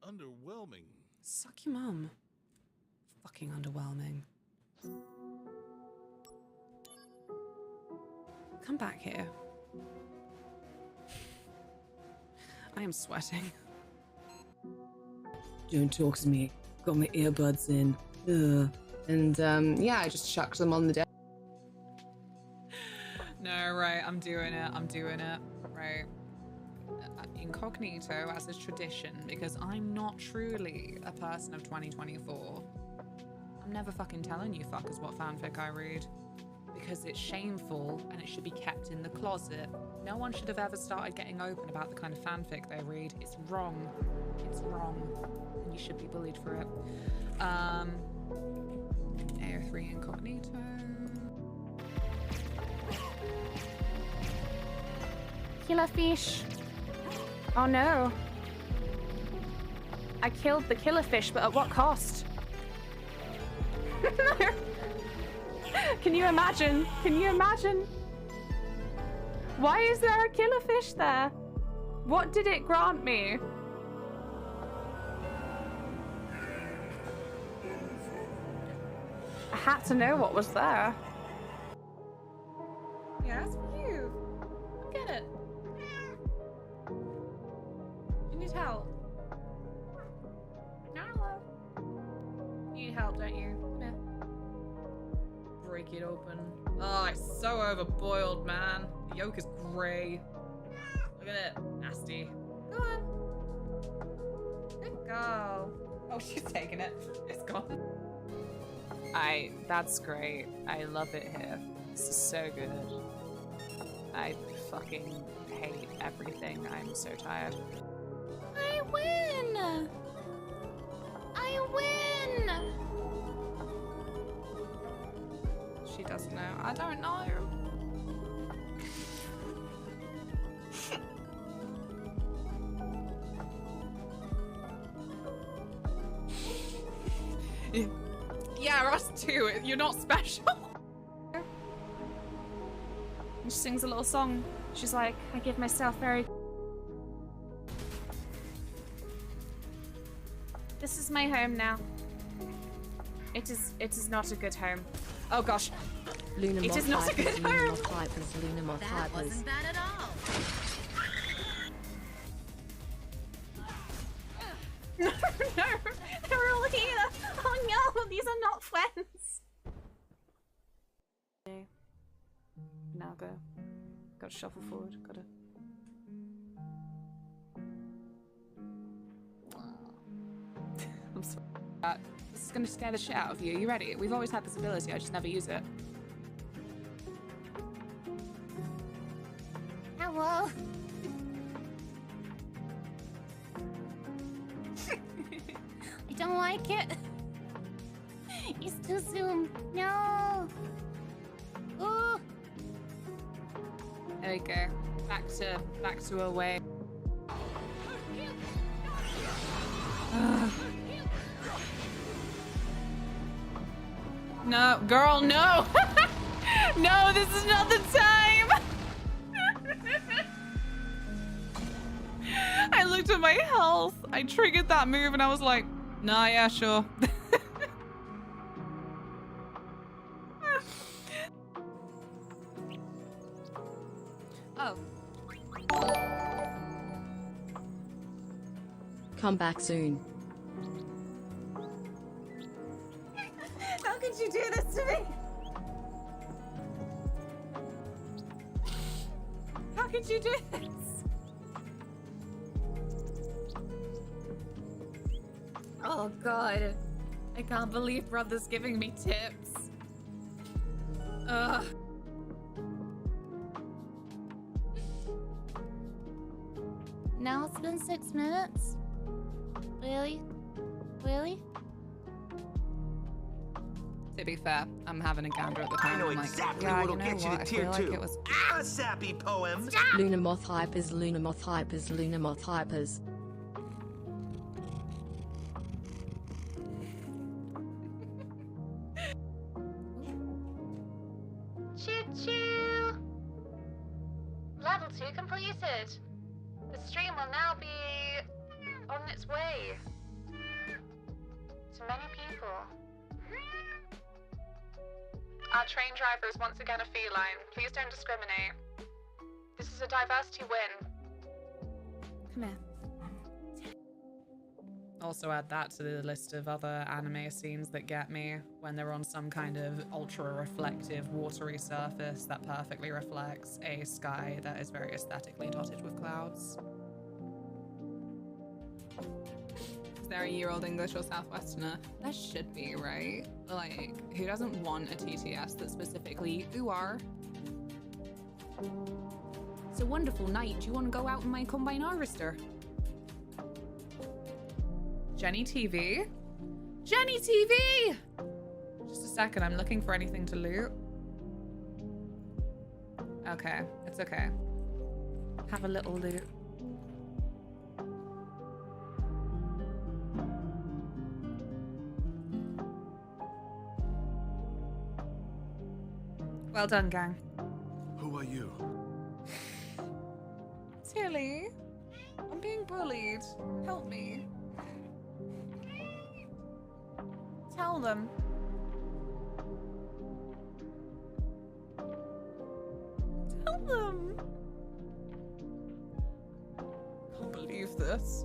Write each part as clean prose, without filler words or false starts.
underwhelming. Suck your mum. Fucking underwhelming. Come back here. I am sweating. Don't talk to me. Got my earbuds in. Ugh. And yeah, I just chucked them on the desk. No, right, I'm doing it. I'm doing it. Right. Incognito as a tradition, because I'm not truly a person of 2024. I'm never fucking telling you fuckers what fanfic I read, because it's shameful and it should be kept in the closet. No one should have ever started getting open about the kind of fanfic they read. It's wrong. It's wrong. And you should be bullied for it. AO3 incognito. Killer fish. Oh no. I killed the killer fish, but at what cost? No. Can you imagine? Can you imagine? Why is there a killer fish there? What did it grant me? I had to know what was there. Yeah, that's for you. Come get it. You need help. No. You need help, don't you? Come here. Break it open. Oh, it's so overboiled, man. The yolk is grey. Look at it. Nasty. Go on. Good girl. Oh, she's taking it. It's gone. That's great. I love it here. This is so good. I fucking hate everything. I'm so tired. I win! I win! She doesn't know. I don't know. Yeah, us too. You're not special. And she sings a little song. She's like, I give myself very... This is my home now. It is not a good home. Oh gosh. It is not a good home. That wasn't bad at all. No, no, they're all here. Oh no, these are not friends. Now go. Gotta shuffle forward. Gotta. I'm sorry. This is gonna scare the shit out of you. You ready? We've always had this ability. I just never use it. Hello. I don't like it. It's too soon. No. Ooh. There we go. Back to away. No, girl, no. No, this is not the time. I looked at my health. I triggered that move and I was like, nah, yeah, sure. Oh. Come back soon. How could you do this to me? How could you do this? Oh god. I can't believe brother's giving me tips. Ugh. Now it's been 6 minutes? Really? Really? To be fair, I'm having a gander at the time. I know I'm like, exactly yeah, what'll you know get you what? to I tier feel 2. like it was... Ah, sappy poems. LunaMoth hypers, LunaMoth hypers, LunaMoth hypers. Choo-choo! Level 2 completed. The stream will now be on its way to many people. Our train driver is once again a feline. Please don't discriminate. This is a diversity win. Come here. Also add that to the list of other anime scenes that get me when they're on some kind of ultra reflective watery surface that perfectly reflects a sky that is very aesthetically dotted with clouds. Is there a year-old English or Southwesterner? There should be, right? Like, who doesn't want a TTS that's specifically ooh-ar? It's a wonderful night. Do you want to go out in my combine harvester? Jenny TV? Jenny TV! Just a second, I'm looking for anything to loot. Okay, it's okay. Have a little loot. Well done, gang. Who are you? Tilly, I'm being bullied. Help me. Tell them. Tell them. Can't believe this.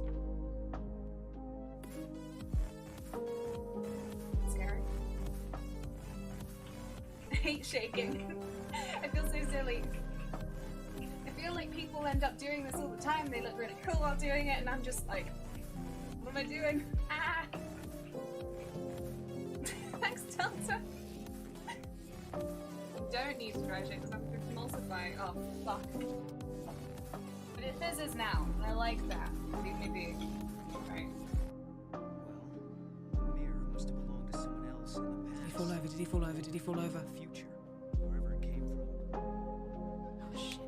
Scary. I hate shaking. I feel so silly. I feel like people end up doing this all the time. They look really cool while doing it, and I'm just like, what am I doing? Ah! Thanks, Delta. Don't need to dry shake because I'm going to emulsify. Oh, fuck. But it fizzes now, and I like that. Leave me be. Right. Well, the mirror must have belonged to someone else in the past. Did he fall over? Did he fall over? Did he fall over? Future, wherever it came from. Oh, shit.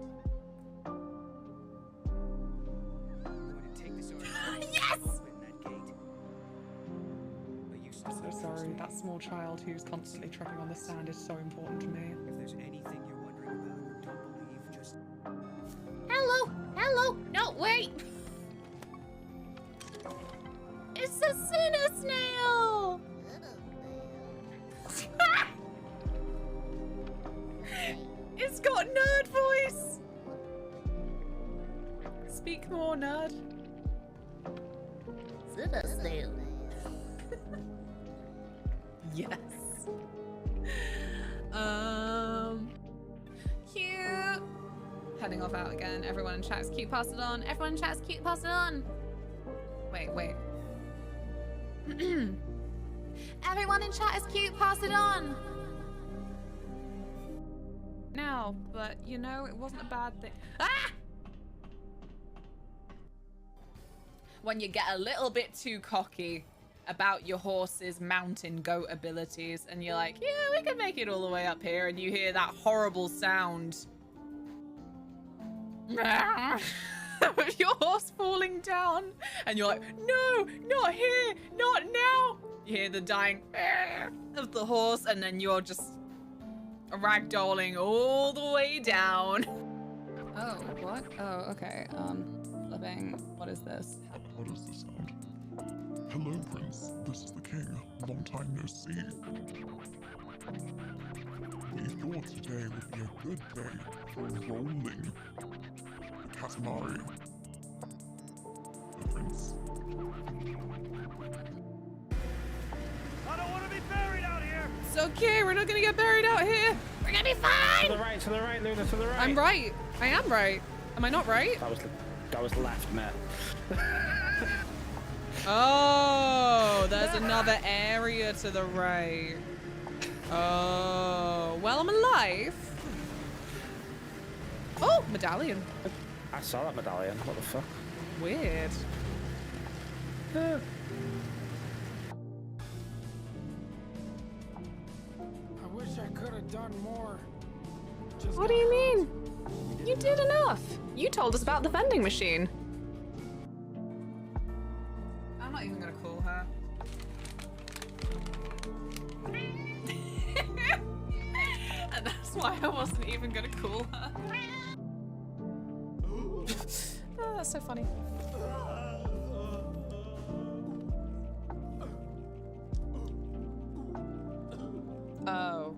I'm going to take this article. Yes! Open that gate. But you I'm so sorry. That small child who's constantly tripping on the stand is so important to me. If there's anything you're wondering about or don't believe, just Hello! Hello! No, wait! It's a Sinner snail! It's got nerd voice! Speak more, nerd. Sinner snail. Yes. Cute. Heading off out again. Everyone in chat's cute, pass it on. Everyone in chat's cute, pass it on. Wait. Everyone in chat is cute, pass it on. Now, but you know, it wasn't a bad thing. Ah! When you get a little bit too cocky about your horse's mountain goat abilities and you're like, yeah, we can make it all the way up here, and you hear that horrible sound of your horse falling down and you're like, no, not here, not now. You hear the dying of the horse and then you're just ragdolling all the way down. Oh, what? Oh, okay. Flipping. What is this? What is the sound? Hello, Prince. This is the king. Long time no see. We thought today would be a good day for rolling the Katamari. The prince. I don't want to be buried out here. It's okay, we're not gonna get buried out here. We're gonna be fine. To the right, Luna, to the right. I'm right. I am right. Am I not right? That was left, Matt. Oh, there's another area to the right. Oh, well, I'm alive. Oh, medallion. I saw that medallion. What the fuck? Weird. I wish I could have done more. What do you mean? You did enough. You told us about the vending machine. I'm not even gonna call her. And that's why I wasn't even gonna call her. Oh, that's so funny. Oh.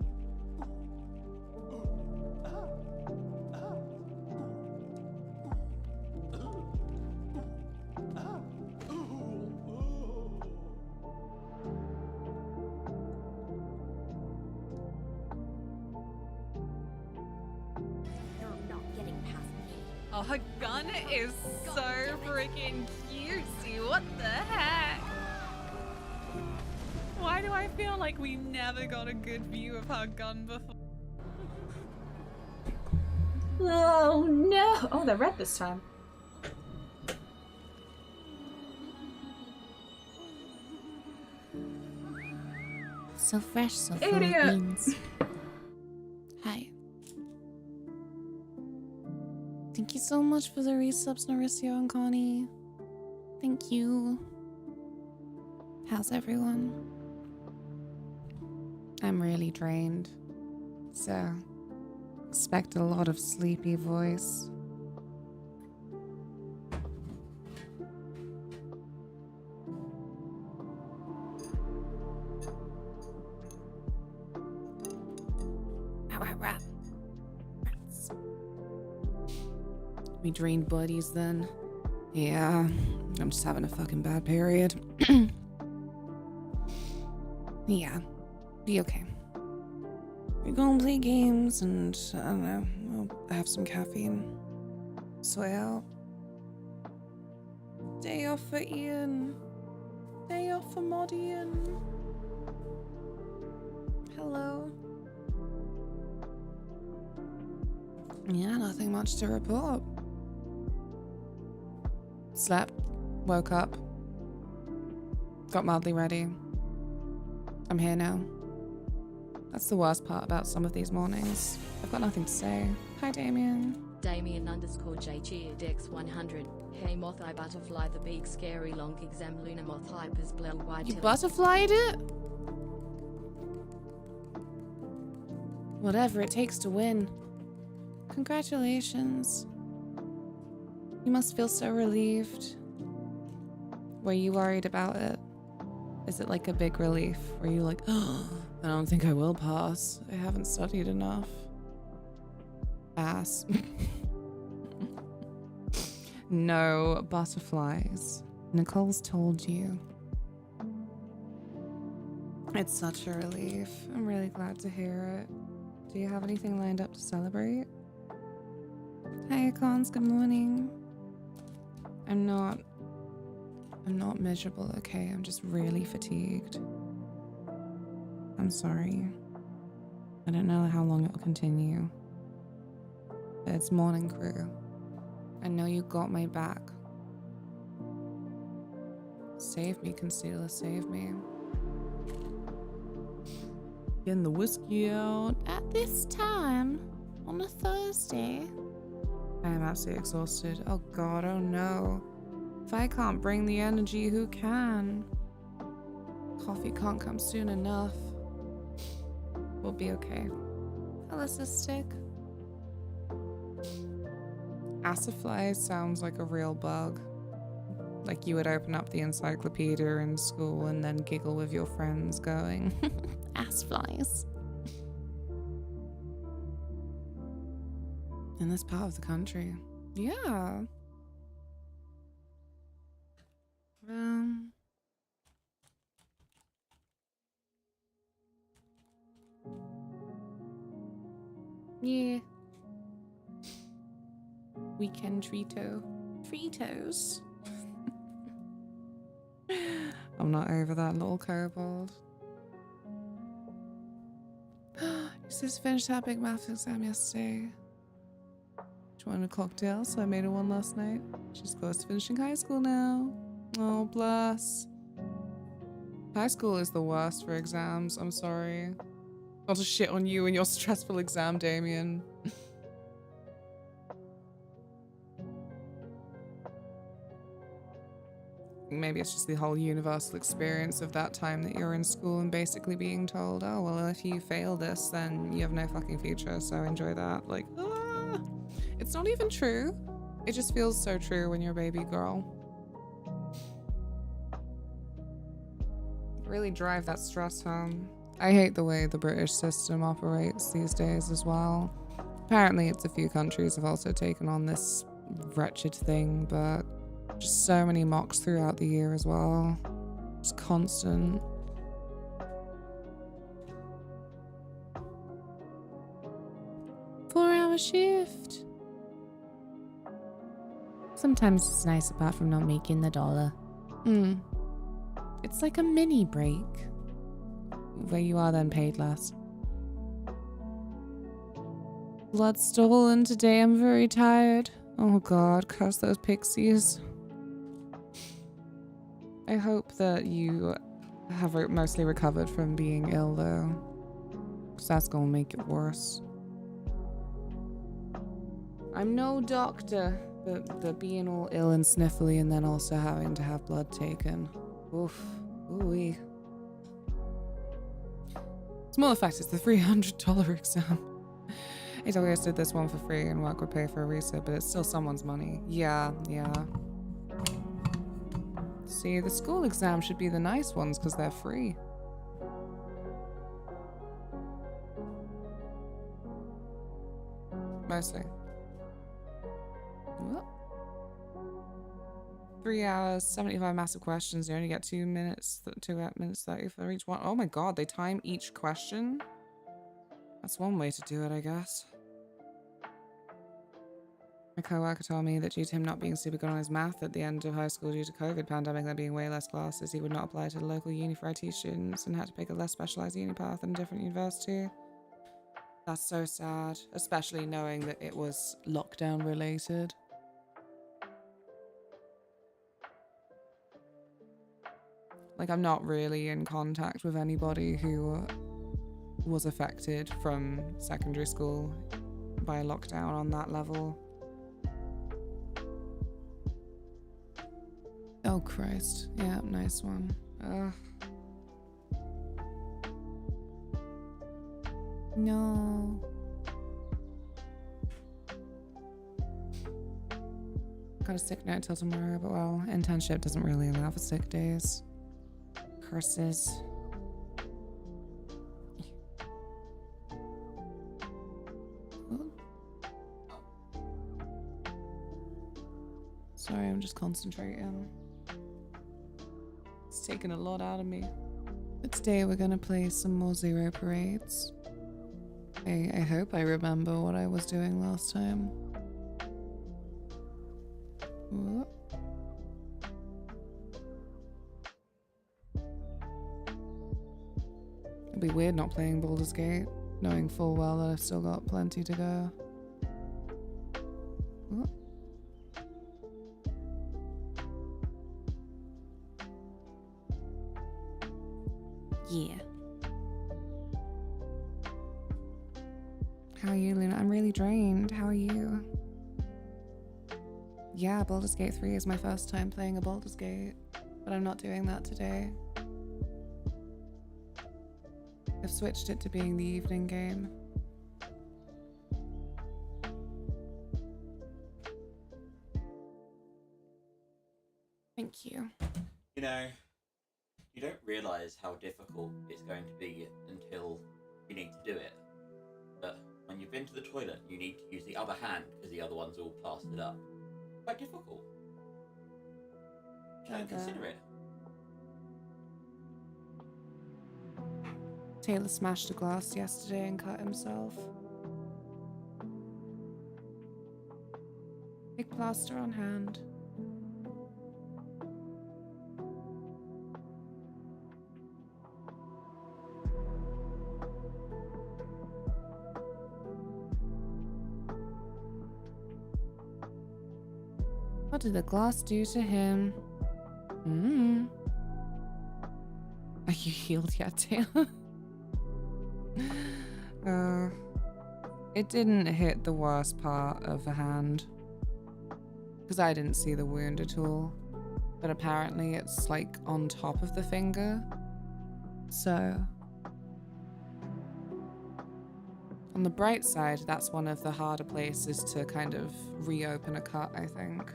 You're not getting past me. Oh, her gun is so freaking cutesy. What the heck? Why do I feel like we never got a good view of her gun before? Oh no! Oh, they're red this time. So fresh, so full Idiot. of beans. Hi. Thank you so much for the resubs, Mauricio and Connie. Thank you. How's everyone? I'm really drained, so expect a lot of sleepy voice. Rats. We drained buddies then. Yeah, I'm just having a fucking bad period. Yeah, be okay. We're gonna play games and I don't know, I'll have some caffeine. Sweat out. Day off for Ian. Day off for Mod Ian. Hello. Yeah, nothing much to report. Slept, woke up, got mildly ready. I'm here now. That's the worst part about some of these mornings. I've got nothing to say. Hi, Damien. Damien_JG Dex100. Hey moth I butterfly the big scary long exam LunaMoth hypers blue white. You butterflied it? Whatever it takes to win. Congratulations. You must feel so relieved. Were you worried about it? Is it like a big relief? Were you like, oh, I don't think I will pass. I haven't studied enough. Ass. No butterflies. Nicole's told you. It's such a relief. I'm really glad to hear it. Do you have anything lined up to celebrate? Hi, Cons. Good morning. I'm not miserable, okay? I'm just really fatigued. I'm sorry. I don't know how long it will continue. But it's morning crew. I know you got my back. Save me, Concealer, save me. Getting the whiskey out at this time on a Thursday. I am absolutely exhausted. Oh god, oh no. If I can't bring the energy, who can? Coffee can't come soon enough. We'll be okay. Alyssa stick. Acid sounds like a real bug. Like you would open up the encyclopedia in school and then giggle with your friends going, ass flies. In this part of the country. Yeah. Yeah. Weekend Fritos. I'm not over that little kobold. He says finished that big math exam yesterday. She wanted a cocktail, so I made her one last night. She's close to finishing high school now. Oh, bless. High school is the worst for exams. I'm sorry. Not to shit on you and your stressful exam, Damien. Maybe it's just the whole universal experience of that time that you're in school and basically being told, oh, well, if you fail this, then you have no fucking future, so enjoy that. Like, ah. It's not even true. It just feels so true when you're a baby girl. Really drive that stress home. I hate the way the British system operates these days as well. Apparently, it's a few countries have also taken on this wretched thing, but just so many mocks throughout the year as well. It's constant. Four-hour shift. Sometimes it's nice apart from not making the dollar. It's like a mini break, where you are then paid less. Blood stolen today, I'm very tired. Oh god, curse those pixies. I hope that you have mostly recovered from being ill though, because that's gonna make it worse. I'm no doctor, but the being all ill and sniffly and then also having to have blood taken. Oof. Ooh-wee. Small effect, it's the $300 exam. I always did this one for free and work would pay for a reset, but it's still someone's money. Yeah. See, the school exam should be the nice ones because they're free. Mostly. Whoop. 3 hours, 75 massive questions. You only get 2 minutes, 2 minutes 30 for each one. Oh my god, they time each question? That's one way to do it, I guess. My co-worker told me that due to him not being super good on his math at the end of high school due to COVID pandemic, there being way less classes, he would not apply to the local uni for IT students and had to pick a less specialized uni path in a different university. That's so sad, especially knowing that it was lockdown related. Like, I'm not really in contact with anybody who was affected from secondary school by lockdown on that level. Oh Christ. Yeah, nice one. No. Got a sick note till tomorrow, but well, internship doesn't really allow for sick days. Curses. Sorry, I'm just concentrating. It's taken a lot out of me. But today we're gonna play some more Zero Parades. I hope I remember what I was doing last time. Whoop. It'd be weird not playing Baldur's Gate, knowing full well that I've still got plenty to go. Whoop. Yeah. How are you, Luna? I'm really drained. How are you? Yeah, Baldur's Gate 3 is my first time playing a Baldur's Gate, but I'm not doing that today. I've switched it to being the evening game. Thank you. You know, you don't realise how difficult it's going to be until you need to do it. But when you've been to the toilet, you need to use the other hand because the other one's all plastered up. Quite difficult. Don't consider it. Taylor smashed a glass yesterday and cut himself. Big plaster on hand. What did the glass do to him? Are you healed yet, Taylor? It didn't hit the worst part of the hand, because I didn't see the wound at all, but apparently it's like on top of the finger, so on the bright side, that's one of the harder places to kind of reopen a cut, I think.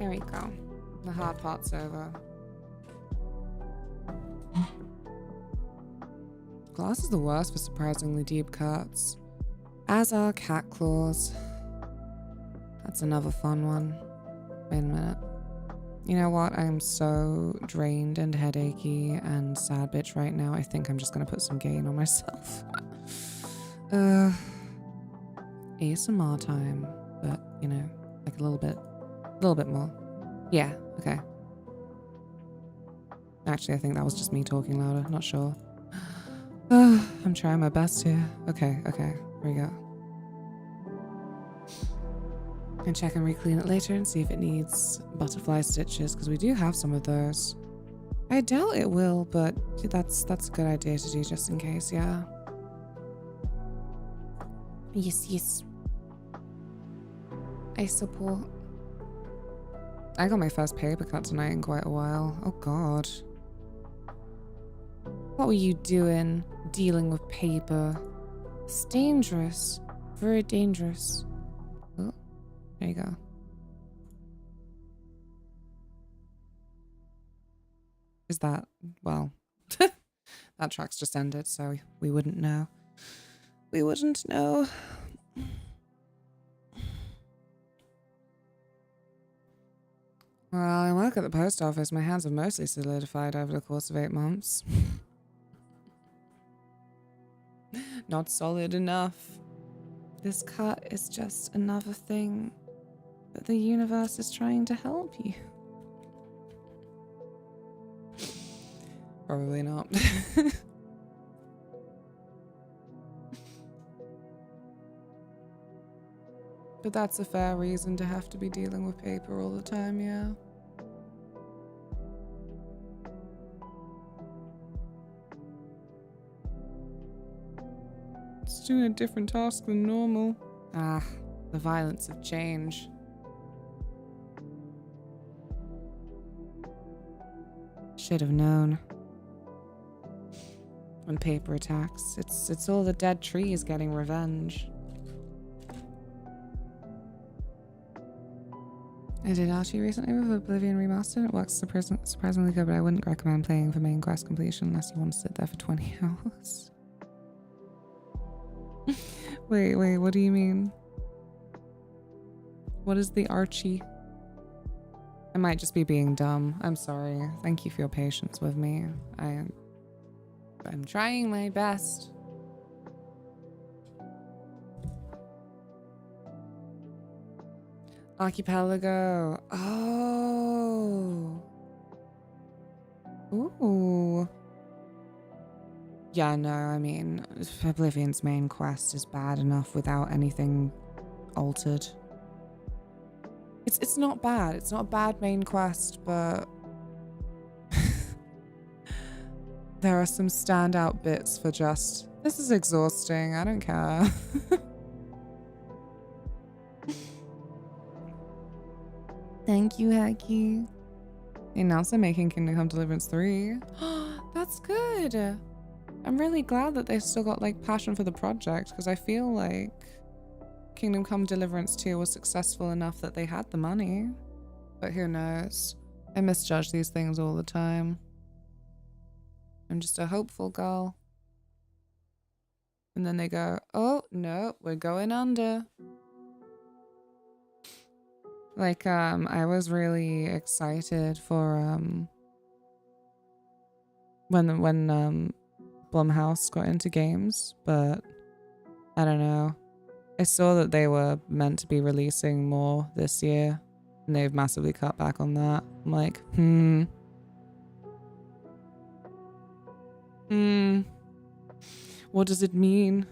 There we go. The hard part's over. Glass is the worst for surprisingly deep cuts. As are cat claws. That's another fun one. Wait a minute. You know what? I'm so drained and headachy and sad bitch right now. I think I'm just gonna put some gain on myself. ASMR time, but you know, like a little bit more. Yeah, okay. Actually, I think that was just me talking louder, not sure. I'm trying my best here. Okay, here we go. And check and re-clean it later and see if it needs butterfly stitches, because we do have some of those. I doubt it will, but that's a good idea to do just in case, yeah. Yes. I support. I got my first paper cut tonight in quite a while. Oh god. What were you doing dealing with paper? It's dangerous. Very dangerous. Oh, there you go. Is that, well, that track's just ended, so we wouldn't know. We wouldn't know. Well, I work at the post office. My hands have mostly solidified over the course of 8 months. Not solid enough. This cut is just another thing that the universe is trying to help you. Probably not. But that's a fair reason to have to be dealing with paper all the time, yeah. It's doing a different task than normal. Ah, the violence of change. Should have known. When paper attacks, it's all the dead trees getting revenge. I did Archie recently with Oblivion Remastered. It works surprisingly good, but I wouldn't recommend playing for main quest completion unless you want to sit there for 20 hours. Wait, what do you mean? What is the Archie? I might just be being dumb. I'm sorry. Thank you for your patience with me. I'm trying my best. Archipelago. Oh. Ooh. Yeah, no, I mean, Oblivion's main quest is bad enough without anything altered. It's not bad. It's not a bad main quest, but there are some standout bits for just, this is exhausting. I don't care. Thank you, Hacky. They announced they're making Kingdom Come Deliverance 3. That's good. I'm really glad that they still got like passion for the project, because I feel like Kingdom Come Deliverance 2 was successful enough that they had the money. But who knows? I misjudge these things all the time. I'm just a hopeful girl. And then they go, oh, no, we're going under. Like, I was really excited for, when Blumhouse got into games, but I don't know. I saw that they were meant to be releasing more this year, and they've massively cut back on that. I'm like, what does it mean?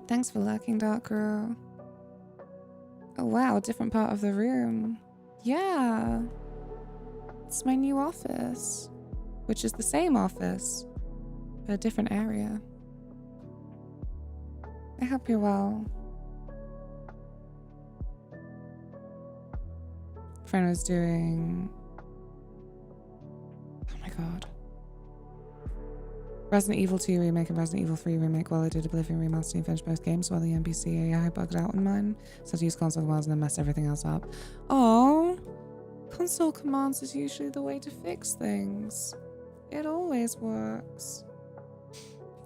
Thanks for lurking, Dark Girl. Oh wow, different part of the room. Yeah. It's my new office, which is the same office, but a different area. I hope you're well. Friend was doing... Oh my god. Resident Evil 2 remake and Resident Evil 3 remake. Well, I did Oblivion remaster and finished both games while the NPC AI bugged out on mine. So I used console commands and then messed everything else up. Oh, console commands is usually the way to fix things. It always works.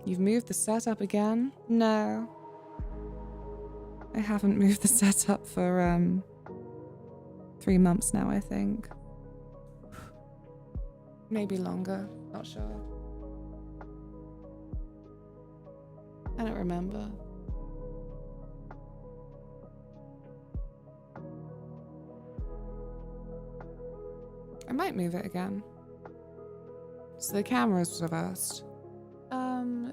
You've moved the setup again? No. I haven't moved the setup for 3 months now, I think. Maybe longer, not sure. I don't remember. I might move it again. So the camera's reversed.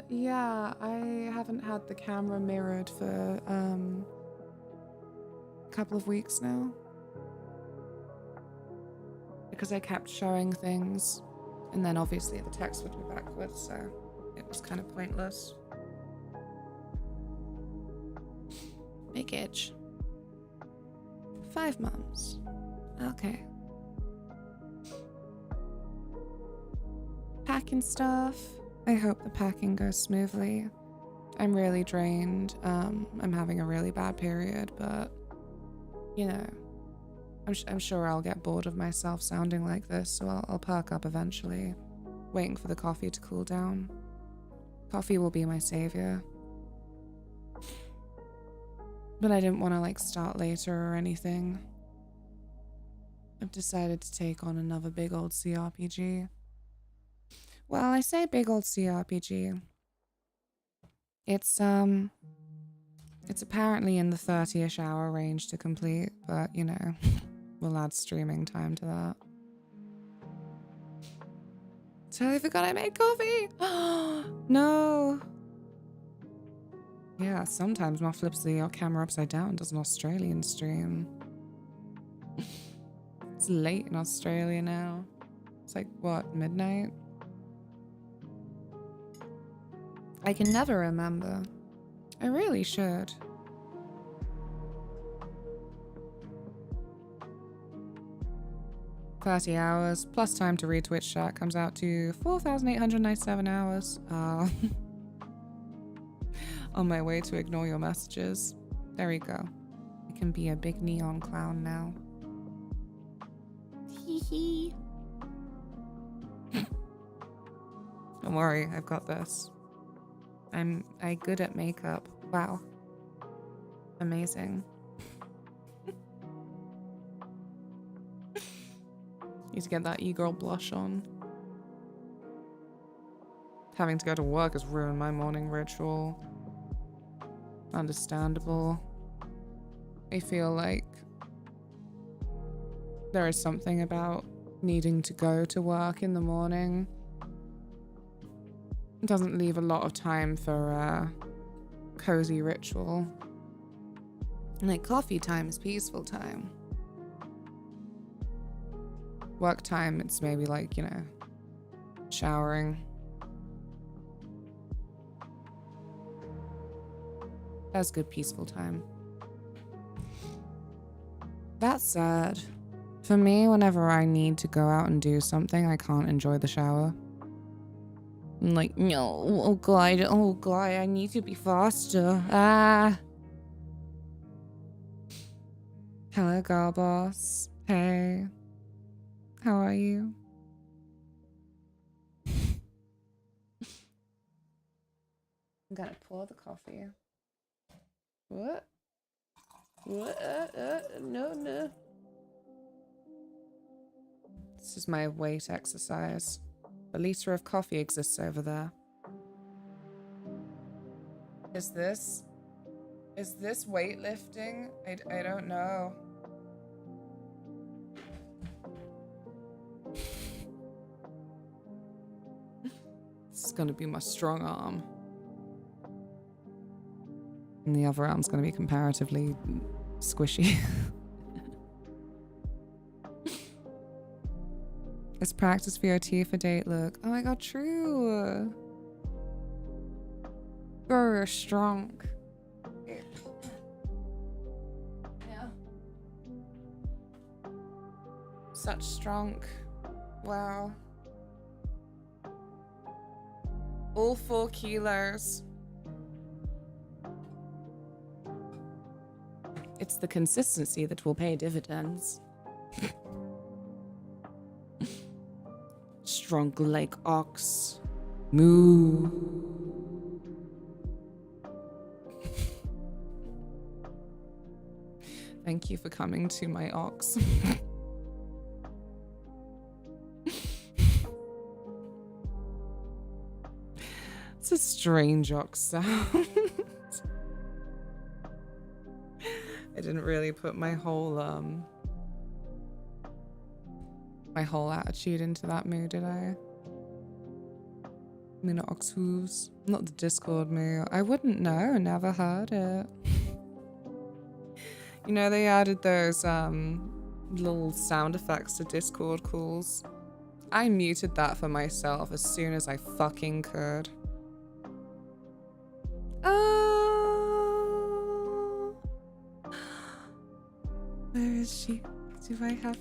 Yeah, I haven't had the camera mirrored for a couple of weeks now. Because I kept showing things, and then obviously the text would be backwards, so it was kind of pointless. Big itch. 5 months. Okay. Packing stuff. I hope the packing goes smoothly. I'm really drained. I'm having a really bad period, but you know, I'm sure I'll get bored of myself sounding like this, so I'll perk up eventually. Waiting for the coffee to cool down. Coffee will be my savior. But I didn't want to like start later or anything. I've decided to take on another big old CRPG. Well, I say big old CRPG. It's apparently in the 30-ish hour range to complete, but you know, we'll add streaming time to that. Totally forgot I made coffee! No! Yeah, sometimes Mom flips the camera upside down and does an Australian stream. It's late in Australia now. It's like, what, midnight? I can never remember. I really should. $30 hours plus time to read Twitch chat comes out to 4,897 hours. On my way to ignore your messages. There we go. I can be a big neon clown now. Hee hee. Don't worry, I've got this. I'm good at makeup. Wow. Amazing. Need to get that e-girl blush on. Having to go to work has ruined my morning ritual. Understandable. I feel like there is something about needing to go to work in the morning. It doesn't leave a lot of time for a cozy ritual. Like coffee time is peaceful time. Work time, it's maybe like, you know, showering. That's good peaceful time. That said, for me, whenever I need to go out and do something, I can't enjoy the shower. I'm like, no, oh god, I need to be faster. Ah. Hello, girl boss. Hey. How are you? I'm gonna pour the coffee. What? What? No. This is my weight exercise. A liter of coffee exists over there. Is this weightlifting? I don't know. This is gonna be my strong arm. And the other arm's gonna be comparatively squishy. It's practice for your tea for date look. Oh my god, true. You're strong. Yeah. Such strong. Wow. All 4 kilos. It's the consistency that will pay dividends. Strong like ox. Moo. Thank you for coming to my ox. It's a strange ox sound. I didn't really put my whole attitude into that moo, did I? Luna ox hooves. Not the Discord moo. I wouldn't know, never heard it. You know, they added those little sound effects to Discord calls. I muted that for myself as soon as I fucking could. Where is she? Do I have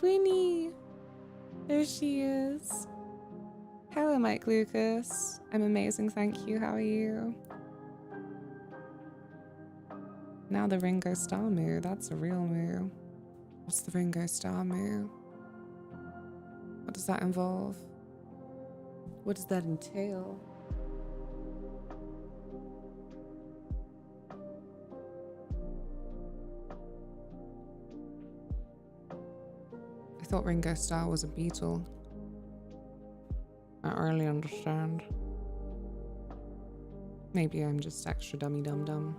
Winnie? There she is. Hello, Mike Lucas. I'm amazing, thank you. How are you? Now the Ringo Starr moo. That's a real moo. What's the Ringo Starr moo? What does that involve? What does that entail? I thought Ringo Starr was a Beatle. I don't really understand. Maybe I'm just extra dummy dum dum.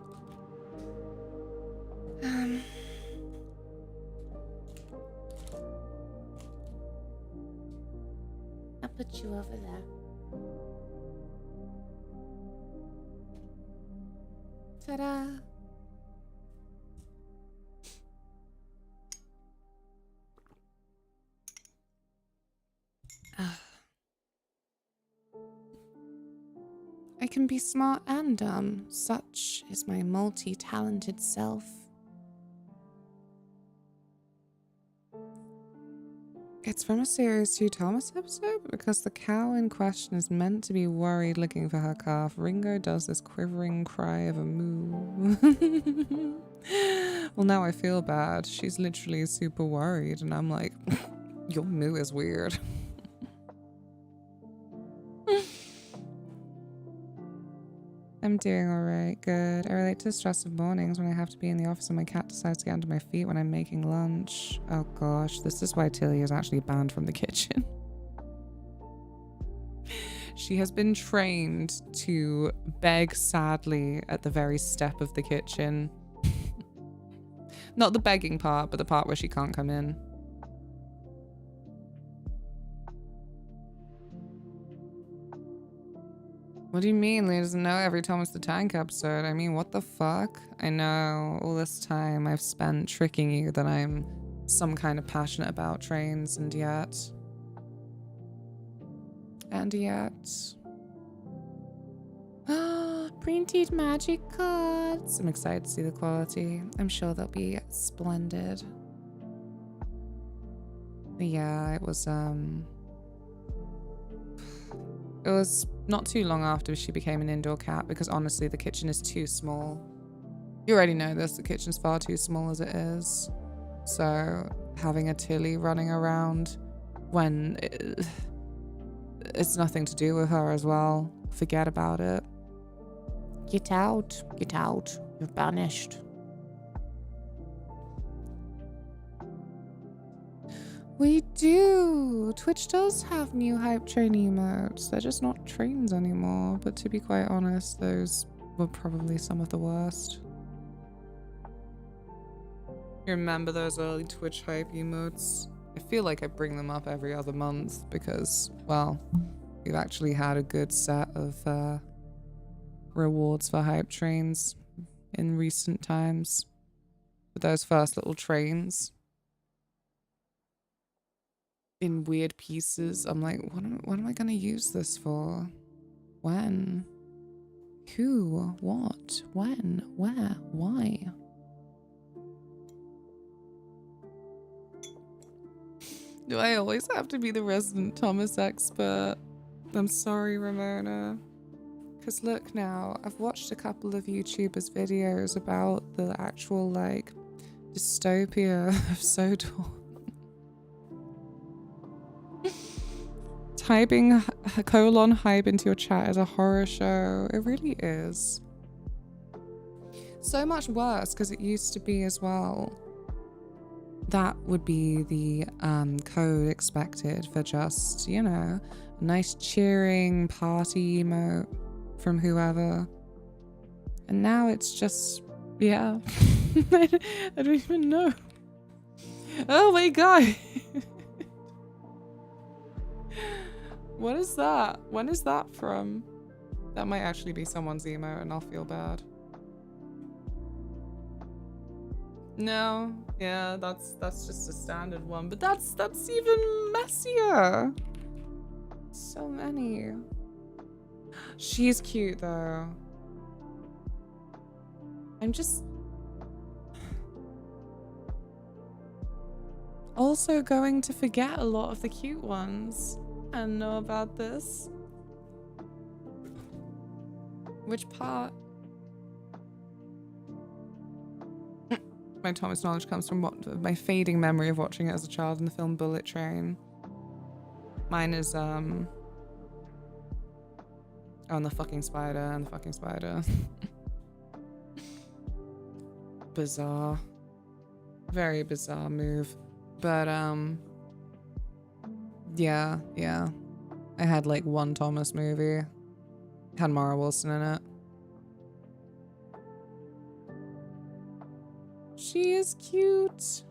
I'll put you over there. Ta-da! I can be smart and dumb. Such is my multi-talented self. It's from a Series 2 Thomas episode, but because the cow in question is meant to be worried looking for her calf, Ringo does this quivering cry of a moo. Well, now I feel bad. She's literally super worried, and I'm like, your moo is weird. I'm doing alright, good. I relate to the stress of mornings when I have to be in the office and my cat decides to get under my feet when I'm making lunch. Oh gosh, this is why Tilly is actually banned from the kitchen. She has been trained to beg sadly at the very step of the kitchen. Not the begging part, but the part where she can't come in. What do you mean Lee doesn't know every Thomas the Tank episode? I mean, what the fuck? I know all this time I've spent tricking you that I'm some kind of passionate about trains, and yet... Printed magic cards. I'm excited to see the quality. I'm sure they'll be splendid. But yeah, it was not too long after she became an indoor cat, because honestly the kitchen is too small. You already know this, the kitchen's far too small as it is. So having a Tilly running around when it's nothing to do with her as well, forget about it. Get out, you're banished. We do! Twitch does have new hype train emotes. They're just not trains anymore, but to be quite honest, those were probably some of the worst. You remember those early Twitch hype emotes? I feel like I bring them up every other month because, well, we've actually had a good set of rewards for hype trains in recent times. With those first little trains in weird pieces. I'm like, what am I gonna use this for? When? Who? What? When? Where? Why? Do I always have to be the resident Thomas expert? I'm sorry, Ramona. Because look now, I've watched a couple of YouTubers' videos about the actual, like, dystopia of Sodor. Typing :hype into your chat is a horror show. It really is. So much worse because it used to be as well. That would be the code expected for just, you know, a nice cheering party emote from whoever. And now it's just, yeah. I don't even know. Oh my god. What is that? When is that from? That might actually be someone's emote and I'll feel bad. No, yeah, that's just a standard one, but that's even messier. So many. She's cute though. I'm just also going to forget a lot of the cute ones. I don't know about this. Which part? My Thomas knowledge comes from my fading memory of watching it as a child in the film Bullet Train. Mine is oh, and the fucking spider. Bizarre. Very bizarre move. But yeah. I had like one Thomas movie. Had Mara Wilson in it. She is cute.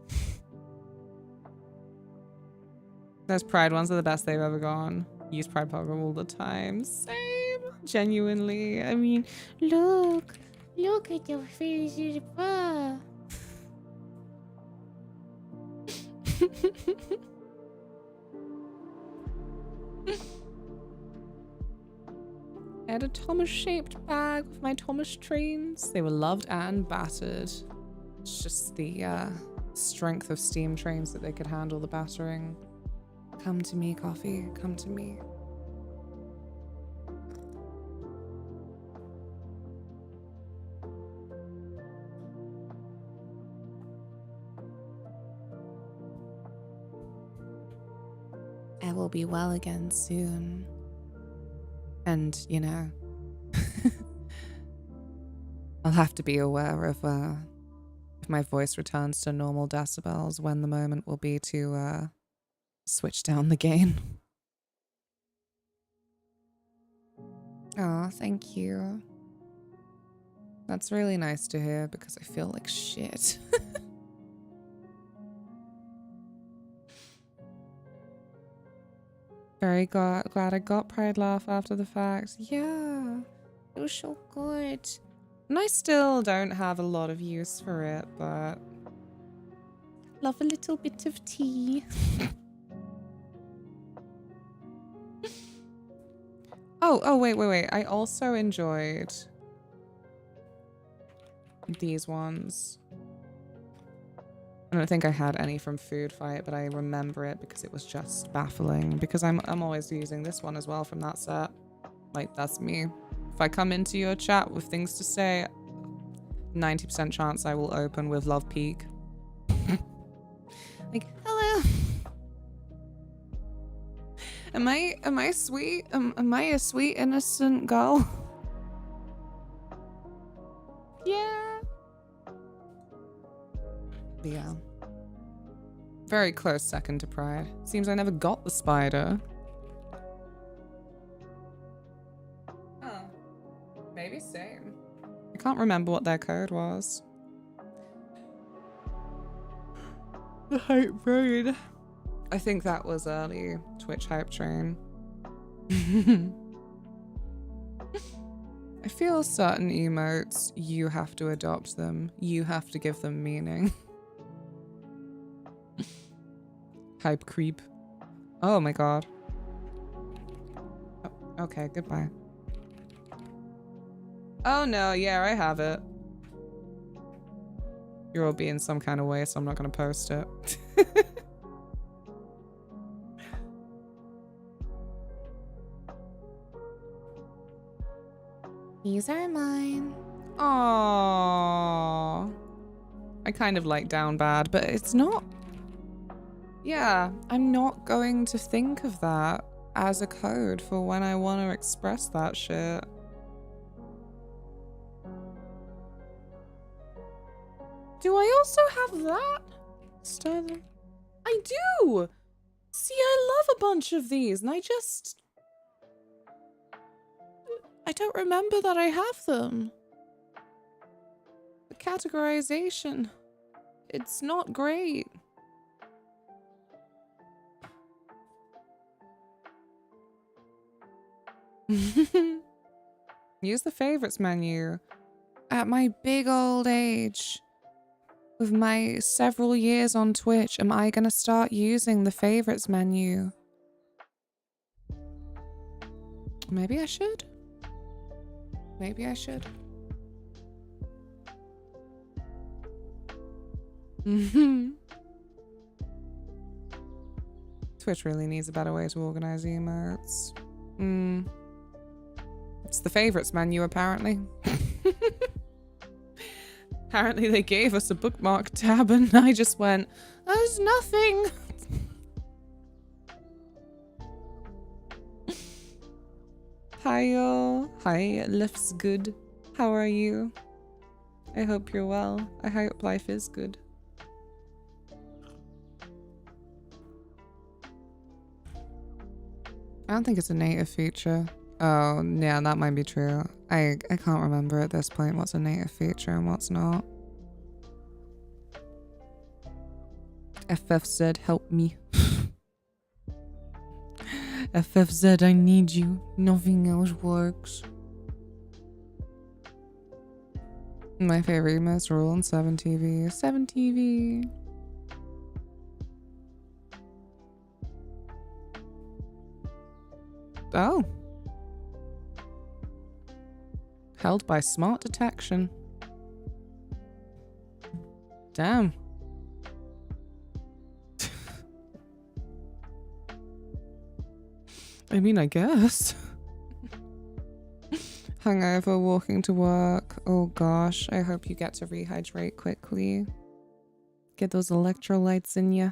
Those Pride ones are the best they've ever gone. Use Pride program all the time. Same. Genuinely. I mean, look at your face. I had a Thomas-shaped bag with my Thomas trains. They were loved and battered. It's just the strength of steam trains that they could handle the battering. Come to me, coffee. Come to me. I will be well again soon. And, you know, I'll have to be aware of if my voice returns to normal decibels, when the moment will be to switch down the gain. Oh, thank you. That's really nice to hear because I feel like shit. Very glad I got Pride Laugh after the fact. Yeah, it was so good. And I still don't have a lot of use for it, but love a little bit of tea. Oh, wait. I also enjoyed these ones. I don't think I had any from Food Fight, but I remember it because it was just baffling. Because I'm always using this one as well from that set. Like, that's me. If I come into your chat with things to say, 90% chance I will open with Love Peak. Like, hello. Am I sweet? Am I a sweet innocent girl? Yeah. Yeah. Very close second to Pride. Seems I never got the spider. Oh. Maybe same. I can't remember what their code was. The hype brain. I think that was early Twitch hype train. I feel certain emotes, you have to adopt them. You have to give them meaning. Hype creep. Oh my god. Oh, okay, goodbye. Oh no, yeah, I have it. You're all being some kind of way, so I'm not gonna post it. These are mine. Aww. I kind of like down bad, but it's not. Yeah, I'm not going to think of that as a code for when I want to express that shit. Do I also have that? I do! See, I love a bunch of these, and I don't remember that I have them. The categorization, it's not great. Use the favorites menu. At my big old age, with my several years on Twitch, am I gonna start using the favorites menu? Maybe I should. Maybe I should. Twitch really needs a better way to organize emotes. It's the favorites menu, apparently. Apparently they gave us a bookmark tab and I just went, there's nothing. Hi y'all. Hi, life's good. How are you? I hope you're well. I hope life is good. I don't think it's a native feature. Oh, yeah, that might be true. I can't remember at this point what's a native feature and what's not. FFZ, help me. FFZ, I need you. Nothing else works. My favorite emotes are all on 7TV. 7TV. Oh. Held by smart detection. Damn. I mean, I guess. Hungover, walking to work. Oh gosh, I hope you get to rehydrate quickly. Get those electrolytes in ya.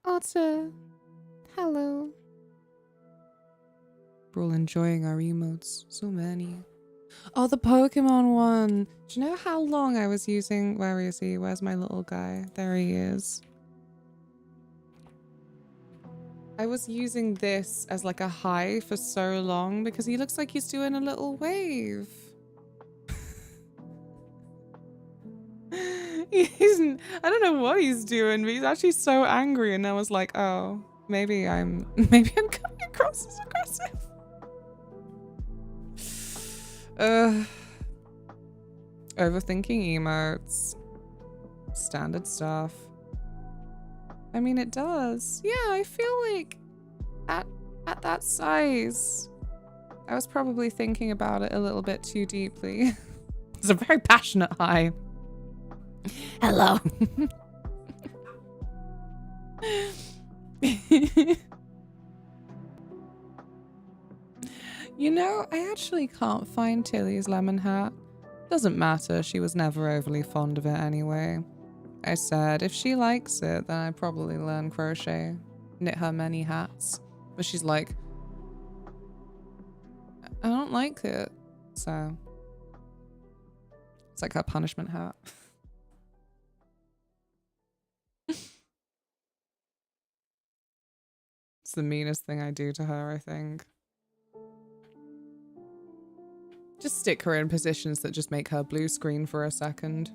Otter. Hello. We're all enjoying our emotes. So many. Oh, the Pokemon one. Do you know how long I was using... Where is he? Where's my little guy? There he is. I was using this as like a high for so long because he looks like he's doing a little wave. I don't know what he's doing, but he's actually so angry, and I was like, oh, maybe I'm coming across as aggressive. Overthinking emotes. Standard stuff. I mean, it does. Yeah, I feel like at that size, I was probably thinking about it a little bit too deeply. It's a very passionate hi. Hello. You know, I actually can't find Tilly's lemon hat. Doesn't matter, she was never overly fond of it anyway. I said, if she likes it, then I'd probably learn crochet. Knit her many hats. But she's like, I don't like it. So, it's like her punishment hat. It's the meanest thing I do to her, I think. Just stick her in positions that just make her blue screen for a second.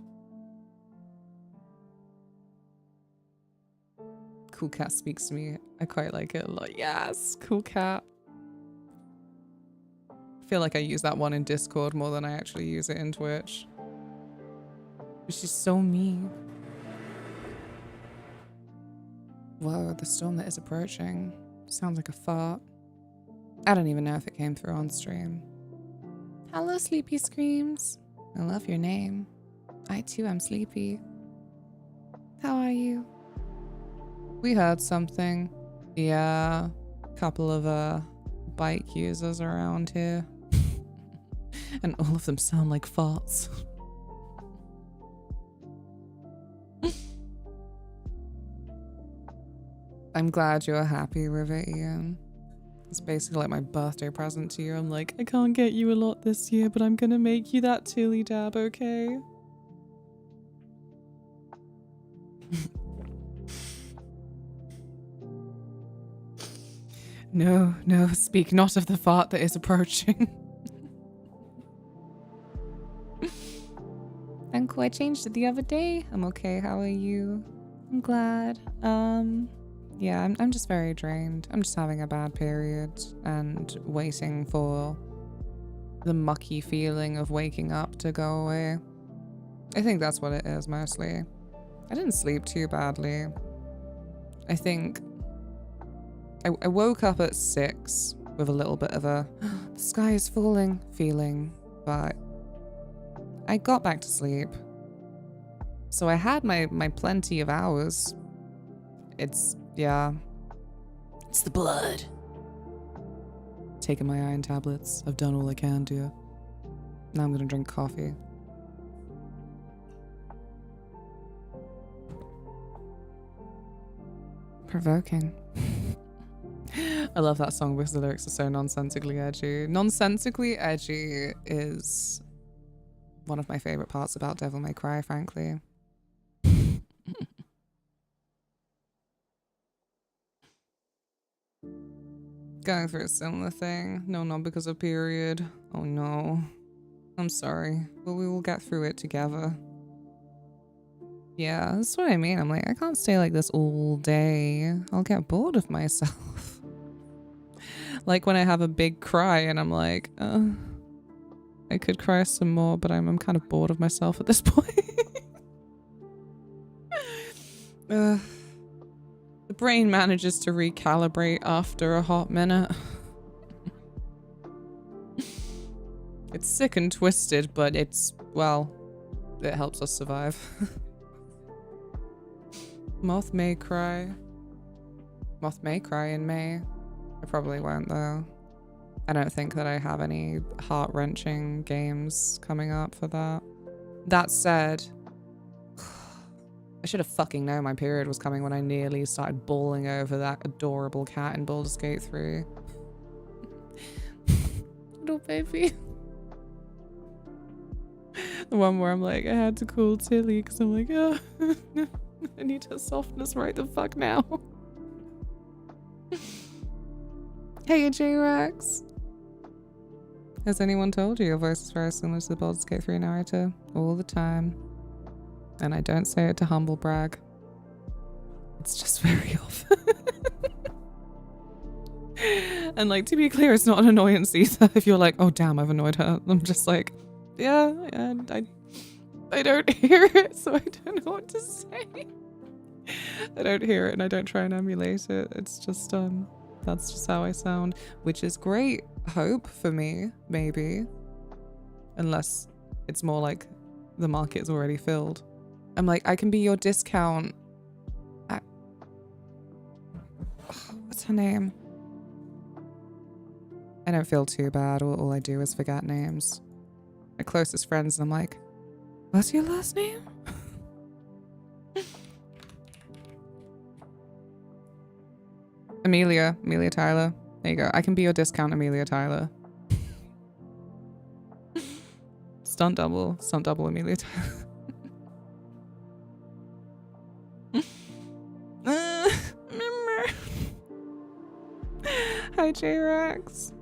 Cool cat speaks to me. I quite like it a lot. Yes, cool cat. I feel like I use that one in Discord more than I actually use it in Twitch. But she's so mean. Whoa, the storm that is approaching. Sounds like a fart. I don't even know if it came through on stream. Hello, Sleepy Screams. I love your name. I too am sleepy. How are you? We heard something. Yeah, couple of bike users around here. And all of them sound like farts. I'm glad you're happy with it, Ian. It's basically like my birthday present to you. I'm like, I can't get you a lot this year, but I'm gonna make you that tilly dab, okay? No, no, speak not of the fart that is approaching. I'm cool. I changed it the other day. I'm okay. How are you? I'm glad. Yeah, I'm just very drained. I'm just having a bad period and waiting for the mucky feeling of waking up to go away. I think that's what it is mostly. I didn't sleep too badly. I think I woke up at 6 with a little bit of a the sky is falling feeling, but I got back to sleep. So I had my plenty of hours. Yeah. It's the blood. Taking my iron tablets. I've done all I can do. Now I'm gonna drink coffee. Provoking. I love that song because the lyrics are so nonsensically edgy. Nonsensically edgy is one of my favorite parts about Devil May Cry, frankly. Going through a similar thing. No, not because of period. Oh no. I'm sorry. But we will get through it together. Yeah, that's what I mean. I'm like, I can't stay like this all day. I'll get bored of myself. Like when I have a big cry and I'm like, I could cry some more, but I'm kind of bored of myself at this point. The brain manages to recalibrate after a hot minute. It's sick and twisted, but it's, well, it helps us survive. Moth may cry. Moth may cry in May. I probably won't though. I don't think that I have any heart-wrenching games coming up for that. That said, I should have fucking known my period was coming when I nearly started bawling over that adorable cat in Baldur's Gate 3. Little baby. The one where I'm like, I had to call Tilly because I'm like, oh, I need her softness right the fuck now. Hey, J-Rex. Has anyone told you your voice is very similar to the Baldur's Gate 3 narrator? All the time. And I don't say it to humble brag. It's just very off. And like, to be clear, it's not an annoyance either. If you're like, oh damn, I've annoyed her. I'm just like, yeah, and I don't hear it, so I don't know what to say. I don't hear it and I don't try and emulate it. It's just, that's just how I sound, which is great hope for me, maybe. Unless it's more like the market is already filled. I'm like, I can be your discount. What's her name? I don't feel too bad. All I do is forget names. My closest friends, and I'm like, what's your last name? Amelia Tyler. There you go. I can be your discount, Amelia Tyler. Stunt double Amelia Tyler. Hi, J-Rex.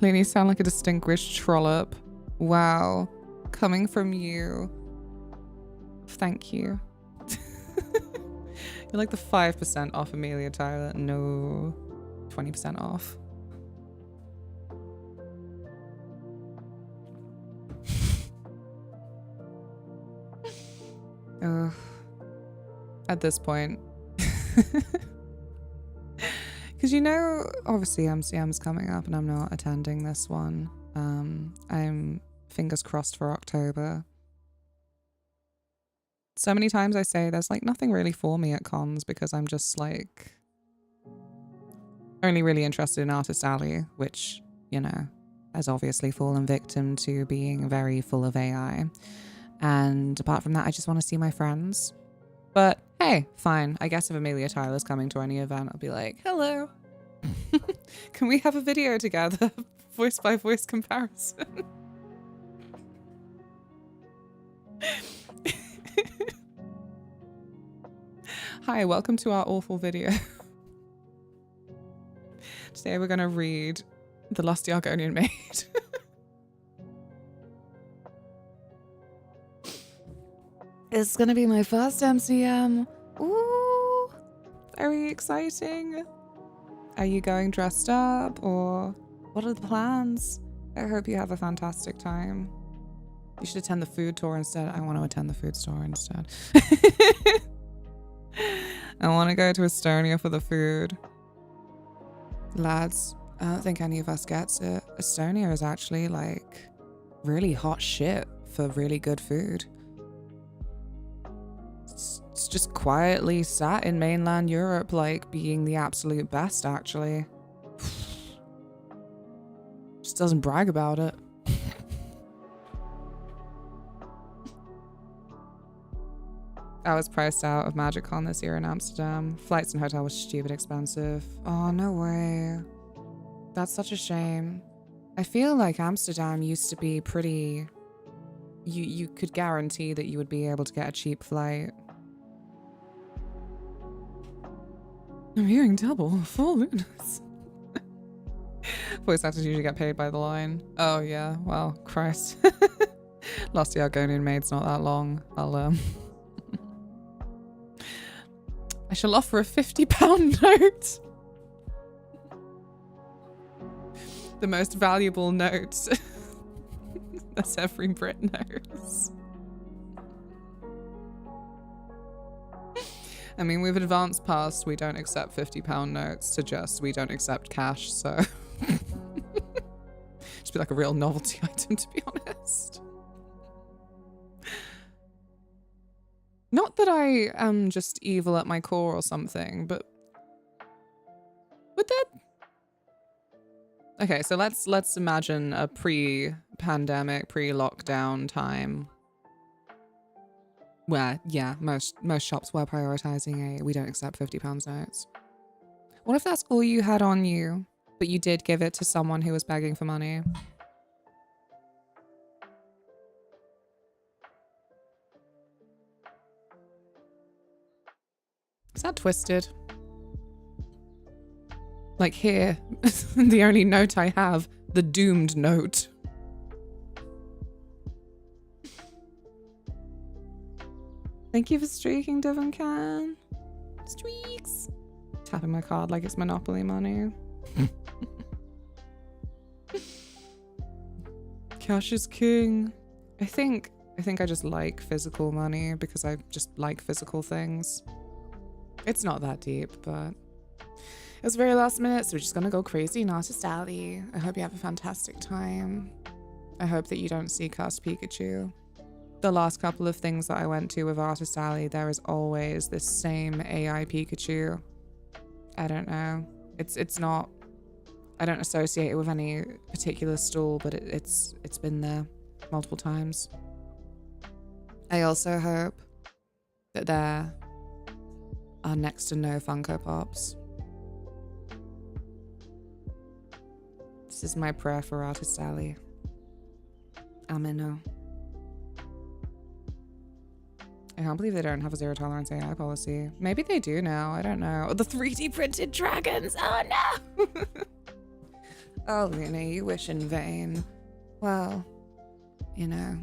Lady, you sound like a distinguished trollop. Wow. Coming from you. Thank you. You're like the 5% off Amelia Tyler. No. 20% off. Ugh. At this point. Because you know, obviously MCM's coming up and I'm not attending this one. I'm fingers crossed for October. So many times I say there's like nothing really for me at cons because I'm just like only really interested in Artist Alley, which, you know, has obviously fallen victim to being very full of AI. And apart from that, I just want to see my friends. But hey, fine. I guess if Amelia Tyler's coming to any event, I'll be like, hello. Can we have a video together? Voice by voice comparison. Hi, welcome to our awful video. Today we're going to read The Lusty Argonian Maid. It's going to be my first MCM. Ooh, very exciting. Are you going dressed up or what are the plans? I hope you have a fantastic time. You should attend the food tour instead. I want to attend the food store instead. I want to go to Estonia for the food. Lads, I don't think any of us gets it. Estonia is actually like really hot shit for really good food. It's just quietly sat in mainland Europe, like being the absolute best, actually. Just doesn't brag about it. I was priced out of MagicCon this year in Amsterdam. Flights and hotel was stupid expensive. Oh, no way. That's such a shame. I feel like Amsterdam used to be pretty... You could guarantee that you would be able to get a cheap flight. I'm hearing double. 4 lunas. Voice actors usually get paid by the line. Oh, yeah. Well, Christ. Lost the Argonian Maid's not that long. I'll, I shall offer a £50 note. The most valuable note. As every Brit knows. I mean, we've advanced past we don't accept £50 notes to just we don't accept cash, so... Just be like a real novelty item, to be honest. Not that I am just evil at my core or something, but... Would that... Okay, so let's imagine a pre-pandemic, pre-lockdown time where, yeah, most shops were prioritizing a we don't accept £50 notes. What if that's all you had on you, but you did give it to someone who was begging for money? Is that twisted? Like here, the only note I have, the doomed note. Thank you for streaking, Devon Can. Streaks. Tapping my card like it's Monopoly money. Cash is king. I think I just like physical money because I just like physical things. It's not that deep, but it was very last minute, so we're just gonna go crazy in Artist Alley. I hope you have a fantastic time. I hope that you don't see Cursed Pikachu. The last couple of things that I went to with Artist Alley, there is always this same AI Pikachu. I don't know. It's not... I don't associate it with any particular stall, but it's been there multiple times. I also hope that there are next to no Funko Pops. This is my prayer for Artist Alley. Ameno. I can't believe they don't have a zero tolerance AI policy. Maybe they do now. I don't know. Oh, the 3D printed dragons. Oh no. Oh, Luna, you wish in vain. Well, you know,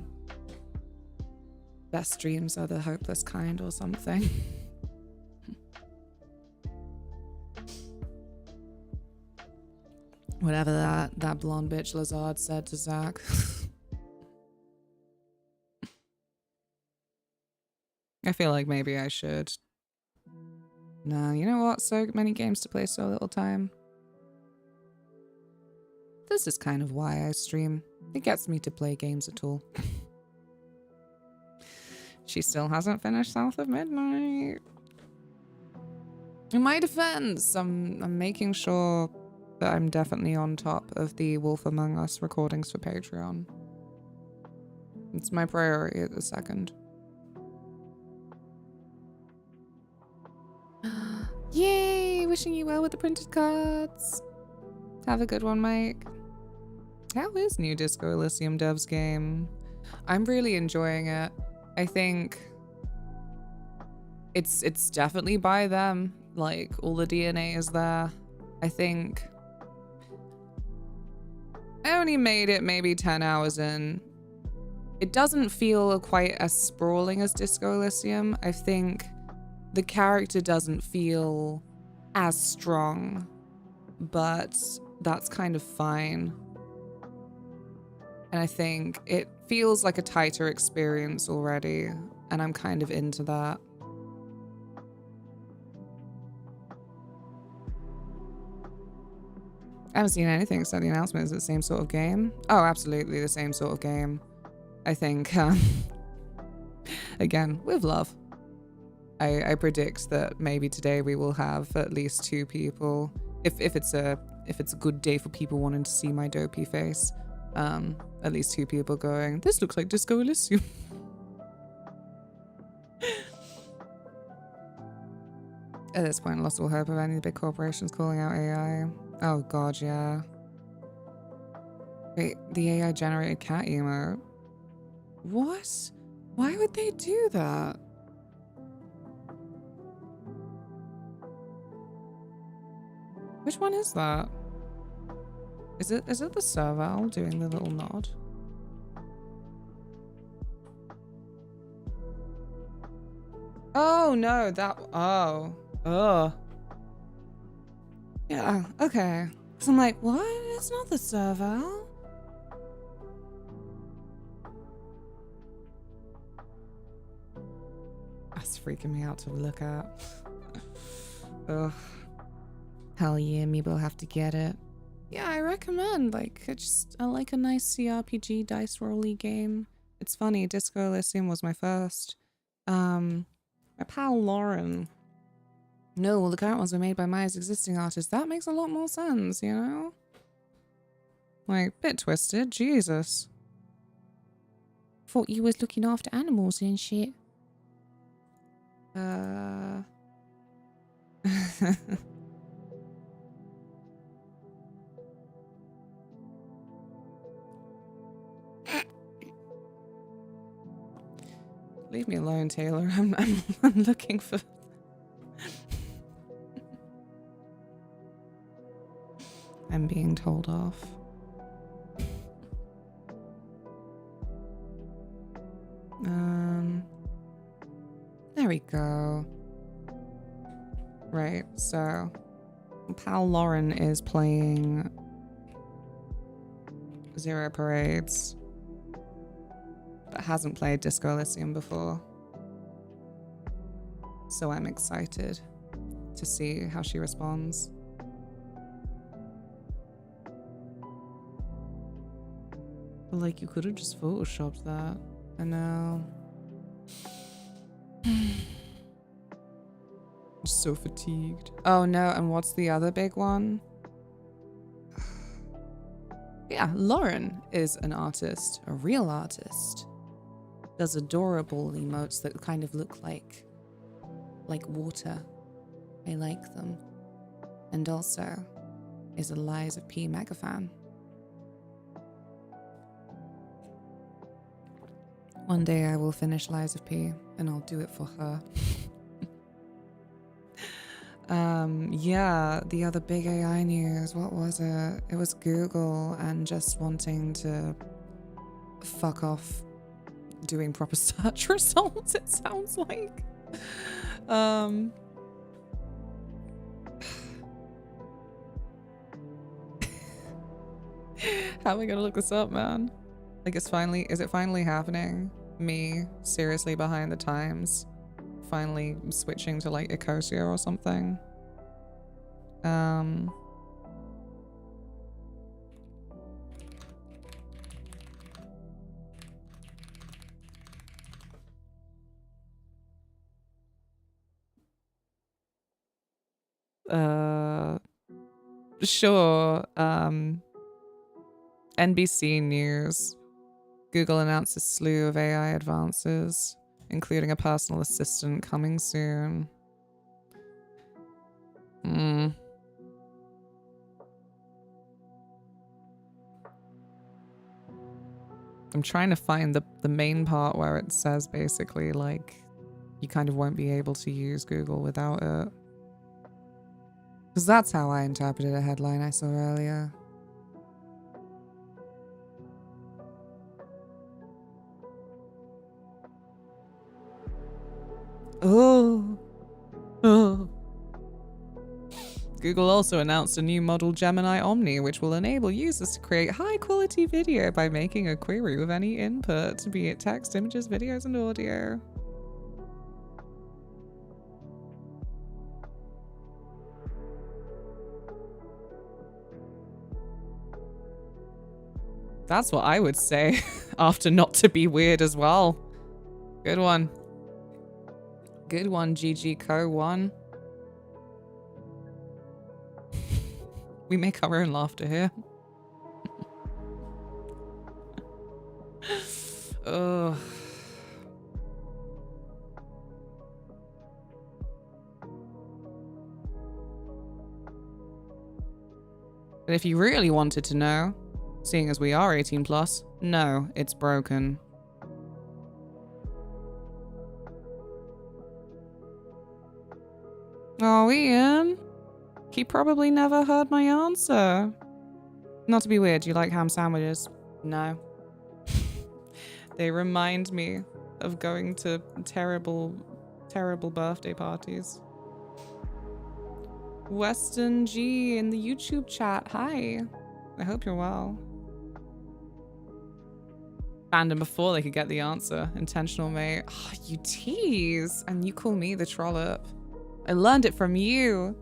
best dreams are the hopeless kind or something. Whatever that blonde bitch Lazard said to Zach. I feel like maybe I should. No, you know what? So many games to play, so little time. This is kind of why I stream. It gets me to play games at all. She still hasn't finished South of Midnight. In my defense, I'm making sure that I'm definitely on top of the Wolf Among Us recordings for Patreon. It's my priority at the second. Yay! Wishing you well with the printed cards. Have a good one, Mike. How is New Disco Elysium Dev's game? I'm really enjoying it. I think it's definitely by them. Like, all the DNA is there. I think I only made it maybe 10 hours in. It doesn't feel quite as sprawling as Disco Elysium. I think the character doesn't feel as strong, but that's kind of fine. And I think it feels like a tighter experience already, and I'm kind of into that. I haven't seen anything except the announcement. Is it the same sort of game? Oh, absolutely the same sort of game. I think, again, with love. I predict that maybe today we will have at least 2 people. If it's a good day for people wanting to see my dopey face, at least 2 people going, this looks like Disco Elysium. At this point, I lost all hope of any big corporations calling out AI. Oh god, yeah. Wait, the AI generated cat emote? What? Why would they do that? Which one is that? Is it the serval doing the little nod? Oh no, that oh. Yeah, okay. So I'm like, what? It's not the serval. That's freaking me out to look at. Ugh. Hell yeah, maybe I'll have to get it. Yeah, I recommend. Like, I like a nice CRPG dice rolly game. It's funny, Disco Elysium was my first. My pal Lauren. No, well, the current ones were made by Maya's existing artist. That makes a lot more sense, you know? Like, bit twisted, Jesus. Thought you was looking after animals and shit. Leave me alone, Taylor. I'm looking for... I'm being told off. There we go. Right, so pal Lauren is playing Zero Parades, but hasn't played Disco Elysium before. So I'm excited to see how she responds. Like, you could have just photoshopped that. I know. I'm so fatigued. Oh no, and what's the other big one? Yeah, Lauren is an artist, a real artist. Does adorable emotes that kind of look like water. I like them. And also is a Lies of P mega fan. One day I will finish Lies of P and I'll do it for her. Yeah, the other big AI news, what was it? It was Google and just wanting to fuck off doing proper search results, it sounds like. How am I gonna look this up, man? Like, is it finally happening? Me, seriously behind the times, finally switching to like Ecosia or something. Sure. NBC News. Google announced a slew of AI advances, including a personal assistant coming soon. I'm trying to find the main part where it says basically like you kind of won't be able to use Google without it. Because that's how I interpreted a headline I saw earlier. Oh. Google also announced a new model Gemini Omni, which will enable users to create high-quality video by making a query with any input, be it text, images, videos, and audio. That's what I would say after not to be weird as well. Good one. Good one, GG Co. 1. We make our own laughter here. Ugh. But if you really wanted to know, seeing as we are 18 plus, no, it's broken. Oh, Ian. He probably never heard my answer. Not to be weird, do you like ham sandwiches? No. They remind me of going to terrible, terrible birthday parties. Weston G in the YouTube chat. Hi. I hope you're well. Banned him before they could get the answer. Intentional, mate. Oh, you tease. And you call me the trollop. I learned it from you.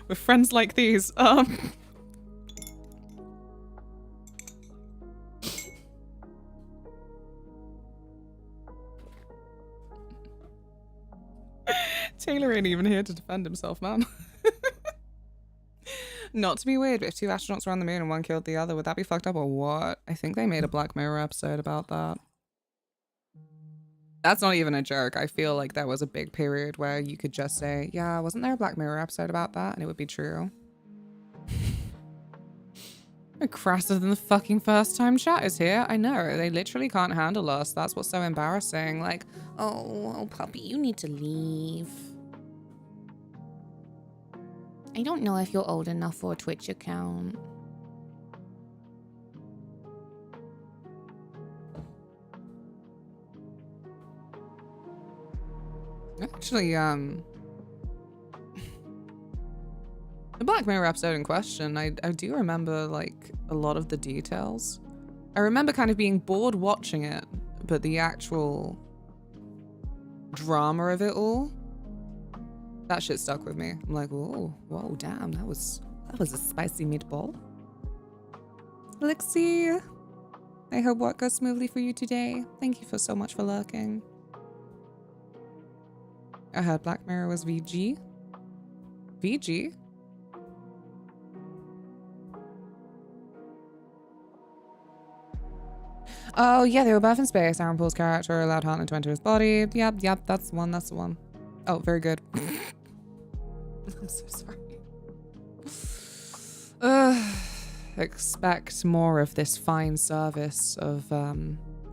With friends like these, Taylor ain't even here to defend himself, man. Not to be weird, but if two astronauts were on the moon and one killed the other, would that be fucked up or what? I think they made a Black Mirror episode about that. That's not even a joke. I feel like there was a big period where you could just say, yeah, wasn't there a Black Mirror episode about that? And it would be true. Crasser than the fucking first time chat is here. I know, they literally can't handle us. That's what's so embarrassing. Like, oh, puppy, you need to leave. I don't know if you're old enough for a Twitch account. Actually, the Black Mirror episode in question, I do remember, like, a lot of the details. I remember kind of being bored watching it, but the actual drama of it all, that shit stuck with me. I'm like, whoa, damn, that was a spicy meatball. Lexi, I hope work goes smoothly for you today. Thank you so much for lurking. I heard Black Mirror was VG. VG? Oh, yeah, they were both in space. Aaron Paul's character allowed Hartnett to enter his body. Yep, that's the one. Oh, very good. I'm so sorry. Expect more of this fine service of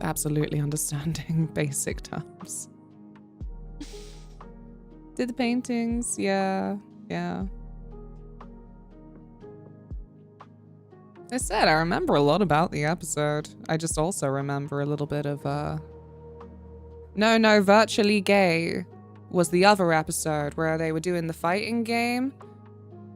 absolutely understanding basic terms. Did the paintings, yeah. I said I remember a lot about the episode. I just also remember a little bit of No, Virtually Gay was the other episode where they were doing the fighting game.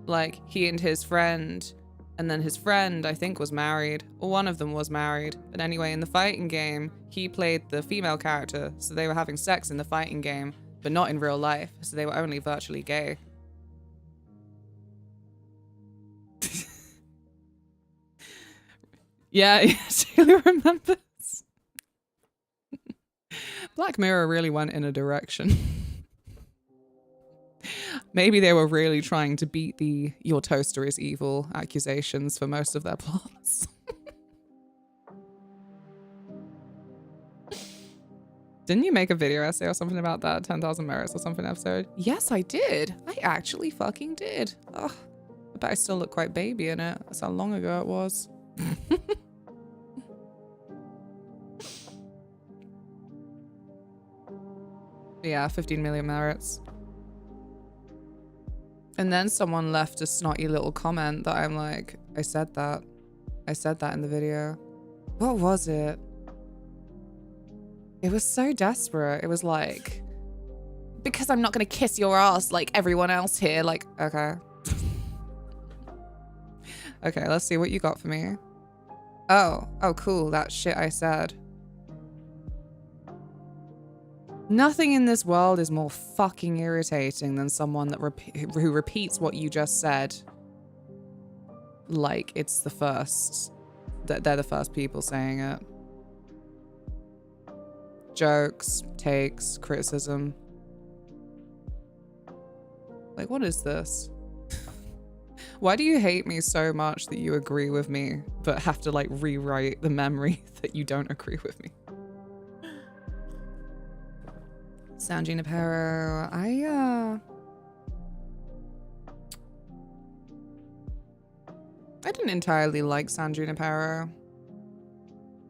Like, he and his friend, and then his friend, I think, was married, or one of them was married. But anyway, in the fighting game, he played the female character, so they were having sex in the fighting game, but not in real life, so they were only virtually gay. Yeah, Taylor remembers. Black Mirror really went in a direction. Maybe they were really trying to beat the "your toaster is evil" accusations for most of their plots. Didn't you make a video essay or something about that 10,000 merits or something episode? Yes, I did. I actually fucking did. Oh, I bet I still look quite baby in it. That's how long ago it was. Yeah, 15 million merits. And then someone left a snotty little comment that I'm like, I said that. I said that in the video. What was it? It was so desperate. It was like, because I'm not gonna kiss your ass like everyone else here. Like, okay. Okay, let's see what you got for me. Oh, cool. That shit I said. Nothing in this world is more fucking irritating than someone that who repeats what you just said. Like it's the first, that they're the first people saying it. Jokes, takes, criticism. Like, what is this? Why do you hate me so much that you agree with me, but have to like rewrite the memory that you don't agree with me? San Junipero, I didn't entirely like San Junipero.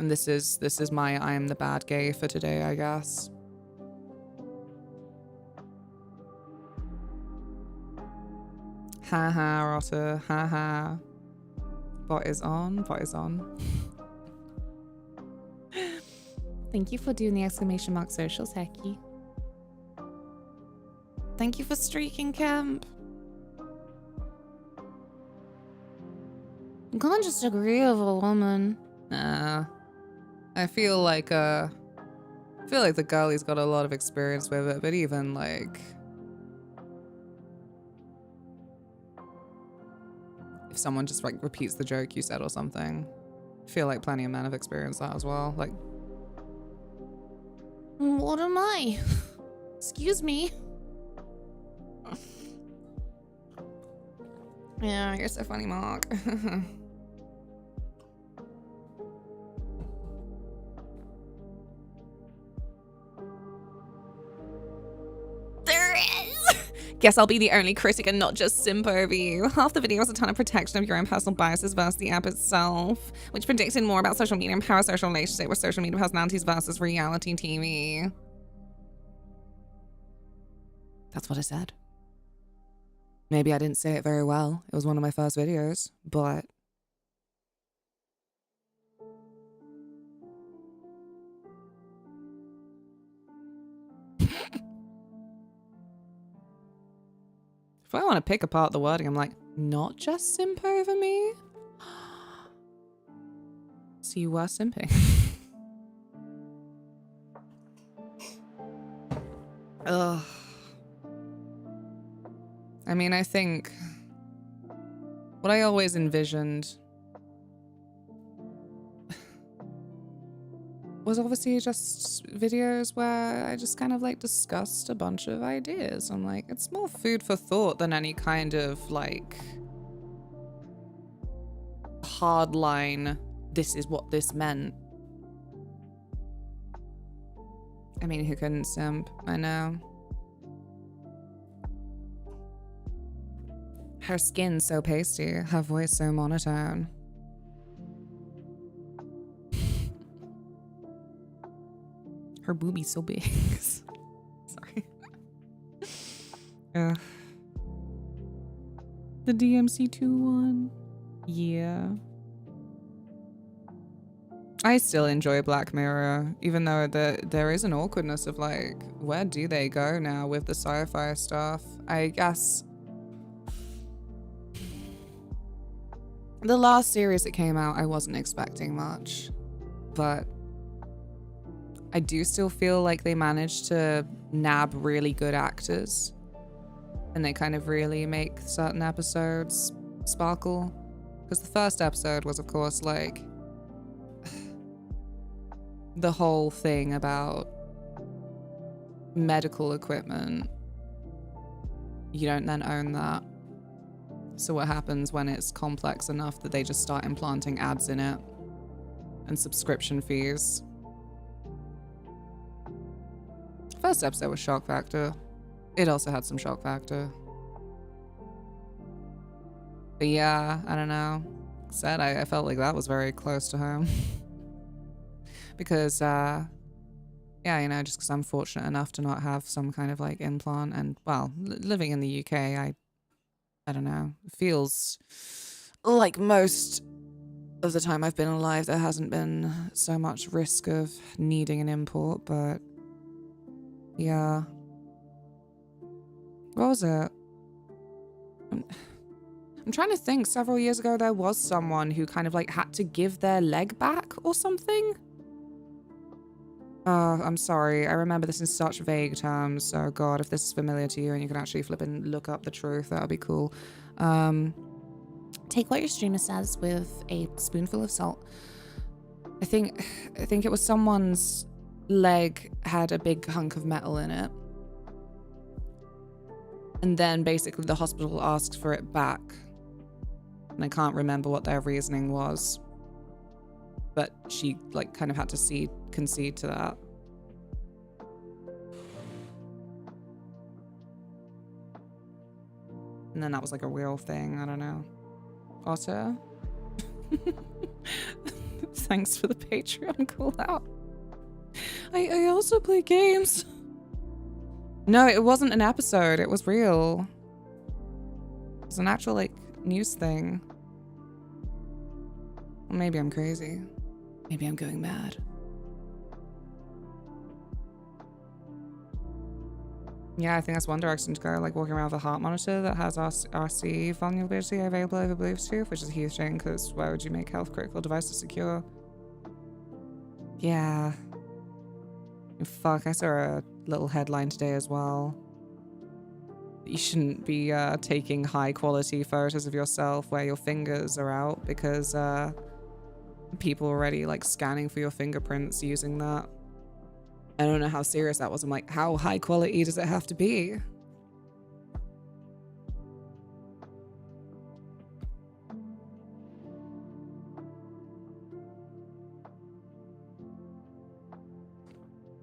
And this is my I am the bad gay for today, I guess. Haha, Rotter, haha. Bot is on, bot is on. Thank you for doing the exclamation mark socials, Hecky. Thank you for streaking, Camp. You can't just agree with a woman. Nah. I feel like the girlie's got a lot of experience with it, but even like if someone just like repeats the joke you said or something, I feel like plenty of men have experienced that as well. Like, what am I? Excuse me. Yeah, you're so funny, Mark. There is! Guess I'll be the only critic and not just simp over you. Half the video was a ton of protection of your own personal biases versus the app itself, which predicted more about social media and parasocial relationship with social media personalities versus reality TV. That's what I said. Maybe I didn't say it very well. It was one of my first videos, but... If I want to pick apart the wording, I'm like, not just simp over me? So you were simping. Ugh. I mean, I think what I always envisioned was obviously just videos where I just kind of like discussed a bunch of ideas. I'm like, it's more food for thought than any kind of like hardline, this is what this meant. I mean, who couldn't simp? I know. Her skin so pasty, her voice so monotone. Her boobies so big. Sorry. The DMC2 one. Yeah. I still enjoy Black Mirror, even though there is an awkwardness of like, where do they go now with the sci-fi stuff? I guess the last series that came out, I wasn't expecting much, but I do still feel like they managed to nab really good actors and they kind of really make certain episodes sparkle. Because the first episode was, of course, like the whole thing about medical equipment, you don't then own that. So what happens when it's complex enough that they just start implanting ads in it and subscription fees? First episode was shock factor. It also had some shock factor. But yeah, I don't know. Said I felt like that was very close to home. Because, yeah, you know, just because I'm fortunate enough to not have some kind of like implant, and well, living in the UK, I don't know, it feels like most of the time I've been alive there hasn't been so much risk of needing an import, but yeah. What was it? I'm trying to think. Several years ago there was someone who kind of like had to give their leg back or something. I'm sorry. I remember this in such vague terms. So God, if this is familiar to you and you can actually flip and look up the truth, that would be cool. Take what your streamer says with a spoonful of salt. I think it was someone's leg had a big hunk of metal in it. And then basically the hospital asked for it back. And I can't remember what their reasoning was. But she like kind of had to concede to that. And then that was like a real thing. I don't know. Otter? Thanks for the Patreon call out. I also play games. No, it wasn't an episode. It was real. It was an actual like news thing. Or maybe I'm crazy. Maybe I'm going mad. Yeah, I think that's one direction to go, like walking around with a heart monitor that has RC vulnerability available over Bluetooth, which is a huge thing, because why would you make health critical devices secure? Yeah. Fuck, I saw a little headline today as well. You shouldn't be taking high quality photos of yourself where your fingers are out, because people are already like scanning for your fingerprints using that. I don't know how serious that was. I'm like, how high quality does it have to be?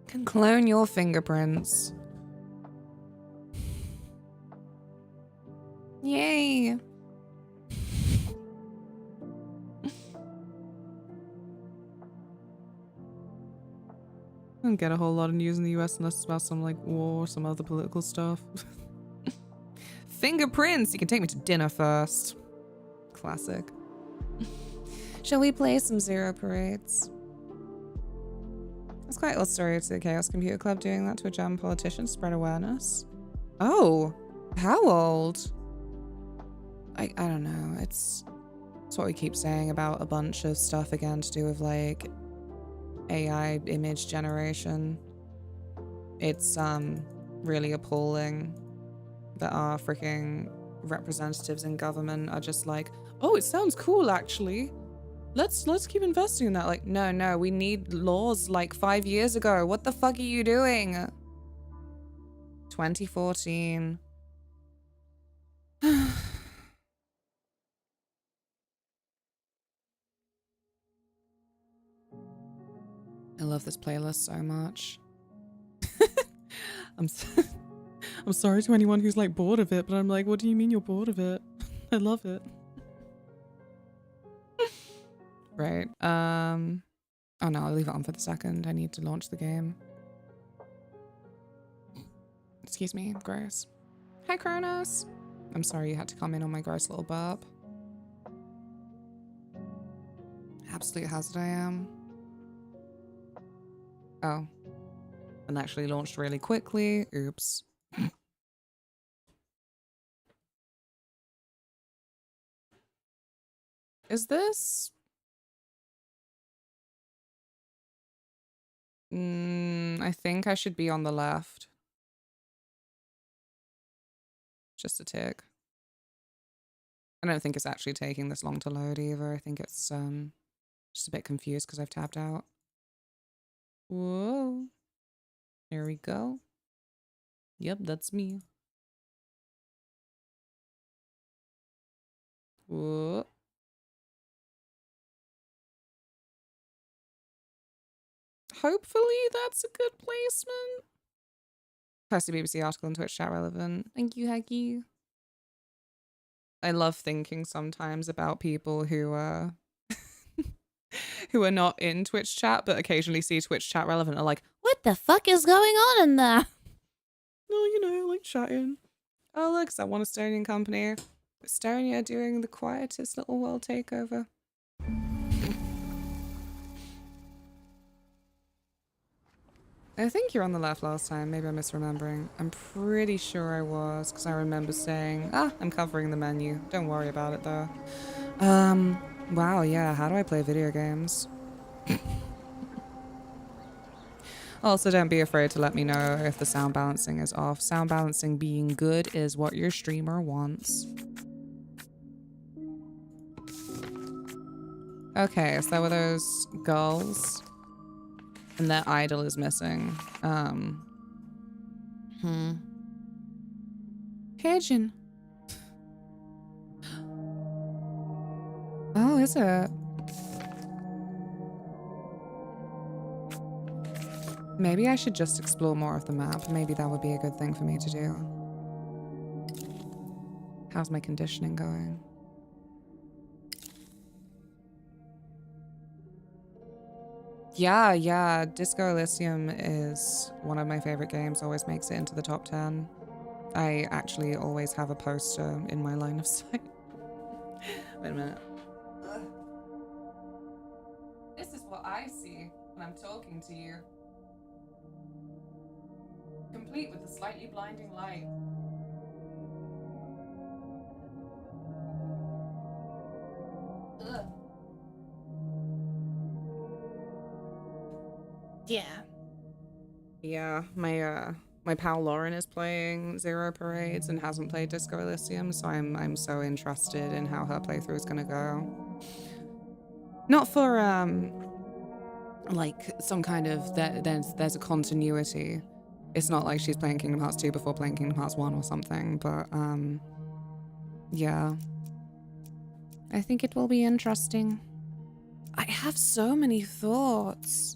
Can clone your fingerprints. Yay. I don't get a whole lot of news in the US unless it's about some like war or some other political stuff. Fingerprints! You can take me to dinner first. Classic. Shall we play some Zero Parades? It's quite old story to the Chaos Computer Club doing that to a German politician to spread awareness. Oh, how old? I don't know. It's what we keep saying about a bunch of stuff again to do with like AI image generation. It's really appalling that our freaking representatives in government are just like, oh, it sounds cool actually. Let's keep investing in that. Like, no, we need laws like 5 years ago. What the fuck are you doing? 2014. I love this playlist so much. I'm sorry to anyone who's like bored of it, but I'm like, what do you mean you're bored of it? I love it. Right. Oh no, I'll leave it on for the second. I need to launch the game. Excuse me, gross. Hi, Kronos. I'm sorry you had to come in on my gross little burp. Absolute hazard I am. Oh. And actually launched really quickly. Oops. Is this? I think I should be on the left. Just a tick. I don't think it's actually taking this long to load either. I think it's just a bit confused because I've tabbed out. Whoa. There we go. Yep, that's me. Whoa. Hopefully that's a good placement. Post the BBC article and Twitch chat relevant. Thank you, Haggy. I love thinking sometimes about people who who are not in Twitch chat but occasionally see Twitch chat relevant are like, what the fuck is going on in there? No, you know, like chatting. Oh look, it's that one Estonian company. Estonia doing the quietest little world takeover. I think you're on the left last time. Maybe I'm misremembering. I'm pretty sure I was, because I remember saying, I'm covering the menu. Don't worry about it, though. Wow, yeah, how do I play video games? Also, don't be afraid to let me know if the sound balancing is off. Sound balancing being good is what your streamer wants. Okay, so there were those gulls. And their idol is missing. Pigeon. Oh, is it? Maybe I should just explore more of the map. Maybe that would be a good thing for me to do. How's my conditioning going? Yeah, Disco Elysium is one of my favorite games, always makes it into the top 10. I actually always have a poster in my line of sight. Wait a minute. This is what I see when I'm talking to you. Complete with a slightly blinding light. Ugh. Yeah, my pal Lauren is playing Zero Parades and hasn't played Disco Elysium, so I'm so interested in how her playthrough is gonna go. Not for like some kind of there's a continuity. It's not like she's playing Kingdom Hearts 2 before playing Kingdom Hearts 1 or something, but yeah. I think it will be interesting. I have so many thoughts.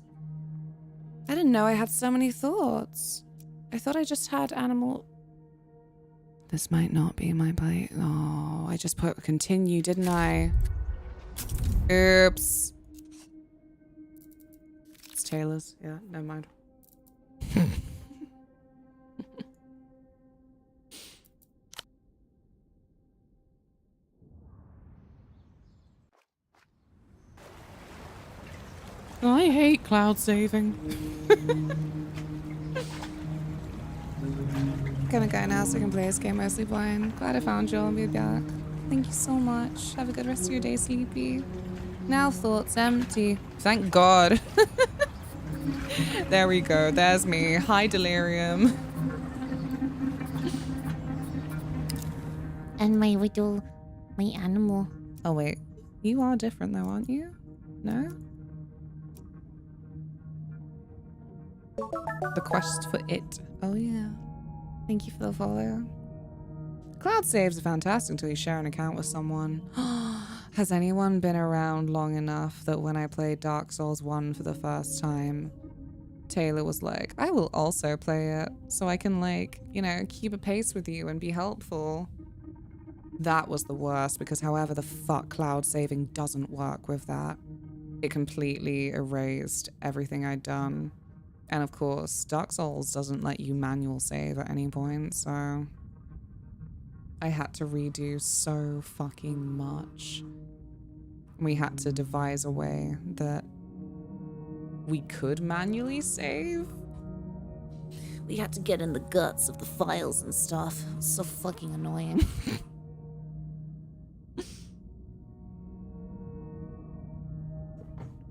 I didn't know I had so many thoughts. I thought I just had animal... This might not be my bite. Oh, I just put continue, didn't I? Oops. It's Taylor's. Yeah, never mind. I hate cloud saving. Gonna go now so I can play this game mostly blind. Glad I found you. I'll be back. Thank you so much. Have a good rest of your day, Sleepy. Now thoughts empty. Thank God. There we go. There's me. Hi, Delirium. And my little... my animal. Oh, wait. You are different though, aren't you? No? The quest for it. Oh, yeah. Thank you for the follow. Cloud saves are fantastic until you share an account with someone. Has anyone been around long enough that when I played Dark Souls 1 for the first time, Taylor was like, I will also play it so I can, like, you know, keep a pace with you and be helpful. That was the worst because however the fuck cloud saving doesn't work with that. It completely erased everything I'd done. And of course, Dark Souls doesn't let you manual save at any point, so I had to redo so fucking much. We had to devise a way that we could manually save. We had to get in the guts of the files and stuff. It's so fucking annoying.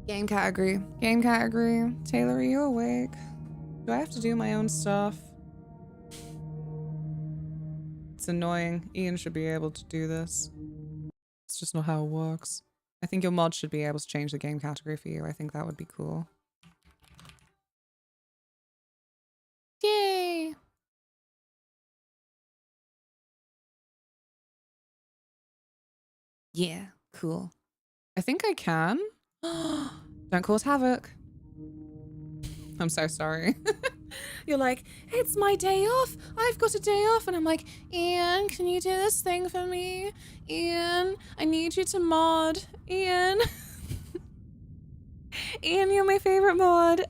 Game category. Game category. Taylor, are you awake? Do I have to do my own stuff? It's annoying. Ian should be able to do this. It's just not how it works. I think your mod should be able to change the game category for you. I think that would be cool. Yeah, cool. I think I can. Don't cause havoc. I'm so sorry. You're like, it's my day off. I've got a day off. And I'm like, Ian, can you do this thing for me? Ian, I need you to mod. Ian. Ian, you're my favorite mod.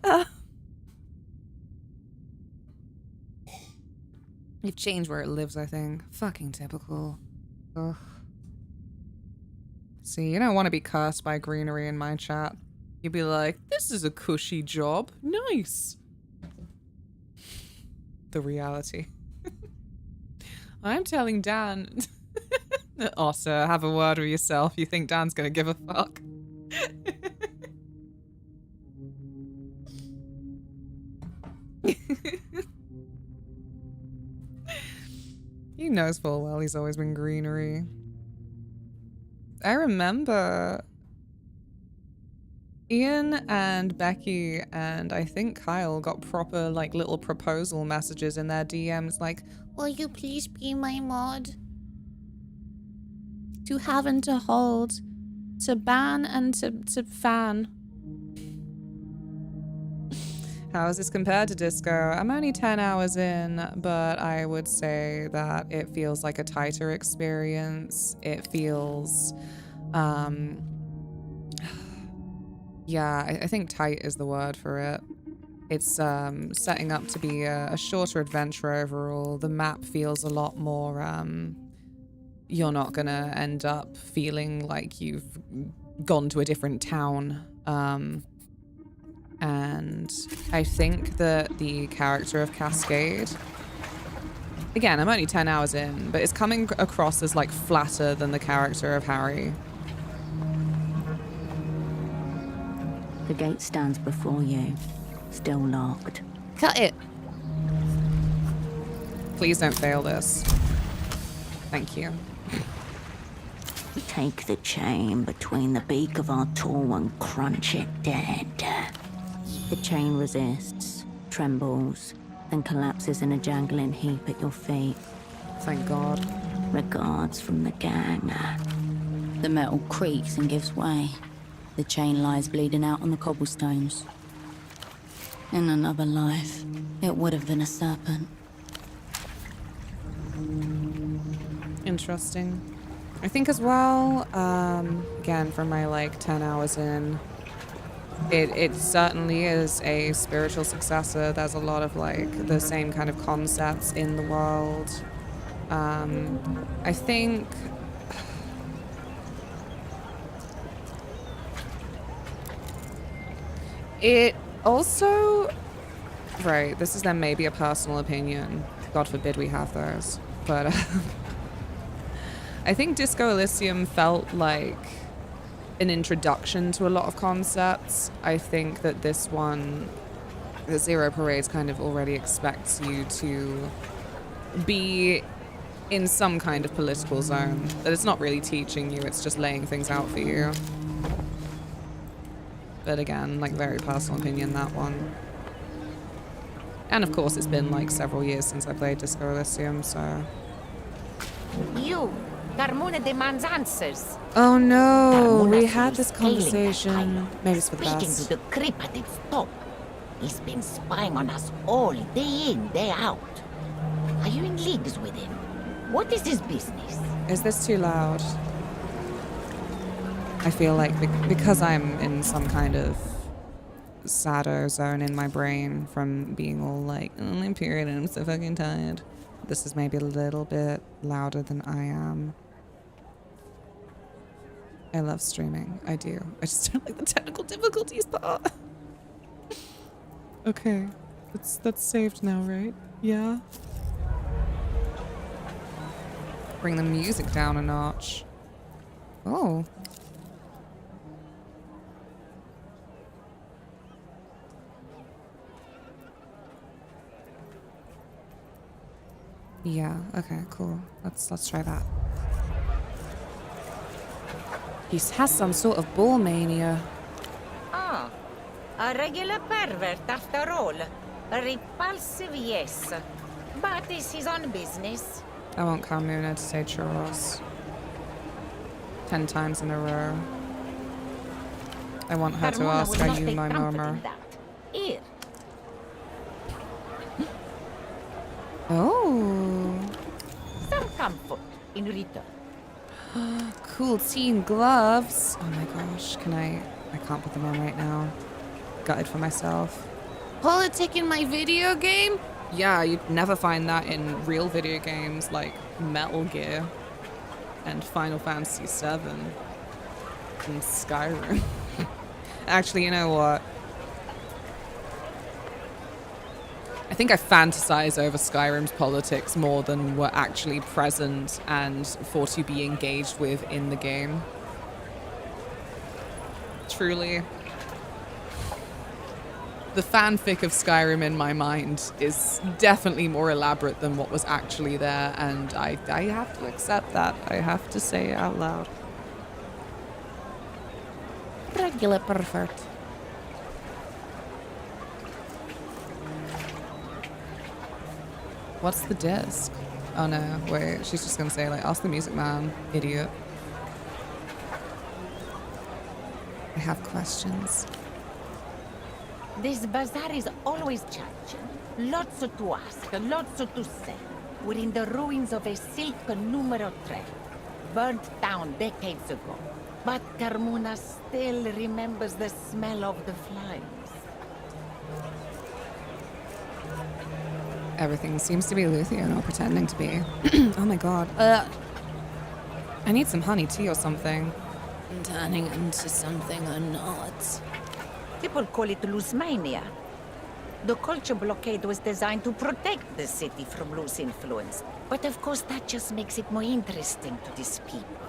You've changed where it lives, I think. Fucking typical. Ugh. See, you don't want to be cursed by greenery in my chat. You'd be like, this is a cushy job. Nice. The reality. I'm telling Dan. Oh, sir, have a word with yourself. You think Dan's gonna give a fuck? He knows full well he's always been greenery. I remember Ian and Becky and I think Kyle got proper like little proposal messages in their DMs like, will you please be my mod? To have and to hold, to ban and to fan. How is this compared to Disco? I'm only 10 hours in, but I would say that it feels like a tighter experience. It feels, yeah, I think tight is the word for it. It's setting up to be a shorter adventure overall. The map feels a lot more, you're not gonna end up feeling like you've gone to a different town. And I think that the character of Cascade, again, I'm only 10 hours in, but it's coming across as like flatter than the character of Harry. The gate stands before you, still locked. Cut it. Please don't fail this. Thank you. Take the chain between the beak of our tool and crunch it dead. The chain resists, trembles, then collapses in a jangling heap at your feet. Thank God. Regards from the gang. The metal creaks and gives way. The chain lies bleeding out on the cobblestones. In another life, it would have been a serpent. Interesting. I think as well, again, from my like 10 hours in, it certainly is a spiritual successor. There's a lot of like the same kind of concepts in the world. I think it also, right, this is then maybe a personal opinion. God forbid we have those. But I think Disco Elysium felt like an introduction to a lot of concepts. I think that this one, the Zero Parades, kind of already expects you to be in some kind of political zone. That it's not really teaching you, it's just laying things out for you. But again, like very personal opinion, that one. And of course it's been like several years since I played Disco Elysium, so... You! Carmona demands answers. Oh no, Carmona we had this failing that conversation. island, Maybe it's for the speaking best. to the creep at its top. He's been spying on us all, day in, day out. Are you in leagues with him? What is his business? Is this too loud? I feel like because I'm in some kind of sadder zone in my brain from being all like, oh, my period and I'm so fucking tired. This is maybe a little bit louder than I am. I love streaming. I do. I just don't like the technical difficulties part. Okay. That's saved now, right? Yeah. Bring the music down a notch. Oh. Yeah, okay, cool. Let's try that. He has some sort of bull mania. Ah, a regular pervert after all. A repulsive, yes. But is his own business. I won't come Luna to say churros. 10 times in a row. I want her to Carmona ask, will are not you take my comfort mama? in that. Here. Oh. Some comfort in return. Cool team gloves. Oh my gosh, I can't put them on right now. Gutted for myself. Politic in my video game? Yeah, you'd never find that in real video games like Metal Gear and Final Fantasy VII and Skyrim. Actually, you know what? I think I fantasize over Skyrim's politics more than were actually present and for to be engaged with in the game. Truly. The fanfic of Skyrim in my mind is definitely more elaborate than what was actually there, and I have to accept that. I have to say it out loud. Regular perfect. What's the disc? Oh no, wait, she's just gonna say like, ask the music man, idiot. I have questions. This bazaar is always changing. Lots to ask, lots to say. We're in the ruins of a silk numero 3, burnt down decades ago. But Carmona still remembers the smell of the flies. Everything seems to be Luthien or pretending to be. Oh my god. I need some honey tea or something. Turning into something or not. People call it loose mania. The culture blockade was designed to protect the city from loose influence. But of course that just makes it more interesting to these people.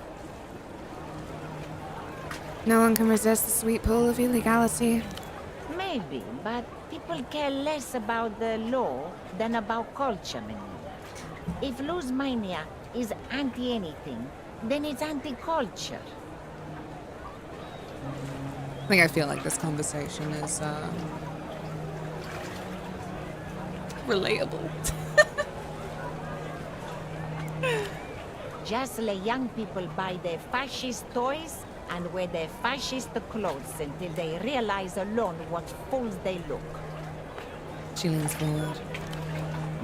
No one can resist the sweet pull of illegality. Maybe, but people care less about the law than about culture, man. If loose mania is anti-anything, then it's anti-culture. I feel like this conversation is relatable. Just let young people buy their fascist toys and wear their fascist clothes until they realize alone what fools they look. She leans forward.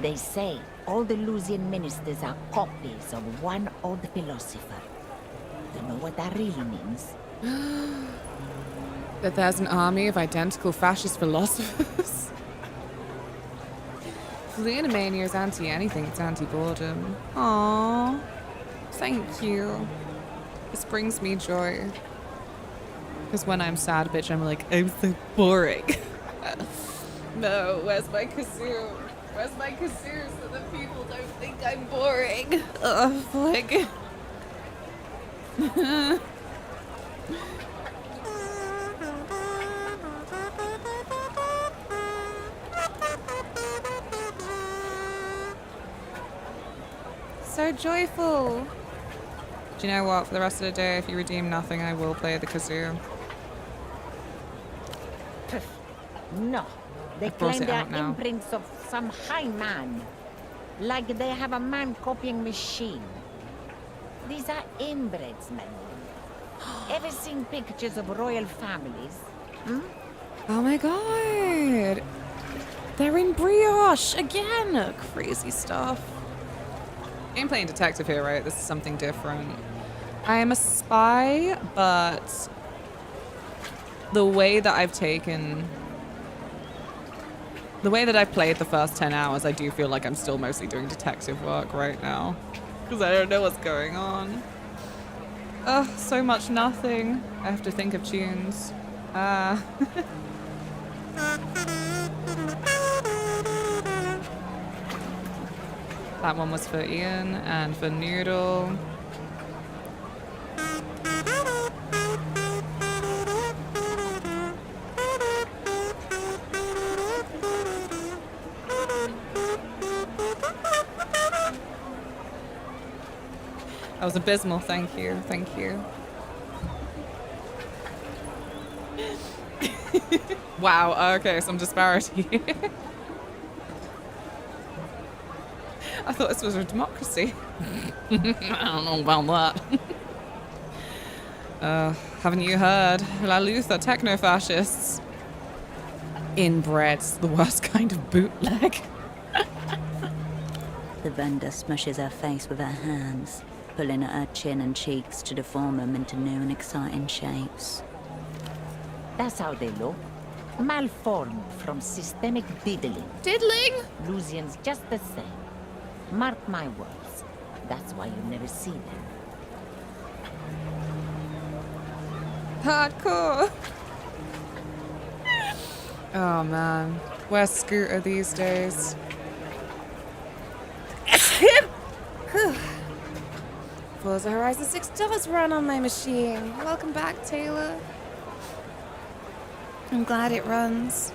They say all the Lusian ministers are copies of one old philosopher. You know what that really means? That there's an army of identical fascist philosophers. LunaMania is anti-anything, it's anti-boredom. Aww. Thank you. This brings me joy. Because when I'm sad, bitch, I'm like, I'm so boring. No, where's my kazoo? Where's my kazoo so that people don't think I'm boring? Ugh, like... So joyful. Do you know what? For the rest of the day, if you redeem nothing, I will play the kazoo. No. They brought claim it they are out now. imprints of some high man. Like they have a man-copying machine. These are inbreds, man. Ever seen pictures of royal families? Hmm? Oh my god. They're in brioche again. Crazy stuff. I'm playing detective here, right? This is something different. I am a spy, but the way that I've taken... The way that I've played the first 10 hours, I do feel like I'm still mostly doing detective work right now. Because I don't know what's going on. Ugh, so much nothing. I have to think of tunes. That one was for Ian and for Noodle. That was abysmal, thank you, thank you. Wow, okay, some disparity. I thought this was a democracy. I don't know about that. Haven't you heard? La Luther techno-fascists. Inbred's the worst kind of bootleg. The vendor smushes her face with her hands, pulling at her chin and cheeks to deform them into new and exciting shapes. That's how they look. Malformed from systemic diddling. Diddling? Lusians just the same. Mark my words. That's why you never see them. Hardcore. Oh man, where's Scooter these days? Forza Horizon 6 does run on my machine. Welcome back, Taylor. I'm glad it runs.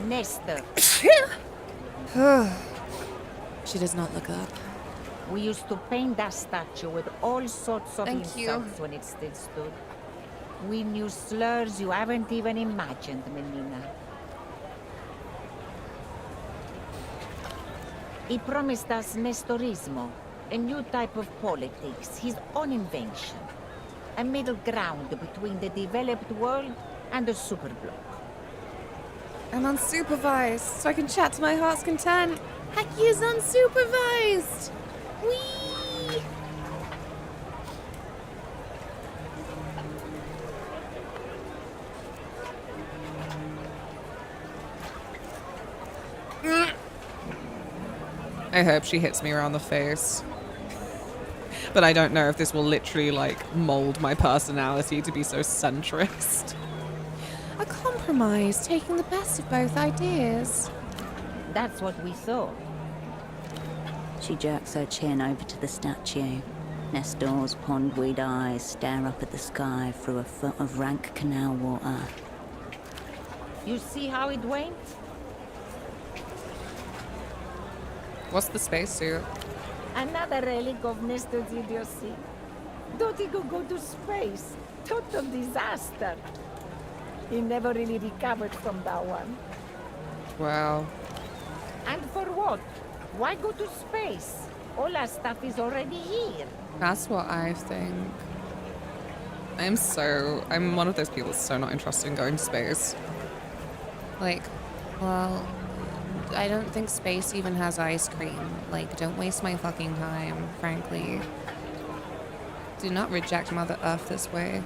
Nestor. She does not look up. We used to paint that statue with all sorts of Thank you. insults when it still stood. We knew slurs you haven't even imagined, Menina. He promised us Nestorismo, a new type of politics, his own invention. A middle ground between the developed world and the superblock. I'm unsupervised, so I can chat to my heart's content. Heck, is unsupervised! Whee! I hope she hits me around the face. But I don't know if this will literally, like, mold my personality to be so centrist. A compromise, taking the best of both ideas. That's what we thought. She jerks her chin over to the statue. Nestor's pondweed eyes stare up at the sky through a foot of rank canal water. You see how it went? What's the spacesuit? Another relic of Nestor's idiocy. Thought he could go to space. Total disaster. He never really recovered from that one. Wow. And for what? Why go to space? All our stuff is already here. That's what I think. I'm one of those people that's so not interested in going to space. Like, well, I don't think space even has ice cream. Like, don't waste my fucking time, frankly. Do not reject Mother Earth this way.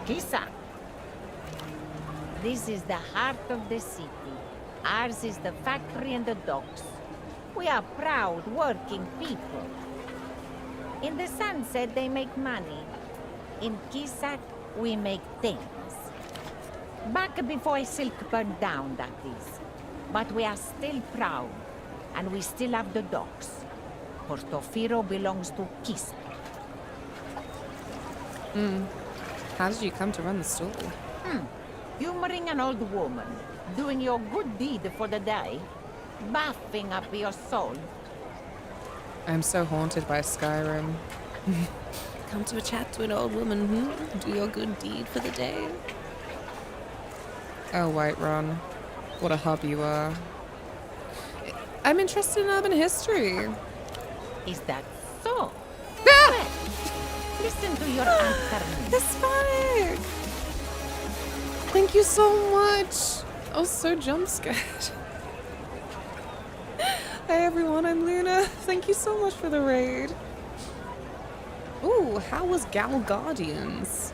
Kisa. This is the heart of the city. Ours is the factory and the docks. We are proud, working people. In the sunset, they make money. In Kisak, we make things. Back before Silk burned down, that is. But we are still proud, and we still have the docks. Portofino belongs to Kisak. How did you come to run the store? Humoring an old woman, doing your good deed for the day, buffing up your soul. I'm so haunted by Skyrim. Come to a chat to an old woman, do your good deed for the day. Oh, Whiterun. What a hub you are. I'm interested in urban history. Is that so? Ah! Well, listen to your Aunt Carmen. Hispanic! Thank you so much. I was so jump scared. Hey everyone, I'm Luna. Thank you so much for the raid. Ooh, how was Gal Guardians?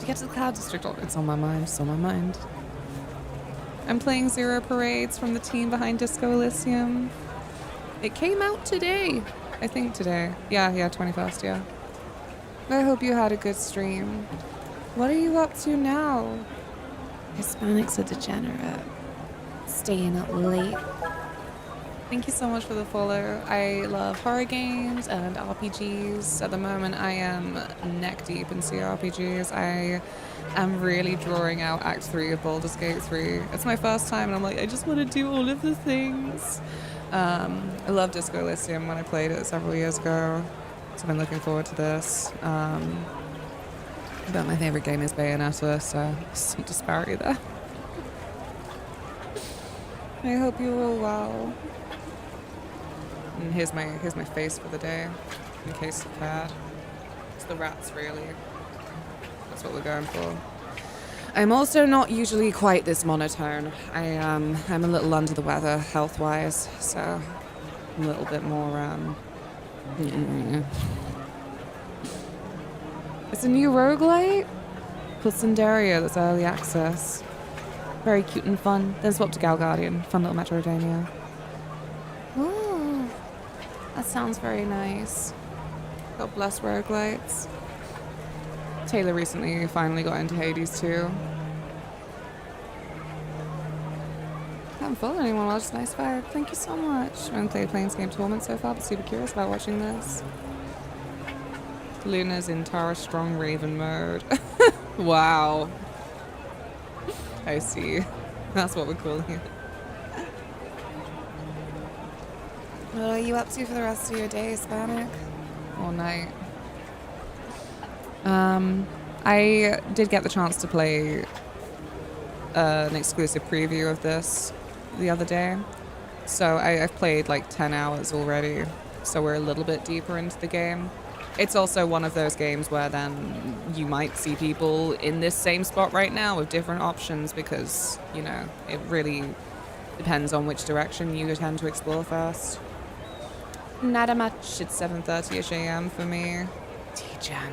To get to the Cloud District, oh, it's on my mind, it's on my mind. I'm playing Zero Parades from the team behind Disco Elysium. It came out today. I think today. Yeah, 21st, yeah. I hope you had a good stream. What are you up to now? Hispanics are degenerate. Staying up late. Thank you so much for the follow. I love horror games and RPGs. At the moment, I am neck deep in CRPGs. I am really drawing out Act 3 of Baldur's Gate 3. It's my first time, and I'm like, I just want to do all of the things. I loved Disco Elysium when I played it several years ago, so I've been looking forward to this. But my favorite game is Bayonetta, so some disparity there. I hope you're all well. And here's my face for the day, in case you cared. It's the rats, really. That's what we're going for. I'm also not usually quite this monotone. I'm a little under the weather health-wise, so I'm a little bit more It's a new roguelite called Cinderia that's early access. Very cute and fun. Then swap to Gal Guardian. Fun little Metroidvania. Ooh, that sounds very nice. God bless roguelites. Taylor recently finally got into Hades too. Haven't followed anyone while just nice vibe. Thank you so much. I haven't played Planescape Torment so far, but super curious about watching this. Luna's in Tara Strong Raven mode. Wow. I see. That's what we're calling it. What are you up to for the rest of your day, Hispanic? Or night? I did get the chance to play an exclusive preview of this the other day. So I've played like 10 hours already. So we're a little bit deeper into the game. It's also one of those games where then you might see people in this same spot right now with different options because, you know, it really depends on which direction you tend to explore first. Not a much. It's 7:30ish a.m. for me. T-Jan,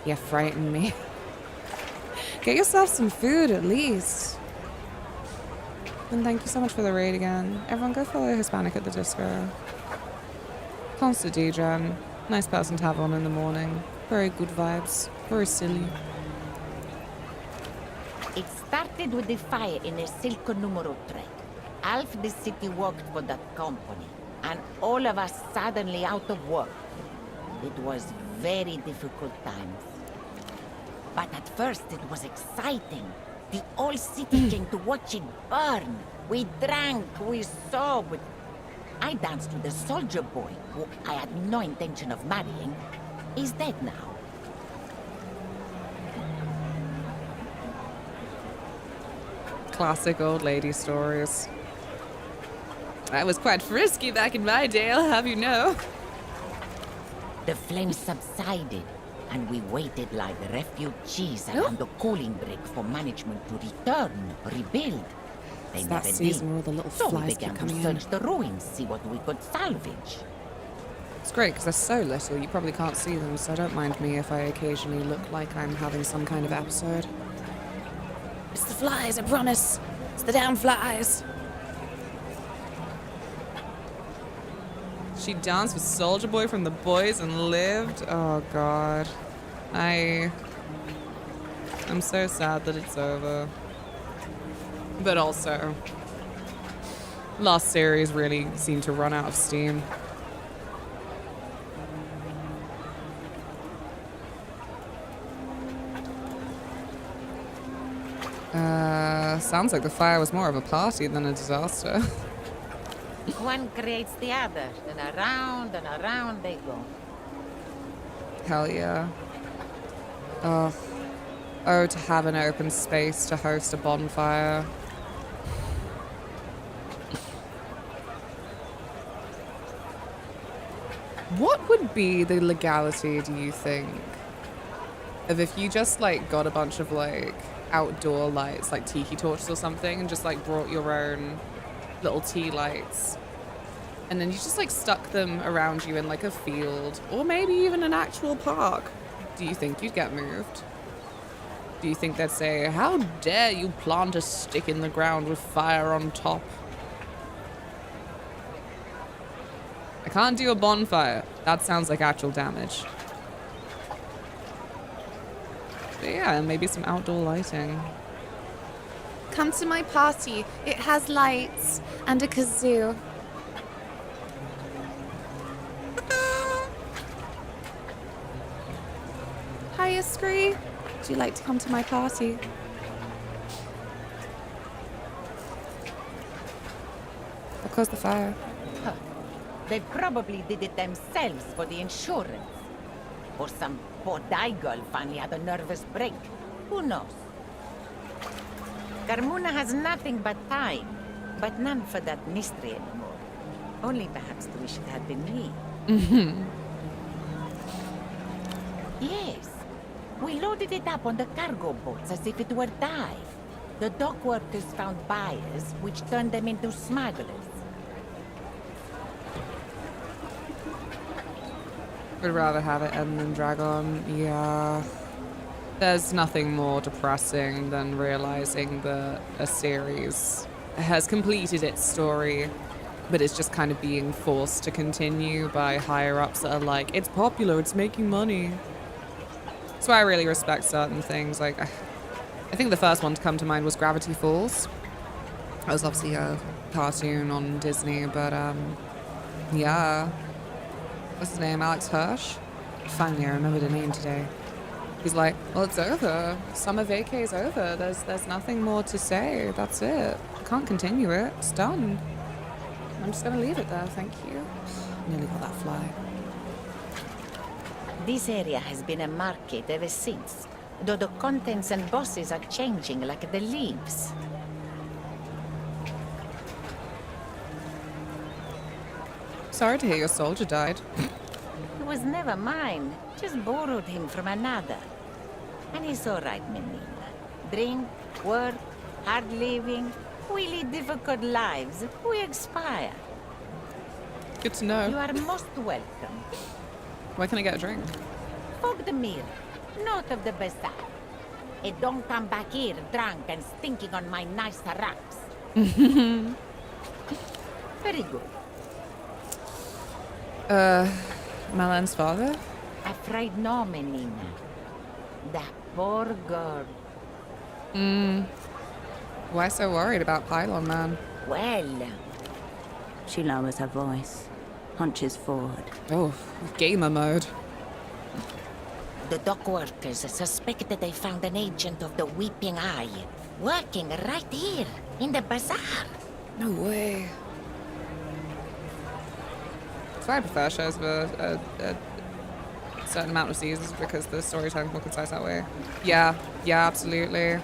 you frighten me. Get yourself some food at least. And thank you so much for the raid again. Everyone go follow Hispanic at the disco. Constant D-Jan. Nice person to have on in the morning. Very good vibes. Very silly. It started with the fire in a Silco numero 3. Half the city worked for that company, and all of us suddenly out of work. It was very difficult times. But at first it was exciting. The whole city came to watch it burn. We drank, we sobbed. I danced with a soldier boy, who I had no intention of marrying. He's dead now. Classic old lady stories. I was quite frisky back in my day, I'll have you know. The flames subsided, and we waited like refugees around the cooling break for management to return, rebuild. They It's never that season did. where all the little So we flies began keep to coming in. search the ruins, see what we could salvage. It's great because they're so little, you probably can't see them, so don't mind me if I occasionally look like I'm having some kind of episode. It's the flies, I promise. It's the damn flies. She danced with Soldier Boy from The Boys and lived. Oh god. I'm so sad that it's over. But also, last series really seemed to run out of steam. Sounds like the fire was more of a party than a disaster. One creates the other, and around they go. Hell yeah. Oh, to have an open space to host a bonfire. What would be the legality, do you think, of if you just like got a bunch of like outdoor lights, like tiki torches or something, and just like brought your own little tea lights, and then you just like stuck them around you in like a field or maybe even an actual park? Do you think you'd get moved? Do you think they'd say, how dare you plant a stick in the ground with fire on top? I can't do a bonfire. That sounds like actual damage. But yeah, maybe some outdoor lighting. Come to my party. It has lights and a kazoo. Hiya, Scree. Would you like to come to my party? Of course, the fire. Huh. They probably did it themselves for the insurance. Or some poor die girl finally had a nervous break. Who knows? Carmuna has nothing but time, but none for that mystery anymore. Only perhaps to wish it had been me. Yes. We loaded it up on the cargo boats as if it were dye. The dock workers found buyers, which turned them into smugglers. Would rather have it end than drag on. Yeah. There's nothing more depressing than realizing that a series has completed its story, but it's just kind of being forced to continue by higher-ups that are like, it's popular, it's making money. That's why I really respect certain things. Like, I think the first one to come to mind was Gravity Falls. That was obviously a cartoon on Disney, but yeah. What's his name? Alex Hirsch? Finally, I remembered the name today. He's like, well, it's over. Summer vacay's over. There's nothing more to say. That's it. I can't continue it. It's done. I'm just gonna leave it there, thank you. Nearly got that fly. This area has been a market ever since, though the contents and bosses are changing like the leaves. Sorry to hear your soldier died. It was never mine. Just borrowed him from another. And he's all right, Menina. Drink, work, hard living. We lead difficult lives. We expire. Good to know. You are most welcome. Where can I get a drink? Fog the mirror, north of the bazaar. And don't come back here drunk and stinking on my nice wraps. Very good. Malan's father? Afraid no, Menina. That poor girl. Why so worried about Pylon Man? Well... She lowers her voice, hunches forward. Oh, gamer mode. The dock workers suspect that they found an agent of the Weeping Eye working right here in the bazaar. No way. That's why I prefer shows with a certain amount of seasons, because the storytelling more concise that way. Yeah, absolutely.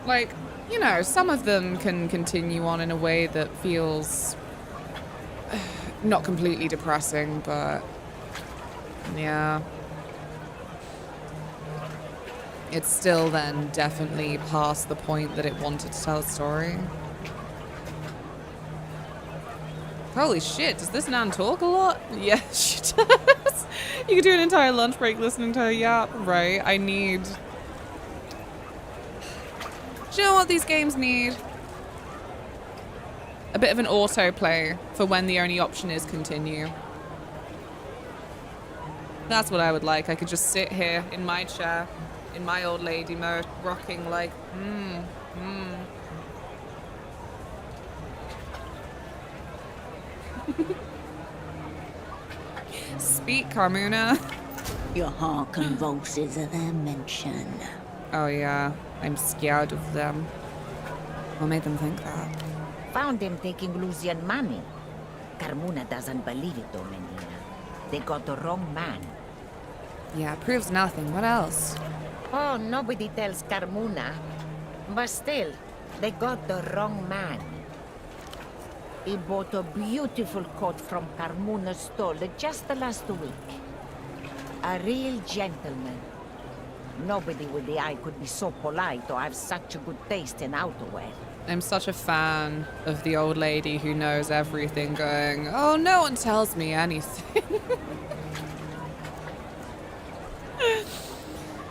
Like, you know, some of them can continue on in a way that feels not completely depressing, but yeah. It's still then definitely past the point that it wanted to tell a story. Holy shit, does this Nan talk a lot? Yeah, she does. You could do an entire lunch break listening to her yap, right? I need... Do you know what these games need? A bit of an autoplay for when the only option is continue. That's what I would like. I could just sit here in my chair, in my old lady mode, rocking like, Speak, Carmuna. Your heart convulses at their mention. Oh yeah, I'm scared of them. What made them think that? Found him taking Lucian money. Carmuna doesn't believe it though, Menina. They got the wrong man. Yeah, proves nothing. What else? Oh, nobody tells Carmuna. But still, they got the wrong man. He bought a beautiful coat from Carmuna's stall just last week. A real gentleman. Nobody with the eye could be so polite or have such a good taste in outerwear. I'm such a fan of the old lady who knows everything going, oh, no one tells me anything.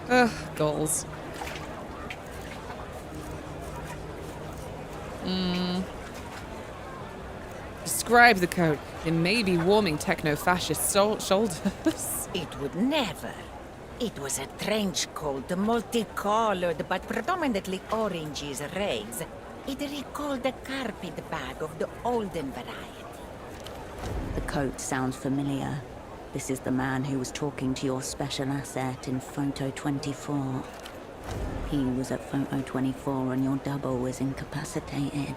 Ugh, goals. Describe the coat. It may be warming techno-fascist shoulders. It would never. It was a trench coat, multicolored, but predominantly oranges rags. It recalled the carpet bag of the olden variety. The coat sounds familiar. This is the man who was talking to your special asset in Photo 24. He was at Photo 24 and your double was incapacitated.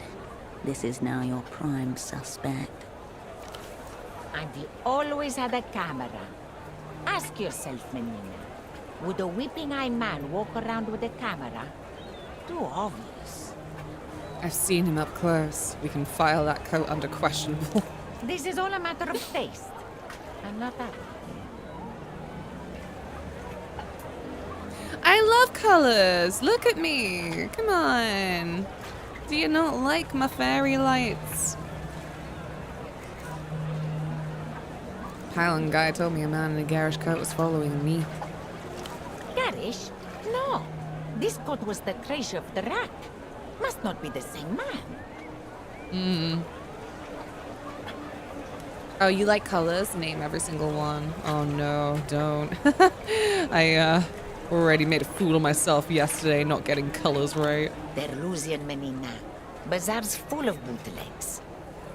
This is now your prime suspect. And he always had a camera. Ask yourself, Menina. Would a Weeping Eye man walk around with a camera? Too obvious. I've seen him up close. We can file that coat under questionable. This is all a matter of taste. I'm not that. I love colors. Look at me. Come on. Do you not like my fairy lights? Highland guy told me a man in a garish coat was following me. Garish? No. This coat was the treasure of the rack. Must not be the same man. Oh, you like colors? Name every single one. Oh no, don't. I already made a fool of myself yesterday not getting colors right. Delusion, Menina. Bazaar's full of bootlegs.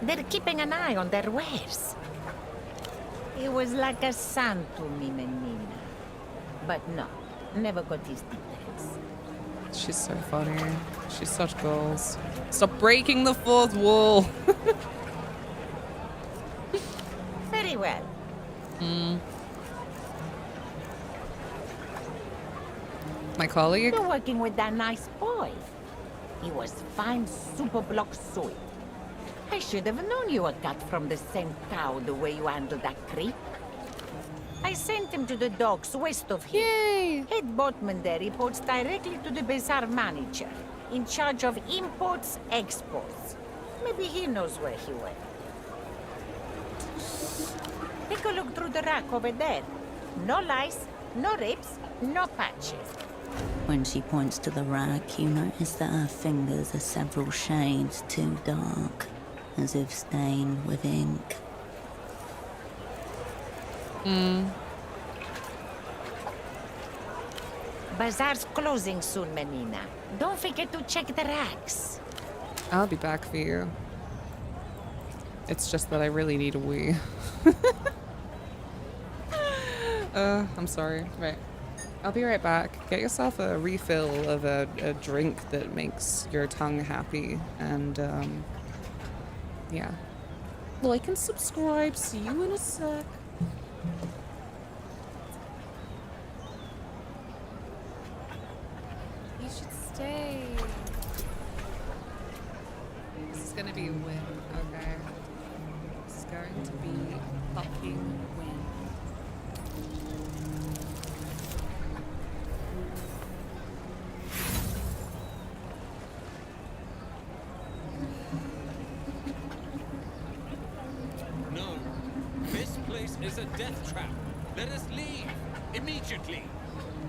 They're keeping an eye on their wares. He was like a son to me, Menina. But no, never got his details. She's so funny. She's such goals. Stop breaking the fourth wall. Very well. My colleague? You're working with that nice boy. He was fine super block soy. I should have known you were cut from the same cow the way you handled that creep. I sent him to the docks west of here. Yay! Head boatman there reports directly to the bazaar manager, in charge of imports, exports. Maybe he knows where he went. Take a look through the rack over there. No lice, no rips, no patches. When she points to the rack, you notice that her fingers are several shades too dark, as if stained with ink. Bazaar's closing soon, Menina. Don't forget to check the racks. I'll be back for you. It's just that I really need a wee. I'm sorry. Right. I'll be right back. Get yourself a refill of a drink that makes your tongue happy. And, yeah. Like and subscribe. See you in a sec. You should stay. This is gonna be a win, okay? This is going to be a fucking win. No. This place is a death trap. Let us leave. Immediately.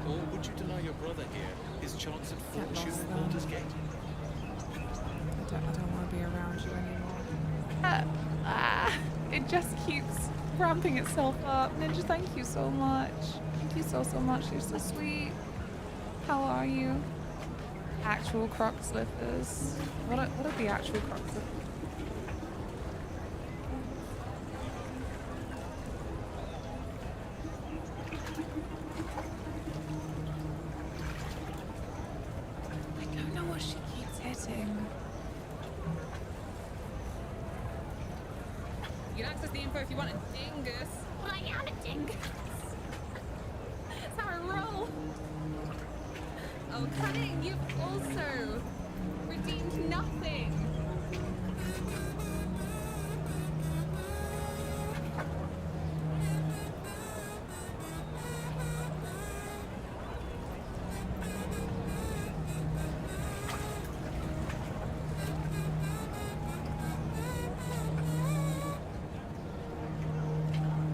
Or would you deny your brother here his chance at fortune in Baldur's Gate? I don't want to be around you anymore. It just keeps ramping itself up. Ninja, thank you so much. Thank you so much. You're so sweet. How are you? Actual croc slippers. What are the actual croc slippers? I don't know what she keeps hitting. You can access the info if you want a dingus. Well, I am a dingus. That's how I roll. Oh, cunning, you've also redeemed nothing.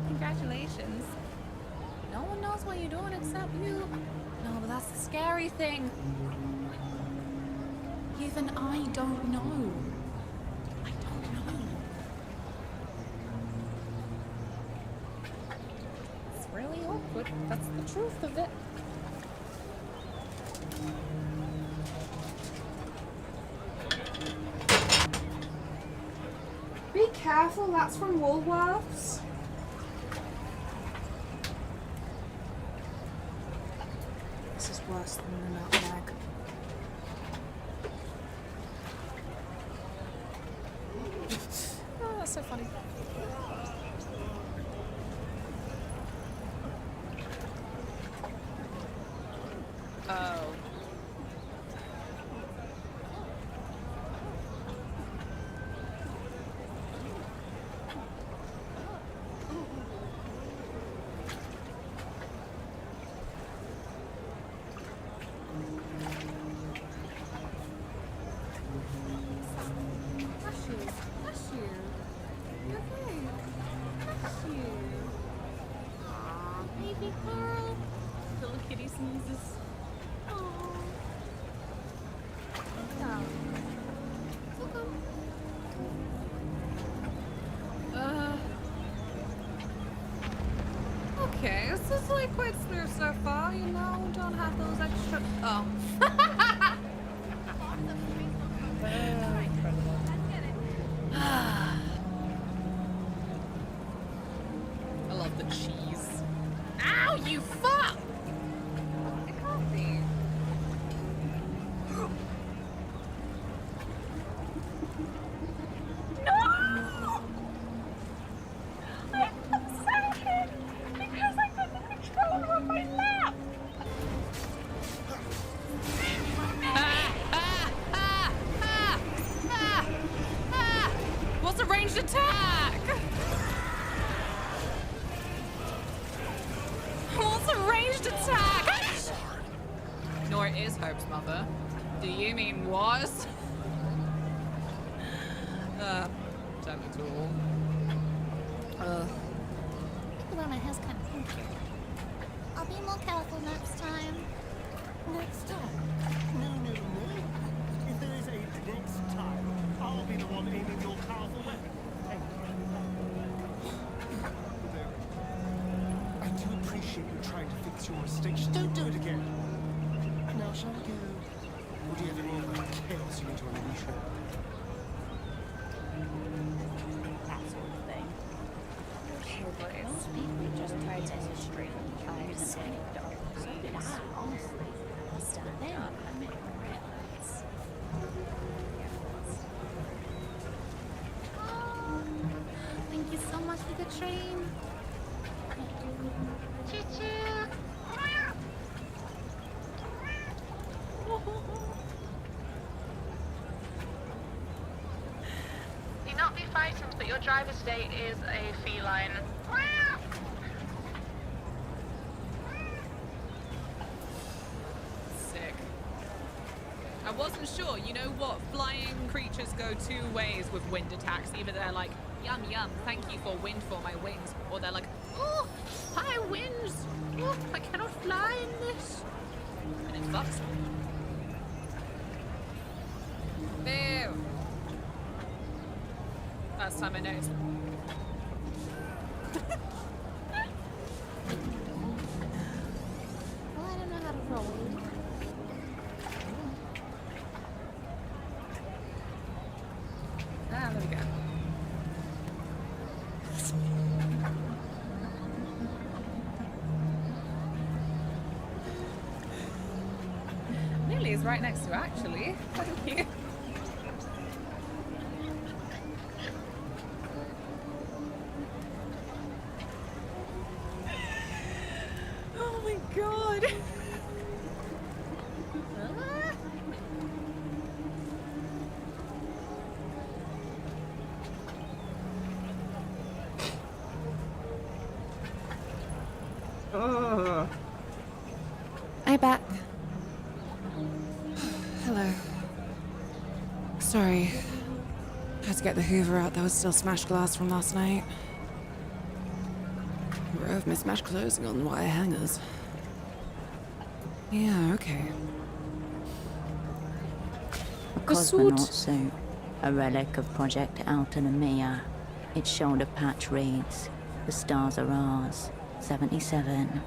Congratulations. No one knows what you're doing except you. No, but that's the scary thing. Even I don't know. I don't know. It's really awkward. That's the truth of it. Be careful, that's from Woolworths. This is worse than the nutmeg. Oh, that's so funny. Oh. kitty girl. Little kitty sneezes. Oh. Okay, this is like quite smooth so far, you know? Don't have those extra. Oh. I love the cheese. Ow, you fuck! It can't be. No! I'm upset because I put the controller on my lap! What's a ranged attack? What's a ranged attack? Nor it is Hope's mother. Do you mean was? Damn it all. Luna has kind of pink here. I'll be more careful next time. Next time? No. If there is a next time, I'll be the one aiming your powerful weapon. Thank you. I do appreciate you trying to fix your mistakes. Don't do it again. Now, shall we go? Or do you have any other chaos you need to unleash? That sort of thing. Okay, boys. We just tried to straight eyes and dark. So it's honestly start there. Thank you so much for the train. Choo-choo. May not be frightened, but your driver today is a feline. Sick. I wasn't sure. You know what? Flying creatures go two ways with wind attacks. Either they're like, yum yum, thank you for wind for my wings, or they're like, oh, hi winds. Oh, I cannot fly in this. And it fucks me. Boo. Last time I noticed. Well, I don't know how to roll. Ah, there we go. Nearly is right next to her, actually. Thank you. Oh my god. I'm back. Hello. Sorry. Had to get the Hoover out. There was still smashed glass from last night. A row of mismatched clothing on wire hangers. Yeah, okay. A cosmonaut suit, a relic of Project Altanomia. Its shoulder patch reads, "The stars are ours, 77.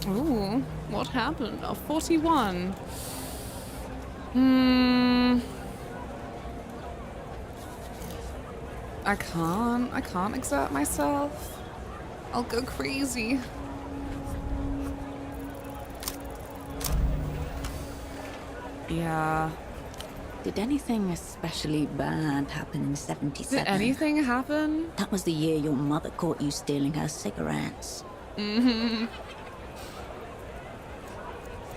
Ooh, what happened? Oh, 41. I can't exert myself. I'll go crazy. Yeah. Did anything especially bad happen in 77? Did anything happen? That was the year your mother caught you stealing her cigarettes. Mm-hmm.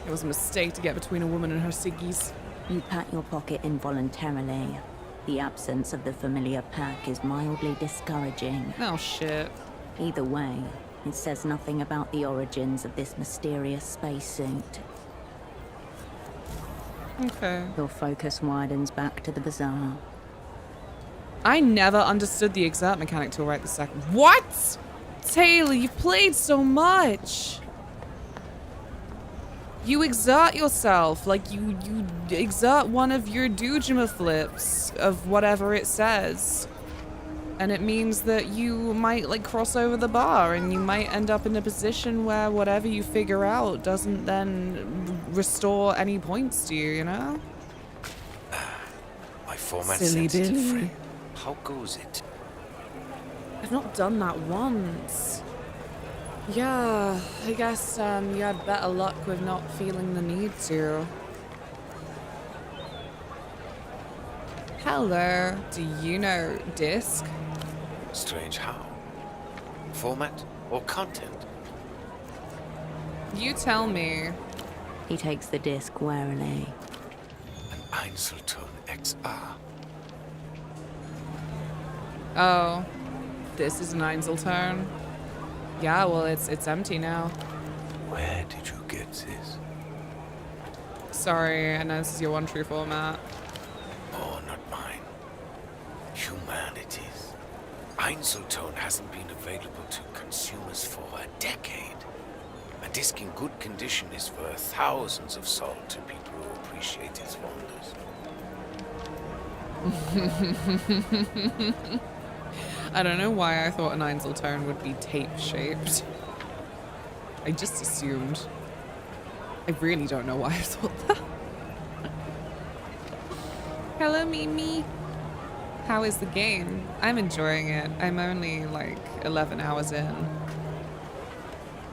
It was a mistake to get between a woman and her ciggies. You pat your pocket involuntarily. The absence of the familiar pack is mildly discouraging. Oh, shit. Either way, it says nothing about the origins of this mysterious spacesuit. Okay. Your focus widens back to the bazaar. I never understood the exert mechanic till right this second. What? Taylor, you've played so much. You exert yourself, like you exert one of your Dujima flips of whatever it says. And it means that you might like cross over the bar and you might end up in a position where whatever you figure out doesn't then restore any points to you, you know? My format Silly sensitive Billy. friend. How goes it? I've not done that once. Yeah, I guess you had better luck with not feeling the need to. Hello, do you know Disc? Strange how? Format or content? You tell me. He takes the disc warily. An Einzelton XR. Oh, this is an Einzeltone. Yeah, well, it's empty now. Where did you get this? Sorry, I know this is your one true format. Oh, not mine. Humanities. Einzelton hasn't been available to consumers for a decade. A disc in good condition is worth thousands of salt to people who appreciate its wonders. I don't know why I thought an Einzeltone would be tape-shaped. I just assumed. I really don't know why I thought that. Hello, Mimi. How is the game? I'm enjoying it. I'm only like 11 hours in.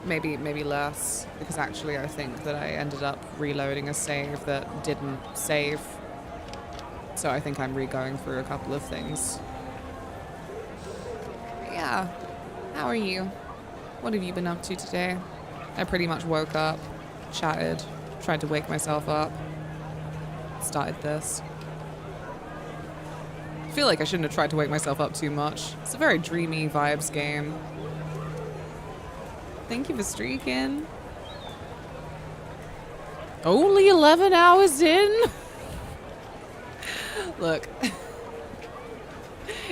Maybe less, because actually I think that I ended up reloading a save that didn't save. So I think I'm re-going through a couple of things. Yeah. How are you? What have you been up to today? I pretty much woke up, chatted, tried to wake myself up, started this. I feel like I shouldn't have tried to wake myself up too much. It's a very dreamy vibes game. Thank you for streaking. Only 11 hours in? Look.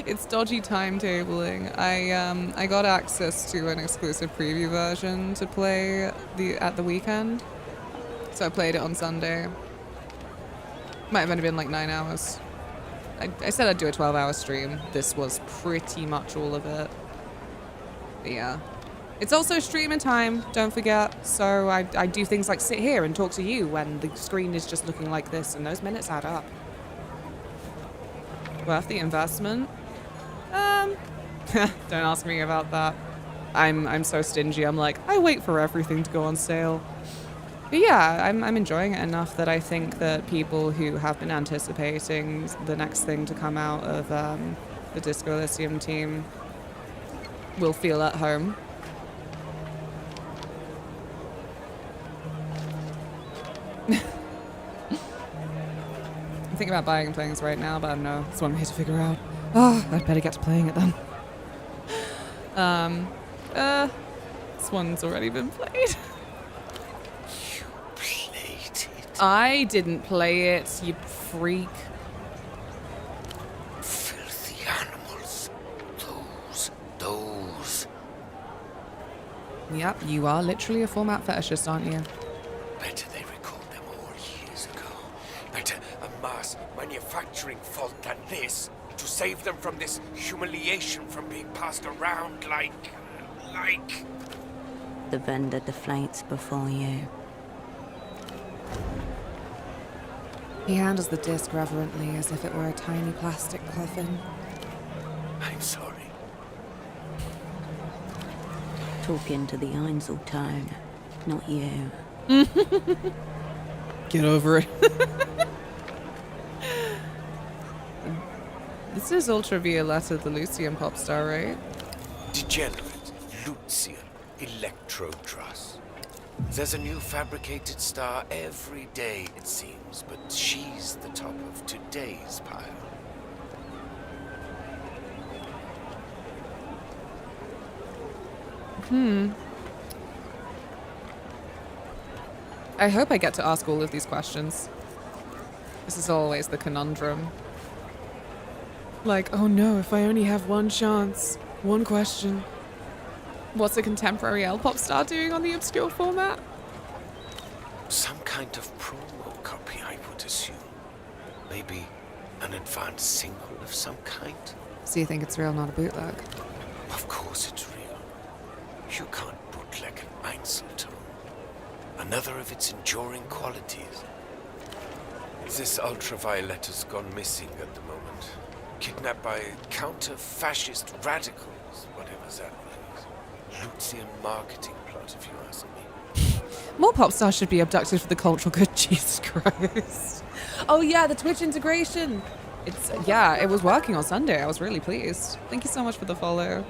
It's dodgy timetabling. I got access to an exclusive preview version to play at the weekend. So I played it on Sunday. Might have only been like 9 hours. I said I'd do a 12-hour stream. This was pretty much all of it. But yeah. It's also streaming time, don't forget. So I do things like sit here and talk to you when the screen is just looking like this, and those minutes add up. Worth the investment? Don't ask me about that. I'm so stingy. I'm like, I wait for everything to go on sale. But yeah, I'm enjoying it enough that I think that people who have been anticipating the next thing to come out of the Disco Elysium team will feel at home. I'm thinking about buying and playing this right now, but I don't know. That's what I'm here to figure out. Oh, I'd better get to playing it then. This one's already been played. You played it? I didn't play it, you freak. Filthy animals. Those. Yep, you are literally a format fetishist, aren't you? Better they record them all years ago. Better a mass manufacturing fault than this. To save them from this humiliation from being passed around like... The vendor deflates before you. He handles the disc reverently as if it were a tiny plastic coffin. I'm sorry. Talking to the Einzeltone, not you. Get over it. This is Ultravioletta, the Lucian pop star, right? Degenerate Lucian Electrodruss. There's a new fabricated star every day, it seems, but she's the top of today's pile. I hope I get to ask all of these questions. This is always the conundrum. Like, oh no, if I only have one chance, one question. What's a contemporary L-pop star doing on the obscure format? Some kind of promo copy, I would assume. Maybe an advanced single of some kind? So you think it's real, not a bootleg? Of course it's real. You can't bootleg an Einzelton. Another of its enduring qualities. This ultraviolet has gone missing at the moment. Kidnapped by counter-fascist radicals, whatever that means. Lucian marketing plot, if you ask me. More pop stars should be abducted for the cultural good. Jesus Christ. Oh yeah, the Twitch integration. Yeah, it was working on Sunday. I was really pleased. Thank you so much for the follow.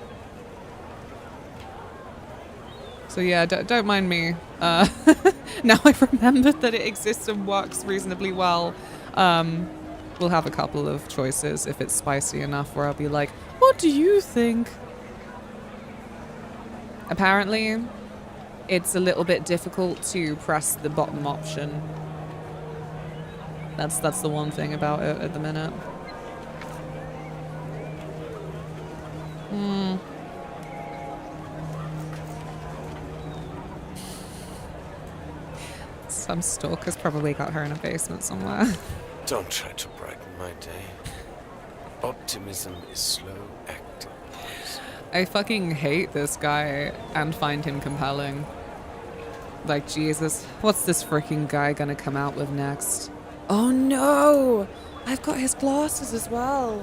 So yeah, don't mind me. Now I've remembered that it exists and works reasonably well. We'll have a couple of choices if it's spicy enough where I'll be like, what do you think? Apparently, it's a little bit difficult to press the bottom option. That's the one thing about it at the minute. Some stalker's probably got her in a basement somewhere. Don't try to brighten my day. Optimism is slow acting. I fucking hate this guy and find him compelling. Like, Jesus, what's this freaking guy gonna come out with next? Oh no! I've got his glasses as well.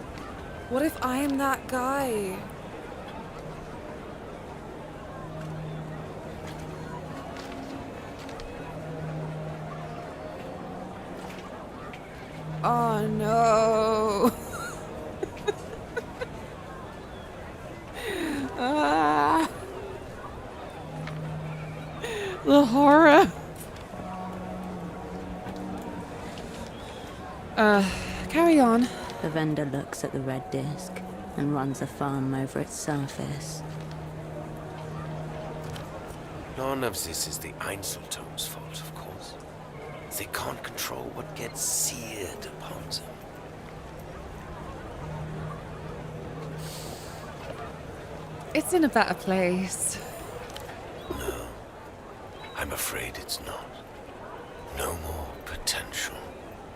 What if I'm that guy? Oh no! Ah. The horror. Carry on. The vendor looks at the red disc and runs a thumb over its surface. None of this is the Einzelton's fault, of course. They can't control what gets seared upon them. It's in a better place. No, I'm afraid it's not. No more potential,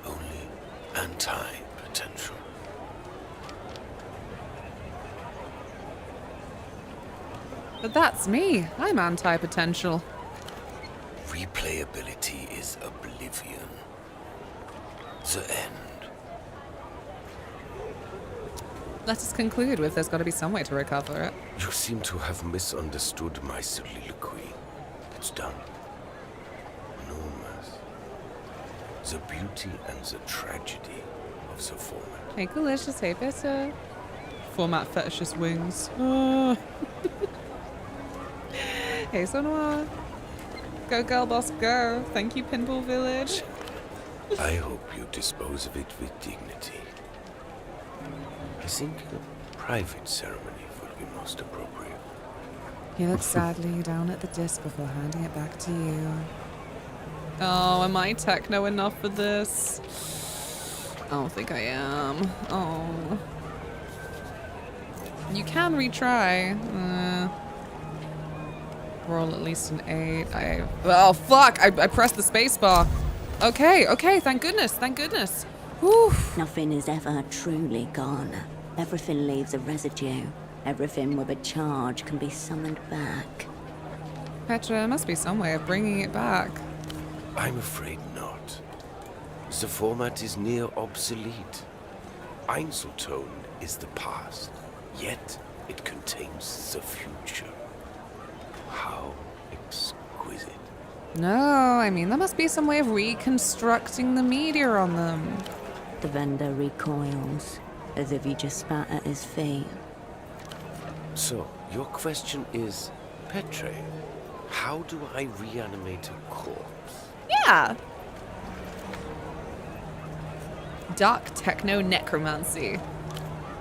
only anti-potential. But that's me. I'm anti-potential. Replayability is oblivion. The end. Let us conclude with there's got to be some way to recover it. You seem to have misunderstood my soliloquy. It's done. Enormous. The beauty and the tragedy of the format. Hey, delicious. Hey, better. Format fetishist wings. Oh. Hey, Sonoma. Go, girl boss, go. Thank you, Pinball Village. I hope you dispose of it with dignity. I think a private ceremony would be most appropriate. He looks sadly down at the disc before handing it back to you. Oh, am I techno enough for this? I don't think I am. Oh. You can retry. Roll at least an 8. Oh, fuck! I pressed the space bar. Okay, thank goodness, thank goodness. Whew. Nothing is ever truly gone. Everything leaves a residue. Everything with a charge can be summoned back. Petra, there must be some way of bringing it back. I'm afraid not. The format is near obsolete. Einzelton is the past, yet it contains the future. How exquisite. No, I mean, there must be some way of reconstructing the media on them. The vendor recoils, as if he just spat at his feet. So, your question is, Petre, how do I reanimate a corpse? Yeah. Dark techno necromancy.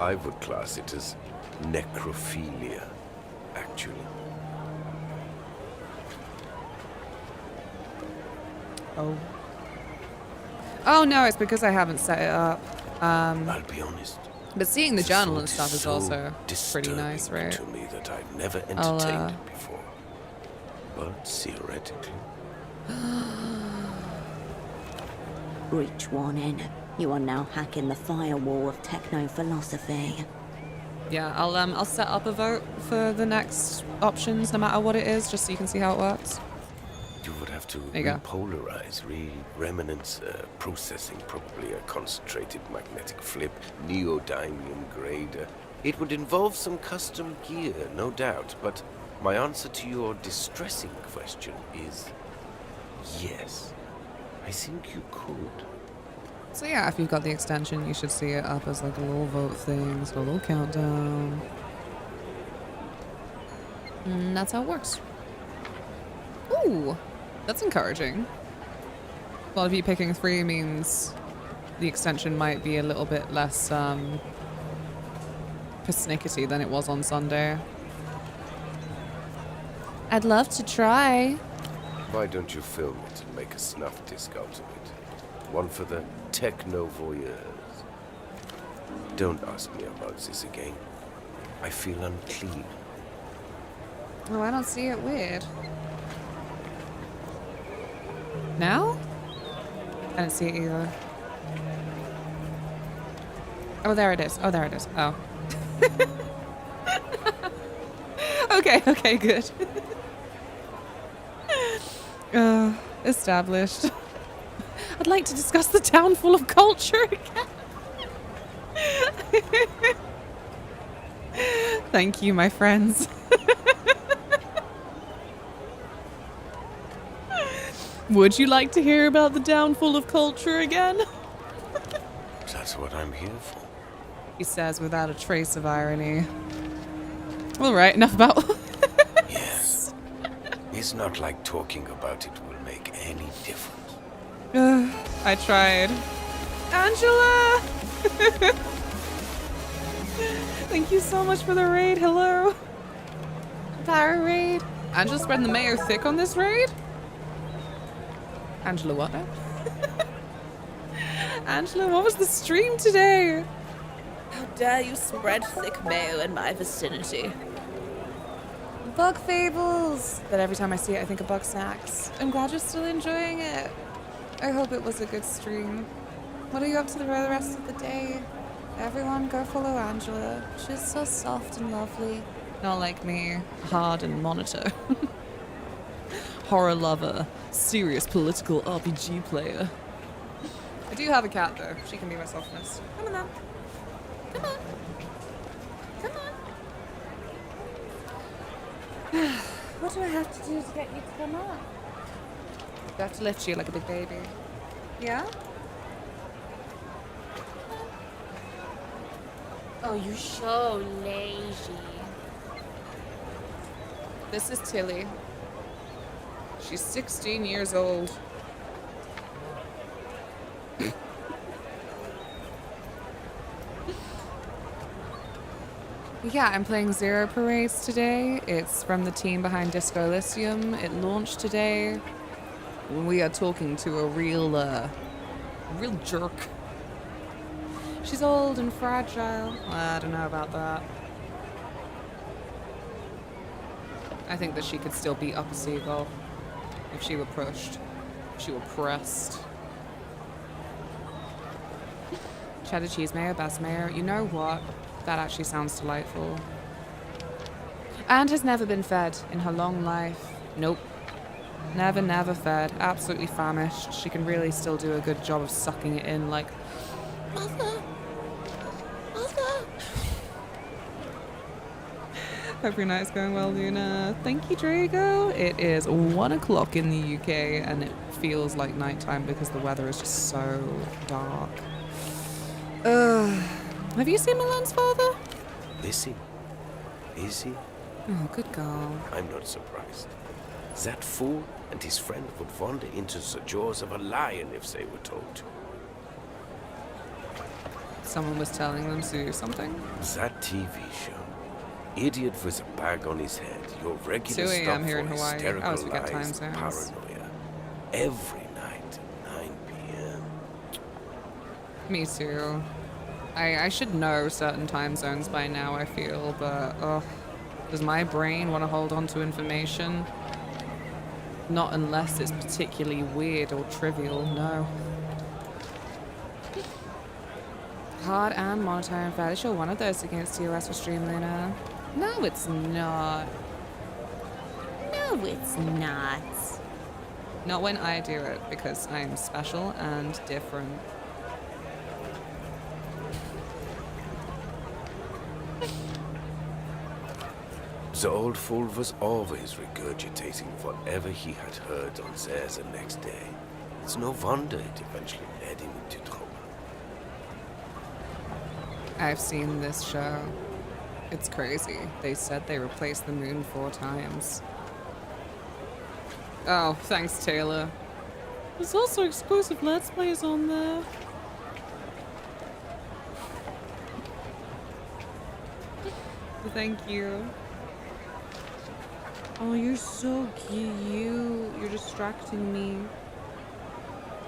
I would class it as necrophilia, actually. Oh. Oh no, it's because I haven't set it up. I'll be honest. But seeing the It's a journal thought and stuff is so also pretty nice, disturbing right? to me that I've never I'll, entertained it before. But theoretically, Breach warning. You are now hacking the firewall of techno-philosophy. Yeah, I'll set up a vote for the next options, no matter what it is, just so you can see how it works. you would have to There you go. repolarize, remnants processing, probably a concentrated magnetic flip, neodymium grade. It would involve some custom gear, no doubt, but my answer to your distressing question is yes. I think you could. So yeah, if you've got the extension, you should see it up as like a little vote thing, so a little countdown. And that's how it works. Ooh, that's encouraging. A lot of you picking 3 means the extension might be a little bit less persnickety than it was on Sunday. I'd love to try. Why don't you film it and make a snuff disc out of it? One for the techno voyeurs. Don't ask me about this again. I feel unclean. Oh, I don't see it weird. Now? I don't see it either. Oh, there it is. Oh, there it is. Oh. Okay, good. Established. I'd like to discuss the downfall of culture again. Thank you, my friends. Would you like to hear about the downfall of culture again? That's what I'm here for. He says without a trace of irony. Alright, enough about... Yes. It's not like talking about it will make any difference. I tried. Angela! Thank you so much for the raid. Hello. Power raid. Angela spreading the mayo thick on this raid? Angela what now? Angela, what was the stream today? How dare you spread thick mayo in my vicinity? Bug fables. But every time I see it, I think of bug snacks. I'm glad you're still enjoying it. I hope it was a good stream. What are you up to the rest of the day? Everyone go follow Angela. She's so soft and lovely. Not like me, hard and monitor. Horror lover, serious political RPG player. I do have a cat though. She can be my softness. Come on now. Come on. Come on. What do I have to do to get you to come up? I have to lift you like a big baby. Yeah? Oh, you so lazy. This is Tilly. She's 16 years old. Yeah, I'm playing Zero Parades today. It's from the team behind Disco Elysium. It launched today. We are talking to a real jerk. She's old and fragile. I don't know about that. I think that she could still beat up a seagull if she were pushed, if she were pressed. Cheddar cheese mayo, best mayo. You know what? That actually sounds delightful. And has never been fed in her long life. Nope. Never fed. Absolutely famished. She can really still do a good job of sucking it in like... Mother! Hope your night's going well, Luna. Thank you, Drago. It is 1 o'clock in the UK and it feels like nighttime because the weather is just so dark. Have you seen Milan's father? Is he? Is he? Oh, good girl. I'm not surprised. That fool and his friend would wander into the jaws of a lion if they were told to. Someone was telling them to do something? That TV show. Idiot with a bag on his head. Your regular 2 stop a.m. here for in Hawaii. I hysterical always forget time lies and zones. paranoia. Every night at 9 p.m. Me too. I should know certain time zones by now, I feel, but does my brain want to hold on to information? Not unless it's particularly weird or trivial, no. Hard and monotone. I'm fairly sure one of those against TOS for Stream Luna. No, it's not. No, it's not. Not when I do it, because I'm special and different. The old fool was always regurgitating whatever he had heard on there the next day. It's no wonder it eventually led him into trouble. I've seen this show. It's crazy. They said they replaced the moon 4 times. Oh, thanks, Taylor. There's also exclusive Let's Plays on there. Thank you. Oh, you're so cute. You're distracting me.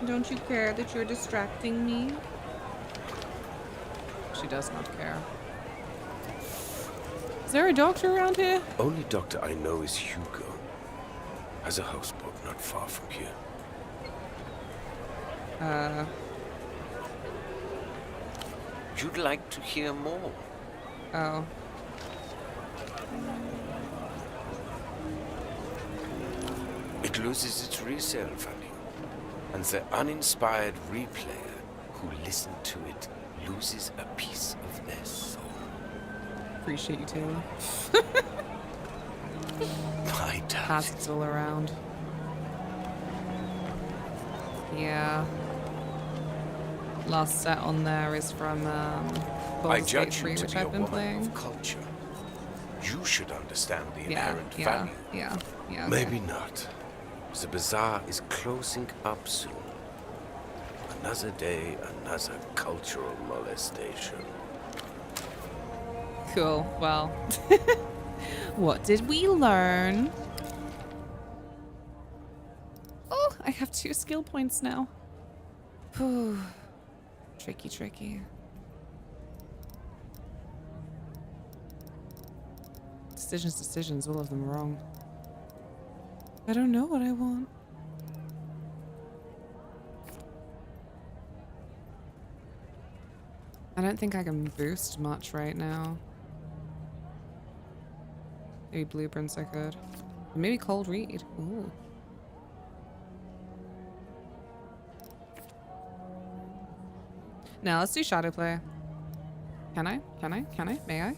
Don't you care that you're distracting me? She does not care. Is there a doctor around here? Only doctor I know is Hugo. Has a houseboat not far from here. You'd like to hear more? Oh. It loses its resale value, and the uninspired replayer who listened to it loses a piece of their soul. Appreciate you, Taylor. I doubt Pass it all around. Yeah. Last set on there is from I Baldur's Gate judge 3, you to which be a I've been woman playing. of culture. You should understand the Yeah, inherent yeah, value. yeah, yeah. Maybe not. The bazaar is closing up soon. Another day, another cultural molestation. Cool. Well, what did we learn? Oh, I have 2 skill points now. Whew. Tricky, tricky. Decisions, all of them wrong. I don't know what I want. I don't think I can boost much right now. Maybe blueprints I could. Maybe cold read. Ooh. Now let's do shadow play. Can I? Can I? Can I? May I?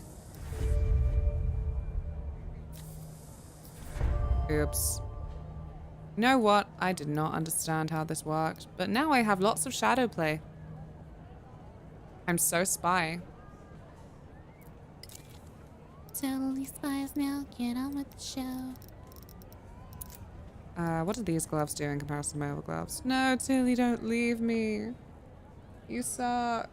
Oops. You know what? I did not understand how this worked, but now I have lots of shadow play. I'm so spy. Totally spies now, get on with the show. What do these gloves do in comparison to my other gloves? No, Tilly, don't leave me. You suck.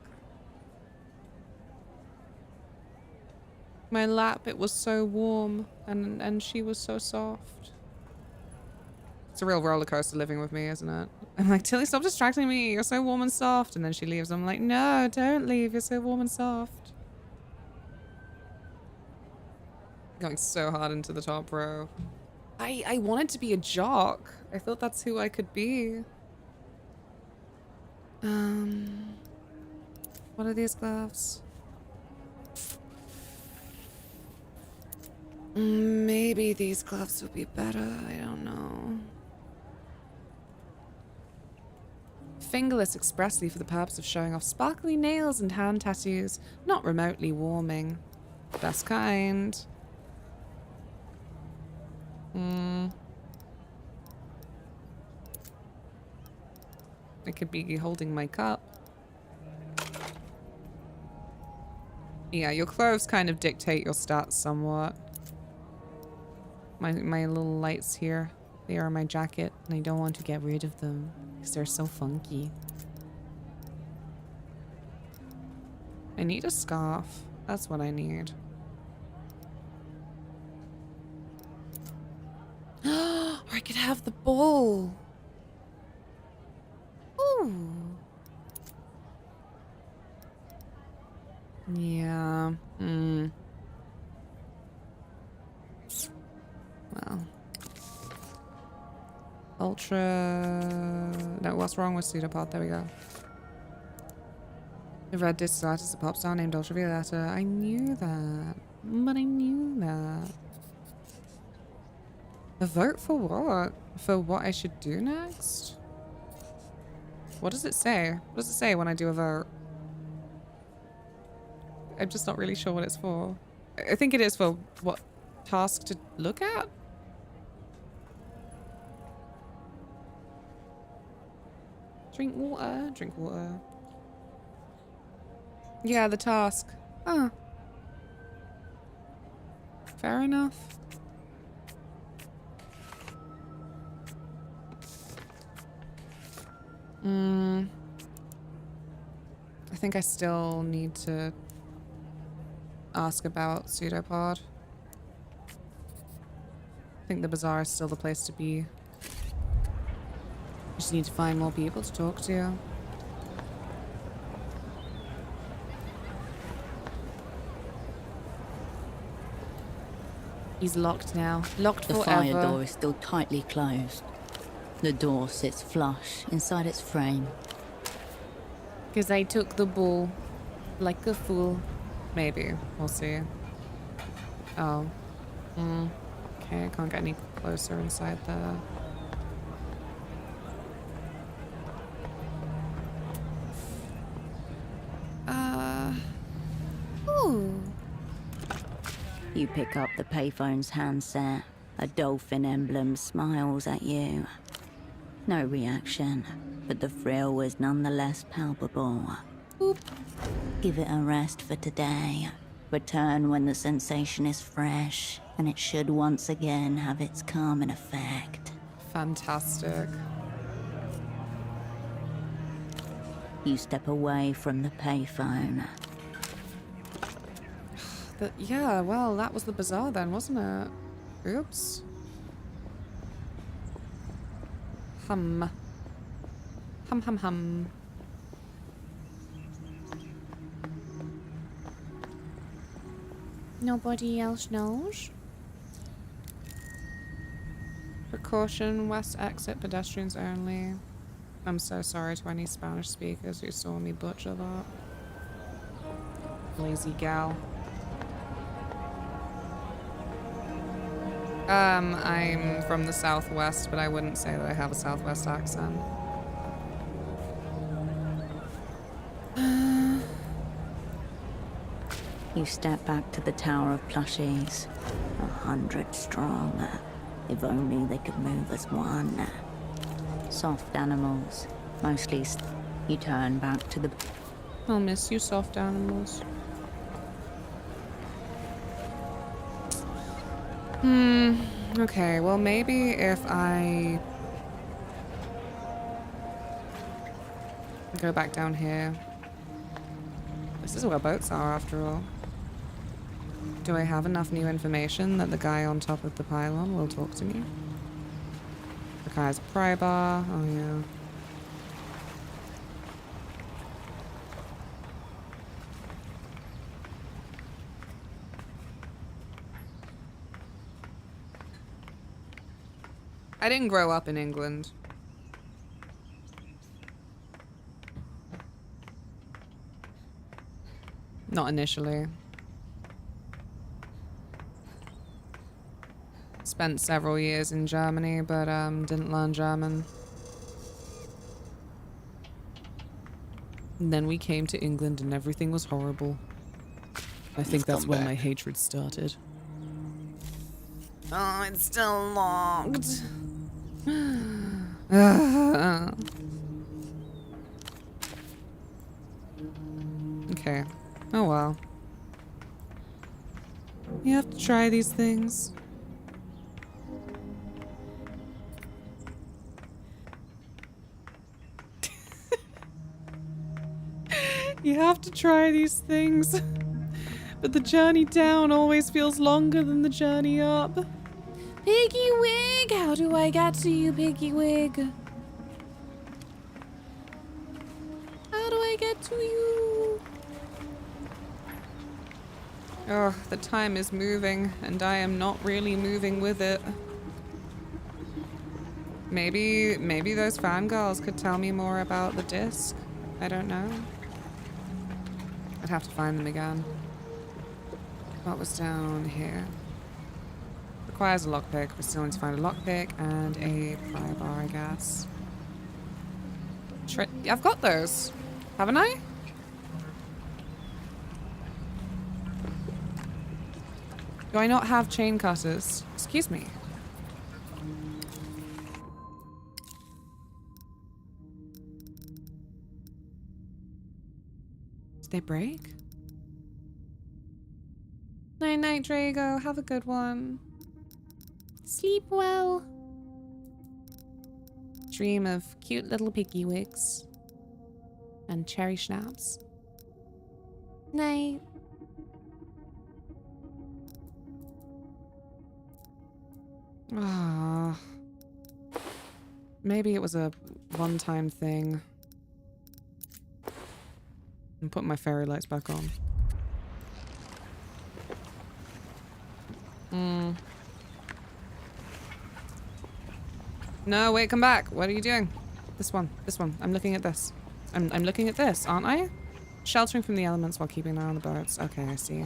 My lap, it was so warm, and she was so soft. It's a real roller coaster living with me, isn't it? I'm like, Tilly, stop distracting me. You're so warm and soft. And then she leaves. I'm like, no, don't leave. You're so warm and soft. Going so hard into the top row. I wanted to be a jock. I thought that's who I could be. What are these gloves? Maybe these gloves will be better. I don't know. Fingerless expressly for the purpose of showing off sparkly nails and hand tattoos. Not remotely warming. Best kind. I could be holding my cup. Yeah, your clothes kind of dictate your stats somewhat. My little lights here, they are my jacket, and I don't want to get rid of them because they're so funky. I need a scarf. That's what I need. Or I could have the bowl. Ooh. Yeah. Hmm. Well. Ultra... No, what's wrong with Pseudopod? There we go. The red disc artist is a pop star named Ultravioletta. I knew that. But I knew that. A vote for what? For what I should do next? What does it say? What does it say when I do a vote? I'm just not really sure what it's for. I think it is for what task to look at? Drink water. Drink water. Yeah, the task. Oh. Fair enough. I think I still need to ask about Pseudopod. I think the bazaar is still the place to be. Just need to find more people to talk to. He's locked now. Locked The forever. fire door is still tightly closed. The door sits flush inside its frame. Because I took the bull like a fool. Maybe. We'll see. Oh. Okay, I can't get any closer inside there. Ooh. You pick up the payphone's handset. A dolphin emblem smiles at you. No reaction, but the thrill is nonetheless palpable. Boop. Give it a rest for today. Return when the sensation is fresh, and it should once again have its calming effect. Fantastic. You step away from the payphone. Yeah, well, that was the bazaar then, wasn't it? Oops. Hum. Hum hum hum. Nobody else knows? Precaution, west exit, pedestrians only. I'm so sorry to any Spanish speakers who saw me butcher that. Lazy gal. I'm from the southwest, but I wouldn't say that I have a southwest accent. You step back to the tower of plushies. 100 strong. If only they could move as one. Soft animals. Mostly you turn back to the... I'll miss you, soft animals. Okay, well maybe if I go back down here. This is where boats are after all. Do I have enough new information that the guy on top of the pylon will talk to me? The guy's a pry bar. Oh yeah. I didn't grow up in England. Not initially. Spent several years in Germany, but didn't learn German. And then we came to England and everything was horrible. I think that's when my hatred started. Oh, it's still locked. Okay. Oh well. You have to try these things. You have to try these things. But the journey down always feels longer than the journey up. Piggy Wig! How do I get to you, Piggy Wig? How do I get to you? Oh, the time is moving, and I am not really moving with it. Maybe those fangirls could tell me more about the disc. I don't know. I'd have to find them again. What was down here? Requires a lockpick. We still need to find a lockpick and a pry bar, I guess. I've got those, haven't I? Do I not have chain cutters? Excuse me. Did they break? Night night, Drago. Have a good one. Sleep well. Dream of cute little piggy wigs. And cherry schnapps. Night. Ah. Maybe it was a one-time thing. I'm putting my fairy lights back on. No, wait, come back. What are you doing? This one. I'm looking at this. I'm looking at this, aren't I? Sheltering from the elements while keeping an eye on the birds. Okay, I see.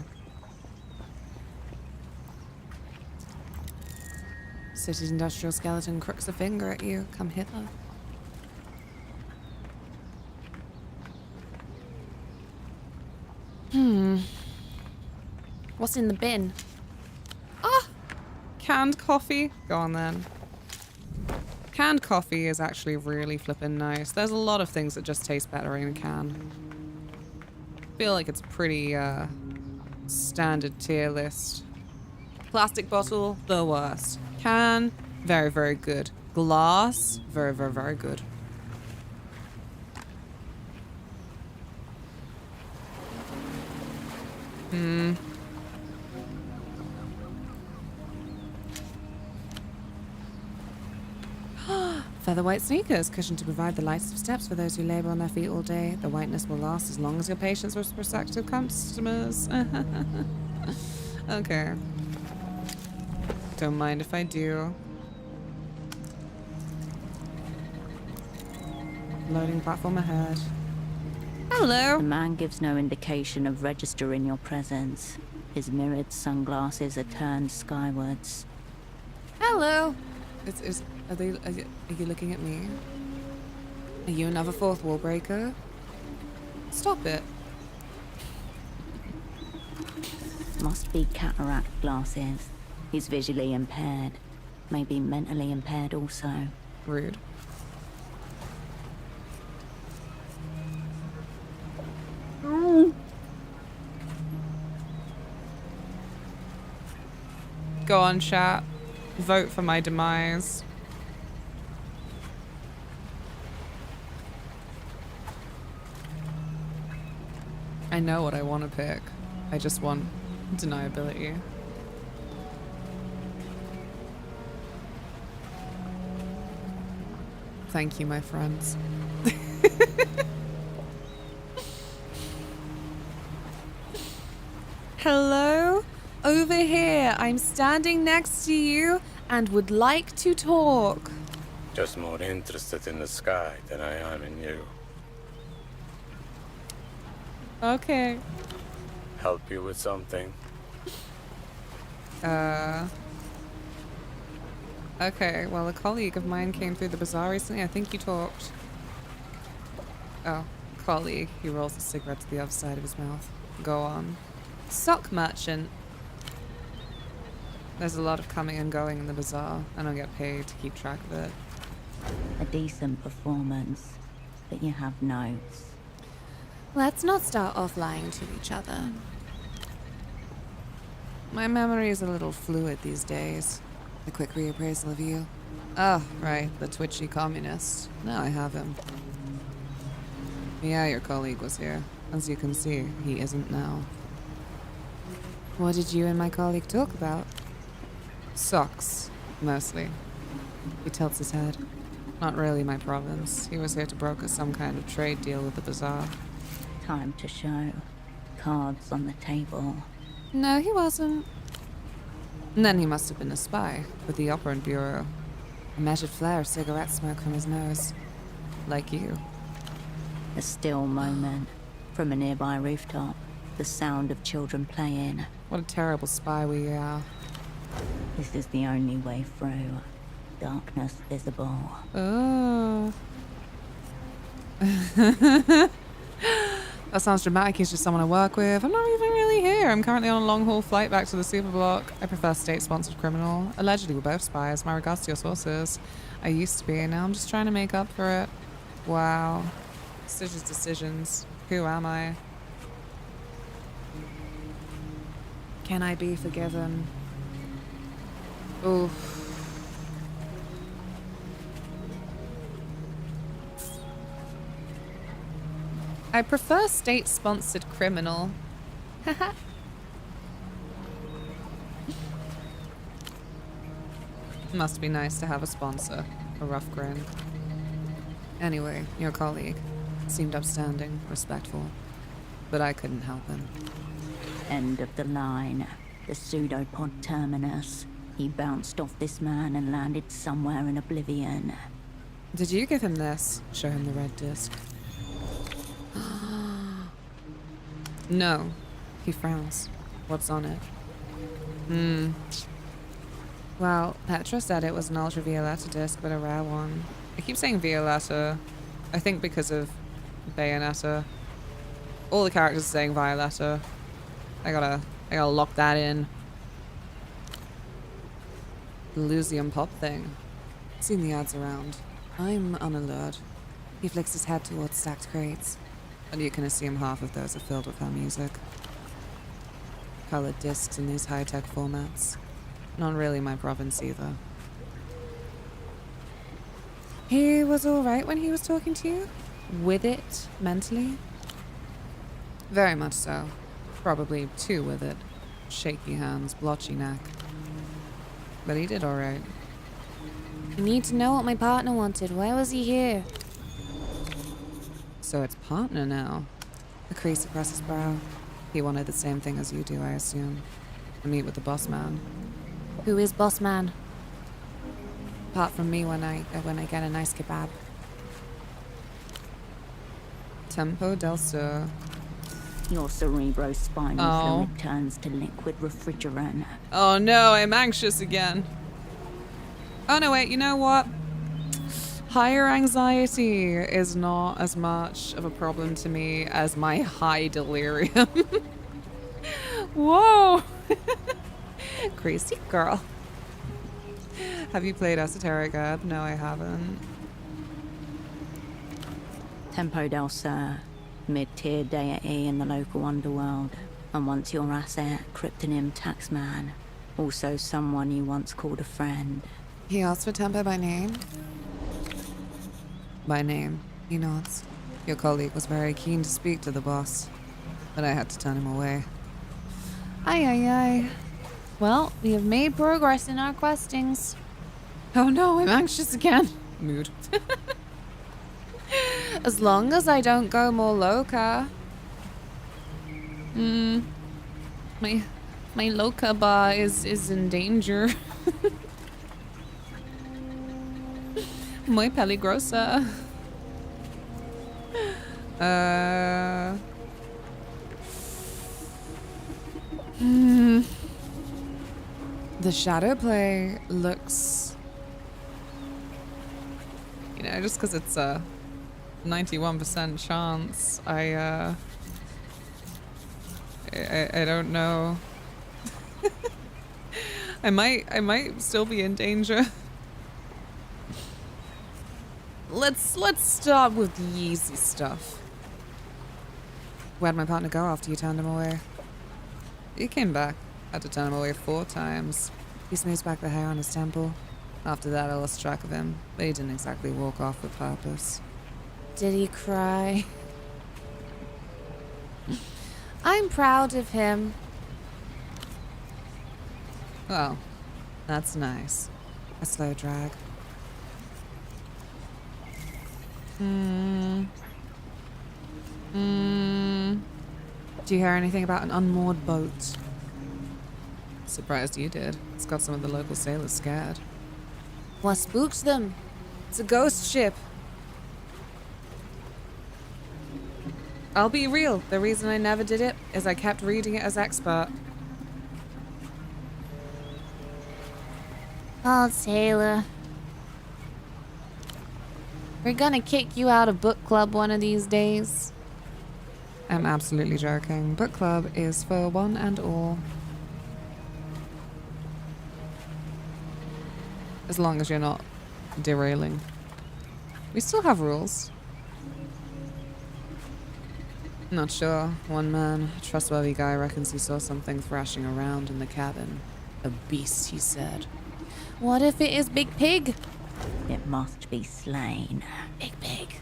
City's industrial skeleton crooks a finger at you. Come hither. What's in the bin? Ah! Canned coffee? Go on then. Canned coffee is actually really flippin' nice. There's a lot of things that just taste better in a can. I feel like it's a pretty standard tier list. Plastic bottle, the worst. Can, very, very good. Glass, very, very, very good. Feather white sneakers, cushioned to provide the lightest of steps for those who labor on their feet all day. The whiteness will last as long as your patience with prospective customers. Okay. Don't mind if I do. Loading platform ahead. Hello. The man gives no indication of registering your presence. His mirrored sunglasses are turned skywards. Hello. Are you looking at me? Are you another fourth wall breaker? Stop it. Must be cataract glasses. He's visually impaired. Maybe mentally impaired also. Rude. Go on, chat. Vote for my demise. I know what I want to pick. I just want deniability. Thank you, my friends. Hello? Over here. I'm standing next to you and would like to talk. Just more interested in the sky than I am in you. Okay. Help you with something? Okay, well, a colleague of mine came through the bazaar recently. I think you talked. Oh, colleague. He rolls a cigarette to the other side of his mouth. Go on. Sock merchant. There's a lot of coming and going in the bazaar. I don't get paid to keep track of it. A decent performance, but you have notes. Let's not start off lying to each other. My memory is a little fluid these days. A quick reappraisal of you. Oh, right, the twitchy communist. Now I have him. Yeah, your colleague was here. As you can see, he isn't now. What did you and my colleague talk about? Socks, mostly. He tilts his head. Not really my province. He was here to broker some kind of trade deal with the bazaar. Time to show. Cards on the table. No, he wasn't. And then he must have been a spy with the Operant Bureau. A measured flare of cigarette smoke from his nose. Like you. A still moment. From a nearby rooftop. The sound of children playing. What a terrible spy we are. This is the only way through. Darkness visible. Oh. That sounds dramatic. He's just someone I work with. I'm not even really here. I'm currently on a long-haul flight back to the superblock. I prefer state-sponsored criminal. Allegedly, we're both spies. My regards to your sources. I used to be. Now I'm just trying to make up for it. Wow. Decisions. Who am I? Can I be forgiven? Oof. I prefer state-sponsored criminal. Must be nice to have a sponsor. A rough grin. Anyway, your colleague seemed upstanding, respectful, but I couldn't help him. End of the line. The pseudopod terminus. He bounced off this man and landed somewhere in oblivion. Did you give him this? Show him the red disc. No. He frowns. What's on it? Well, Petra said it was an ultravioletta disc, but a rare one. I keep saying Violetta. I think because of Bayonetta. All the characters are saying Violetta. I gotta lock that in. The Lusium pop thing. Seen the ads around. I'm unallured. He flicks his head towards stacked crates, and you can assume half of those are filled with her music. Colored discs in these high-tech formats. Not really my province either. He was alright when he was talking to you? With it, mentally? Very much so. Probably too with it. Shaky hands, blotchy neck. But he did alright. I need to know what my partner wanted. Why was he here? So it's partner now. A crease across his brow. He wanted the same thing as you do, I assume. To meet with the boss man. Who is boss man? Apart from me when I get a nice kebab. Tempo del Sur. Your cerebrospinal fluid turns to liquid refrigerant. Oh no, I'm anxious again. Oh no, wait, you know what? Higher anxiety is not as much of a problem to me as my high delirium. Whoa! Crazy girl. Have you played Esoteric Ed? No, I haven't. Tempo del Sur. Mid-tier deity in the local underworld. And once your asset, cryptonym Taxman. Also someone you once called a friend. He asked for Tempo by name? By name, he nods. Your colleague was very keen to speak to the boss, but I had to turn him away. Aye. Well, we have made progress in our questings. Oh no, I'm anxious again. Mood. As long as I don't go more loca. My loca bar is in danger. Muy peligrosa. The shadow play looks, you know, just because it's a 91% chance, I don't know. I might still be in danger. Let's start with the easy stuff. Where'd my partner go after you turned him away? He came back. Had to turn him away 4 times. He smooths back the hair on his temple. After that, I lost track of him, but he didn't exactly walk off with purpose. Did he cry? I'm proud of him. Well, that's nice. A slow drag. Do you hear anything about an unmoored boat? Surprised you did. It's got some of the local sailors scared. What spooks them? It's a ghost ship. I'll be real. The reason I never did it is I kept reading it as expert. Oh, Taylor. We're gonna kick you out of book club one of these days. I'm absolutely joking. Book club is for one and all. As long as you're not derailing. We still have rules. Not sure. One man, a trustworthy guy, reckons he saw something thrashing around in the cabin. A beast, he said. What if it is Big Pig? It must be slain. Big Pig.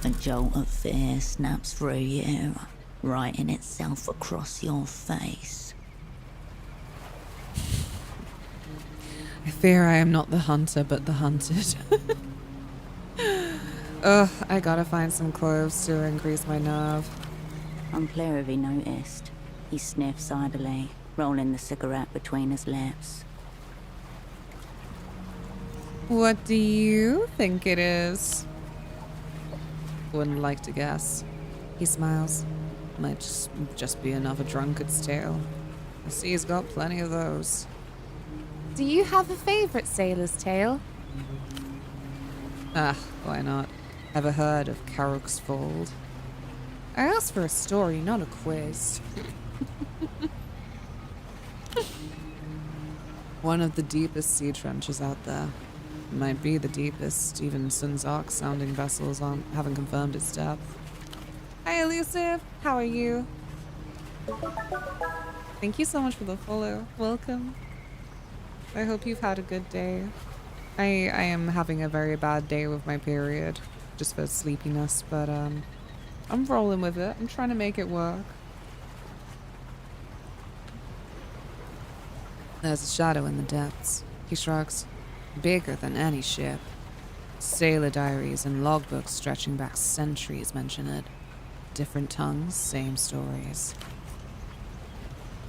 A jolt of fear snaps through you, writing itself across your face. I fear I am not the hunter, but the hunted. Ugh, I gotta find some cloves to increase my nerve. Unclear if he noticed. He sniffs idly, rolling the cigarette between his lips. What do you think it is? Wouldn't like to guess. He smiles. Might just be another drunkard's tale. I see he's got plenty of those. Do you have a favorite sailor's tale? Ah, why not? Ever heard of Carrick's Fold? I asked for a story, not a quiz. One of the deepest sea trenches out there. Might be the deepest. Even Sun's Ark sounding vessels haven't confirmed its depth. Hi, Elusive. How are you? Thank you so much for the follow. Welcome. I hope you've had a good day. I am having a very bad day with my period, just for sleepiness, but I'm rolling with it. I'm trying to make it work. There's a shadow in the depths. He shrugs. Bigger than any ship. Sailor diaries and logbooks stretching back centuries mention it. Different tongues, same stories.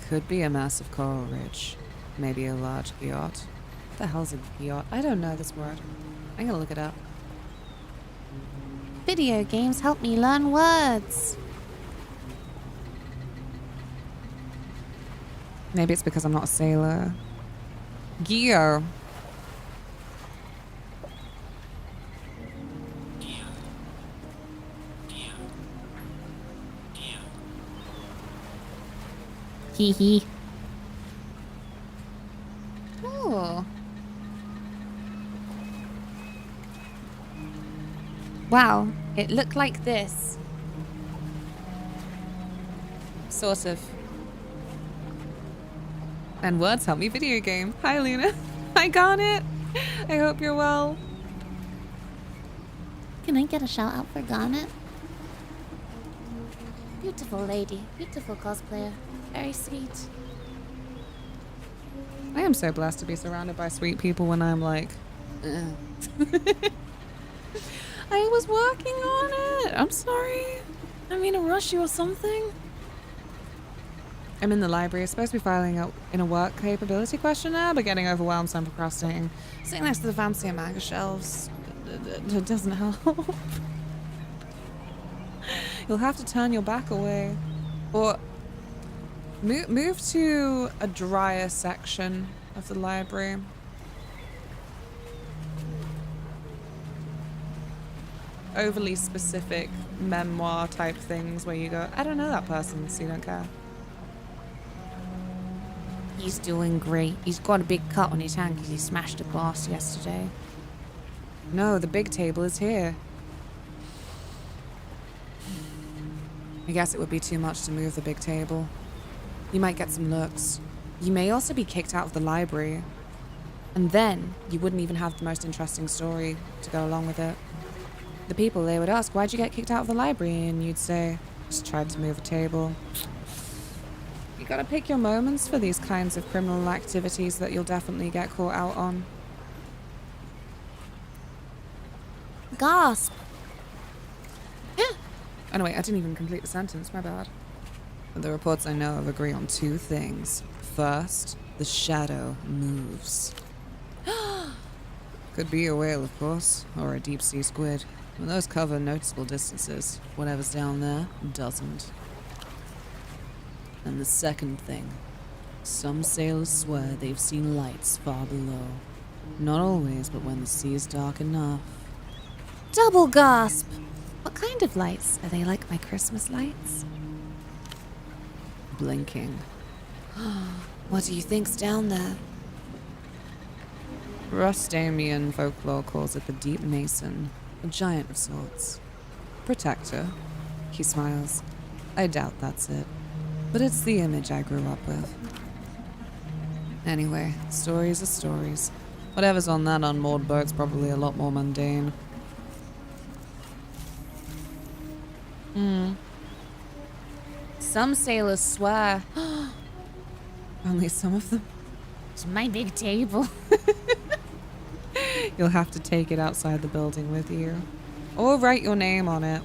Could be a massive coral ridge. Maybe a large yacht. What the hell's a yacht? I don't know this word. I'm gonna look it up. Video games help me learn words. Maybe it's because I'm not a sailor. Geo. Hee hee. Oh. Wow, it looked like this. Sort of. And words help me video game. Hi, Luna. Hi, Garnet. I hope you're well. Can I get a shout out for Garnet? Beautiful lady, beautiful cosplayer, very sweet. I am so blessed to be surrounded by sweet people when I'm like, I was working on it. I'm sorry. I didn't mean to rush you or something. I'm in the library. Supposed to be filing out in a work capability questionnaire, but getting overwhelmed, so I'm procrastinating. Sitting next to the fancy manga shelves. It doesn't help. You'll have to turn your back away. Or move to a drier section of the library. Overly specific memoir type things where you go, I don't know that person, so you don't care. He's doing great. He's got a big cut on his hand because he smashed a glass yesterday. No, the big table is here. I guess it would be too much to move the big table. You might get some looks. You may also be kicked out of the library. And then you wouldn't even have the most interesting story to go along with it. The people, they would ask, why'd you get kicked out of the library? And you'd say, just tried to move a table. You gotta pick your moments for these kinds of criminal activities that you'll definitely get caught out on. Gasp! Oh no, wait, I didn't even complete the sentence, my bad. But the reports I know of agree on two things. First, the shadow moves. Could be a whale, of course, or a deep-sea squid. When those cover noticeable distances, whatever's down there doesn't. And the second thing, some sailors swear they've seen lights far below. Not always, but when the sea is dark enough. Double gasp! What kind of lights? Are they like my Christmas lights? Blinking. What do you think's down there? Rustamian folklore calls it the Deep Mason, a giant of sorts. Protector. He smiles. I doubt that's it, but it's the image I grew up with. Anyway, stories are stories. Whatever's on that unmoored boat's probably a lot more mundane. Some sailors swear. Only some of them. It's my big table. You'll have to take it outside the building with you. Or write your name on it.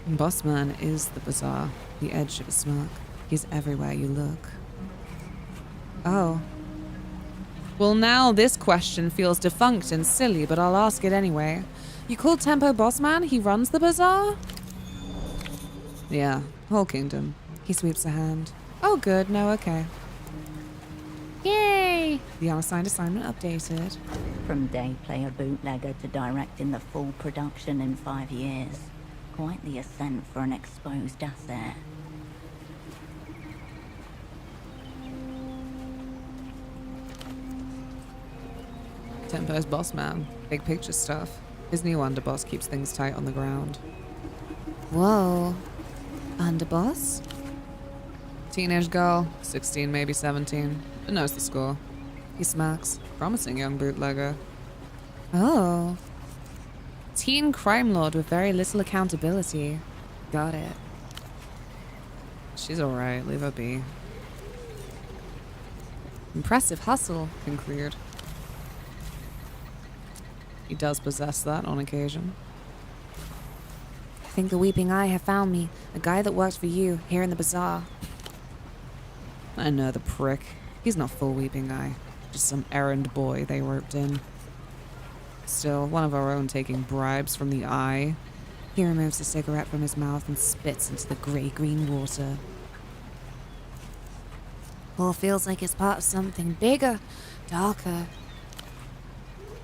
Bossman is the bazaar, the edge of a smirk. He's everywhere you look. Oh. Well, now this question feels defunct and silly, but I'll ask it anyway. You call Tempo Bossman? He runs the bazaar? Yeah, whole kingdom. He sweeps a hand. Oh, good. No, okay. Yay! The unassigned assignment updated. From day player bootlegger to directing the full production in 5 years. Quite the ascent for an exposed asset. Tempo's boss man. Big picture stuff. His new underboss keeps things tight on the ground. Whoa. Underboss? Teenage girl, 16, maybe 17, but knows the score. He smacks. Promising young bootlegger. Oh. Teen crime lord with very little accountability. Got it. She's alright, leave her be. Impressive hustle, conclude. He does possess that on occasion. I think the Weeping Eye have found me. A guy that works for you here in the bazaar. I know the prick. He's not full Weeping Eye. Just some errand boy they roped in. Still, one of our own taking bribes from the Eye. He removes the cigarette from his mouth and spits into the grey-green water. All feels like it's part of something bigger, darker.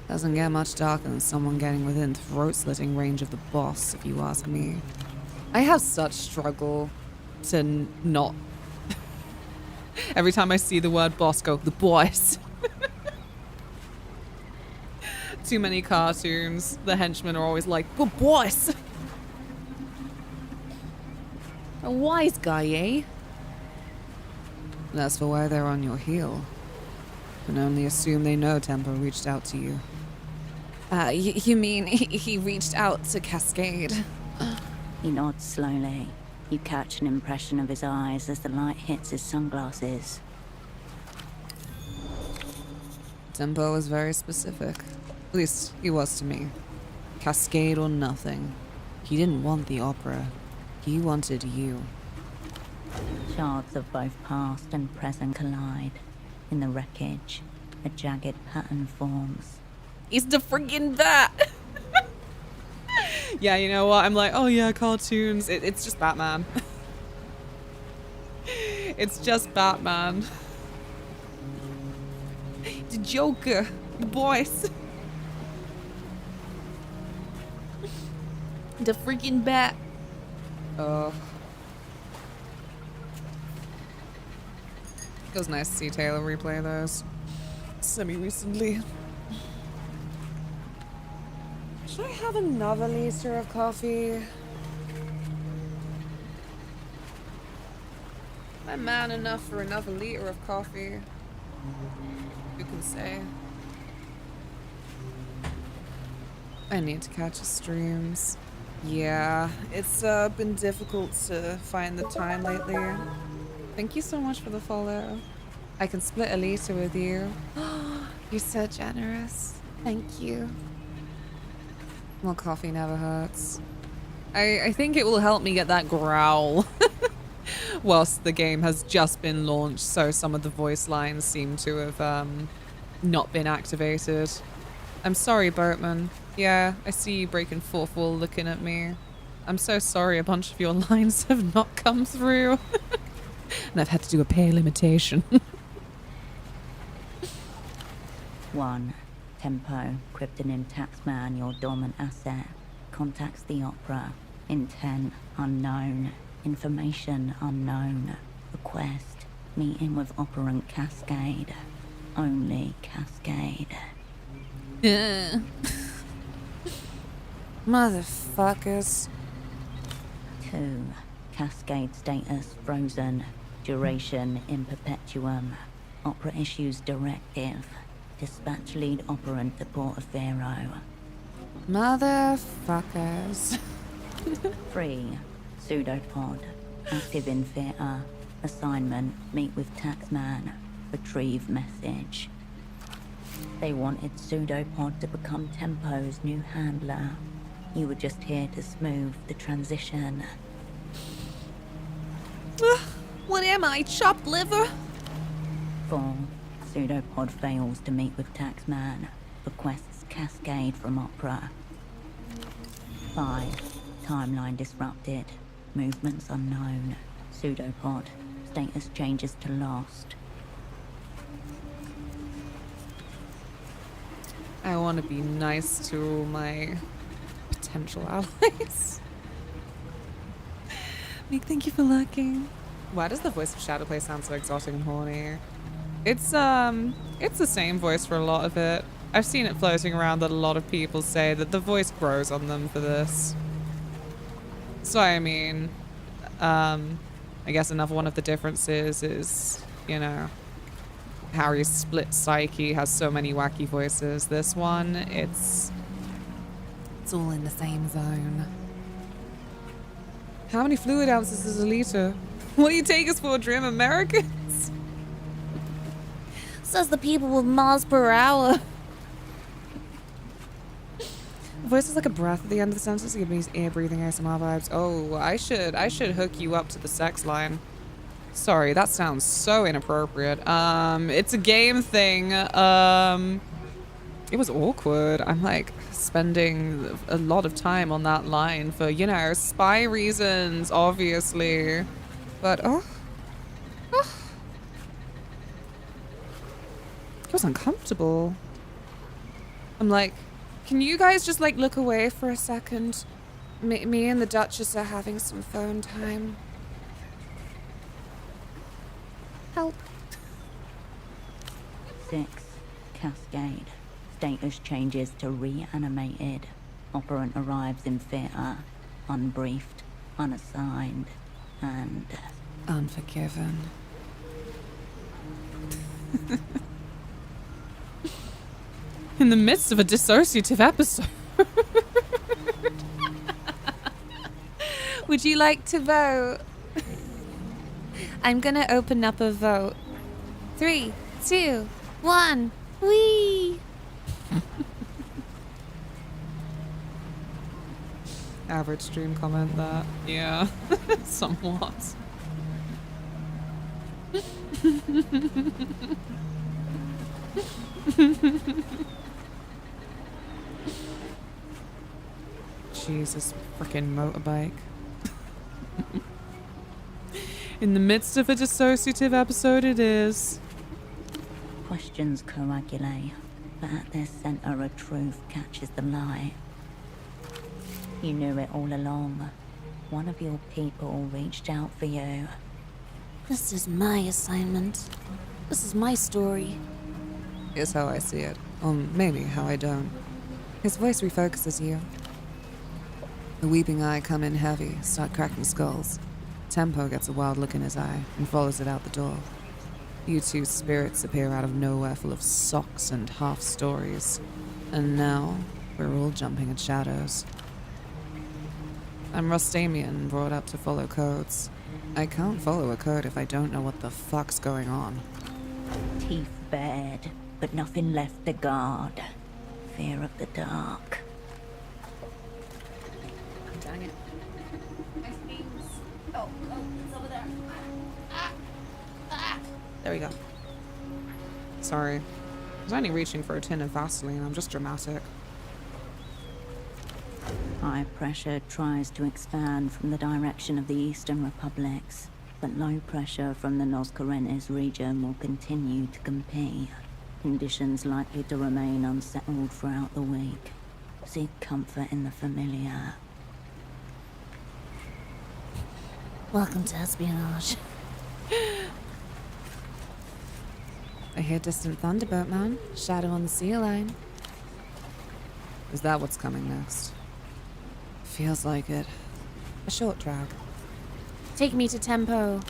Doesn't get much darker than someone getting within throat-slitting range of the boss, if you ask me. I have such struggle to not... Every time I see the word boss, go, the boss. Too many cartoons. The henchmen are always like, the boss! A wise guy, eh? That's for why they're on your heel. Can only assume they know Tempo reached out to you. You mean he reached out to Cascade? He nods slowly. You catch an impression of his eyes as the light hits his sunglasses. Tempo was very specific. At least, he was to me. Cascade or nothing. He didn't want the opera. He wanted you. Shards of both past and present collide. In the wreckage, a jagged pattern forms. He's the friggin' bat! Yeah, you know what? I'm like, oh yeah, cartoons. It's just Batman. It's just Batman. The Joker. The boys. The freaking bat. Oh. It was nice to see Taylor replay those semi-recently. Should I have another liter of coffee? Am I man enough for another liter of coffee? Who can say? I need to catch the streams. Yeah, it's been difficult to find the time lately. Thank you so much for the follow. I can split a liter with you. You're so generous. Thank you. Well, coffee never hurts. I think it will help me get that growl whilst the game has just been launched, so some of the voice lines seem to have not been activated. I'm sorry, Boatman. Yeah, I see you breaking fourth wall looking at me. I'm so sorry a bunch of your lines have not come through. And I've had to do a pale imitation. 1. Tempo, cryptonym Taxman, your dormant asset. Contacts the opera. Intent unknown. Information unknown. Request, meeting with operant Cascade. Only Cascade. Motherfuckers. 2. Cascade status frozen. Duration in perpetuum. Opera issues directive. Dispatch lead operant to Portaferro. Motherfuckers. 3. Pseudopod. Active in theater. Assignment, meet with Taxman. Retrieve message. They wanted Pseudopod to become Tempo's new handler. You were just here to smooth the transition. What am I, chopped liver? 4. Pseudopod fails to meet with Taxman. Requests Cascade from Opera. 5. Timeline disrupted. Movements unknown. Pseudopod. Status changes to lost. I want to be nice to my potential allies. Meek, thank you for lurking. Why does the voice of Shadowplay sound so exotic and horny? It's the same voice for a lot of it. I've seen it floating around that a lot of people say that the voice grows on them for this. So I mean, I guess another one of the differences is, you know, Harry's split psyche has so many wacky voices. This one, it's all in the same zone. How many fluid ounces is a liter? What do you take us for, Dream Americans? Says the people with miles per hour. Voice is like a breath at the end of the sentence to give me these air-breathing ASMR vibes. Oh, I should hook you up to the sex line. Sorry, that sounds so inappropriate. It's a game thing. It was awkward. I'm like spending a lot of time on that line for, you know, spy reasons, obviously. But, it was uncomfortable. I'm like, can you guys just like look away for a second? Me and the Duchess are having some phone time. Help. 6. Cascade. Status changes to reanimated. Operant arrives in theater. Unbriefed. Unassigned. And... Unforgiven. In the midst of a dissociative episode. Would you like to vote? I'm gonna open up a vote. 3, 2, 1. Whee! Average stream comment that. Yeah, somewhat. Jesus, freaking motorbike. In the midst of a dissociative episode, it is. Questions coagulate, but at their center, a truth catches the light. You knew it all along. One of your people reached out for you. This is my assignment. This is my story. Is how I see it. Or maybe how I don't. His voice refocuses you. The weeping eye come in heavy, start cracking skulls. Tempo gets a wild look in his eye and follows it out the door. You two spirits appear out of nowhere full of socks and half stories. And now, we're all jumping at shadows. I'm Rostamian, brought up to follow codes. I can't follow a code if I don't know what the fuck's going on. Teeth bared, but nothing left to guard. Fear of the dark. Dang it. it's over there. There we go. Sorry. I was only reaching for a tin of Vaseline. I'm just dramatic. High pressure tries to expand from the direction of the Eastern Republics, but low pressure from the Nos Correntes region will continue to compete. Conditions likely to remain unsettled throughout the week. Seek comfort in the familiar. Welcome to espionage. I hear distant thunderboatman. Shadow on the sea line. Is that what's coming next? Feels like it. A short drag. Take me to Tempo.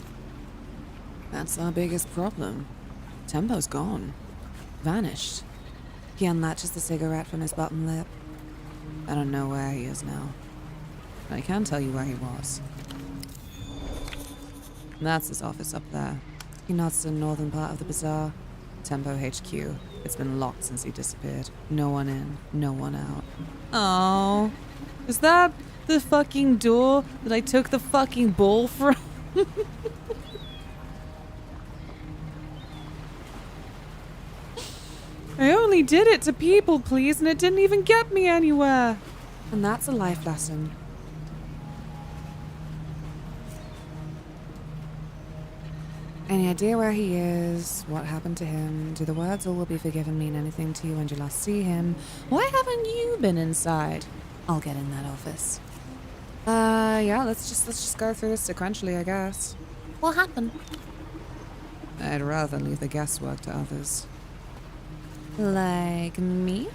That's our biggest problem. Tempo's gone. Vanished. He unlatches the cigarette from his bottom lip. I don't know where he is now. I can tell you where he was. That's his office up there. He nods to the northern part of the bazaar. Tempo HQ. It's been locked since he disappeared. No one in, no one out. Oh, is that the fucking door that I took the fucking ball from? I only did it to people please, and it didn't even get me anywhere. And that's a life lesson. Any idea where he is? What happened to him? Do the words "all will be forgiven" mean anything to you when you last see him? Why haven't you been inside? I'll get in that office. Yeah, let's just go through this sequentially, I guess. What happened? I'd rather leave the guesswork to others. Like me?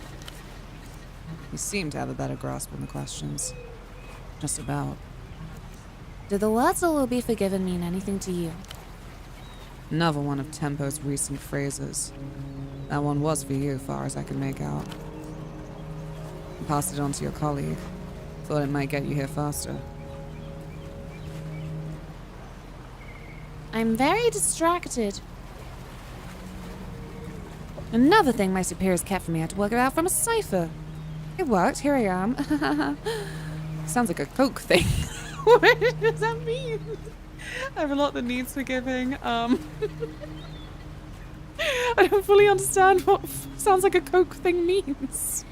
You seem to have a better grasp on the questions. Just about. Do the words "all will be forgiven" mean anything to you? Another one of Tempo's recent phrases. That one was for you, far as I can make out. You passed it on to your colleague. Thought it might get you here faster. I'm very distracted. Another thing my superiors kept from me I had to work it out from a cipher. It worked, here I am. Sounds like a Coke thing. What does that mean? I have a lot that needs forgiving. I don't fully understand what sounds like a Coke thing means.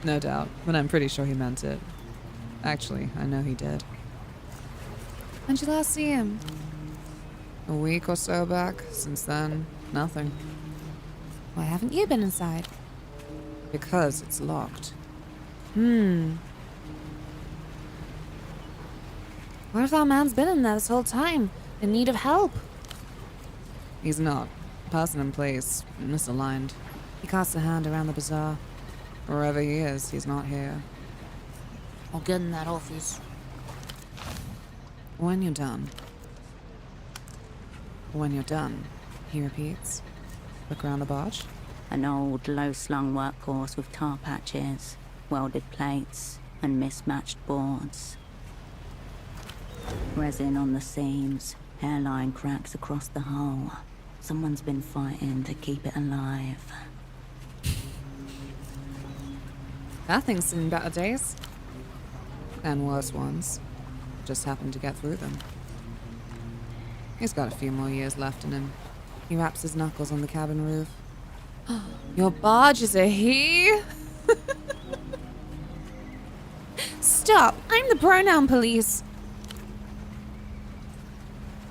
No doubt, but I'm pretty sure he meant it. Actually, I know he did. When'd you last see him? A week or so back. Since then, nothing. Why haven't you been inside? Because it's locked. What if that man's been in there this whole time, in need of help? He's not. Person and place misaligned. He casts a hand around the bazaar. Wherever he is, he's not here. I'll get in that office. When you're done. When you're done, he repeats. Look around the barge. An old, low-slung workforce with tar patches, welded plates, and mismatched boards. Resin on the seams, hairline cracks across the hull. Someone's been fighting to keep it alive. That thing's seen better days. And worse ones. Just happened to get through them. He's got a few more years left in him. He raps his knuckles on the cabin roof. Your barge is a he? Stop! I'm the pronoun police!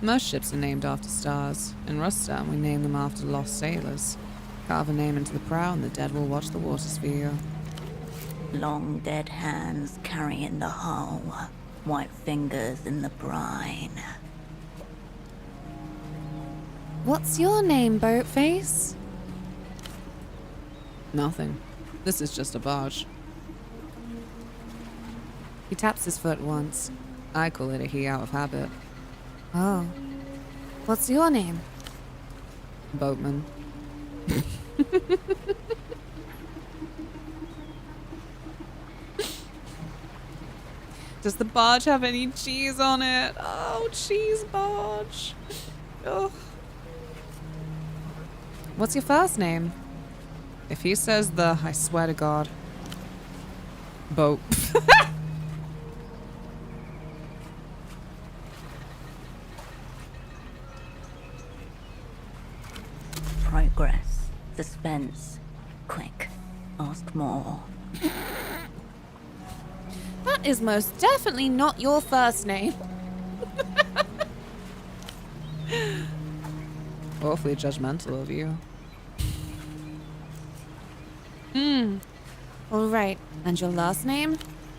Most ships are named after stars. In Rustam, we name them after lost sailors. Carve a name into the prow and the dead will watch the waters for you. Long dead hands carrying the hull. White fingers in the brine. What's your name, Boatface? Nothing. This is just a barge. He taps his foot once. I call it a he out of habit. Oh. What's your name? Boatman. Does the barge have any cheese on it? Oh, cheese barge. Ugh. What's your first name? If he says I swear to God. Boat. progress, suspense. Quick, ask more. That is most definitely not your first name. Awfully judgmental of you. All right. And your last name?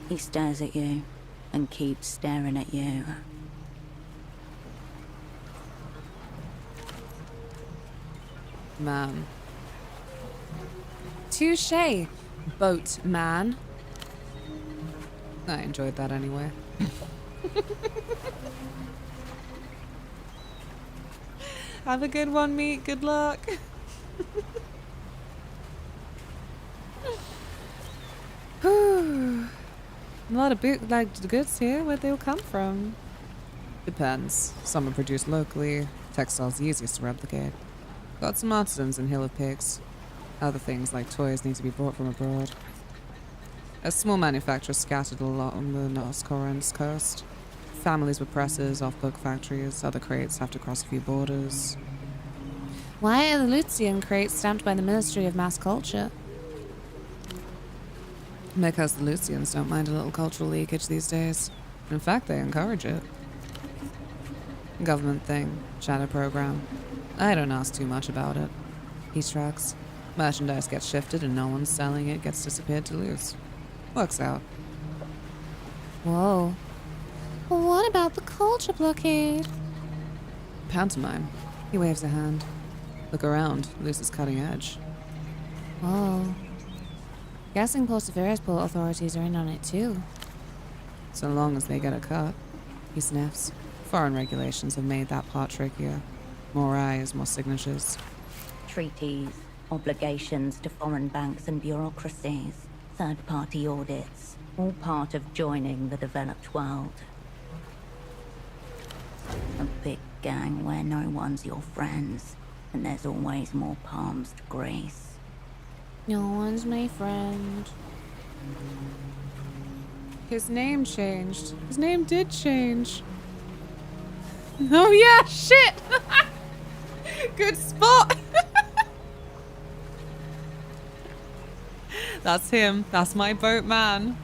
He stares at you and keeps staring at you. Man. Touche, boatman. I enjoyed that anyway. Have a good one, meat. Good luck. A lot of goods here. Where'd they all come from? Depends. Some are produced locally. Textiles the easiest to replicate. Got some artisans in Hill of Pigs. Other things like toys need to be brought from abroad. A small manufacturer scattered along the North Corinth coast. Families with presses, off-book factories. Other crates have to cross a few borders. Why are the Lucian crates stamped by the Ministry of Mass Culture? Because the Lucians don't mind a little cultural leakage these days. In fact, they encourage it. Government thing. Shadow program. I don't ask too much about it. He shrugs. Merchandise gets shifted and no one's selling it gets disappeared to lose. Works out. Whoa. What about the culture blockade? Pantomime. He waves a hand. Look around. Luce is cutting edge. Whoa. Guessing Port authorities are in on it too. So long as they get a cut. He sniffs. Foreign regulations have made that part trickier. More eyes, more signatures. Treaties, obligations to foreign banks and bureaucracies, third-party audits, all part of joining the developed world. A big gang where no one's your friends, and there's always more palms to grace. No one's my friend. His name changed. His name did change. Oh yeah, shit! Good spot! That's him. That's my boatman.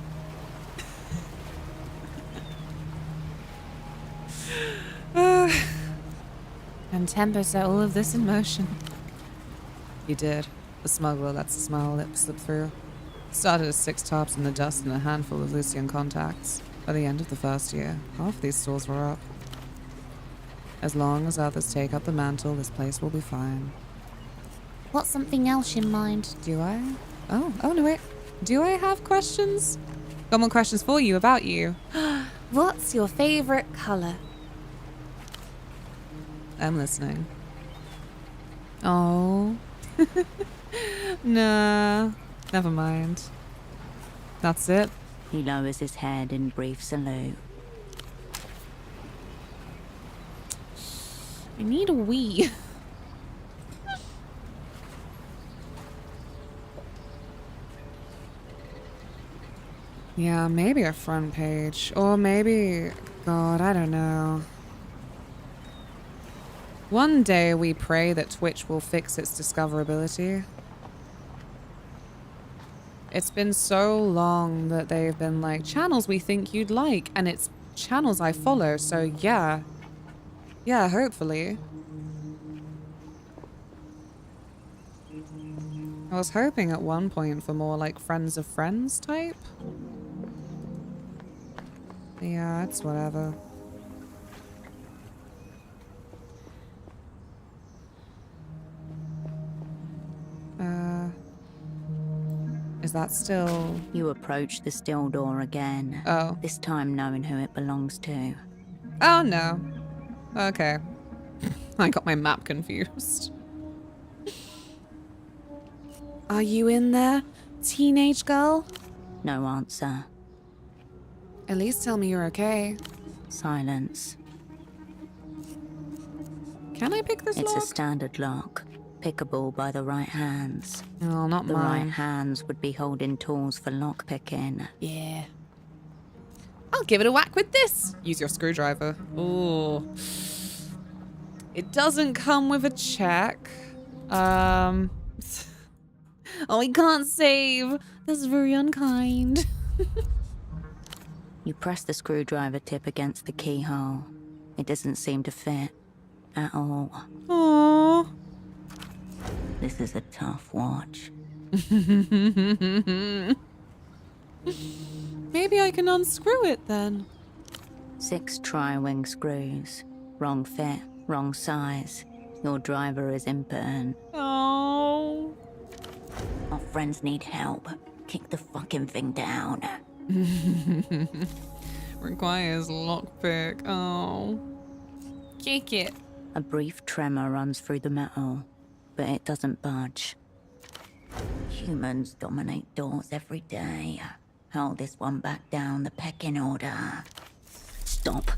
And Temper set all of this in motion. He did. The smuggler lets the smile lip slip through. Started as 6 tops in the dust and a handful of Lucian contacts. By the end of the first year, half these stores were up. As long as others take up the mantle, this place will be fine. What's something else in mind? Do I? Oh no wait. Do I have questions? Got more questions for you about you. What's your favorite color? I'm listening. Oh. Nah. Never mind. That's it. He lowers his head in brief salute. I need a wee. Yeah, maybe a front page. Or maybe... God, I don't know. One day we pray that Twitch will fix its discoverability. It's been so long that they've been like, channels we think you'd like, and it's channels I follow, so yeah. Yeah, hopefully. I was hoping at one point for more like friends of friends type. Yeah, it's whatever. Is that still... You approach the still door again. Oh. This time knowing who it belongs to. Oh, no. Okay. I got my map confused. Are you in there, teenage girl? No answer. At least tell me you're okay. Silence. Can I pick this lock? lock? It's a standard lock. Pickable by the right hands. Oh, not the mine. right hands would be holding tools for lock picking. Yeah. I'll give it a whack with this. Use your screwdriver. Ooh. It doesn't come with a check. Oh, we can't save. That's very unkind. You press the screwdriver tip against the keyhole. It doesn't seem to fit at all. Aww. This is a tough watch. Maybe I can unscrew it then. 6 tri-wing screws. Wrong fit, wrong size. Your driver is impotent. Oh. Our friends need help. Kick the fucking thing down. Requires lockpick. Oh. Kick it. A brief tremor runs through the metal, but it doesn't budge. Humans dominate doors every day. Hold this one back down the pecking order. Stop.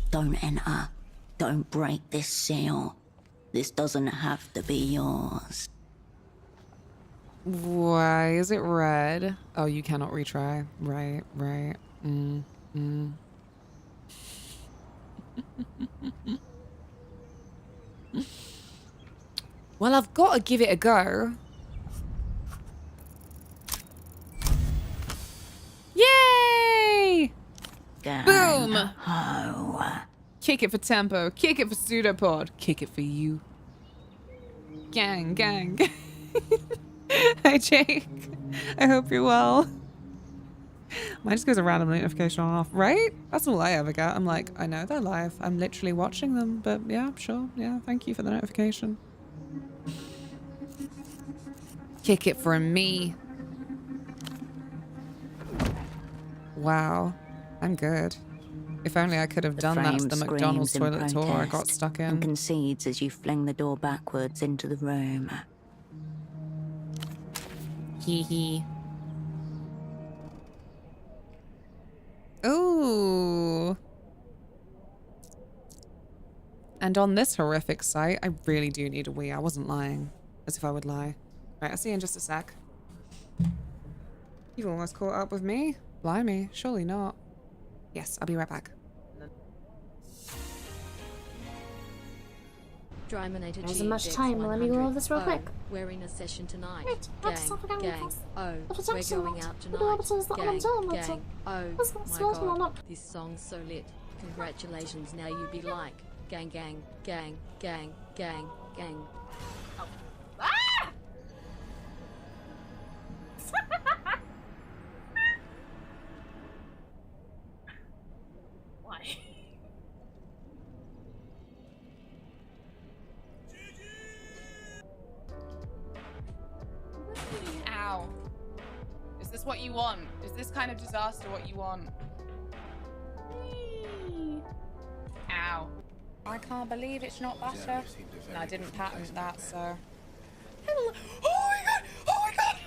Don't enter. Don't break this seal. This doesn't have to be yours. Why is it red? Oh, you cannot retry. Right. Well, I've got to give it a go. Yay! Boom! Ho. Kick it for tempo. Kick it for pseudopod. Kick it for you. Gang. Hi, Jake. I hope you're well. Mine just goes a random notification on off, right? That's all I ever get. I'm like, I know they're live. I'm literally watching them, but yeah, sure. Yeah, thank you for the notification. Kick it for me. Wow. I'm good. If only I could have done that to the McDonald's toilet tour I got stuck in. And concedes as you fling the door backwards into the room. Hee hee. Ooh. And on this horrific site, I really do need a wee. I wasn't lying. As if I would lie. Right, I'll see you in just a sec. You've almost caught up with me? Blimey, surely not. Yes, I'll be right back. Dryminator There isn't much time. Let me go over this real quick. We're in a session tonight. Right, Gang. Oh, If we're going out tonight. Gang. Oh my god. This song's so lit. Congratulations. Now you be like. Gang. Ah! Why? Ow. Is this what you want? Is this kind of disaster what you want? Ow. I can't believe it's not butter. And I didn't patent that, so... Oh my god! Oh my god!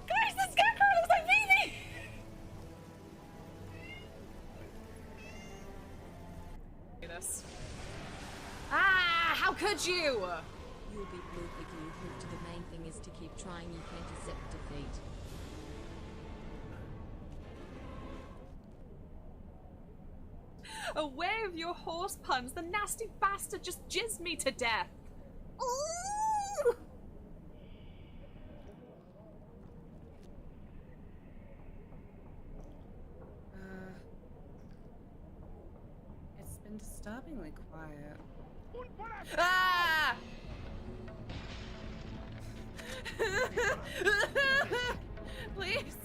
Guys, the scarecrow looks like Phoebe! Ah! How could you? You'll be blue piggy hooked. The main thing is to keep trying. You can't accept defeat. Away with your horse puns. The nasty bastard just jizzed me to death. Ooh! It's been disturbingly quiet. Ah! Please.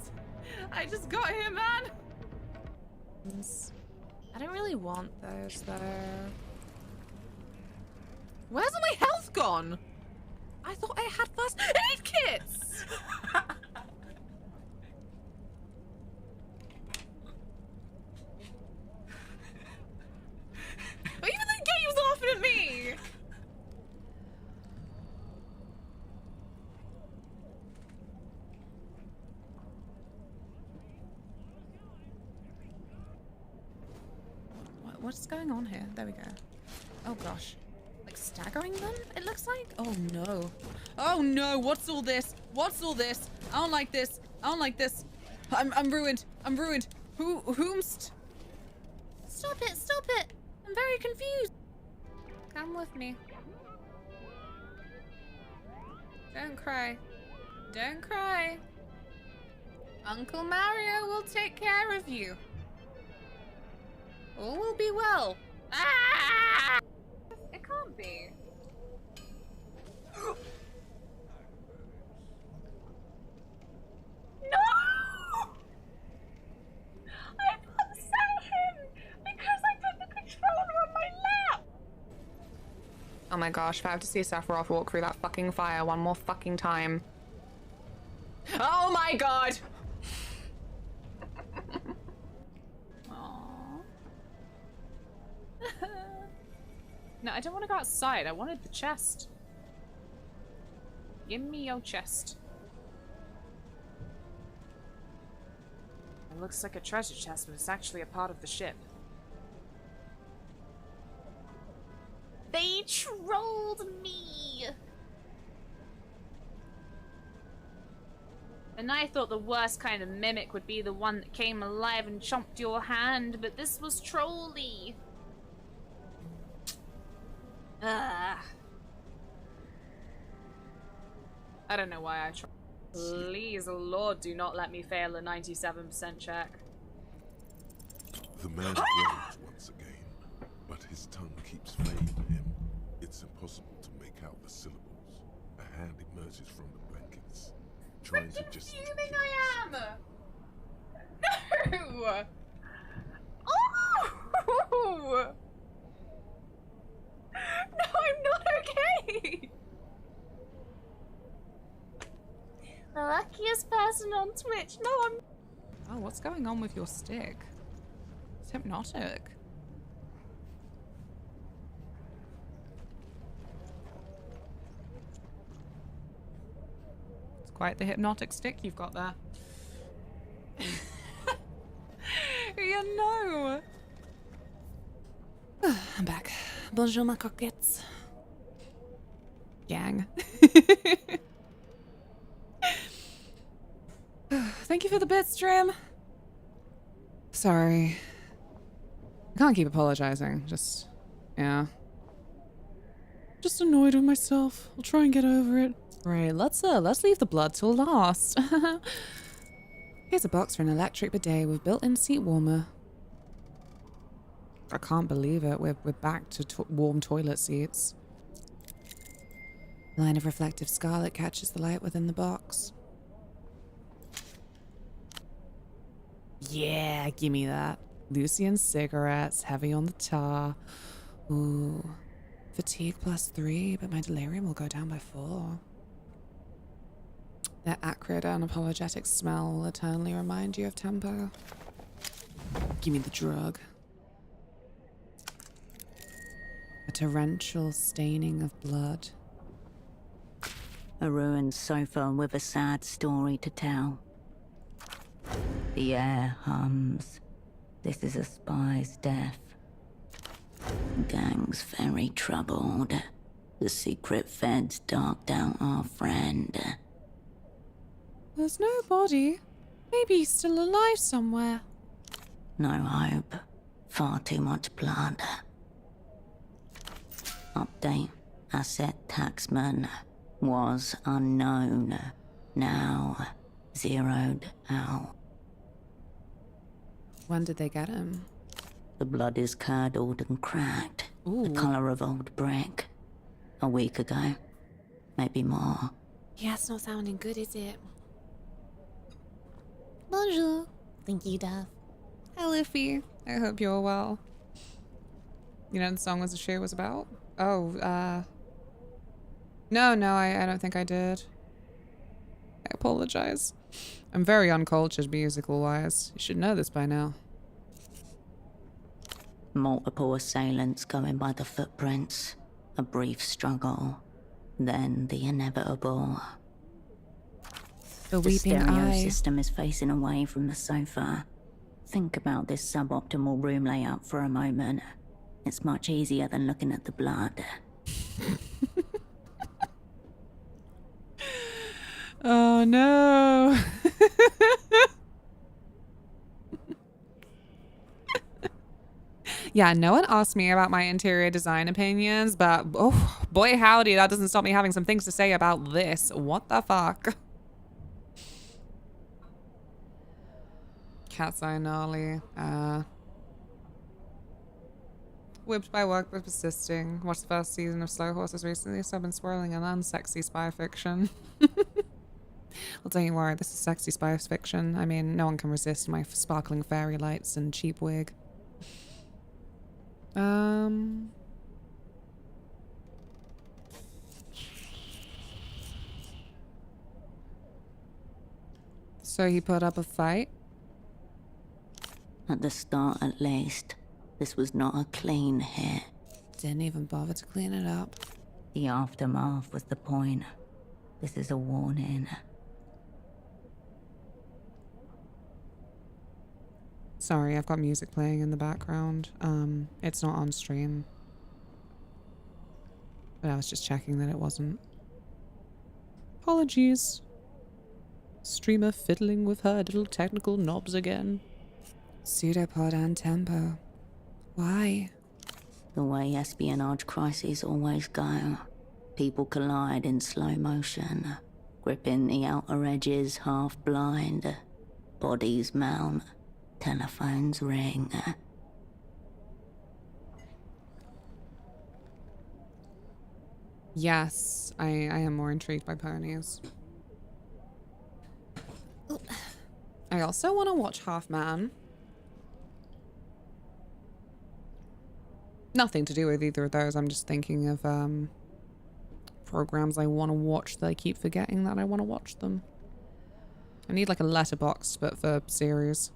I just got here, man. I don't really want those, though. Where's all my health gone? I thought I had first aid kits. But even the game's laughing at me. What's going on here? There we go. Oh gosh. Like staggering them, it looks like? Oh no. Oh no, what's all this? What's all this? I don't like this. I don't like this. I'm ruined. I'm ruined. Whomst? Stop it, stop it! I'm very confused. Come with me. Don't cry. Don't cry. Uncle Mario will take care of you. All will be well. Ah! It can't be. No! I upset him because I put the controller on my lap. Oh my gosh, if I have to see Sephiroth walk through that fucking fire one more fucking time. Oh my god! Aww. No, I don't want to go outside. I wanted the chest. Give me your chest. It looks like a treasure chest, but it's actually a part of the ship. They trolled me! And I thought the worst kind of mimic would be the one that came alive and chomped your hand, but this was trolly. Ugh. I don't know why I tried. Please, Lord, do not let me fail a 97% check. The man groans once again, but his tongue keeps failing him. It's impossible to make out the syllables. A hand emerges from the blankets, trying to just. Fuming I am! No! Oh! No, I'm not okay! The luckiest person on Twitch. No, I'm. Oh, what's going on with your stick? It's hypnotic. It's quite the hypnotic stick you've got there. You know. I'm back. Bonjour, ma coquettes. Gang. Thank you for the bit, stream. Sorry. I can't keep apologizing. Just, yeah. Just annoyed with myself. I'll try and get over it. Right, let's leave the blood till last. Here's a box for an electric bidet with built-in seat warmer. I can't believe it. We're back to warm toilet seats. A line of reflective scarlet catches the light within the box. Yeah, gimme that. Lucian cigarettes, heavy on the tar. Ooh. Fatigue +3, but my delirium will go down by 4. That acrid, unapologetic smell will eternally remind you of tempo. Gimme the drug. A torrential staining of blood. A ruined sofa with a sad story to tell. The air hums. This is a spy's death. Gang's very troubled. The secret feds dogged out our friend. There's no body. Maybe he's still alive somewhere. No hope. Far too much blood. Update. Asset taxman. Was unknown. Now zeroed out. When did they get him? The blood is curdled and cracked. Ooh. The colour of old brick. A week ago. Maybe more. Yeah, it's not sounding good, is it? Bonjour. Thank you, Duff. Hi, Luffy. I hope you're well. You know what the song was about? Oh, No, I don't think I did. I apologize. I'm very uncultured musical-wise. You should know this by now. Multiple assailants going by the footprints. A brief struggle. Then the inevitable. The weeping stereo eye. system is facing away from the sofa. Think about this suboptimal room layout for a moment. It's much easier than looking at the blood. Oh no. Yeah, no one asked me about my interior design opinions, but oh, boy howdy, that doesn't stop me having some things to say about this. What the fuck? Cat's eye gnarly. Whipped by work but persisting. Watched the first season of Slow Horses recently, so I've been swirling an unsexy spy fiction. Well, don't you worry, this is sexy spy fiction. I mean, no one can resist my sparkling fairy lights and cheap wig. So he put up a fight? At the start, at least, this was not a clean hit. Didn't even bother to clean it up. The aftermath was the point. This is a warning. Sorry, I've got music playing in the background. It's not on stream. But I was just checking that it wasn't. Apologies. Streamer fiddling with her little technical knobs again. Pseudopod and tempo. Why? The way espionage crises always go. People collide in slow motion, gripping the outer edges half blind. Bodies mount, telephones ring. Yes, I am more intrigued by ponies. I also want to watch Half Man. Nothing to do with either of those. I'm just thinking of programs I want to watch that I keep forgetting that I want to watch them. I need like a letterbox, but for series.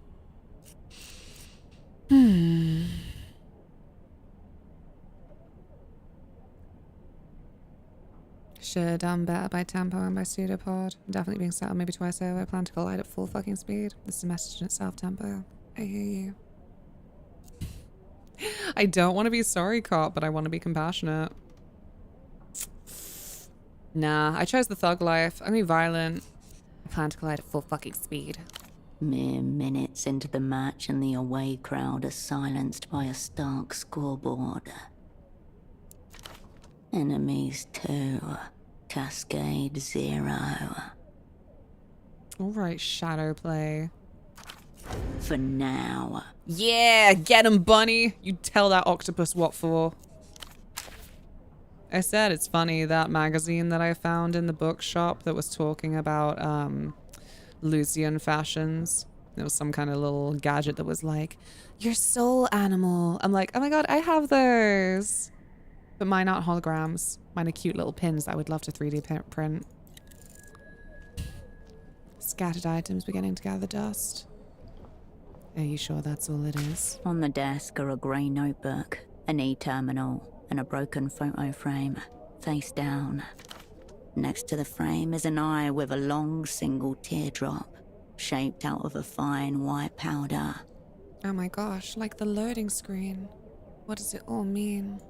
Should have done better by tempo and by pseudopod. Definitely being settled maybe twice over. I plan to collide at full fucking speed. This is a message in itself, tempo. I hear you. I don't want to be sorry cop, but I want to be compassionate. Nah, I chose the thug life. I'm gonna be violent. I plan to collide at full fucking speed. Mere minutes into the match and the away crowd are silenced by a stark scoreboard. Enemies 2, Cascade 0. Alright, shadow play. For now. Yeah, get him, bunny. You tell that octopus what for. I said it's funny, that magazine that I found in the bookshop that was talking about Lucian fashions. There was some kind of little gadget that was like, your soul animal. I'm like, oh my god, I have those. But mine aren't holograms. Mine are cute little pins that I would love to 3D print. Scattered items beginning to gather dust. Are you sure that's all it is? On the desk are a grey notebook, an e-terminal, and a broken photo frame, face down. Next to the frame is an eye with a long single teardrop, shaped out of a fine white powder. Oh my gosh, like the loading screen. What does it all mean?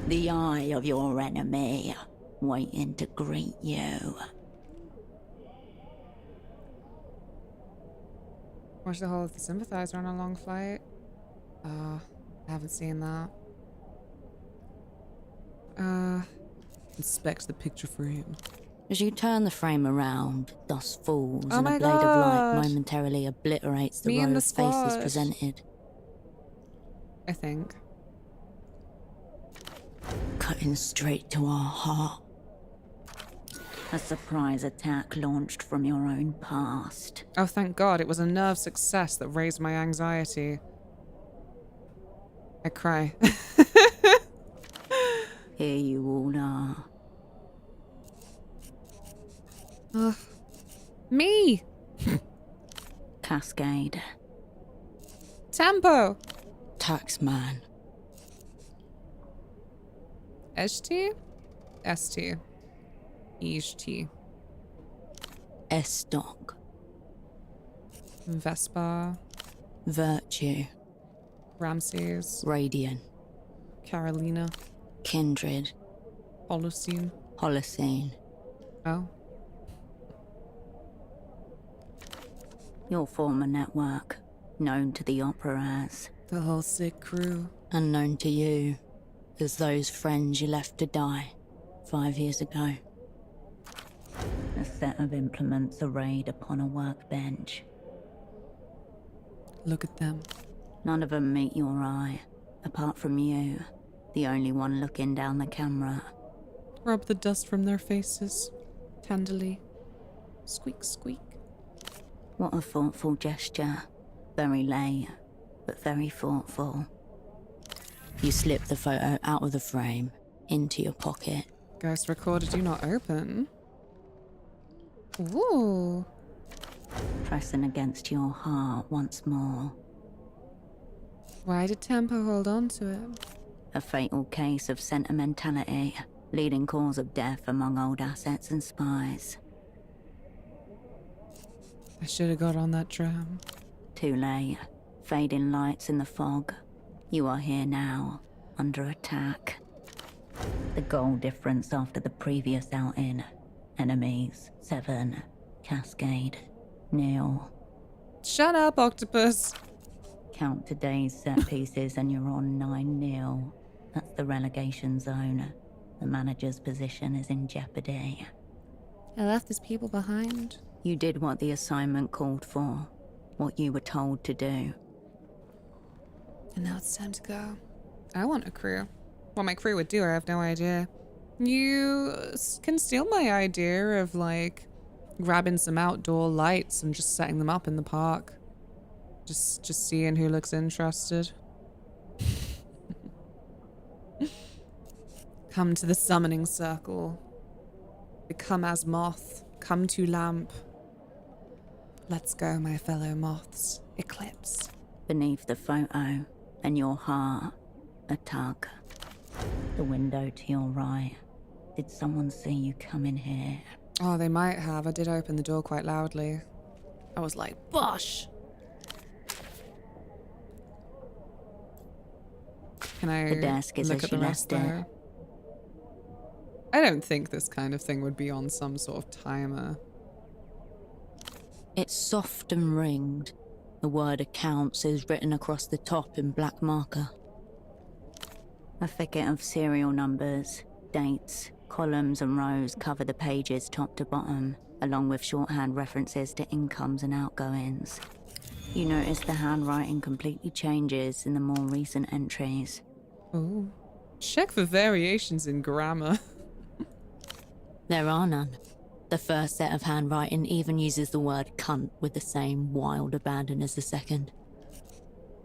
The eye of your enemy, waiting to greet you. Watch the whole of the sympathizer on a long flight. I haven't seen that. Inspect the picture frame. As you turn the frame around, dust falls Oh and my a blade of light God. momentarily obliterates the Me row and the of faces squad. presented. I think. Cutting straight to our heart. A surprise attack launched from your own past. Oh, thank God. It was a nerve success that raised my anxiety. I cry. Here you all are. Me! Cascade. Tempo! Taxman. ST? ST. EST. Estoc. Vespa. Virtue. Ramses. Radiant. Carolina. Kindred. Holocene. Holocene. Oh. You'll form a network. known to the opera as the whole sick crew, unknown to you as those friends you left to die 5 years ago. A set of implements arrayed upon a workbench. Look at them. None of them meet your eye, apart from you, the only one looking down the camera. Rub the dust from their faces, tenderly. Squeak, squeak. What a thoughtful gesture. Very late, but very thoughtful. You slip the photo out of the frame into your pocket. Ghost recorder, do not open. Ooh. Pressing against your heart once more. Why did Tempo hold on to it? A fatal case of sentimentality, leading cause of death among old assets and spies. I should have got on that tram. Too late. Fading lights in the fog. You are here now, under attack. The goal difference after the previous outing. Enemies, 7. Cascade, 0. Shut up, octopus. Count today's set pieces and you're on 9-0. That's the relegation zone. The manager's position is in jeopardy. I left these people behind. You did what the assignment called for. What you were told to do. And now it's time to go. I want a crew. What my crew would do, I have no idea. You can steal my idea of, like, grabbing some outdoor lights and just setting them up in the park. Just seeing who looks interested. Come to the summoning circle. Become as moth. Come to lamp. Let's go, my fellow moths. Eclipse. Beneath the photo, and your heart, a tug. The window to your right. Did someone see you come in here? Oh, they might have. I did open the door quite loudly. I was like, Bosh! Can I The desk is look as at the you rest left it. there? I don't think this kind of thing would be on some sort of timer. It's soft and ringed. The word accounts is written across the top in black marker. A thicket of serial numbers, dates, columns and rows cover the pages top to bottom, along with shorthand references to incomes and outgoings. You notice the handwriting completely changes in the more recent entries. Oh. Check for variations in grammar. There are none. The first set of handwriting even uses the word cunt with the same wild abandon as the second.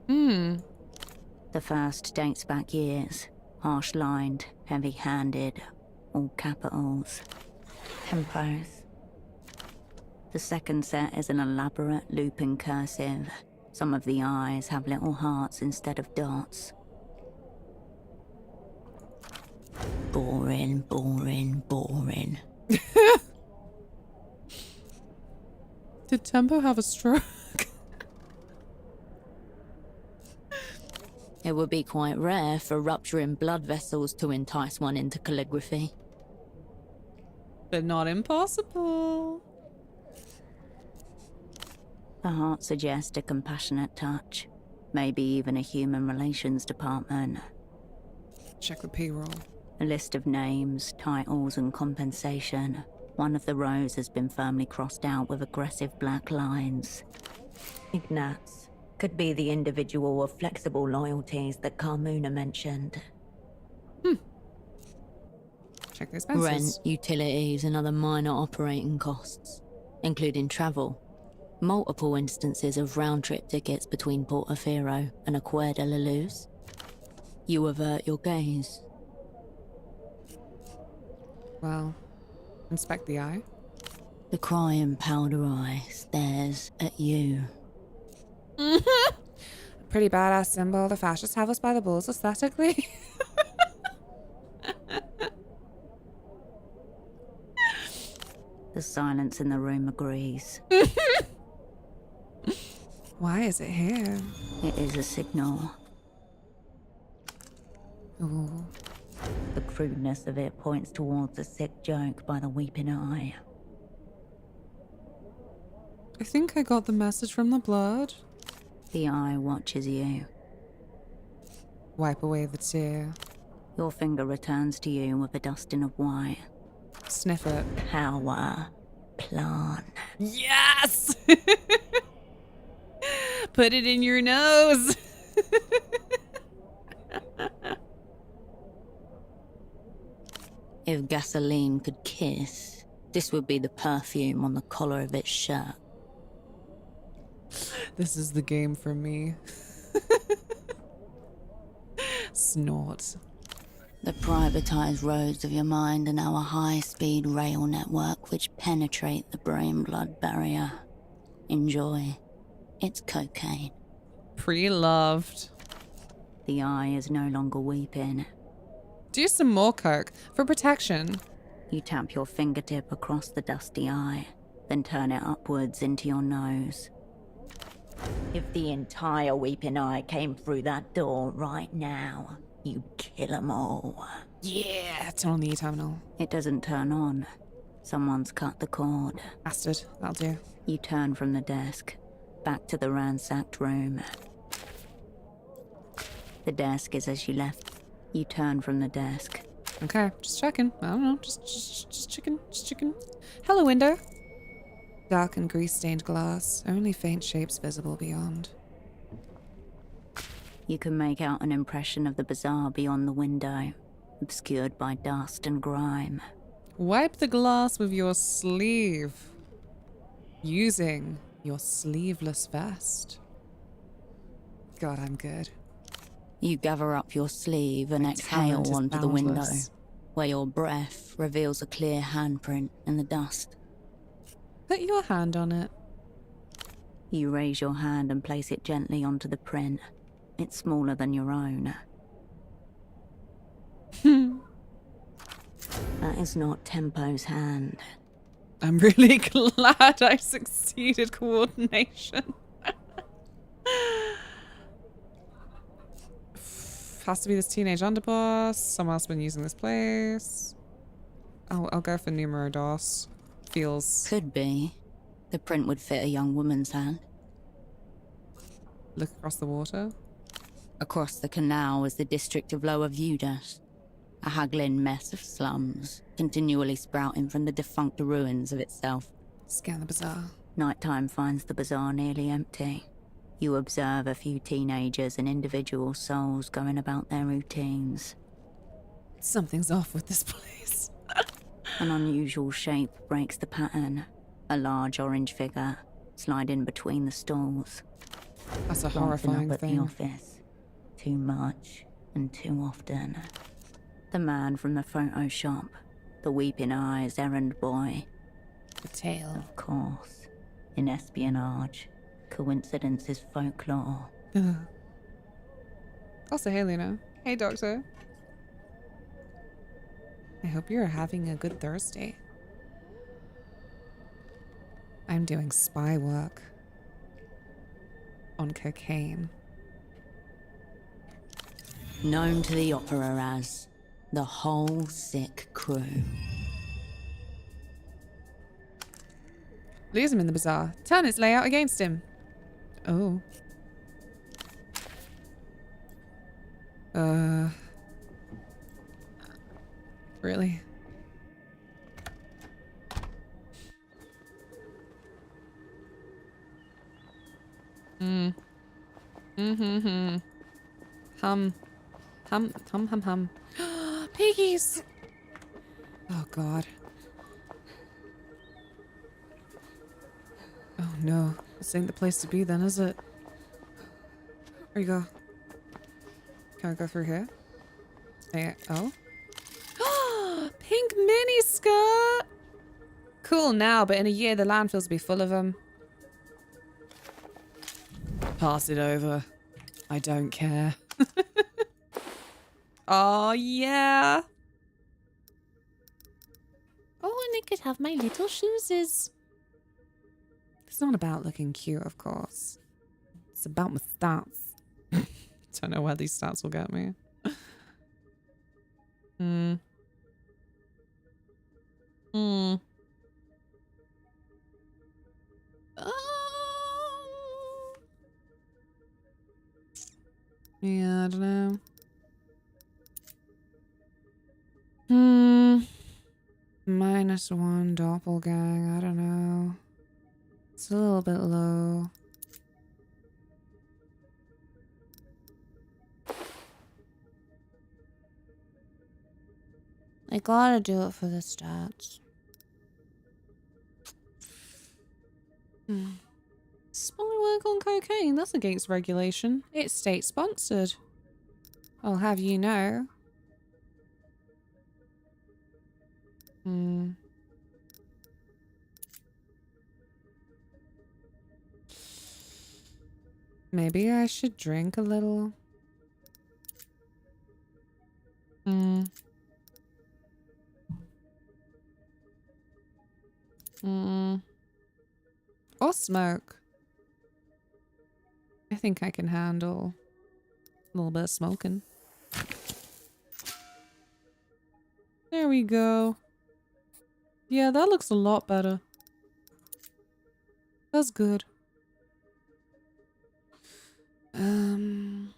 The first dates back years, harsh-lined, heavy-handed, all capitals. Tempos. The second set is an elaborate looping cursive. Some of the eyes have little hearts instead of dots. Boring, boring, boring. Did Tempo have a stroke? It would be quite rare for rupturing blood vessels to entice one into calligraphy. But not impossible. The heart suggests a compassionate touch. Maybe even a human relations department. Check the payroll. A list of names, titles and compensation. One of the rows has been firmly crossed out with aggressive black lines. Ignatz. Could be the individual of flexible loyalties that Carmuna mentioned. Check the expenses. Rent, utilities and other minor operating costs, including travel. Multiple instances of round-trip tickets between Portofino and Acquair de la Luz. You avert your gaze. Well, inspect the eye. The crying powder eye stares at you. Pretty badass symbol. The fascists have us by the balls aesthetically. The silence in the room agrees. Why is it here? It is a signal. Ooh. The crudeness of it points towards a sick joke by the weeping eye. I think I got the message from the blood. The eye watches you. Wipe away the tear. Your finger returns to you with a dusting of white. Sniff it. Power plant. Yes! Put it in your nose. If gasoline could kiss, this would be the perfume on the collar of its shirt. This is the game for me. Snort. The privatized roads of your mind are now a high-speed rail network which penetrate the brain-blood barrier. Enjoy. It's cocaine. Pre-loved. The eye is no longer weeping. Do some more coke for protection. You tap your fingertip across the dusty eye, then turn it upwards into your nose. If the entire weeping eye came through that door right now, you'd kill them all. Yeah, turn on the E-terminal. It doesn't turn on. Someone's cut the cord. Bastard, that'll do. You turn from the desk, back to the ransacked room. The desk is as you left. You turn from the desk. Okay, just checking. I don't know, just checking, just checking. Hello, window. Dark and grease-stained glass, only faint shapes visible beyond. You can make out an impression of the bazaar beyond the window, obscured by dust and grime. Wipe the glass with your sleeve, using your sleeveless vest. God, I'm good. You gather up your sleeve and exhale onto the window, where your breath reveals a clear handprint in the dust. Put your hand on it. You raise your hand and place it gently onto the print. It's smaller than your own. That is not Tempo's hand. I'm really glad I succeeded coordination. Has to be this teenage underboss. Someone else been using this place. I'll go for numero dos. Feels. Could be. The print would fit a young woman's hand. Look across the water. Across the canal is the district of Lower Vudas, a haggling mess of slums, continually sprouting from the defunct ruins of itself. Scan the bazaar. Nighttime finds the bazaar nearly empty. You observe a few teenagers and individual souls going about their routines. Something's off with this place. An unusual shape breaks the pattern. A large orange figure sliding between the stalls. That's a Glancing horrifying up at thing. the office. Too much and too often. The man from the photo shop. The weeping eyes errand boy. The tail. Of course. In espionage, coincidence is folklore. Also, hey Luna. Hey Doctor. I hope you're having a good Thursday. I'm doing spy work on cocaine. Known to the opera as the whole sick crew. Lose him in the bazaar. Turn its layout against him. Oh. Really? Hum. Piggies! Oh, God. Oh, no. This ain't the place to be then, is it? Where you go? Can I go through here? Hey, oh? Pink mini skirt! Cool now, but in a year the landfills will be full of them. Pass it over. I don't care. Oh, yeah. Oh, and I could have my little shoeses. It's not about looking cute, of course. It's about my stats. Don't know where these stats will get me. Yeah, I don't know. -1 doppelgang. I don't know. It's a little bit low. I gotta do it for the stats. Spy work on cocaine? That's against regulation. It's state sponsored. I'll have you know. Maybe I should drink a little. Or smoke. I think I can handle a little bit of smoking. There we go. Yeah, that looks a lot better. That's good. And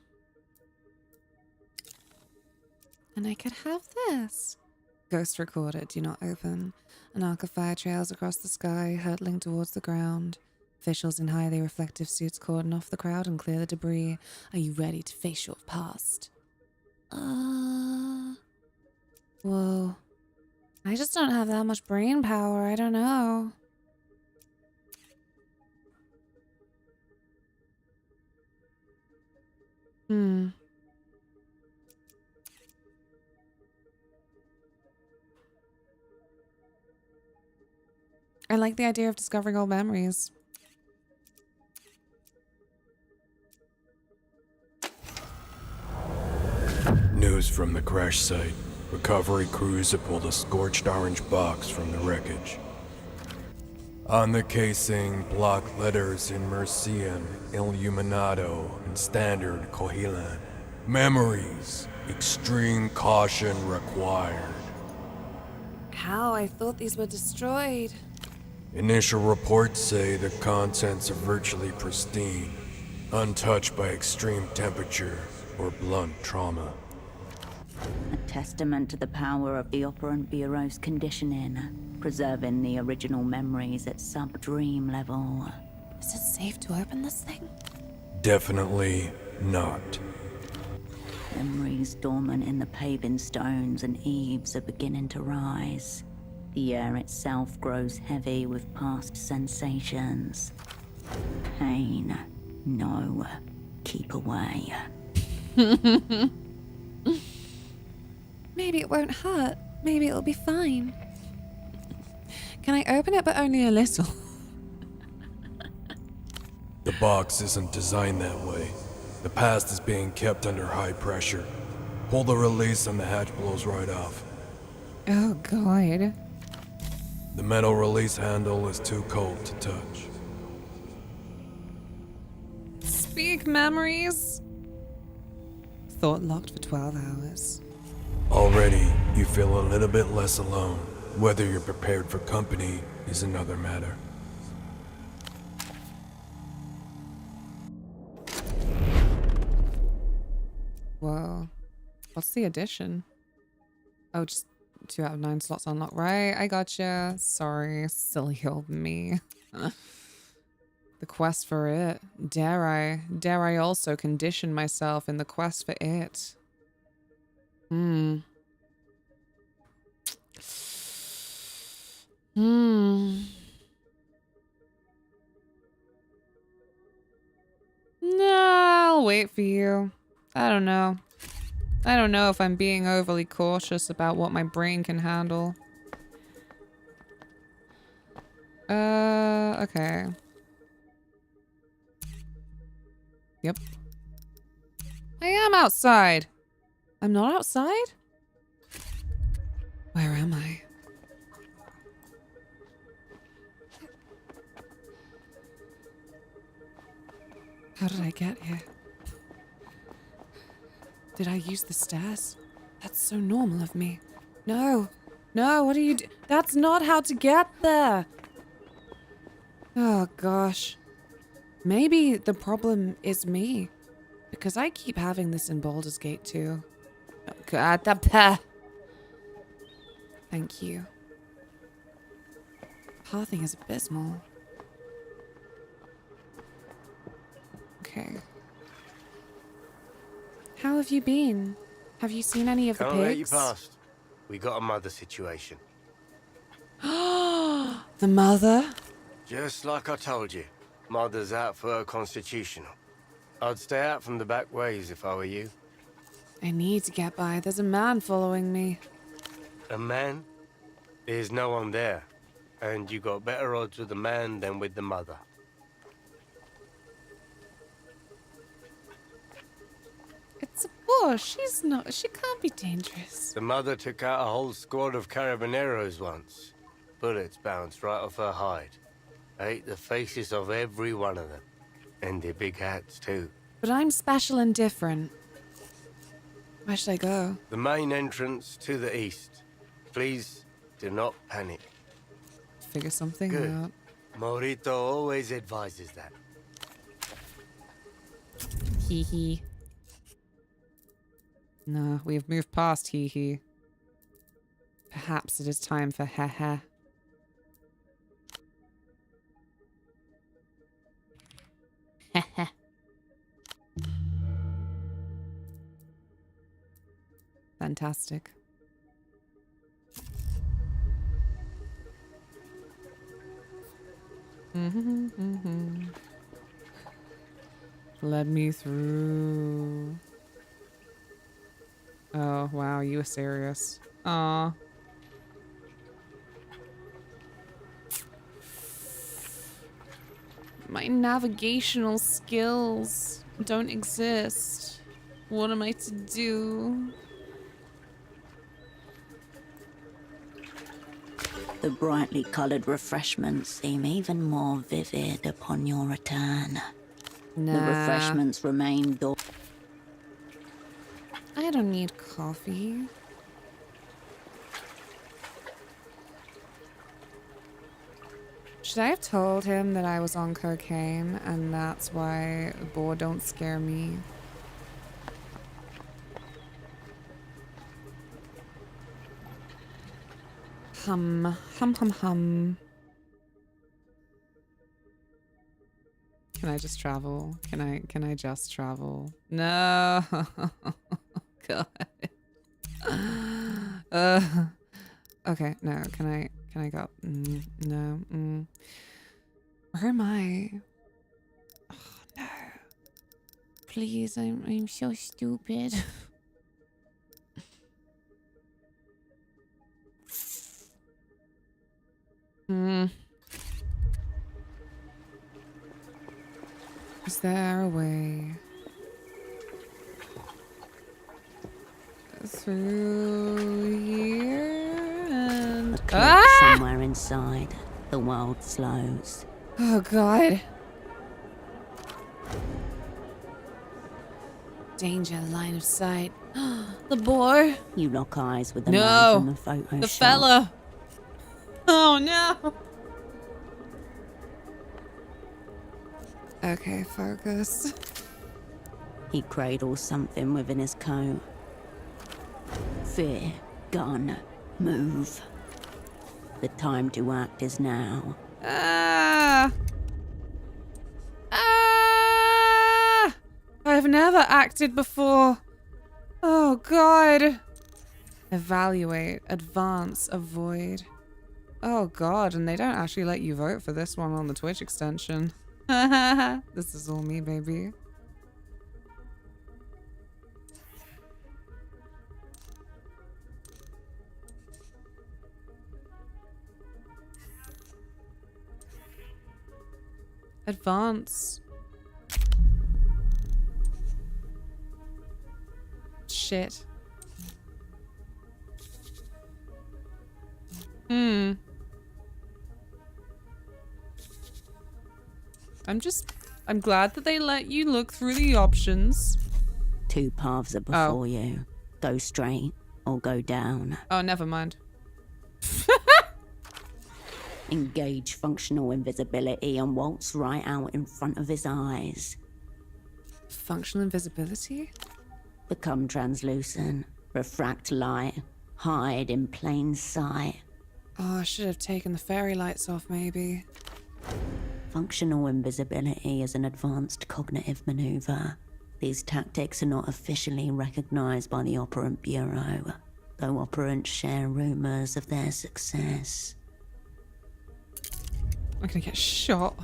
I could have this. Ghost recorder, do not open. An arc of fire trails across the sky, hurtling towards the ground. Officials in highly reflective suits cordon off the crowd and clear the debris. Are you ready to face your past? Whoa. I just don't have that much brain power, I don't know. I like the idea of discovering old memories. News from the crash site. Recovery crews have pulled a scorched orange box from the wreckage. On the casing, block letters in Mercian, Illuminato, and Standard Cohilan. Memories. Extreme caution required. How? I thought these were destroyed. Initial reports say the contents are virtually pristine, untouched by extreme temperature or blunt trauma. A testament to the power of the Operant Bureau's conditioning, preserving the original memories at sub-dream level. Is it safe to open this thing? Definitely not. Memories dormant in the paving stones and eaves are beginning to rise. The air itself grows heavy with past sensations. Pain. No. Keep away. Maybe it won't hurt. Maybe it'll be fine. Can I open it, but only a little? The box isn't designed that way. The past is being kept under high pressure. Pull the release and the hatch blows right off. Oh, God. The metal release handle is too cold to touch. Speak, memories. Thought locked for 12 hours. Already, you feel a little bit less alone. Whether you're prepared for company is another matter. Whoa. What's the addition? Oh, just 2 out of 9 slots unlocked. Right, I gotcha. Sorry, silly old me. The quest for it. Dare I also condition myself in the quest for it? No, I'll wait for you. I don't know. I don't know if I'm being overly cautious about what my brain can handle. Okay. Yep. I am outside. I'm not outside? Where am I? How did I get here? Did I use the stairs? That's so normal of me. No. No, what are you That's not how to get there. Oh, gosh. Maybe the problem is me. Because I keep having this in Baldur's Gate too. Oh god, the path. Thank you. Pathing is abysmal. Okay. How have you been? Have you seen any of the Can't let you pigs? past. We got a mother situation. The mother? Just like I told you, mother's out for her constitutional. I'd stay out from the back ways if I were you. I need to get by. There's a man following me. A man? There's no one there. And you got better odds with the man than with the mother. It's a bush. She can't be dangerous. The mother took out a whole squad of carabineros once. Bullets bounced right off her hide. I ate the faces of every one of them. And their big hats, too. But I'm special and different. Where should I go? The main entrance to the east. Please do not panic. Figure something Good. out. Morito always advises that. Hee hee. No, we have moved past hee hee. Perhaps it is time for ha ha. Ha ha. Fantastic. Let me through. Oh, wow, you were serious. Aw. My navigational skills don't exist. What am I to do? The brightly coloured refreshments seem even more vivid upon your return. Nah. The refreshments remain I don't need coffee. Should I have told him that I was on cocaine and that's why boar don't scare me? Hum, hum, hum, hum. Can I just travel? Can I just travel? No. God. Okay, no, can I go? No. Where am I? Oh, no. Please, I'm so stupid. Is there a way through here and somewhere inside. The world slows. Oh God. Danger, line of sight. The boar. You lock eyes with the man from the photo the shop. fella. Oh no. Okay, focus. He cradles something within his coat. Fear, gun, move. The time to act is now. I've never acted before. Oh God. Evaluate, advance, avoid. Oh God, and they don't actually let you vote for this one on the Twitch extension. This is all me, baby. Advance. Shit. I'm glad that they let you look through the options. Two paths are before you. Go straight or go down. Oh, never mind. Engage functional invisibility and waltz right out in front of his eyes. Functional invisibility? Become translucent, refract light, hide in plain sight. Oh, I should have taken the fairy lights off, maybe. Functional invisibility is an advanced cognitive maneuver. These tactics are not officially recognized by the Operant Bureau, though operants share rumors of their success. I'm gonna get shot.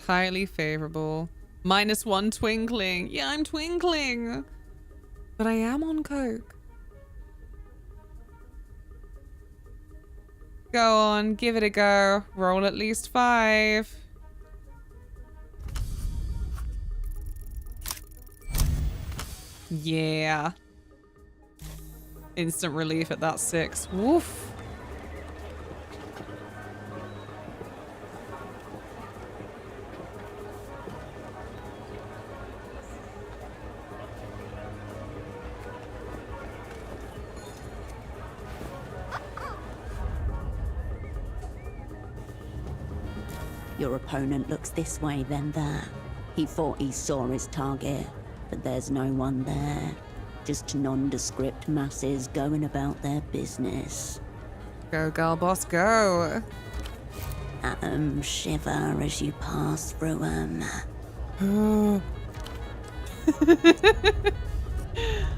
Highly favorable. -1 twinkling. Yeah, I'm twinkling. But I am on coke. Go on, give it a go. Roll at least 5. Yeah. Instant relief at that 6. Woof. Your opponent looks this way, then that. He thought he saw his target, but there's no one there. Just nondescript masses going about their business. Go, girl boss, go. Atoms shiver as you pass through them.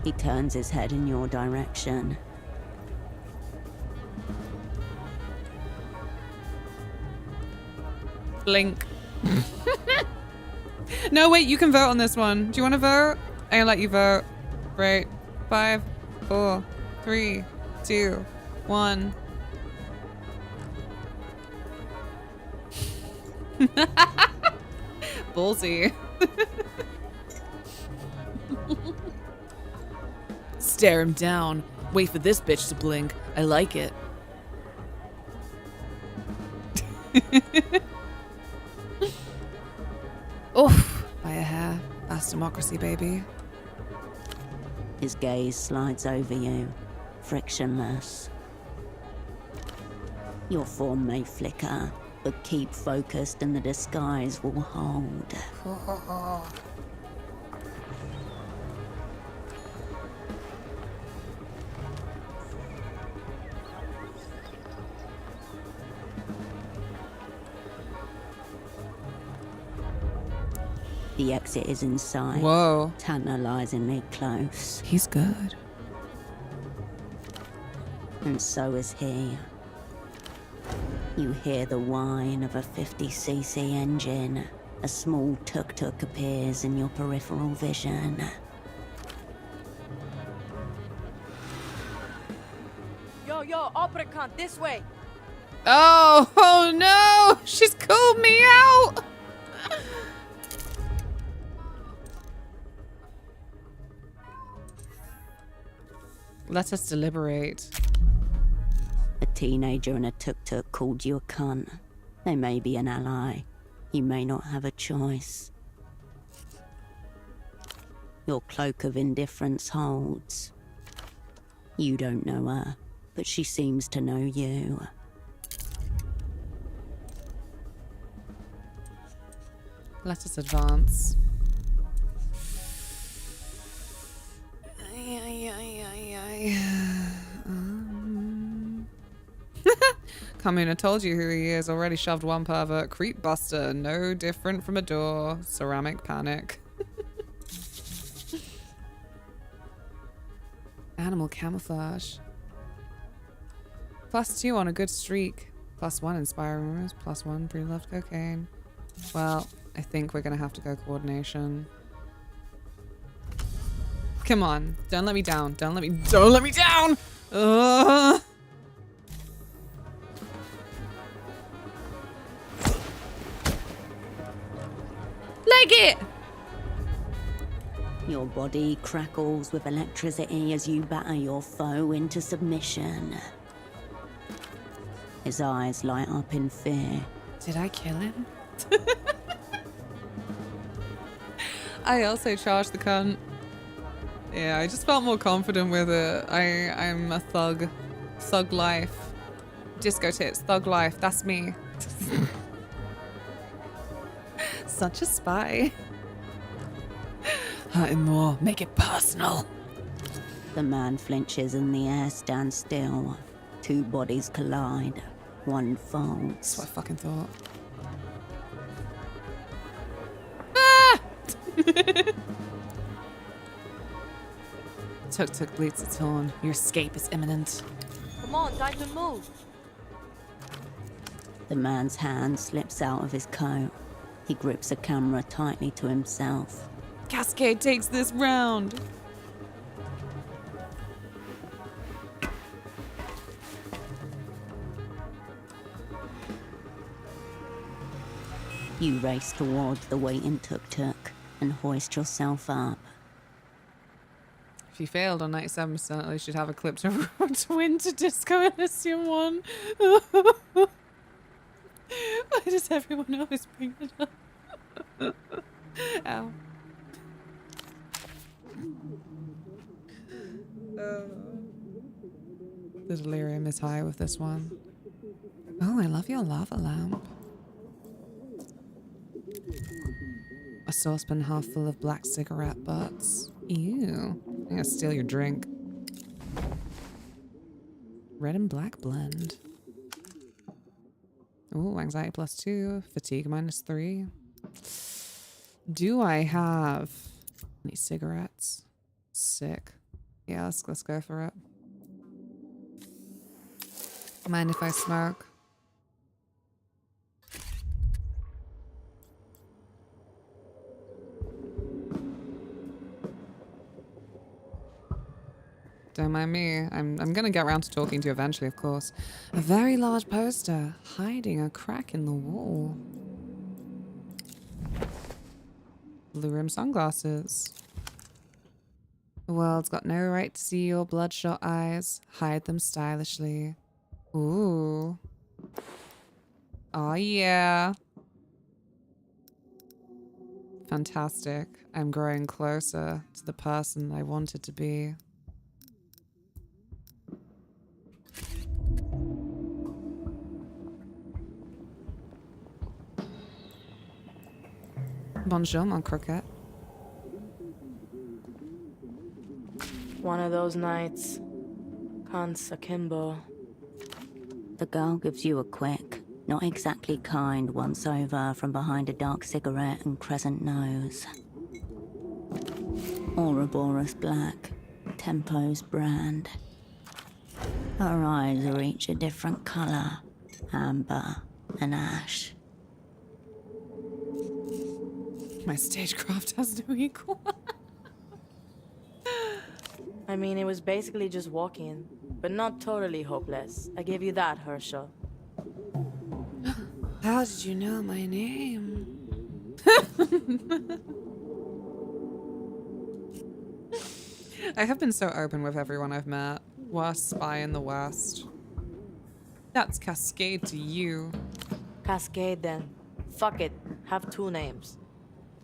He turns his head in your direction. Blink. No, wait, you can vote on this one. Do you want to vote? I'm gonna let you vote. Right. 5, 4, 3, 2, 1. Ballsy. Stare him down. Wait for this bitch to blink. I like it. Oof, by a hair. That's democracy, baby. His gaze slides over you, frictionless. Your form may flicker, but keep focused and the disguise will hold. The exit is in sight. Whoa. Tantalizingly close. He's good. And so is he. You hear the whine of a 50cc engine. A small tuk-tuk appears in your peripheral vision. Yo, opera cunt, this way. Oh no! She's called me out! Let us deliberate. A teenager in a tuk-tuk called you a cunt. They may be an ally. You may not have a choice. Your cloak of indifference holds. You don't know her, but she seems to know you. Let us advance. Kamuna told you who he is. Already shoved one pervert. Creep buster. No different from a door. Ceramic panic. Animal camouflage. +2 on a good streak. +1 inspiring rumors. +1 pre-loved cocaine. Well, I think we're gonna have to go coordination. Come on. Don't let me down. Don't let me down! Ugh. Leg it! Your body crackles with electricity as you batter your foe into submission. His eyes light up in fear. Did I kill him? I also charged the cunt. Yeah, I just felt more confident with it. I'm a thug. Thug life. Disco tits, thug life, that's me. Such a spy. Hurting more, make it personal. The man flinches and the air stands still. Two bodies collide. One folds. That's what I fucking thought. Tuk-tuk bleeds its horn. Your escape is imminent. Come on, time to move. The man's hand slips out of his coat. He grips a camera tightly to himself. Cascade takes this round. You race towards the waiting tuk-tuk and hoist yourself up. If you failed on 97%, at least you'd have a clip to win to Disco Elysium 1. Why does everyone always bring it up? Ow. The delirium is high with this one. Oh, I love your lava lamp. A saucepan half full of black cigarette butts. Ew. I'm gonna steal your drink. Red and black blend. Ooh, anxiety +2. Fatigue -3. Do I have any cigarettes? Sick. Yeah, let's go for it. Mind if I smoke? Don't mind me. I'm gonna get around to talking to you eventually, of course. A very large poster hiding a crack in the wall. Blue rim sunglasses. The world's got no right to see your bloodshot eyes. Hide them stylishly. Ooh. Oh yeah. Fantastic. I'm growing closer to the person I wanted to be. Bonjour, mon croquette. One of those nights. Kansa Kimbo. The girl gives you a quick, not exactly kind once over from behind a dark cigarette and crescent nose. Ouroboros black, Tempo's brand. Her eyes are each a different color, amber and ash. My stagecraft has no equal. I mean, it was basically just walking, but not totally hopeless. I give you that, Herschel. How did you know my name? I have been so open with everyone I've met. Worst spy in the West. That's Cascade to you. Cascade, then. Fuck it. Have two names.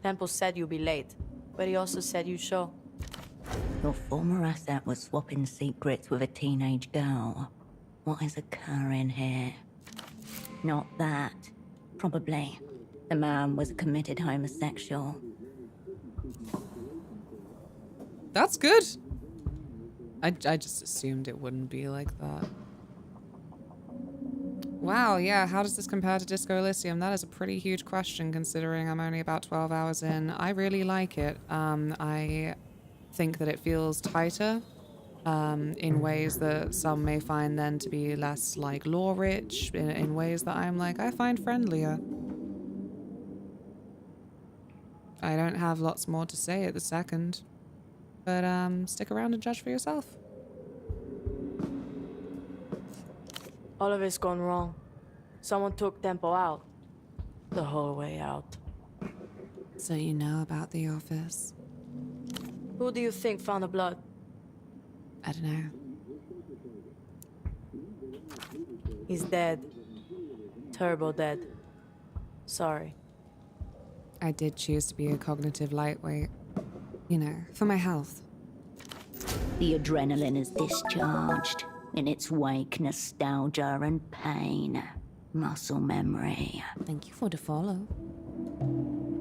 Temple said you'd be late, but he also said you'd show. Your former asset was swapping secrets with a teenage girl. What is occurring here? Not that. Probably. The man was a committed homosexual. That's good. I just assumed it wouldn't be like that. Wow, yeah, how does this compare to Disco Elysium? That is a pretty huge question considering I'm only about 12 hours in. I really like it. I think that it feels tighter in ways that some may find then to be less like lore-rich, in ways that I'm like, I find friendlier. I don't have lots more to say at the second, but stick around and judge for yourself. All of it's gone wrong. Someone took Tempo out. The whole way out. So you know about the office? Who do you think found the blood? I don't know. He's dead. Turbo dead. Sorry. I did choose to be a cognitive lightweight. You know, for my health. The adrenaline is discharged. In its wake, nostalgia and pain. Muscle memory. Thank you for the follow.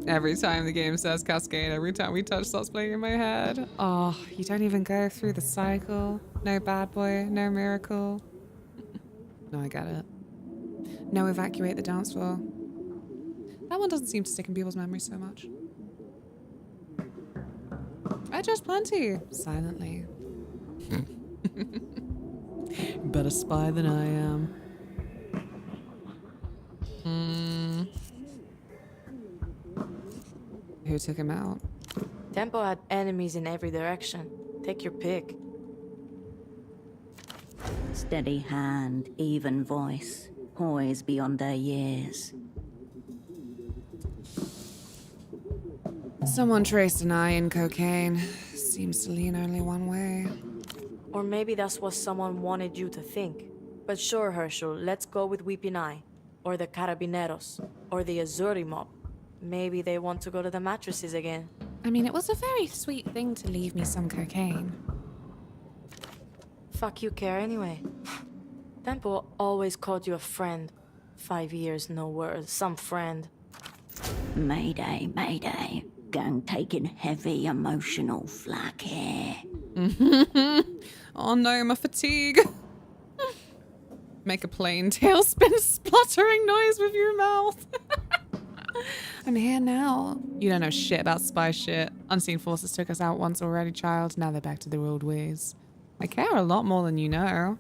Every time the game says Cascade, every time we touch starts playing in my head. Oh, you don't even go through the cycle. No bad boy, no miracle. No, I get it. No evacuate the dance floor. That one doesn't seem to stick in people's memories so much. I judge plenty. Silently. Better spy than I am. Who took him out? Tempo had enemies in every direction. Take your pick. Steady hand, even voice. Poise beyond their years. Someone traced an eye in cocaine. Seems to lean only one way. Or maybe that's what someone wanted you to think. But sure, Herschel, let's go with Weeping Eye. Or the Carabineros. Or the Azuri mob. Maybe they want to go to the mattresses again. I mean, it was a very sweet thing to leave me some cocaine. Fuck you care anyway. Tempo always called you a friend. 5 years, no word. Some friend. Mayday, mayday. Gang taking heavy emotional flak here. Oh no, my fatigue. Make a plain tailspin spluttering noise with your mouth. I'm here now. You don't know shit about spy shit. Unseen forces took us out once already, child. Now they're back to their old ways. I care a lot more than you know.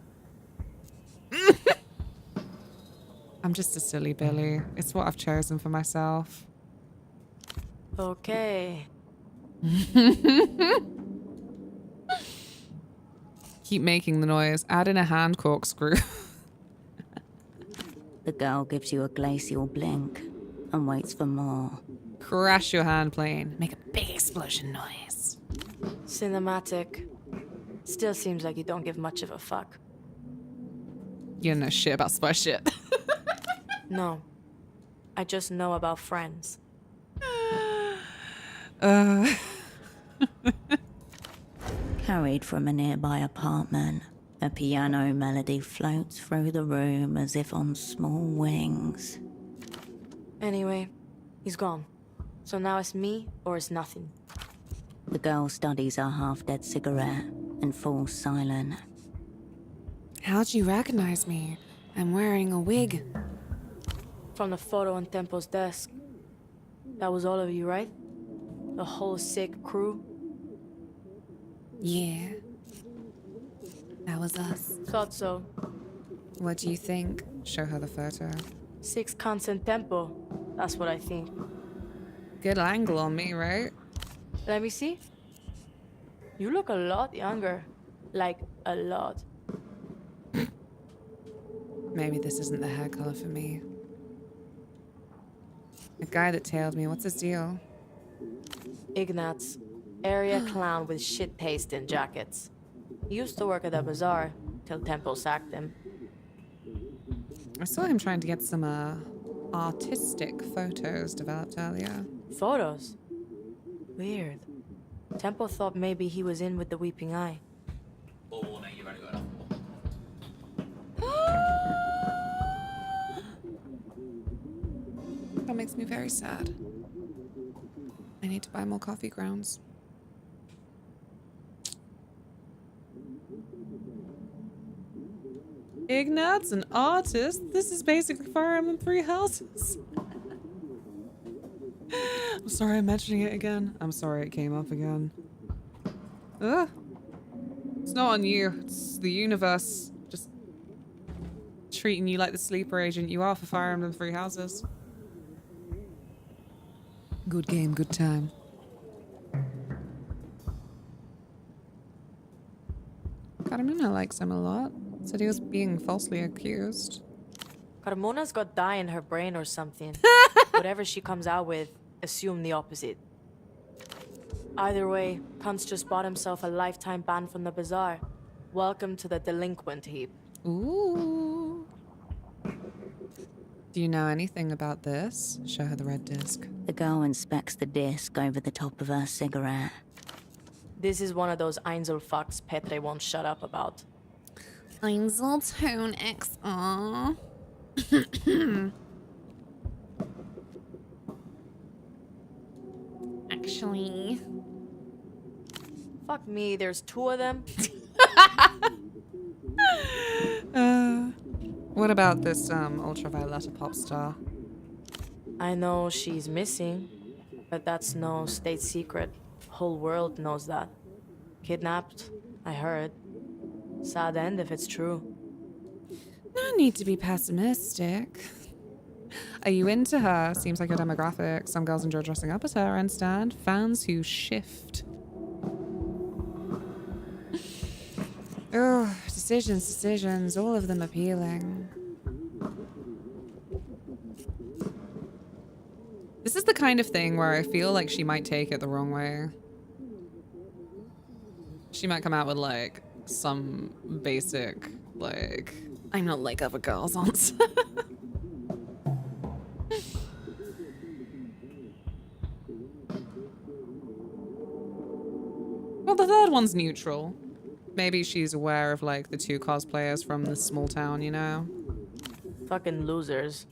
I'm just a silly Billy. It's what I've chosen for myself. Okay. Keep making the noise. Add in a hand corkscrew. The girl gives you a glacial blink and waits for more. Crash your hand plane. Make a big explosion noise. Cinematic. Still seems like you don't give much of a fuck. You don't know shit about spy shit. No. I just know about friends. Carried from a nearby apartment, a piano melody floats through the room as if on small wings. Anyway, he's gone. So now it's me or it's nothing. The girl studies her half-dead cigarette and falls silent. How'd you recognize me? I'm wearing a wig. From the photo on Tempo's desk. That was all of you, right? The whole sick crew? Yeah. That was us. Thought so. What do you think? Show her the photo. 6 constant Tempo. That's what I think. Good angle on me, right? Let me see. You look a lot younger. Like, a lot. Maybe this isn't the hair color for me. The guy that tailed me, what's his deal? Ignatz. Area clown with shit taste in jackets. He used to work at the bazaar, till Tempo sacked him. I saw him trying to get some, artistic photos developed earlier. Photos? Weird. Tempo thought maybe he was in with the Weeping Eye. Oh, no, you've only got enough. That makes me very sad. I need to buy more coffee grounds. Ignatz, an artist? This is basically Fire Emblem 3 houses. I'm sorry I'm mentioning it again. I'm sorry it came up again. Ugh. It's not on you. It's the universe just treating you like the sleeper agent you are for Fire Emblem 3 houses. Good game, good time. Carmina likes him a lot. Said he was being falsely accused. Carmona's got dye in her brain or something. Whatever she comes out with, assume the opposite. Either way, Kuntz just bought himself a lifetime ban from the bazaar. Welcome to the delinquent heap. Ooh. Do you know anything about this? Show her the red disc. The girl inspects the disc over the top of her cigarette. This is one of those Einzel fucks Petre won't shut up about. Einzeltone XR. Actually. Fuck me, there's 2 of them. What about this ultraviolet pop star? I know she's missing, but that's no state secret. Whole world knows that. Kidnapped, I heard. Sad end if it's true. No need to be pessimistic. Are you into her? Seems like your demographic. Some girls enjoy dressing up as her and stand fans who shift. Oh, decisions, all of them appealing. This is the kind of thing where I feel like she might take it the wrong way. She might come out with like some basic, like, I'm not like other girls answer. Well, the third one's neutral. Maybe she's aware of like the 2 cosplayers from this small town, you know? Fucking losers.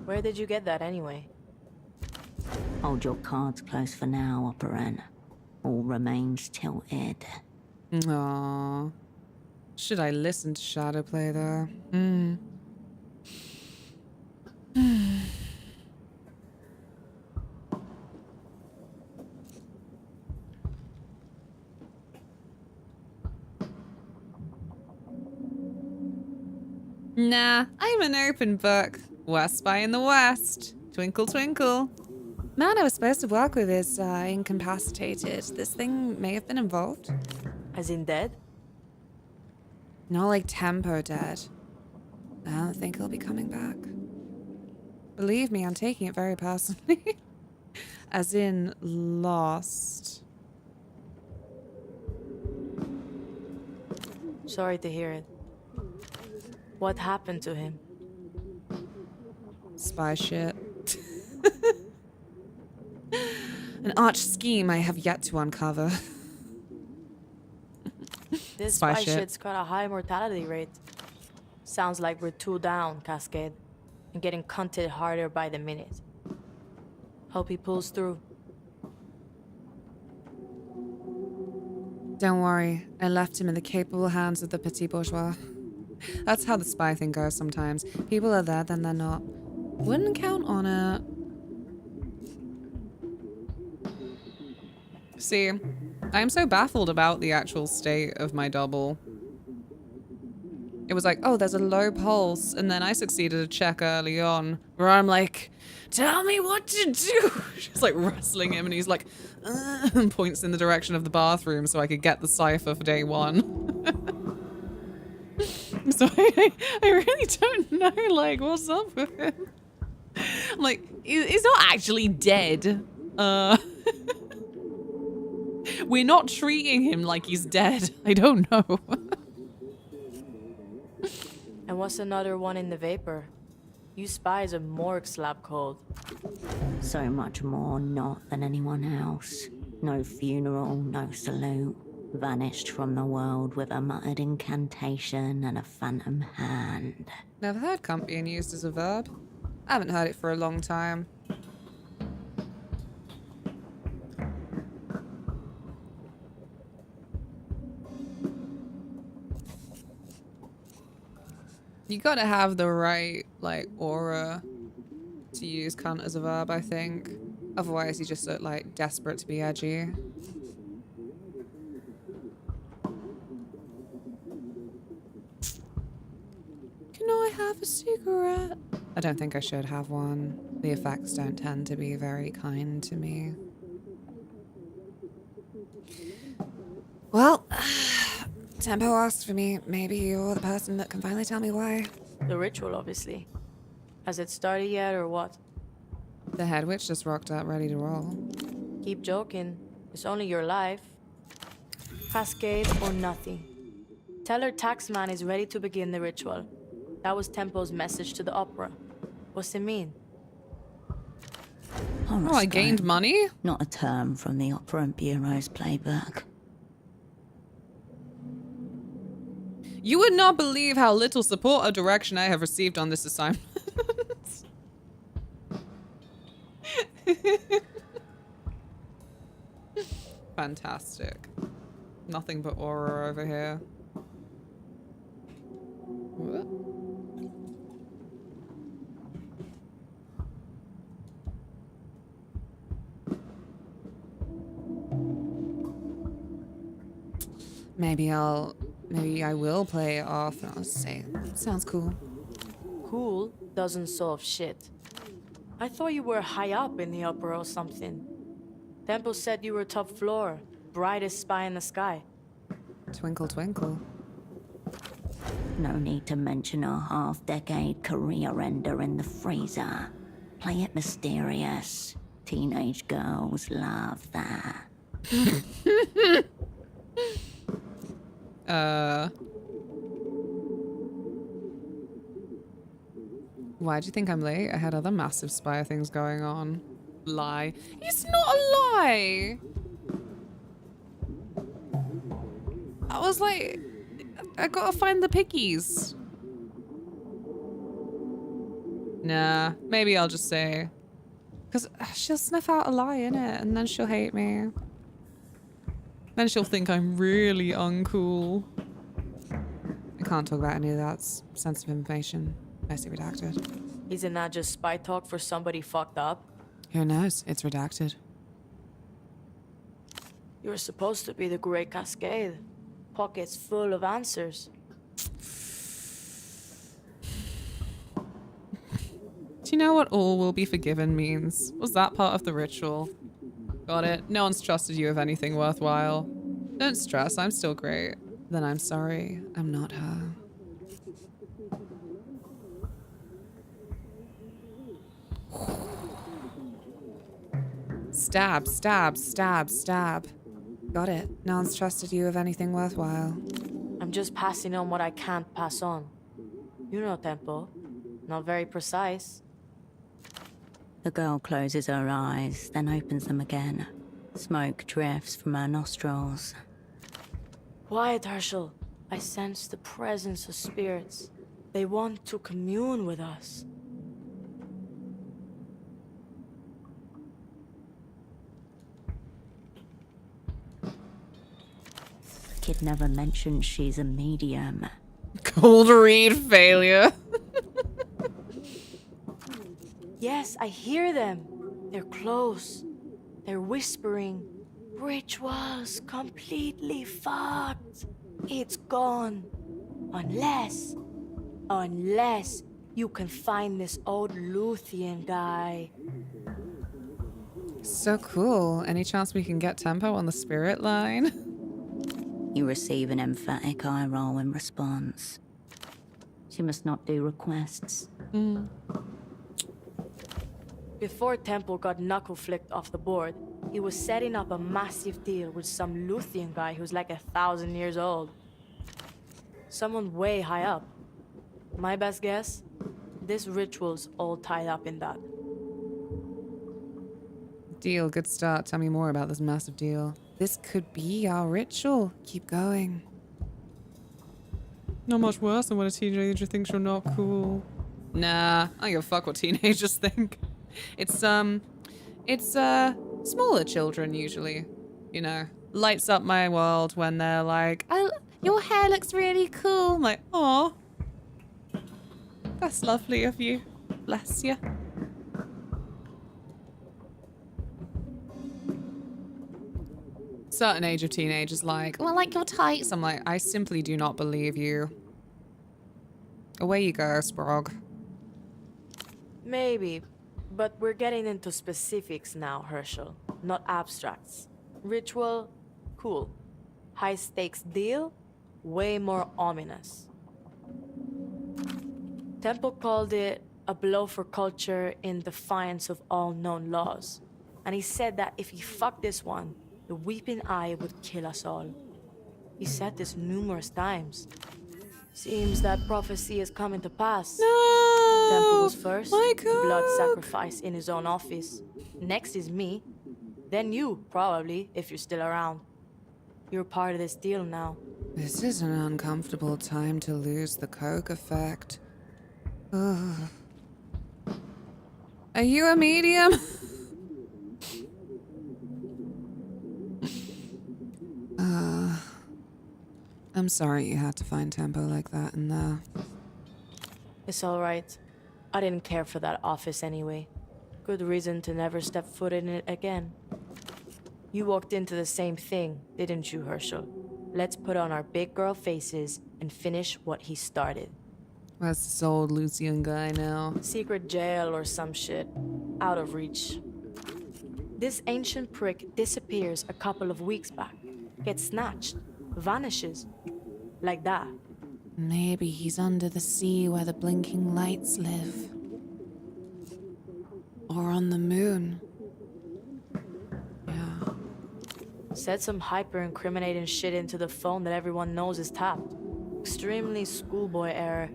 Where did you get that anyway? Hold your cards close for now, Operan. All remains tilted. Aww. Should I listen to Shadowplay though? Nah, I'm an open book. West by in the West. Twinkle, twinkle. Man I was supposed to work with is incapacitated. This thing may have been involved. As in dead? Not like tempo dead. I don't think he'll be coming back. Believe me, I'm taking it very personally. As in lost. Sorry to hear it. What happened to him? Spy shit. An arch scheme I have yet to uncover. This Spy spy shit. shit's got a high mortality rate. Sounds like we're 2 down, Cascade. And getting cunted harder by the minute. Hope he pulls through. Don't worry, I left him in the capable hands of the petit bourgeois. That's how the spy thing goes sometimes. People are there, then they're not. Wouldn't count on it. See, I'm so baffled about the actual state of my double. It was like, oh, there's a low pulse, and then I succeeded to check early on, where I'm like, tell me what to do. She's like wrestling him, and he's like, and points in the direction of the bathroom so I could get the cipher for day 1. So I really don't know, like, what's up with him. I'm like, he's not actually dead. We're not treating him like he's dead. I don't know. And what's another one in the vapor? You spies are morgue slab cold. So much more not than anyone else. No funeral, no salute. Vanished from the world with a muttered incantation and a phantom hand. Never heard cunt being used as a verb. I haven't heard it for a long time. You gotta have the right, like, aura to use cunt as a verb, I think. Otherwise, you just look, like, desperate to be edgy. Can I have a cigarette? I don't think I should have one. The effects don't tend to be very kind to me. Well, Tempo asked for me. Maybe you're the person that can finally tell me why. The ritual, obviously. Has it started yet, or what? The head witch just rocked up, ready to roll. Keep joking. It's only your life. Cascade or nothing. Tell her Taxman is ready to begin the ritual. That was Tempo's message to the opera. What's it mean? Oh, I gained money? Not a term from the Opera and Bureau's playbook. You would not believe how little support or direction I have received on this assignment. Fantastic. Nothing but aura over here. What? Maybe I will play it off and I'll say, sounds cool. Cool doesn't solve shit. I thought you were high up in the upper or something. Temple said you were top floor, brightest spy in the sky. Twinkle, twinkle. No need to mention a half-decade career ender in the freezer. Play it mysterious. Teenage girls love that. Why do you think I'm late? I had other massive spire things going on. Lie. It's not a lie! I was like, I gotta find the piggies. Nah, maybe I'll just say. Because she'll sniff out a lie, innit? And then she'll hate me. Then she'll think I'm really uncool. I can't talk about any of that sensitive information. Mostly redacted. Isn't that just spy talk for somebody fucked up? Who knows? It's redacted. You were supposed to be the Great Cascade. Pockets full of answers. Do you know what all will be forgiven means? Was that part of the ritual? Got it. No one's trusted you with anything worthwhile. Don't stress, I'm still great. Then I'm sorry, I'm not her. Stab, stab, stab, stab. Got it. No one's trusted you with anything worthwhile. I'm just passing on what I can't pass on. You know, Tempo. Not very precise. The girl closes her eyes, then opens them again. Smoke drifts from her nostrils. Quiet, Herschel. I sense the presence of spirits. They want to commune with us. Kid never mentioned she's a medium. Cold read failure. Yes, I hear them. They're close. They're whispering. Ritual's completely fucked. It's gone. Unless you can find this old Luthian guy. So cool. Any chance we can get Tempo on the spirit line? You receive an emphatic eye roll in response. She must not do requests. Before Temple got knuckle flicked off the board, he was setting up a massive deal with some Luthian guy who's like 1,000 years old. Someone way high up. My best guess? This ritual's all tied up in that. Deal, good start. Tell me more about this massive deal. This could be our ritual. Keep going. Not much worse than when a teenager thinks you're not cool. Nah, I don't give a fuck what teenagers think. It's smaller children usually, you know. Lights up my world when they're like, "Oh, your hair looks really cool." I'm like, "Aw, that's lovely of you. Bless you." Certain age of teenagers like, "Oh, I like your tights." I'm like, I simply do not believe you. Away you go, Sprog. Maybe, but we're getting into specifics now, Herschel, not abstracts. Ritual, cool. High stakes deal, way more ominous. Temple called it a blow for culture in defiance of all known laws. And he said that if he fucked this one, the weeping eye would kill us all. He said this numerous times. Seems that prophecy is coming to pass. No! Temple was first, My God. blood sacrifice in his own office. Next is me. Then you, probably, if you're still around. You're part of this deal now. This is an uncomfortable time to lose the coke effect. Ugh. Are you a medium? I'm sorry you had to find tempo like that in there. It's alright. I didn't care for that office anyway. Good reason to never step foot in it again. You walked into the same thing, didn't you, Herschel? Let's put on our big girl faces and finish what he started. Where's this old Lucian guy now? Secret jail or some shit. Out of reach. This ancient prick disappears a couple of weeks back. Gets snatched. Vanishes. Like that. Maybe he's under the sea where the blinking lights live. Or on the moon. Yeah. Said some hyper-incriminating shit into the phone that everyone knows is tapped. Extremely schoolboy error.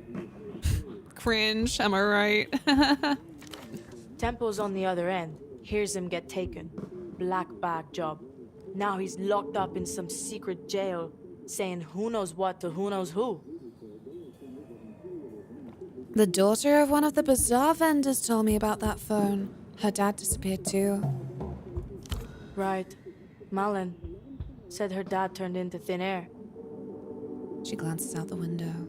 Cringe, am I right? Tempo's on the other end. Hears him get taken. Black bag job. Now he's locked up in some secret jail, saying who knows what to who knows who. The daughter of one of the bazaar vendors told me about that phone. Her dad disappeared too. Right. Malin. Said her dad turned into thin air. She glances out the window.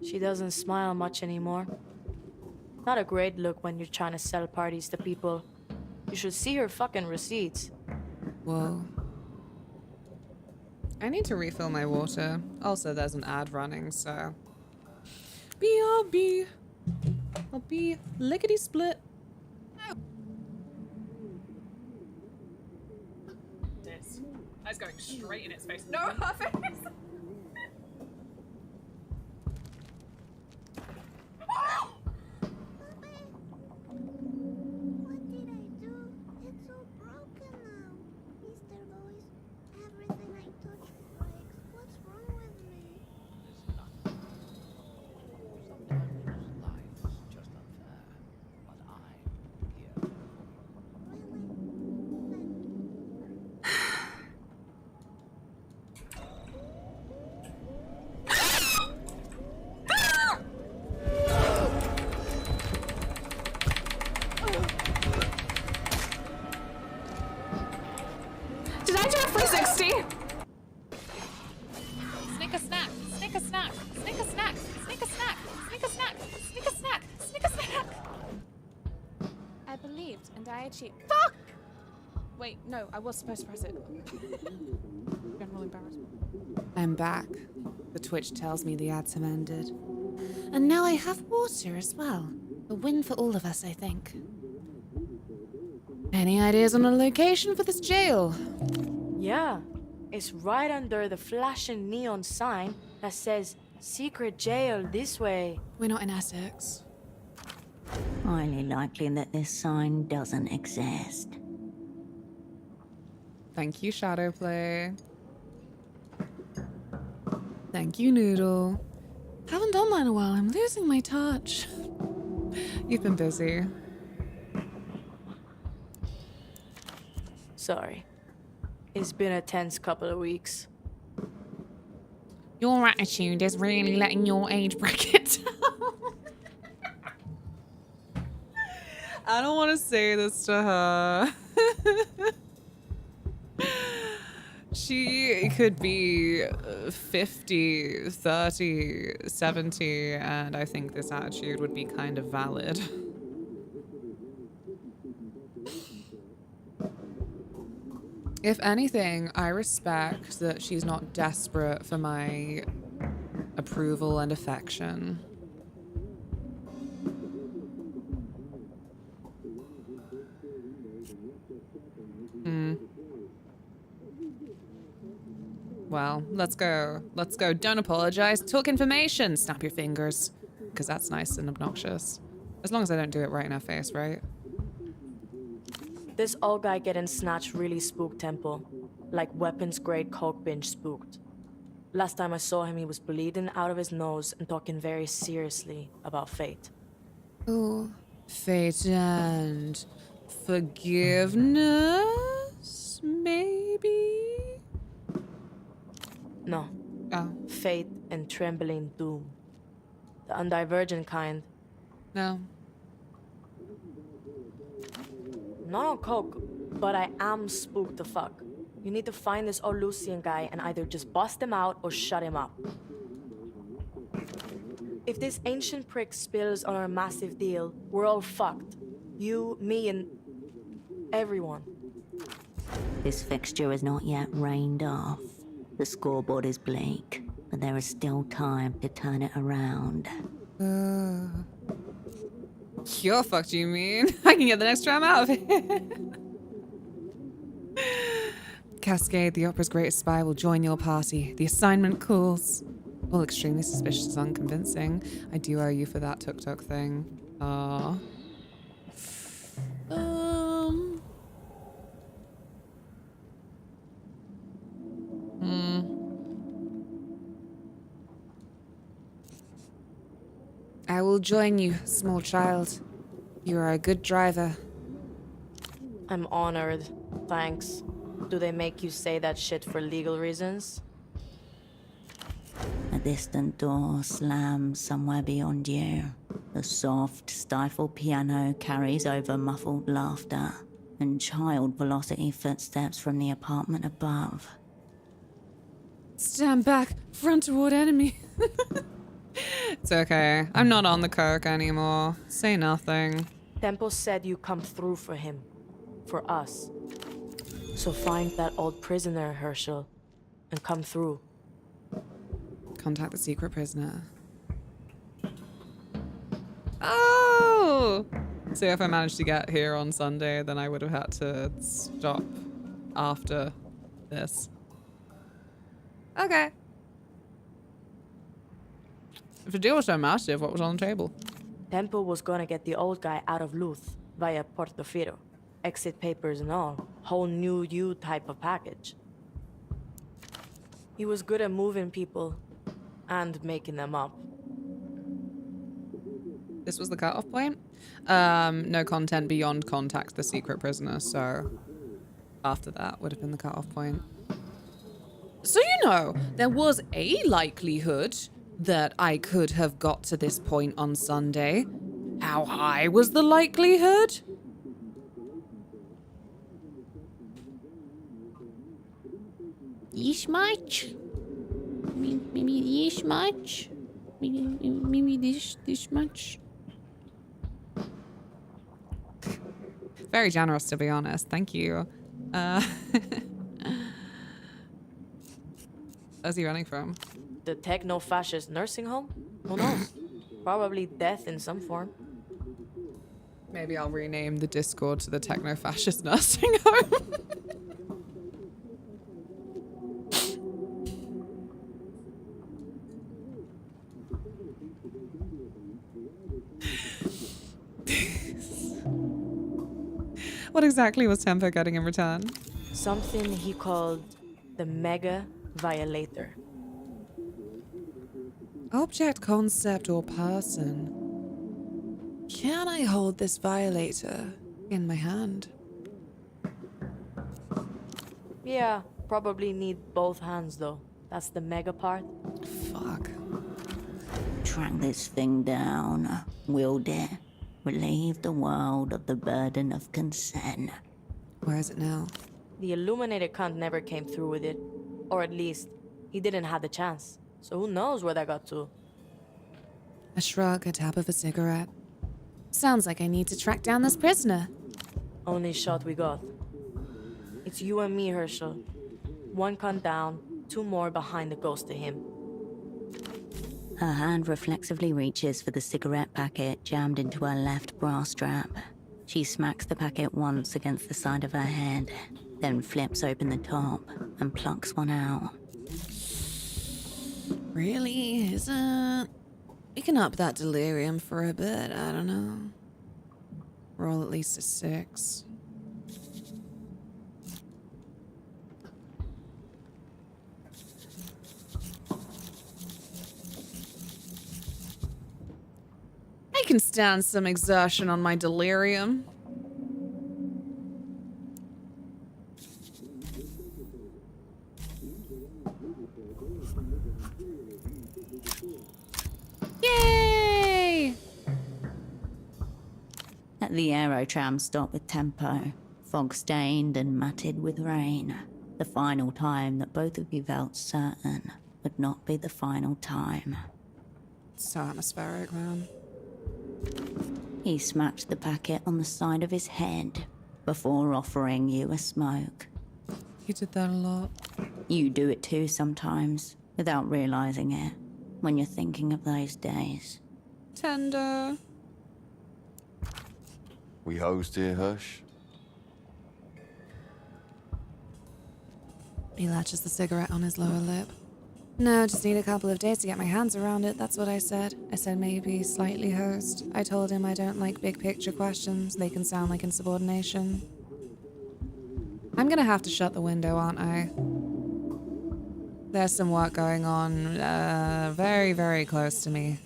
She doesn't smile much anymore. Not a great look when you're trying to sell parties to people. You should see her fucking receipts. Whoa. I need to refill my water. Also, there's an ad running, so... BRB. I'll be lickety-split. This. I was going straight in its face. No, her face! Did I do a 360? Sneak a snack! Sneak a snack! Sneak a snack! Sneak a snack! Sneak a snack! Sneak a snack! Sneak a snack! I believed and I achieved. Fuck! Wait, no, I was supposed to press it. General embarrassment. I'm back. The Twitch tells me the ads have ended. And now I have water as well. A win for all of us, I think. Any ideas on a location for this jail? Yeah. It's right under the flashing neon sign that says secret jail this way. We're not in Essex. Highly likely that this sign doesn't exist. Thank you, Shadowplay. Thank you, Noodle. Haven't done that in a while. I'm losing my touch. You've been busy. Sorry. It's been a tense couple of weeks. Your attitude is really letting your age bracket down. I don't want to say this to her. She could be 50, 30, 70, and I think this attitude would be kind of valid. If anything, I respect that she's not desperate for my approval and affection. Well, let's go. Let's go. Don't apologize. Talk information. Snap your fingers. Because that's nice and obnoxious. As long as I don't do it right in her face, right? This old guy getting snatched really spooked Temple. Like weapons-grade coke binge spooked. Last time I saw him, he was bleeding out of his nose and talking very seriously about fate. Oh, fate and forgiveness, maybe? No. Oh. Fate and trembling doom. The undivergent kind. No. I'm not on coke, but I am spooked to fuck. You need to find this Olusian guy and either just bust him out or shut him up. If this ancient prick spills on our massive deal, we're all fucked. You, me, and everyone. This fixture is not yet rained off. The scoreboard is bleak, but there is still time to turn it around. You're fucked, you mean? I can get the next tram out of here. Cascade, the opera's greatest spy, will join your party. The assignment calls. All extremely suspicious is unconvincing. I do owe you for that tuk-tuk thing. Aww. I will join you, small child. You are a good driver. I'm honored. Thanks. Do they make you say that shit for legal reasons? A distant door slams somewhere beyond you. The soft, stifled piano carries over muffled laughter and child velocity footsteps from the apartment above. Stand back, front toward enemy. It's okay. I'm not on the coke anymore. Say nothing. Tempo said you come through for him. For us. So find that old prisoner, Herschel, and come through. Contact the secret prisoner. Oh! So if I managed to get here on Sunday, then I would have had to stop after this. Okay. If the deal was so massive, what was on the table? Tempo was gonna get the old guy out of Luth via Portofino. Exit papers and all. Whole new you type of package. He was good at moving people and making them up. This was the cutoff point. No content beyond contact the secret prisoner, so after that would have been the cutoff point. So you know, there was a likelihood that I could have got to this point on Sunday. How high was the likelihood? This much? Maybe this much? Maybe this much? Very generous, to be honest. Thank you. Where's he running from? The techno-fascist nursing home? Who knows? Probably death in some form. Maybe I'll rename the Discord to the techno-fascist nursing home. What exactly was Tempo getting in return? Something he called the Mega Violator. Object, concept, or person. Can I hold this violator in my hand? Yeah, probably need both hands though. That's the mega part. Fuck. Track this thing down, wield it, relieve the world of the burden of consent. Where is it now? The illuminated cunt never came through with it. Or at least, he didn't have the chance. So who knows where that got to? A shrug, a tap of a cigarette. Sounds like I need to track down this prisoner. Only shot we got. It's you and me, Herschel. One cunt down, two more behind the ghost of him. Her hand reflexively reaches for the cigarette packet jammed into her left bra strap. She smacks the packet once against the side of her head, then flips open the top and plucks one out. Really? Isn't... We can up that delirium for a bit, I don't know. Roll at least a 6. I can stand some exertion on my delirium. The aerotram stopped with tempo, fog-stained and matted with rain. The final time that both of you felt certain would not be the final time. So atmospheric, man. He smacked the packet on the side of his head before offering you a smoke. He did that a lot. You do it too sometimes, without realizing it, when you're thinking of those days. Tender. We host here, Hush? He latches the cigarette on his lower lip. No, just need a couple of days to get my hands around it, that's what I said. I said maybe slightly host. I told him I don't like big picture questions. They can sound like insubordination. I'm gonna have to shut the window, aren't I? There's some work going on very, very close to me.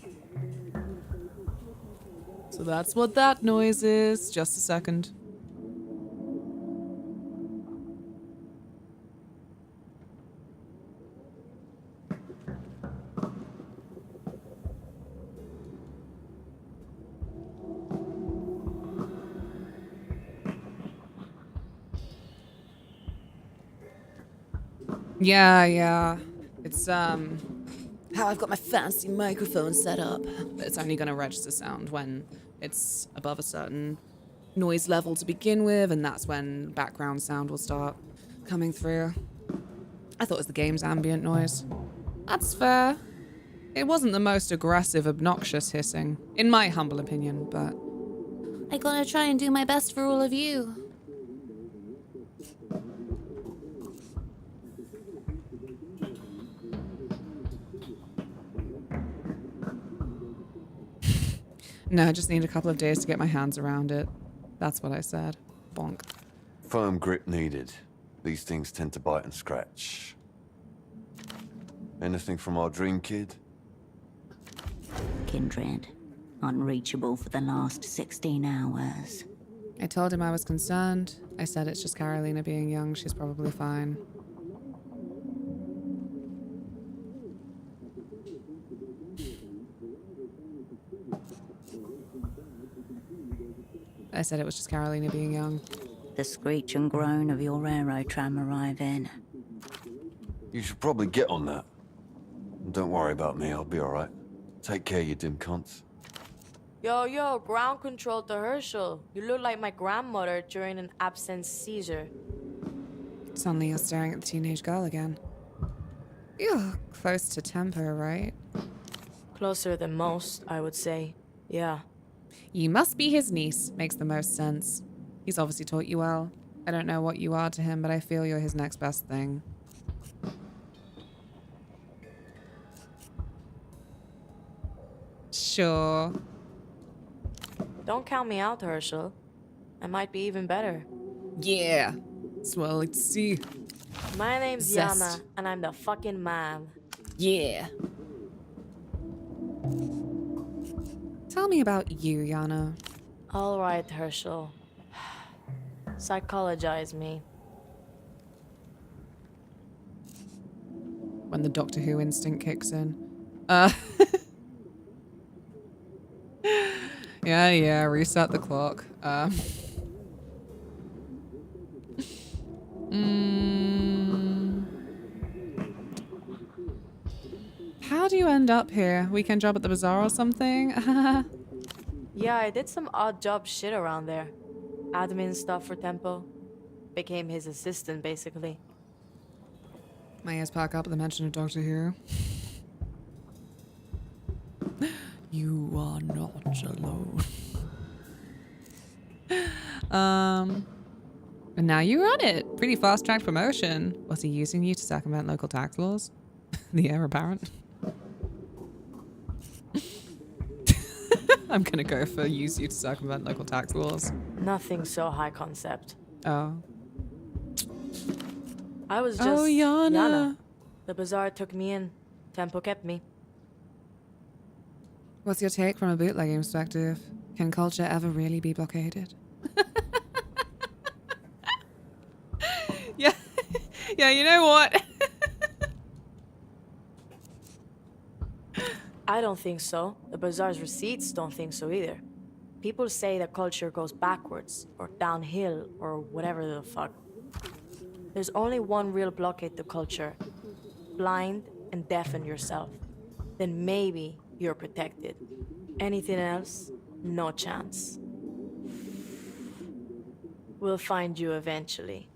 So that's what that noise is. Just a second. Yeah. It's, how I've got my fancy microphone set up. But it's only gonna register sound when it's above a certain noise level to begin with, and that's when background sound will start coming through. I thought it was the game's ambient noise. That's fair. It wasn't the most aggressive, obnoxious hissing, in my humble opinion, but... I gotta try and do my best for all of you. No, I just need a couple of days to get my hands around it. That's what I said. Bonk. Firm grip needed. These things tend to bite and scratch. Anything from our dream kid? Kindred. Unreachable for the last 16 hours. I told him I was concerned. I said it's just Carolina being young. She's probably fine. I said it was just Carolina being young. The screech and groan of your aerotram arriving. You should probably get on that. And don't worry about me, I'll be alright. Take care, you dim cunts. Yo, ground control to Herschel. You look like my grandmother during an absence seizure. Suddenly you're staring at the teenage girl again. You're close to temper, right? Closer than most, I would say. Yeah. You must be his niece. Makes the most sense. He's obviously taught you well. I don't know what you are to him, but I feel you're his next best thing. Sure. Don't count me out, Herschel. I might be even better. Yeah. That's what I like to see. My name's Zest. Yana, and I'm the fucking man. Yeah. Tell me about you, Yana. All right, Herschel. Psychologize me. When the Doctor Who instinct kicks in. Yeah, reset the clock. How do you end up here? Weekend job at the bazaar or something? Yeah, I did some odd job shit around there. Admin stuff for Tempo. Became his assistant, basically. My ears perk up at the mention of Doctor Who. You are not alone. And now you run it. Pretty fast-track promotion. Was he using you to circumvent local tax laws? The heir apparent. I'm gonna go for use you to circumvent local tax laws. Nothing so high concept. Oh. I was just Yana. The bazaar took me in. Tempo kept me. What's your take from a bootlegging perspective? Can culture ever really be blockaded? Yeah, you know what? I don't think so. The bazaar's receipts don't think so either. People say the culture goes backwards, or downhill, or whatever the fuck. There's only one real blockade to culture. Blind and deafen yourself. Then maybe you're protected. Anything else? No chance. We'll find you eventually.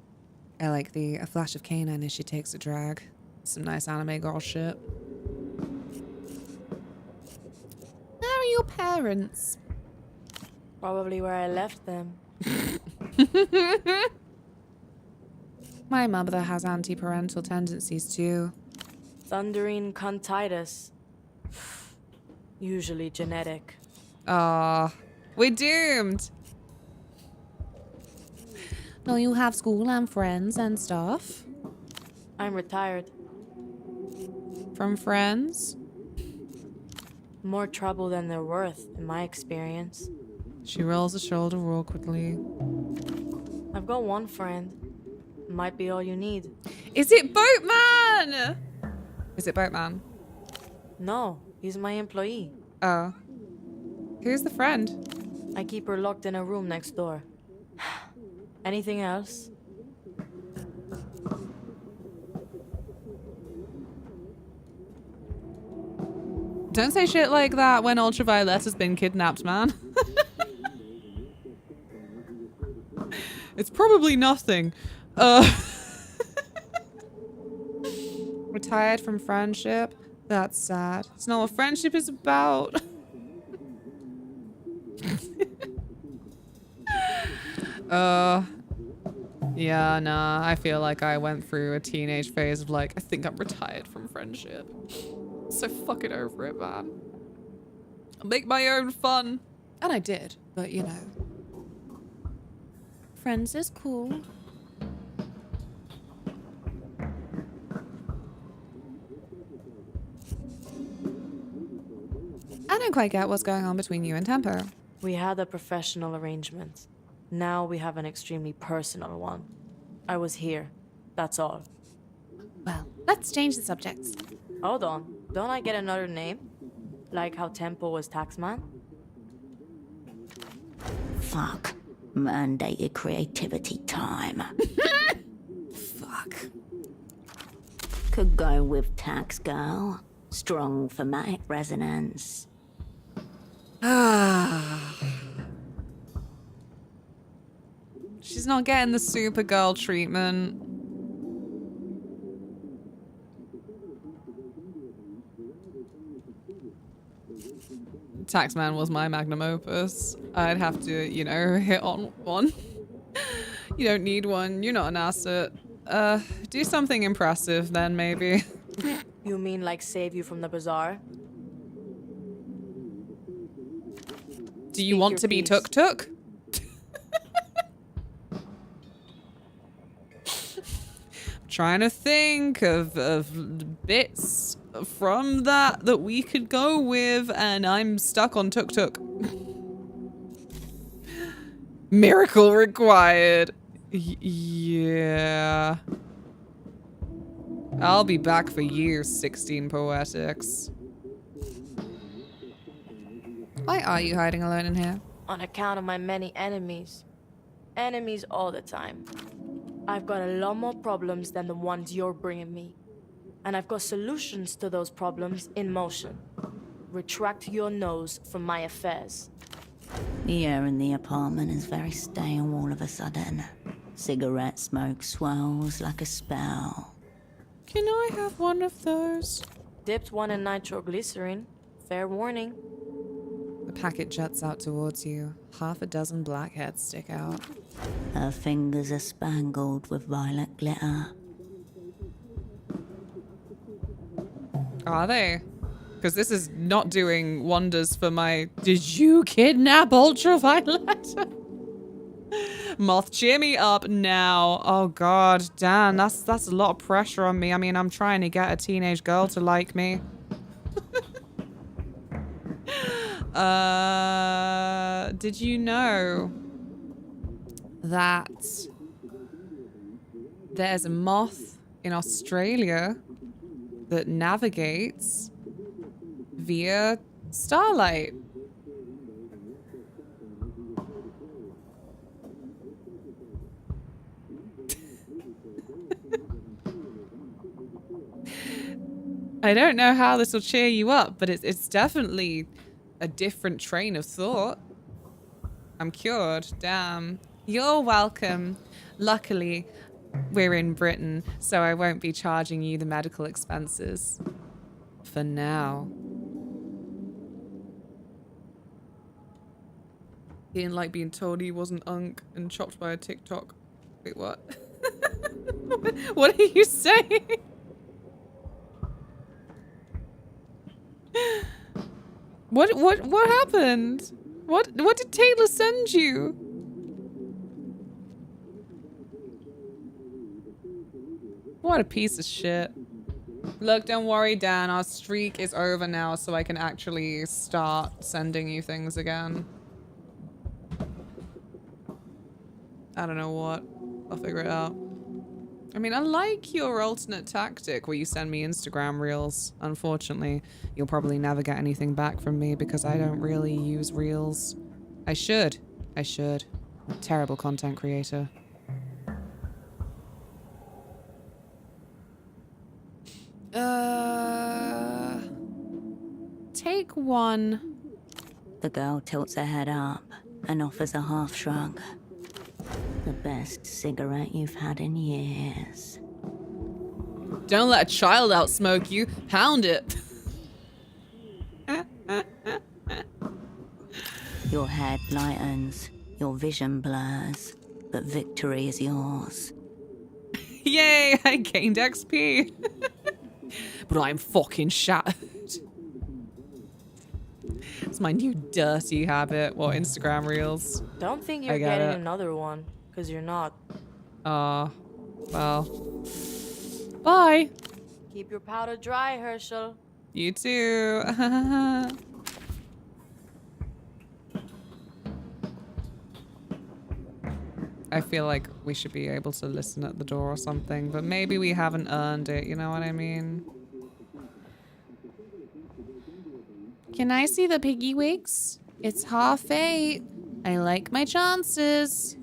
I like a flash of canine as she takes a drag. Some nice anime girl shit. Where are your parents? Probably where I left them. My mother has anti-parental tendencies too. Thundering contitis. Usually genetic. Ah, we're doomed. No, you have school and friends and stuff. I'm retired. From friends? More trouble than they're worth, in my experience. She rolls a shoulder awkwardly. I've got one friend. Might be all you need. Is it Boatman? Is it Boatman? No, he's my employee. Oh. Who's the friend? I keep her locked in a room next door. Anything else? Don't say shit like that when Ultraviolet has been kidnapped, man. It's probably nothing. Retired from friendship? That's sad. It's not what friendship is about. Yeah, nah. I feel like I went through a teenage phase of like, I think I'm retired from friendship. So fucking over it, man. I'll make my own fun. And I did, but you know. Friends is cool. I don't quite get what's going on between you and Tempo. We had a professional arrangement. Now we have an extremely personal one. I was here. That's all. Well, let's change the subjects. Hold on. Don't I get another name? Like how Tempo was Taxman? Fuck. Mandated creativity time. Fuck. Could go with Tax Girl. Strong thematic resonance. She's not getting the Supergirl treatment. Taxman was my magnum opus. I'd have to, you know, hit on one. You don't need one. You're not an asset. Do something impressive then, maybe. You mean like save you from the bazaar? Do you want to be tuk-tuk? Trying to think of bits from that we could go with, and I'm stuck on tuk-tuk. Miracle required. Yeah. I'll be back for years, 16 Poetics. Why are you hiding alone in here? On account of my many enemies. Enemies all the time. I've got a lot more problems than the ones you're bringing me. And I've got solutions to those problems in motion. Retract your nose from my affairs. The air in the apartment is very stale all of a sudden. Cigarette smoke swirls like a spell. Can I have one of those? Dipped one in nitroglycerin. Fair warning. The packet juts out towards you. Half a dozen blackheads stick out. Her fingers are spangled with violet glitter. Are they? Because this is not doing wonders for my... Did you kidnap Ultraviolet? Moth, cheer me up now. Oh god, Dan, that's a lot of pressure on me. I mean, I'm trying to get a teenage girl to like me. Did you know that there's a moth in Australia that navigates via starlight? I don't know how this will cheer you up, but it's definitely a different train of thought. I'm cured. Damn. You're welcome. Luckily, we're in Britain, so I won't be charging you the medical expenses. For now. He didn't like being told he wasn't unk and chopped by a TikTok. Wait, what? What are you saying? What happened? What did Taylor send you? What a piece of shit. Look, don't worry, Dan. Our streak is over now, so I can actually start sending you things again. I don't know what. I'll figure it out. I mean, I like your alternate tactic where you send me Instagram reels. Unfortunately, you'll probably never get anything back from me because I don't really use reels. I should. I'm a terrible content creator. Take one. The girl tilts her head up and offers a half shrug. The best cigarette you've had in years. Don't let a child outsmoke you. Pound it. Your head lightens, your vision blurs, but victory is yours. Yay, I gained XP. But I'm fucking shattered. It's my new dirty habit. What, Instagram reels? Don't think you're getting another one, because you're not. Well. Bye. Keep your powder dry, Herschel. You too. I feel like we should be able to listen at the door or something, but maybe we haven't earned it, you know what I mean? Can I see the piggy wigs? It's 8:30. I like my chances.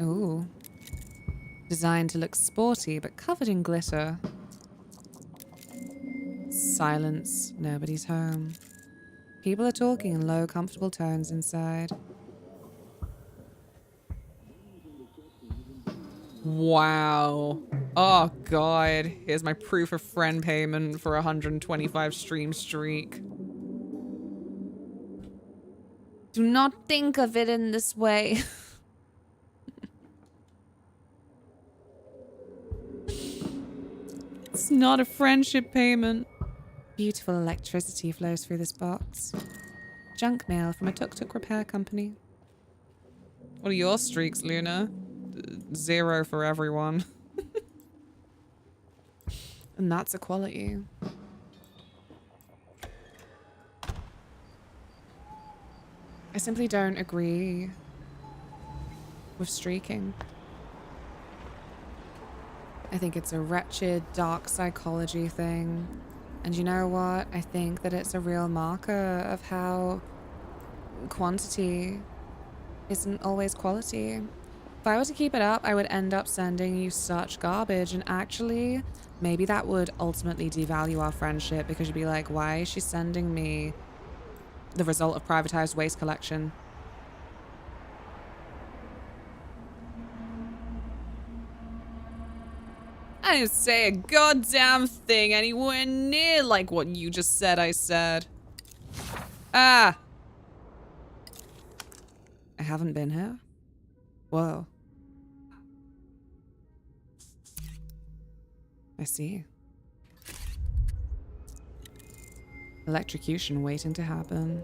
Ooh. Designed to look sporty, but covered in glitter. Silence. Nobody's home. People are talking in low, comfortable tones inside. Wow. Oh, God. Here's my proof of friend payment for 125 stream streak. Do not think of it in this way. It's not a friendship payment. Beautiful electricity flows through this box. Junk mail from a tuk-tuk repair company. What are your streaks, Luna? 0 for everyone. And that's equality. I simply don't agree with streaking. I think it's a wretched, dark psychology thing. And you know what? I think that it's a real marker of how quantity isn't always quality. If I were to keep it up, I would end up sending you such garbage, and actually, maybe that would ultimately devalue our friendship because you'd be like, why is she sending me the result of privatized waste collection? I didn't say a goddamn thing anywhere near like what you just said I said. Ah! I haven't been here? Whoa. I see. Electrocution waiting to happen.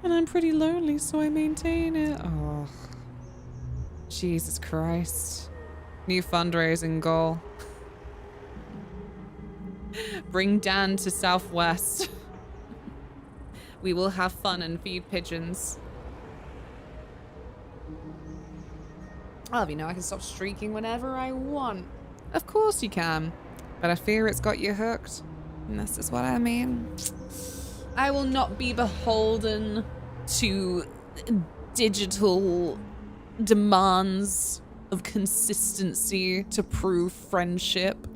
And I'm pretty lonely, so I maintain it. Oh. Jesus Christ. New fundraising goal. Bring Dan to Southwest. We will have fun and feed pigeons. Oh, you know, I can stop streaking whenever I want. Of course you can. But I fear it's got you hooked. And this is what I mean. I will not be beholden to digital demands of consistency to prove friendship.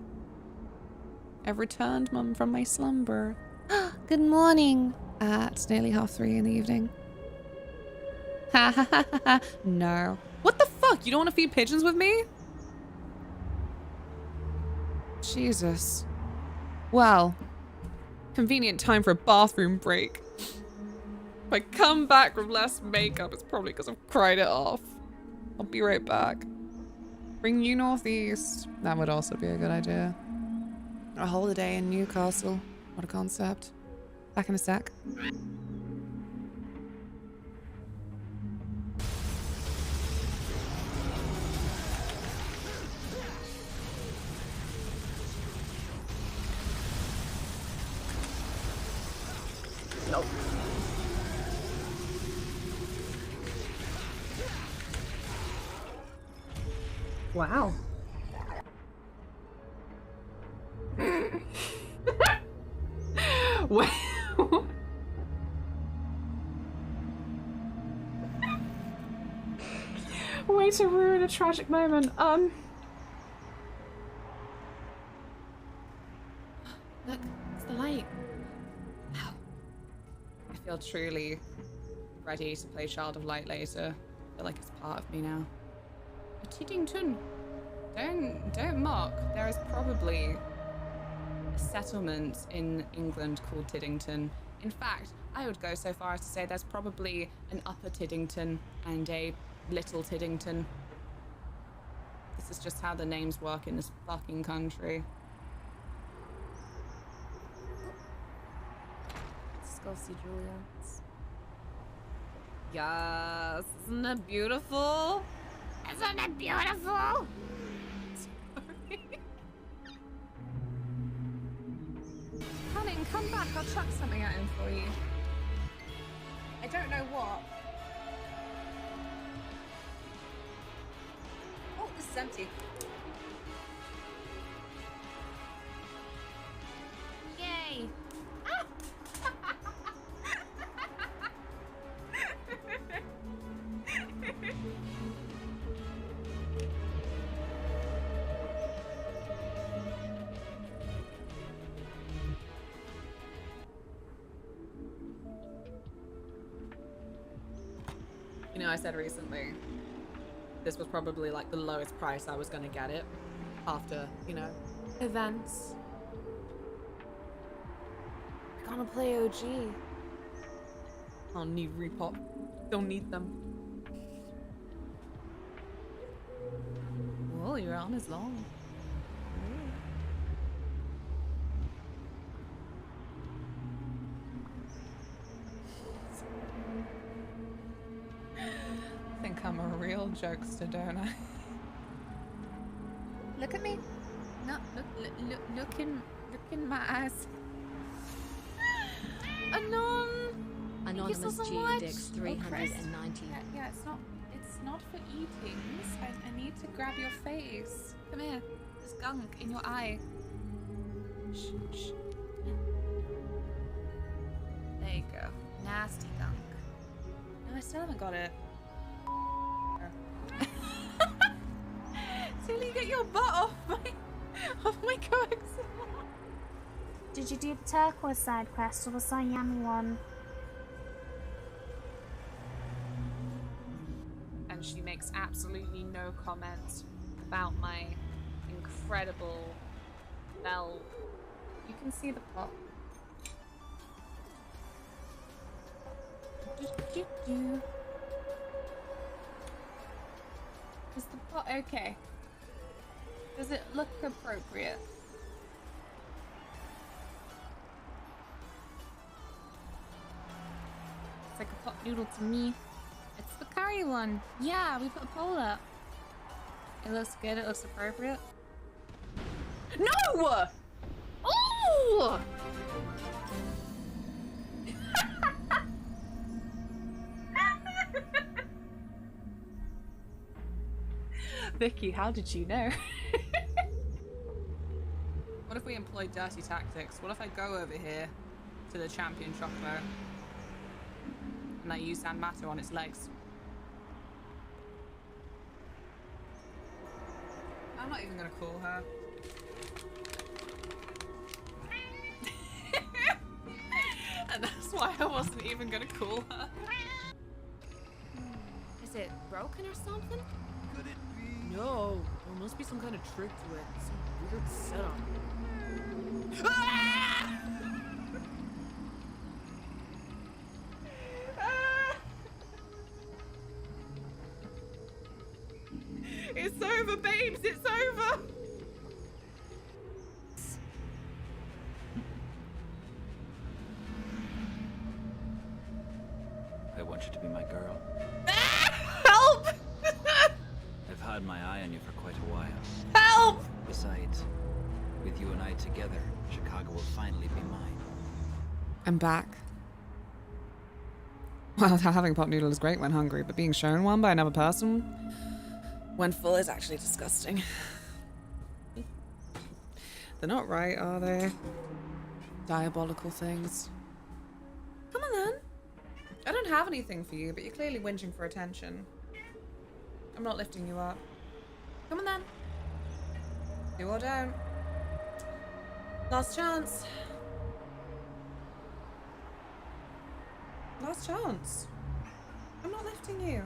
I've returned, Mum, from my slumber. Good morning. It's nearly 3:30 in the evening. Ha ha ha ha ha. No. What the fuck? You don't want to feed pigeons with me? Jesus. Well, convenient time for a bathroom break. If I come back with less makeup, it's probably because I've cried it off. I'll be right back. Bring you northeast. That would also be a good idea. A holiday in Newcastle. What a concept. Back in a sec. Nope. Wow. Wait. Way to ruin a tragic moment. Look, it's the light. Ow. I feel truly ready to play Child of Light later. I feel like it's part of me now. A Tiddington. Don't mock. There is probably a settlement in England called Tiddington. In fact, I would go so far as to say there's probably an Upper Tiddington and a Little Tiddington. This is just how the names work in this fucking country. Let's go see Julia's. Yes, isn't it beautiful? Isn't it beautiful? Cunning, come back. I'll chuck something at him for you. I don't know what. Oh, this is empty. Yay! You know, I said recently, this was probably like the lowest price I was gonna get it after, you know, events. I gotta play OG. I don't need repop. Don't need them. Whoa, your arm is long. I think I'm a real jokester, don't I? Look at me. No, look in my eyes. Anon. Anonymous G index 390. Yeah, it's not for eatings. I need to grab your face. Come here. There's gunk in your eye. Shh. There you go. Nasty gunk. No, I still haven't got it. Till you get your butt off my coax. Did you do the turquoise side quest or the Siami one? And she makes absolutely no comment about my incredible bell. You can see the pot. Is the pot okay? Does it look appropriate? It's like a pot noodle to me. It's the curry one. Yeah, we put a poll up. It looks good. It looks appropriate. No! Oh! Vicky, how did you know? What if we employ dirty tactics? What if I go over here to the champion chocolate and I use San Mato on its legs? I'm not even gonna call her. And that's why I wasn't even gonna call her. Is it broken or something? Could it be? No, there must be some kind of trick to it. Some weird setup. It's over, babes. It's over. I want you to be my girl. Help! I've had my eye on you for quite a while. Help! Besides, with you and I together, Chicago will finally be mine. I'm back. Well, having pot noodle is great when hungry, but being shown one by another person when full is actually disgusting. They're not right, are they? Diabolical things. Come on then. I don't have anything for you, but you're clearly whinging for attention. I'm not lifting you up. Come on then. Do or don't. Last chance. Last chance. I'm not lifting you.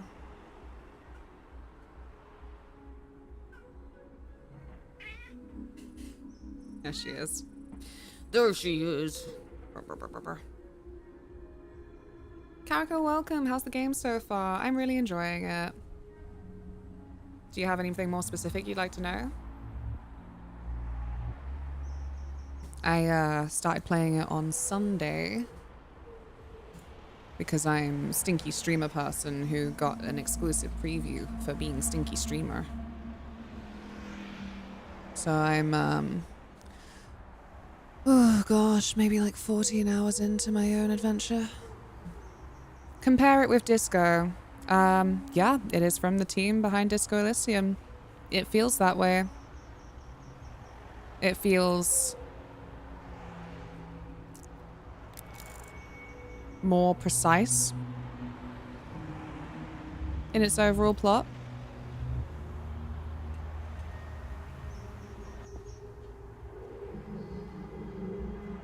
There she is. There she is. Karako, welcome. How's the game so far? I'm really enjoying it. Do you have anything more specific you'd like to know? I started playing it on Sunday because I'm Stinky Streamer person who got an exclusive preview for being Stinky Streamer. So I'm, oh gosh, maybe like 14 hours into my own adventure. Compare it with Disco. Yeah, it is from the team behind Disco Elysium. It feels that way. It feels more precise in its overall plot.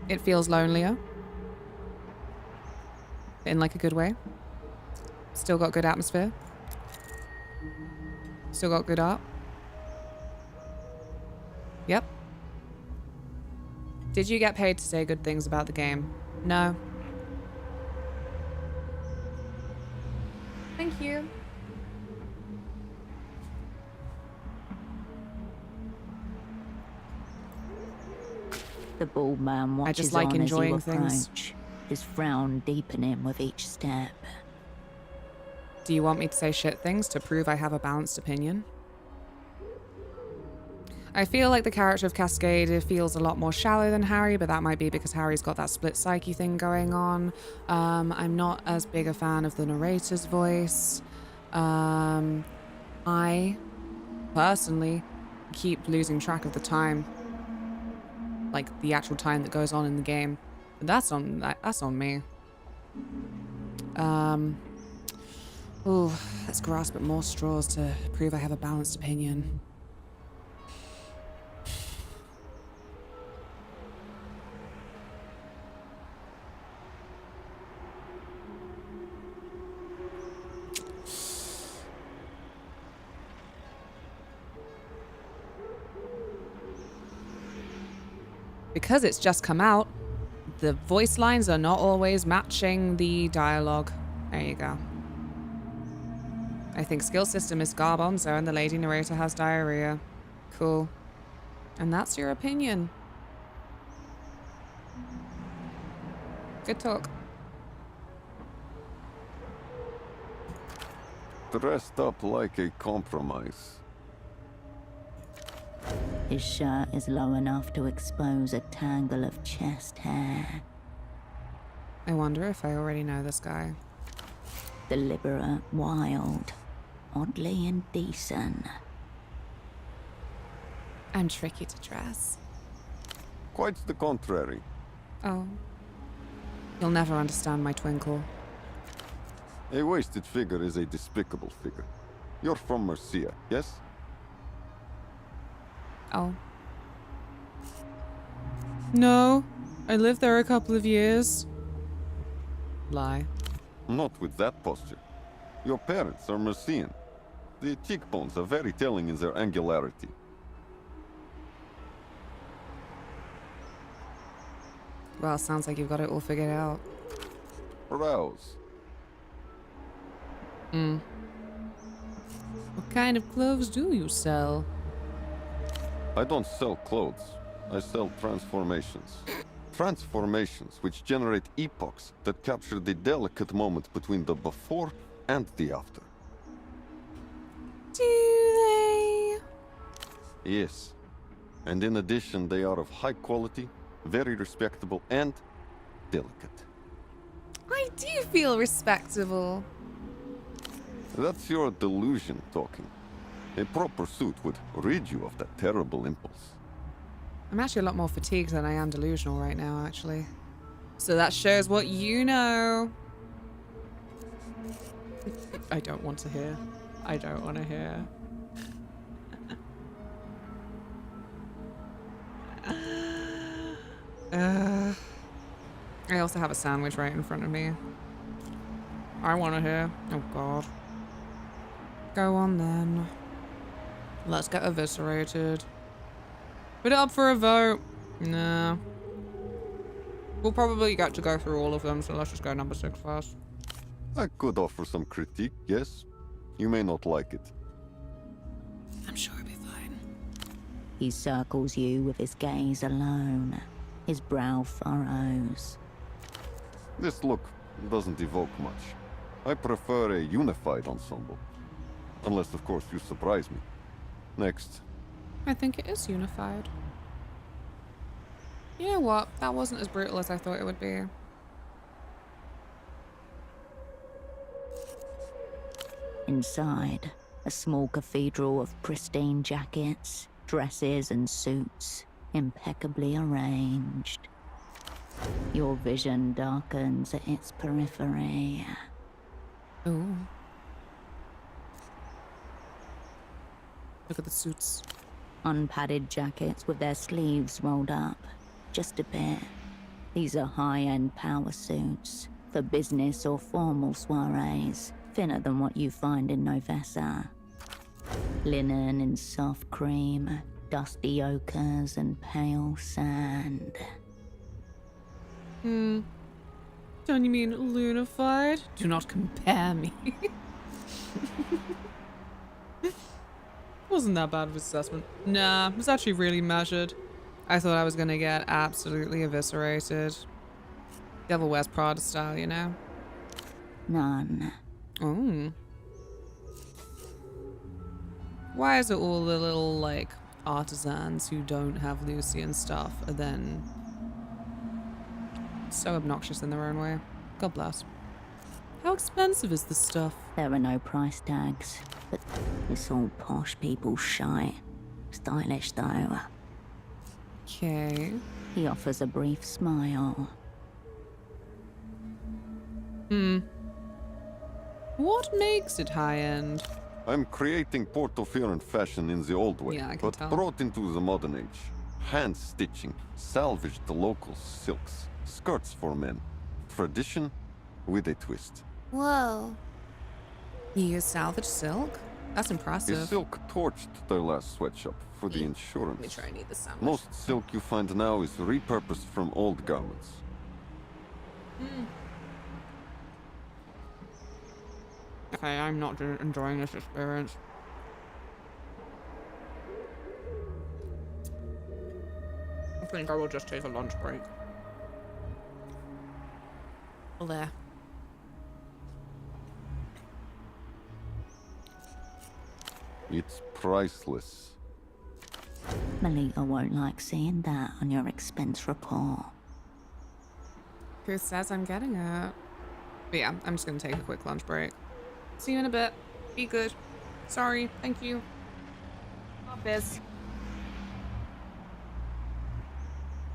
It feels lonelier. In like a good way. Still got good atmosphere. Still got good art. Yep. Did you get paid to say good things about the game? No. Thank you. The bald man watches just like on enjoying as you things. approach, his frown deepening with each step. Do you want me to say shit things to prove I have a balanced opinion? I feel like the character of Cascade feels a lot more shallow than Harry, but that might be because Harry's got that split psyche thing going on. I'm not as big a fan of the narrator's voice. I personally keep losing track of the time. Like the actual time that goes on in the game. But that's on me. Ooh, let's grasp at more straws to prove I have a balanced opinion. Because it's just come out, the voice lines are not always matching the dialogue. There you go. I think skill system is Garbonzo and the lady narrator has diarrhea. Cool. And that's your opinion. Good talk. Dressed up like a compromise. His shirt is low enough to expose a tangle of chest hair. I wonder if I already know this guy. Deliberate, wild, oddly indecent. And tricky to dress. Quite the contrary. Oh. You'll never understand my twinkle. A wasted figure is a despicable figure. You're from Mercia, yes? Oh. No, I lived there a couple of years. Lie. Not with that posture. Your parents are Mercian. The cheekbones are very telling in their angularity. Well, sounds like you've got it all figured out. Rouse. What kind of clothes do you sell? I don't sell clothes. I sell transformations. Transformations which generate epochs that capture the delicate moment between the before and the after. Do they? Yes. And in addition, they are of high quality, very respectable, and delicate. I do feel respectable. That's your delusion talking. A proper suit would rid you of that terrible impulse. I'm actually a lot more fatigued than I am delusional right now, actually. So that shows what you know. I don't want to hear. I don't want to hear. I also have a sandwich right in front of me. I want to hear. Oh, God. Go on, then. Let's get eviscerated. Put it up for a vote. Nah. We'll probably get to go through all of them, so let's just go number 6 first. I could offer some critique, yes. You may not like it. I'm sure it'll be fine. He circles you with his gaze alone. His brow furrows. This look doesn't evoke much. I prefer a unified ensemble. Unless, of course, you surprise me. Next. I think it is unified. You know what? That wasn't as brutal as I thought it would be. Inside, a small cathedral of pristine jackets, dresses, and suits, impeccably arranged. Your vision darkens at its periphery. Ooh. Look at the suits. Unpadded jackets with their sleeves rolled up, just a bit. These are high-end power suits for business or formal soirees, thinner than what you find in Novessa. Linen and soft cream, dusty ochres and pale sand. Don't you mean lunified? Do not compare me. Wasn't that bad of an assessment. Nah, it was actually really measured. I thought I was gonna get absolutely eviscerated. Devil Wears Prada style, you know? None. Oh. Why is it all the little, like, artisans who don't have Lucian stuff are then so obnoxious in their own way? God bless. How expensive is this stuff? There are no price tags, but it's all posh people's shite. Stylish though. Okay. He offers a brief smile. What makes it high-end? I'm creating Portofino fashion in the old way, Yeah, I can but tell. brought into the modern age. Hand stitching, salvaged the local silks, skirts for men. Tradition with a twist. Whoa. You use salvage silk? That's A impressive. silk torched their last sweatshop for the insurance. Let me try and eat this sandwich. Most silk you find now is repurposed from old garments. Okay, I'm not enjoying this experience. I think I will just take a lunch break. Well, there. It's priceless. Malika won't like seeing that on your expense report. Who says I'm getting it? But yeah, I'm just gonna take a quick lunch break. See you in a bit. Be good. Sorry. Thank you. Biz.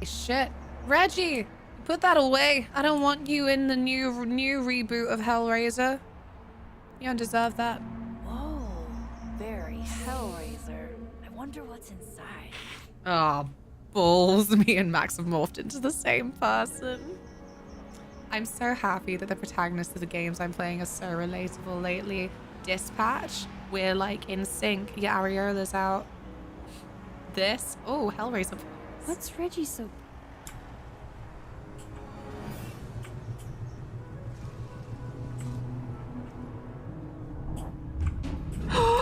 Shit. Reggie! Put that away. I don't want you in the new reboot of Hellraiser. You don't deserve that. Whoa, very Hellraiser. I wonder what's inside. Oh, balls. Me and Max have morphed into the same person. I'm so happy that the protagonists of the games I'm playing are so relatable lately. Dispatch, we're like in sync. Your areola's out. This, oh, Hellraiser. What's Reggie so...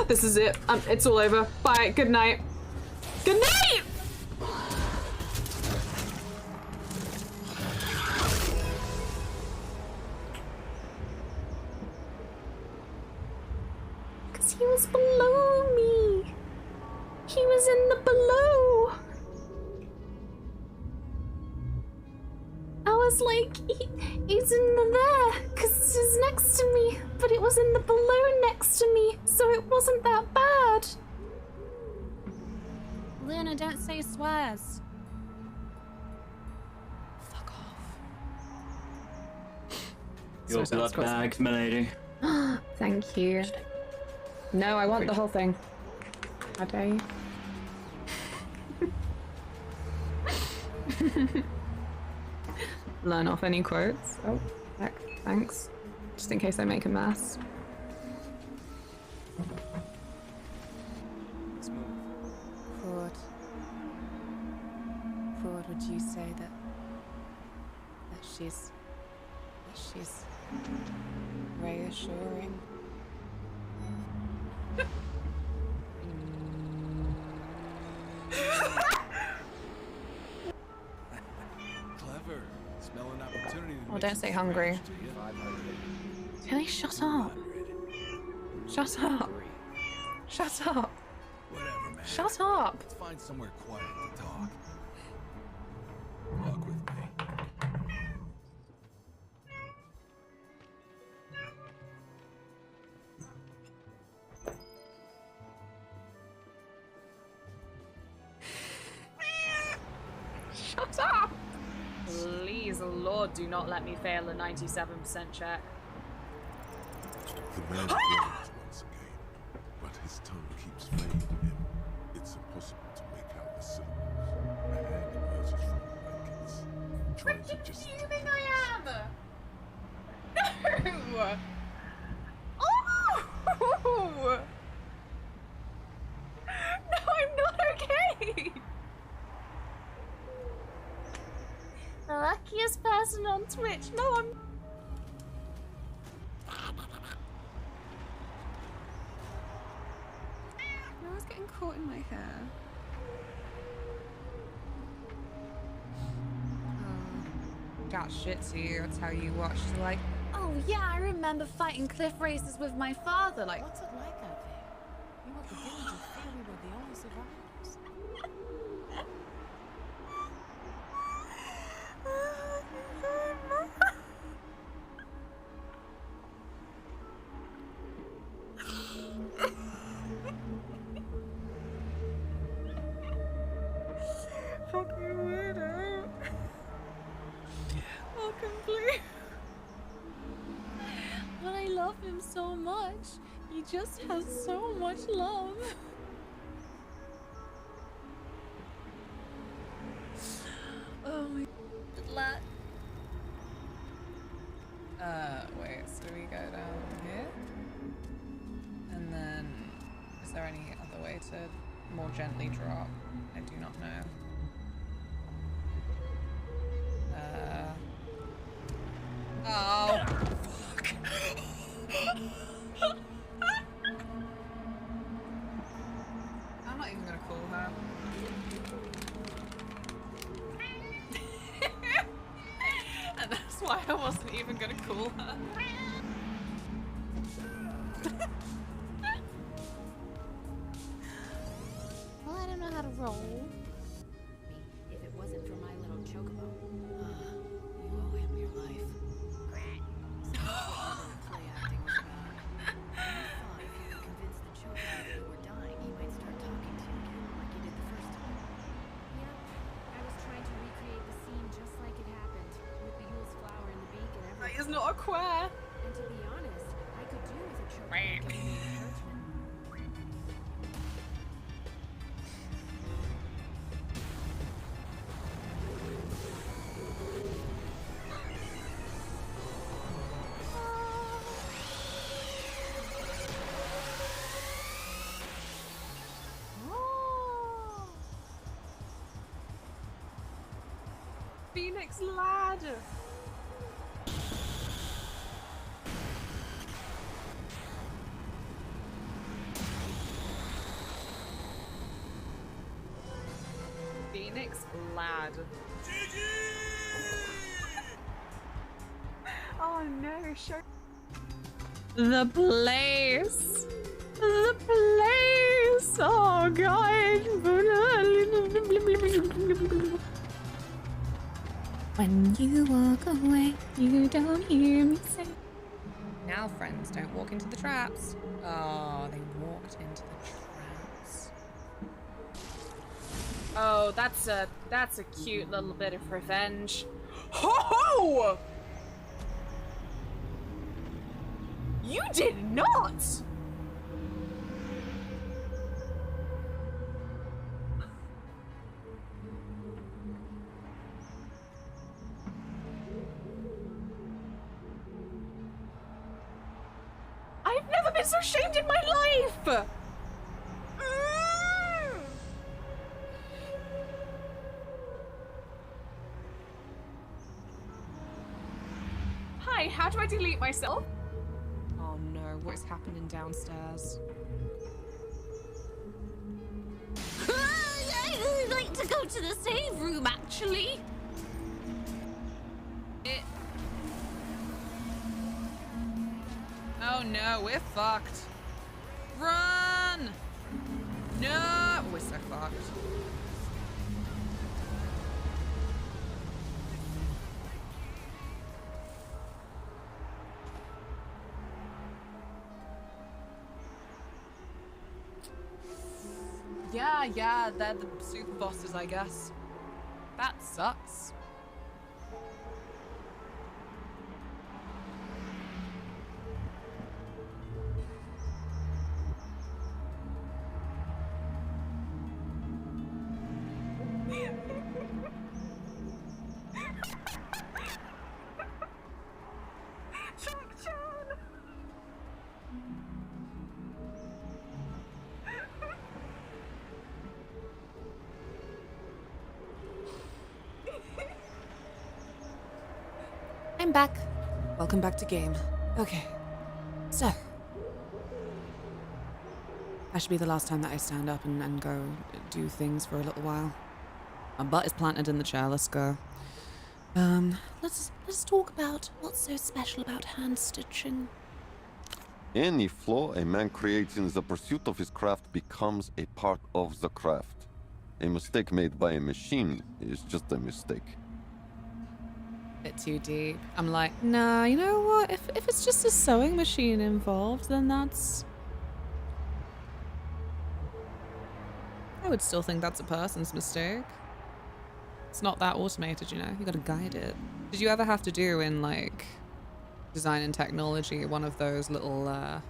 This is it. It's all over. Bye. Good night. Good night! Because he was below me. He was in the below. I was like, he's in the there, because he's next to me, but it was in the below next to me, so it wasn't that bad. Luna, don't say swears. Fuck off. Your blood bags, milady. Thank you. No, I want the whole thing. How dare you? Learn off any quotes. Oh, heck, thanks. Just in case I make a mess. Claude, would you say that she's reassuring? Clever. Smell an opportunity to Oh, make don't some say hungry. scratch to you. Can I shut up? Shut up. Shut up. Whatever, man. Shut up. Let's find somewhere quiet to talk. Walk with me. Shut up. Please, Lord, do not let me fail a 97% check. The man groans once again, but his tongue keeps failing him. It's impossible to make out the syllables. A hand emerges from the blankets, trying to just... You think I am? No! Oh! No, I'm not okay! The luckiest person on Twitch. No, I'm... I was getting caught in my hair. Got shit to you, I'll tell you what. She's like, oh yeah, I remember fighting cliff races with my father. Like, What's it like out there? You were beginning to feel we were the only survivors. fucking weirdo. Oh, complete. But I love him so much. He just has so much love. Oh my. Good luck. Wait, so we go down here? And then, is there any other way to more gently drop? I do not know. Oh. Fuck. I'm not even gonna call her. And that's why I wasn't even gonna call her. Well, I don't know how to roll. If it wasn't for my little chocobo. You owe him your life. Play acting was about. I thought if you could convince the chocobo that you were dying, he might start talking to you again like you did the first time. Yep. I was trying to recreate the scene just like it happened, with the Yule's flower and the beak and everything. That is not a queer. And to be honest, I could do with a chocobo giving me encouragement. Phoenix lad. Phoenix lad. Oh no, show. The place. The place. Oh god. When you walk away, you don't hear me say. Now, friends, don't walk into the traps. Oh, they walked into the traps. Oh, that's a cute little bit of revenge. Ho ho! You did not! I've never been so shamed in my life! Hi, how do I delete myself? Oh no, what is happening downstairs? I'd like to go to the save room, actually. Oh no, we're fucked. Run! No! We're so fucked. Yeah, they're the super bosses, I guess. That sucks. I'm back. Welcome back to game. Okay. So. That should be the last time that I stand up and go do things for a little while. My butt is planted in the chair. Let's go. Let's talk about what's so special about hand stitching. Any flaw a man creates in the pursuit of his craft becomes a part of the craft. A mistake made by a machine is just a mistake. Bit too deep. I'm like, nah, you know what? If it's just a sewing machine involved, then that's... I would still think that's a person's mistake. It's not that automated, you know? You gotta guide it. Did you ever have to do in, like, design and technology, one of those little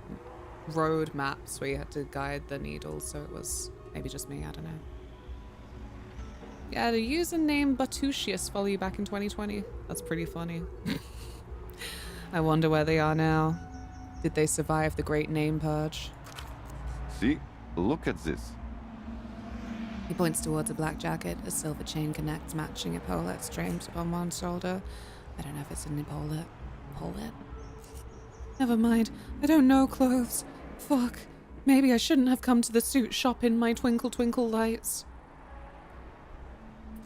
road maps where you had to guide the needles, so it was maybe just me, I don't know. Yeah, the username Batusius follow you back in 2020. That's pretty funny. I wonder where they are now. Did they survive the great name purge? See? Look at this. He points towards a black jacket. A silver chain connects, matching epaulettes draped upon one shoulder. I don't know if it's an epaulet. Epaulet? Never mind. I don't know clothes. Fuck. Maybe I shouldn't have come to the suit shop in my twinkle twinkle lights.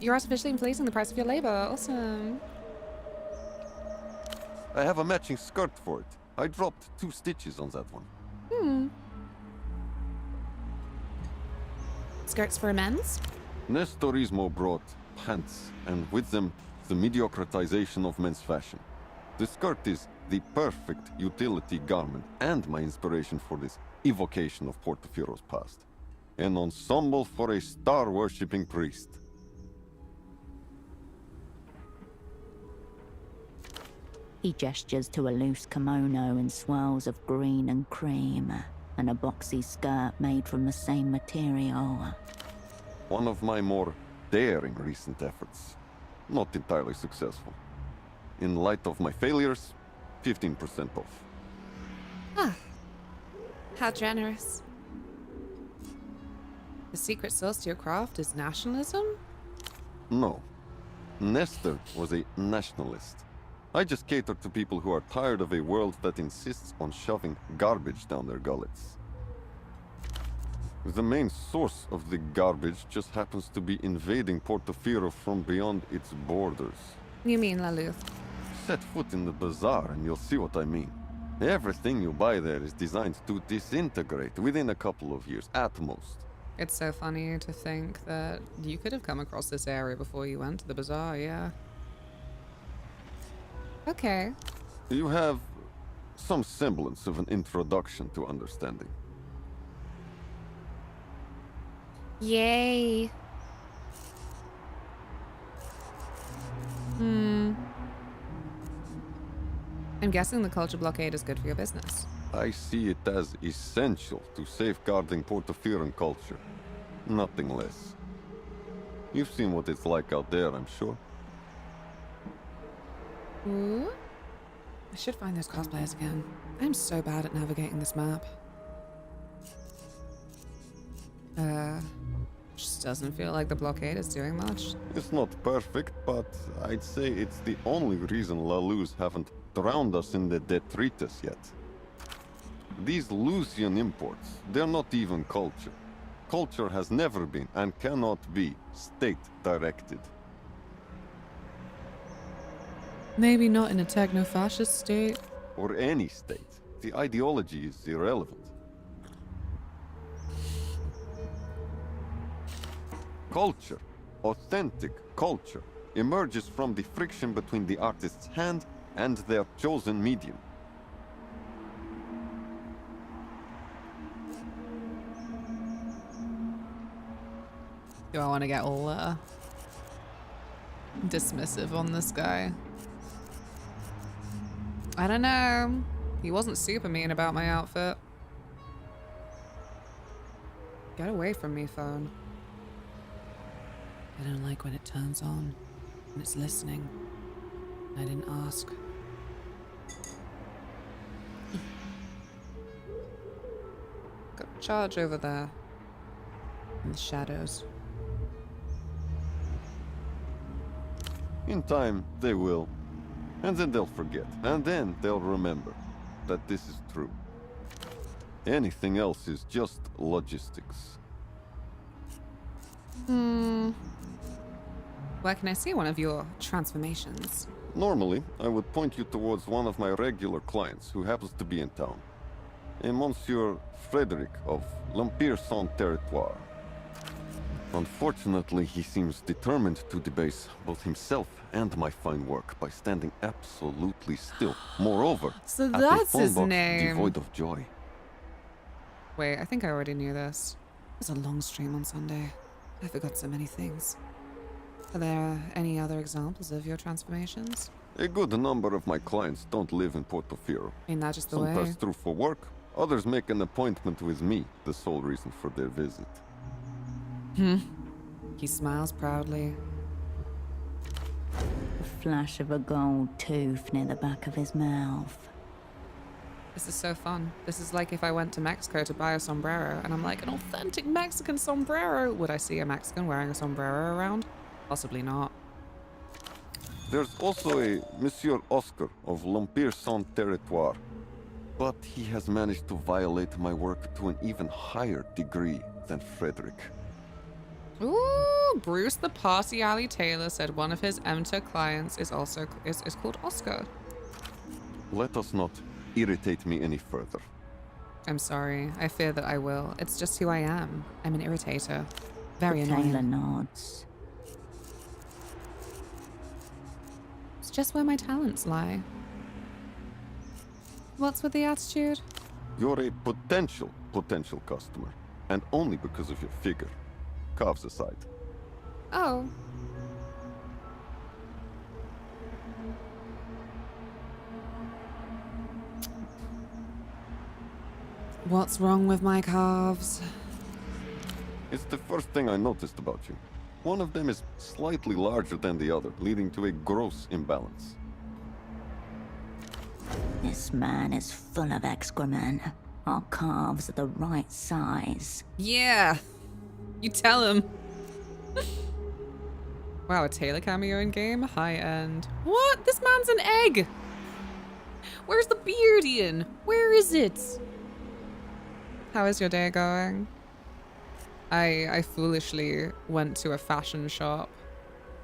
You're artificially inflating the price of your labor. Awesome. I have a matching skirt for it. I dropped 2 stitches on that one. Skirts for men's? Nestorismo brought pants, and with them, the mediocritization of men's fashion. The skirt is the perfect utility garment and my inspiration for this evocation of Portofiero's past. An ensemble for a star-worshipping priest. He gestures to a loose kimono in swirls of green and cream, and a boxy skirt made from the same material. One of my more daring recent efforts. Not entirely successful. In light of my failures, 15% off. Ah. How generous. The secret sauce to your craft is nationalism? No. Nestor was a nationalist. I just cater to people who are tired of a world that insists on shoving garbage down their gullets. The main source of the garbage just happens to be invading Portofino from beyond its borders. You mean Laluth? Set foot in the bazaar and you'll see what I mean. Everything you buy there is designed to disintegrate within a couple of years, at most. It's so funny to think that you could have come across this area before you went to the bazaar, yeah. Okay. You have some semblance of an introduction to understanding. Yay. I'm guessing the culture blockade is good for your business. I see it as essential to safeguarding Portofiran culture. Nothing less. You've seen what it's like out there, I'm sure. Ooh. I should find those cosplayers again. I'm so bad at navigating this map. Just doesn't feel like the blockade is doing much. It's not perfect, but I'd say it's the only reason Lalus haven't drowned us in the detritus yet. These Lucian imports, they're not even culture. Culture has never been and cannot be state-directed. Maybe not in a techno-fascist state. Or any state. The ideology is irrelevant. Culture, authentic culture, emerges from the friction between the artist's hand and their chosen medium. Do I want to get all dismissive on this guy? I don't know. He wasn't super mean about my outfit. Get away from me, phone. I don't like when it turns on, and it's listening. I didn't ask. Got a charge over there. In the shadows. In time, they will. And then they'll forget. And then they'll remember that this is true. Anything else is just logistics. Where can I see one of your transformations? Normally, I would point you towards one of my regular clients who happens to be in town. A Monsieur Frederick of l'Empire Sans Territoire. Unfortunately, he seems determined to debase both himself and my fine work by standing absolutely still. Moreover, so at that's a his phone box name. devoid of joy. Wait, I think I already knew this. It was a long stream on Sunday. I forgot so many things. Are there any other examples of your transformations? A good number of my clients don't live in Portofino. Ain't that just the Some way? pass through for work, others make an appointment with me, the sole reason for their visit. He smiles proudly. A flash of a gold tooth near the back of his mouth. This is so fun. This is like if I went to Mexico to buy a sombrero and I'm like, an authentic Mexican sombrero. Would I see a Mexican wearing a sombrero around? Possibly not. There's also a Monsieur Oscar of l'Empire Sans Territoire, but he has managed to violate my work to an even higher degree than Frederick. Ooh, Bruce the Party Alley Taylor said one of his MTA clients is also is called Oscar. Let us not irritate me any further. I'm sorry. I fear that I will. It's just who I am. I'm an irritator. Very The Taylor annoying. nods. It's just where my talents lie. What's with the attitude? You're a potential customer, and only because of your figure. Calves aside. Oh. What's wrong with my calves? It's the first thing I noticed about you. One of them is slightly larger than the other, leading to a gross imbalance. This man is full of excrement. Our calves are the right size. Yeah. You tell him. Wow, a Taylor cameo in game? High end. What? This man's an egg! Where's the beard, Ian? Where is it? How is your day going? I foolishly went to a fashion shop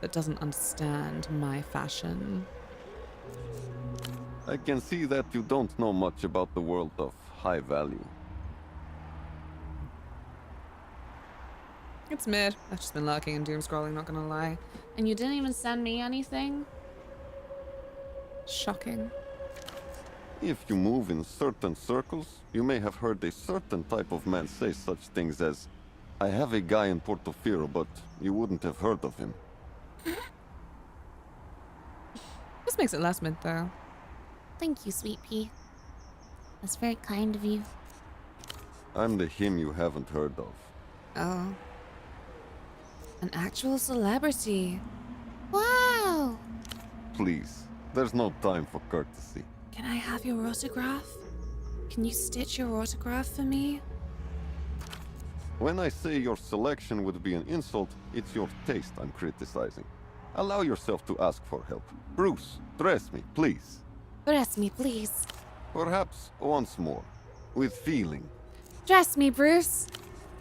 that doesn't understand my fashion. I can see that you don't know much about the world of high value. It's mid. I've just been lurking and doom scrolling, not gonna lie. And you didn't even send me anything? Shocking. If you move in certain circles, you may have heard a certain type of man say such things as, I have a guy in Portofino, but you wouldn't have heard of him. This makes it less mid, though. Thank you, Sweet Pea. That's very kind of you. I'm the him you haven't heard of. Oh. An actual celebrity. Wow! Please, there's no time for courtesy. Can I have your autograph? Can you stitch your autograph for me? When I say your selection would be an insult, it's your taste I'm criticizing. Allow yourself to ask for help. Bruce, dress me, please. Dress me, please. Perhaps once more, with feeling. Dress me, Bruce.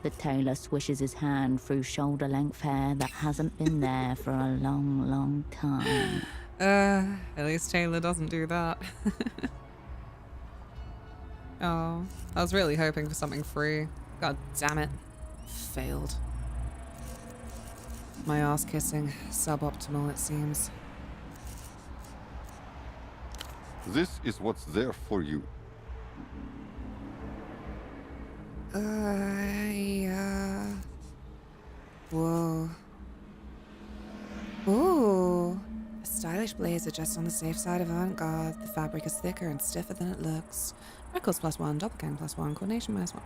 The tailor swishes his hand through shoulder-length hair that hasn't been there for a long, long time. At least Taylor doesn't do that. Oh, I was really hoping for something free. God damn it. Failed. My ass kissing. Suboptimal, it seems. This is what's there for you. Whoa. Ooh. A stylish blazer just on the safe side of avant-garde. The fabric is thicker and stiffer than it looks. Records +1, doppelgang +1, coordination -1.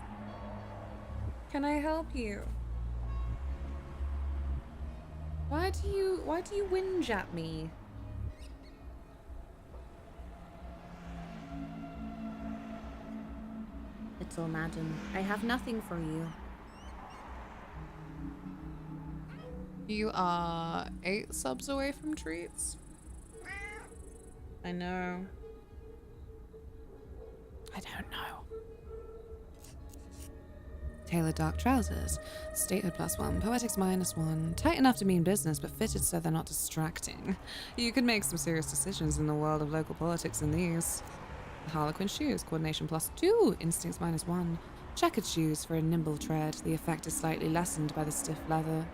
Can I help you? Why do you whinge at me? Little madam, I have nothing for you. You are 8 subs away from treats. I know. I don't know. Tailored dark trousers. Statehood +1. Poetics -1. Tight enough to mean business, but fitted so they're not distracting. You could make some serious decisions in the world of local politics in these. Harlequin shoes. Coordination +2. Instincts -1. Checkered shoes for a nimble tread. The effect is slightly lessened by the stiff leather.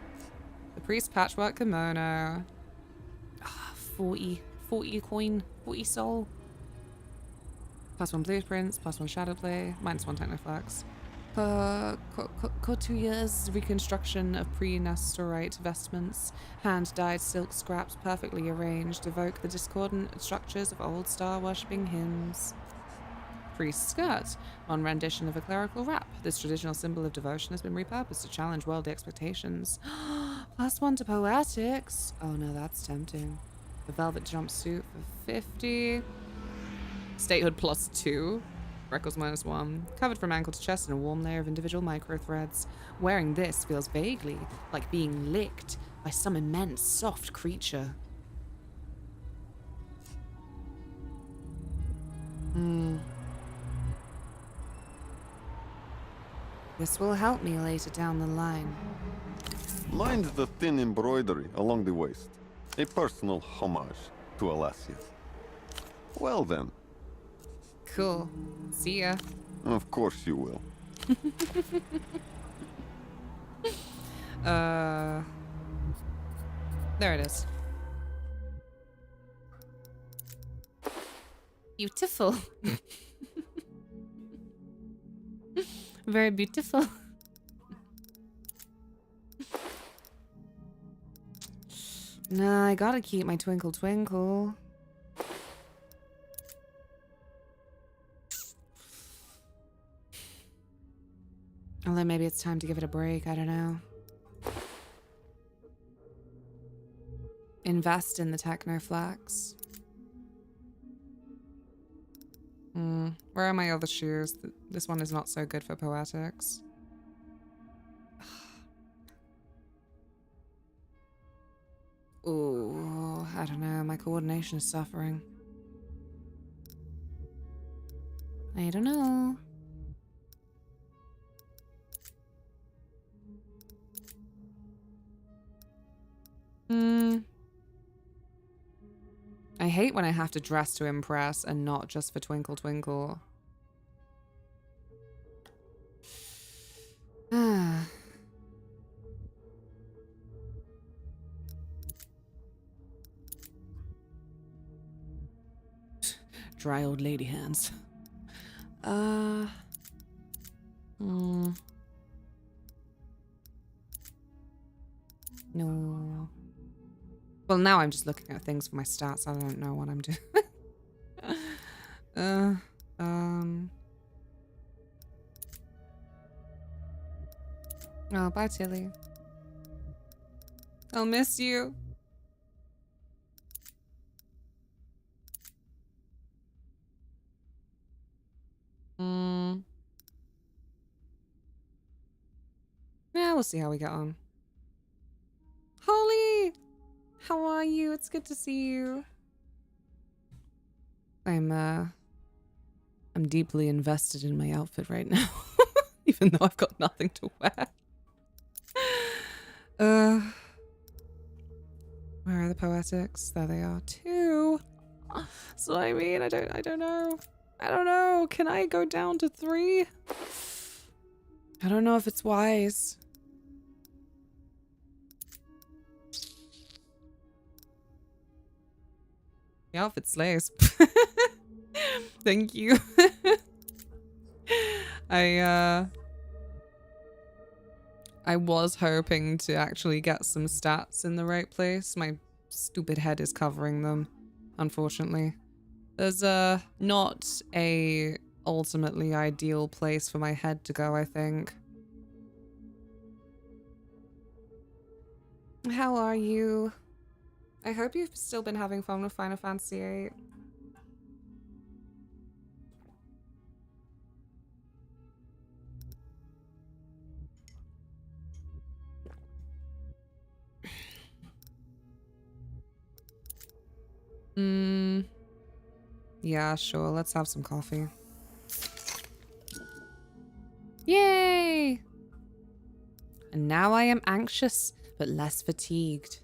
The priest patchwork kimono. 40 coin. 40 soul. +1 blueprints. +1 shadow play. -1 technoflex. Couturiers reconstruction of pre-Nestorite vestments. Hand-dyed silk scraps perfectly arranged evoke the discordant structures of old star-worshipping hymns. Priest skirt. On rendition of a clerical wrap. This traditional symbol of devotion has been repurposed to challenge worldly expectations. +1 to poetics. Oh no, that's tempting. The velvet jumpsuit for 50. Statehood +2. Records -1. Covered from ankle to chest in a warm layer of individual micro threads. Wearing this feels vaguely like being licked by some immense soft creature. This will help me later down the line. Mind the thin embroidery along the waist. A personal homage to Alasia. Well then. Cool. See ya. Of course you will. There it is. Beautiful. Very beautiful. Nah, I gotta keep my twinkle twinkle. Although maybe it's time to give it a break, I don't know. Invest in the technoflex. Where are my other shoes? This one is not so good for poetics. coordination is suffering. I don't know. I hate when I have to dress to impress and not just for twinkle twinkle. Dry old lady hands. No. Well, now I'm just looking at things for my stats. I don't know what I'm doing. Oh, bye, Tilly. I'll miss you. Yeah, we'll see how we get on. Holly! How are you? It's good to see you. I'm deeply invested in my outfit right now. Even though I've got nothing to wear. Where are the poetics? There they are. 2. So I mean, I don't know. I don't know. Can I go down to 3? I don't know if it's wise. The outfit slays. Thank you. I was hoping to actually get some stats in the right place. My stupid head is covering them, unfortunately. There's not a ultimately ideal place for my head to go, I think. How are you? I hope you've still been having fun with Final Fantasy VIII. Yeah, sure. Let's have some coffee. Yay! And now I am anxious, but less fatigued.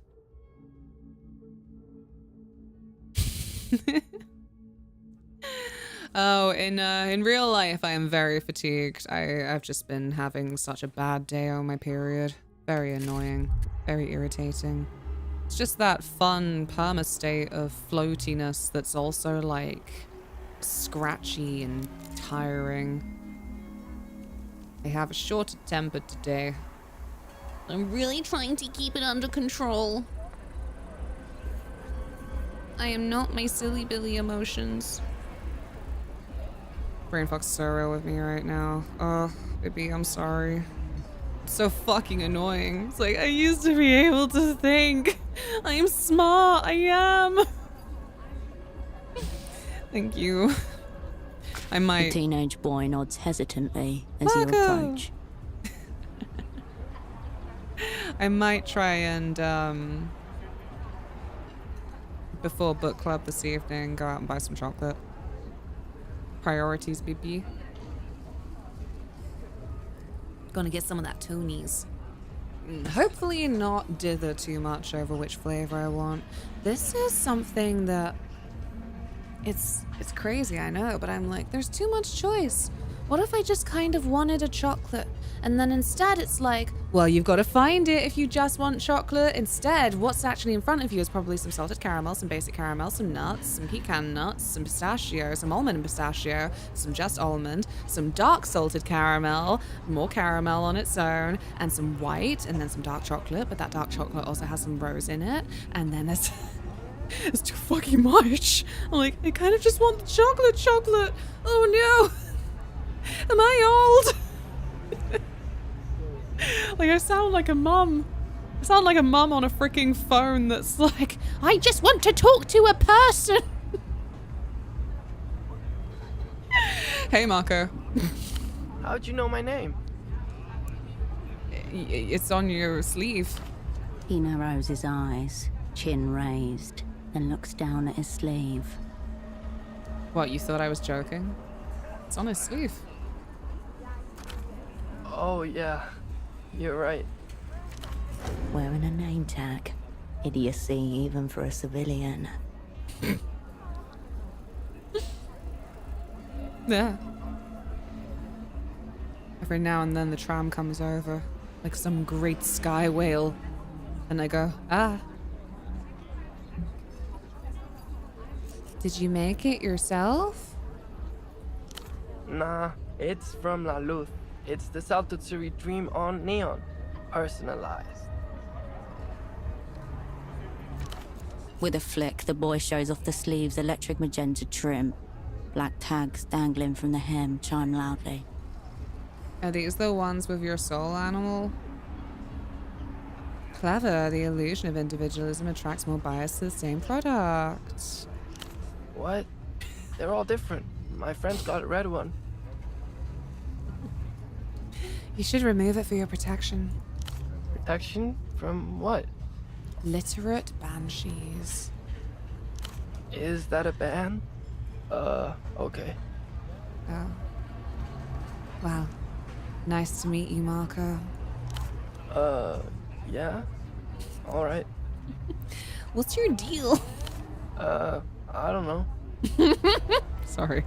Oh, in real life, I am very fatigued. I've just been having such a bad day on my period. Very annoying. Very irritating. It's just that fun perma state of floatiness that's also like scratchy and tiring. I have a shorter temper today. I'm really trying to keep it under control. I am not my silly Billy emotions. Brain fuck's so real with me right now. Oh, baby, I'm sorry. It's so fucking annoying. It's like, I used to be able to think. I am smart. I am. Thank you. I might. The teenage boy nods hesitantly as you approach. I might try and, before book club this evening, go out and buy some chocolate. Priorities, baby. Gonna get some of that Tony's. Hopefully not dither too much over which flavor I want. This is something that it's crazy, I know, but I'm like, there's too much choice. What if I just kind of wanted a chocolate? And then instead it's like, well, you've got to find it if you just want chocolate. Instead, what's actually in front of you is probably some salted caramel, some basic caramel, some nuts, some pecan nuts, some pistachio, some almond and pistachio, some just almond, some dark salted caramel, more caramel on its own, and some white, and then some dark chocolate, but that dark chocolate also has some rose in it. And then it's too fucking much. I'm like, I kind of just want the chocolate. Oh no. Am I old? Like, I sound like a mum. I sound like a mum on a freaking phone that's like, I just want to talk to a person. Hey, Marco. How'd you know my name? It's on your sleeve. He narrows his eyes, chin raised, and looks down at his sleeve. What, you thought I was joking? It's on his sleeve. Oh, yeah. You're right. Wearing a name tag. Idiocy even for a civilian. Yeah. Every now and then the tram comes over, like some great sky whale. And I go, ah. Did you make it yourself? Nah, it's from La Luz. It's the Saltazuri Dream on neon. Personalized. With a flick, the boy shows off the sleeve's electric magenta trim. Black tags dangling from the hem chime loudly. Are these the ones with your soul animal? Clever. The illusion of individualism attracts more buyers to the same product. What? They're all different. My friend's got a red one. You should remove it for your protection. Protection? From what? Literate banshees. Is that a ban? Okay. Oh. Wow. Nice to meet you, Marco. Yeah? Alright. What's your deal? I don't know. Sorry.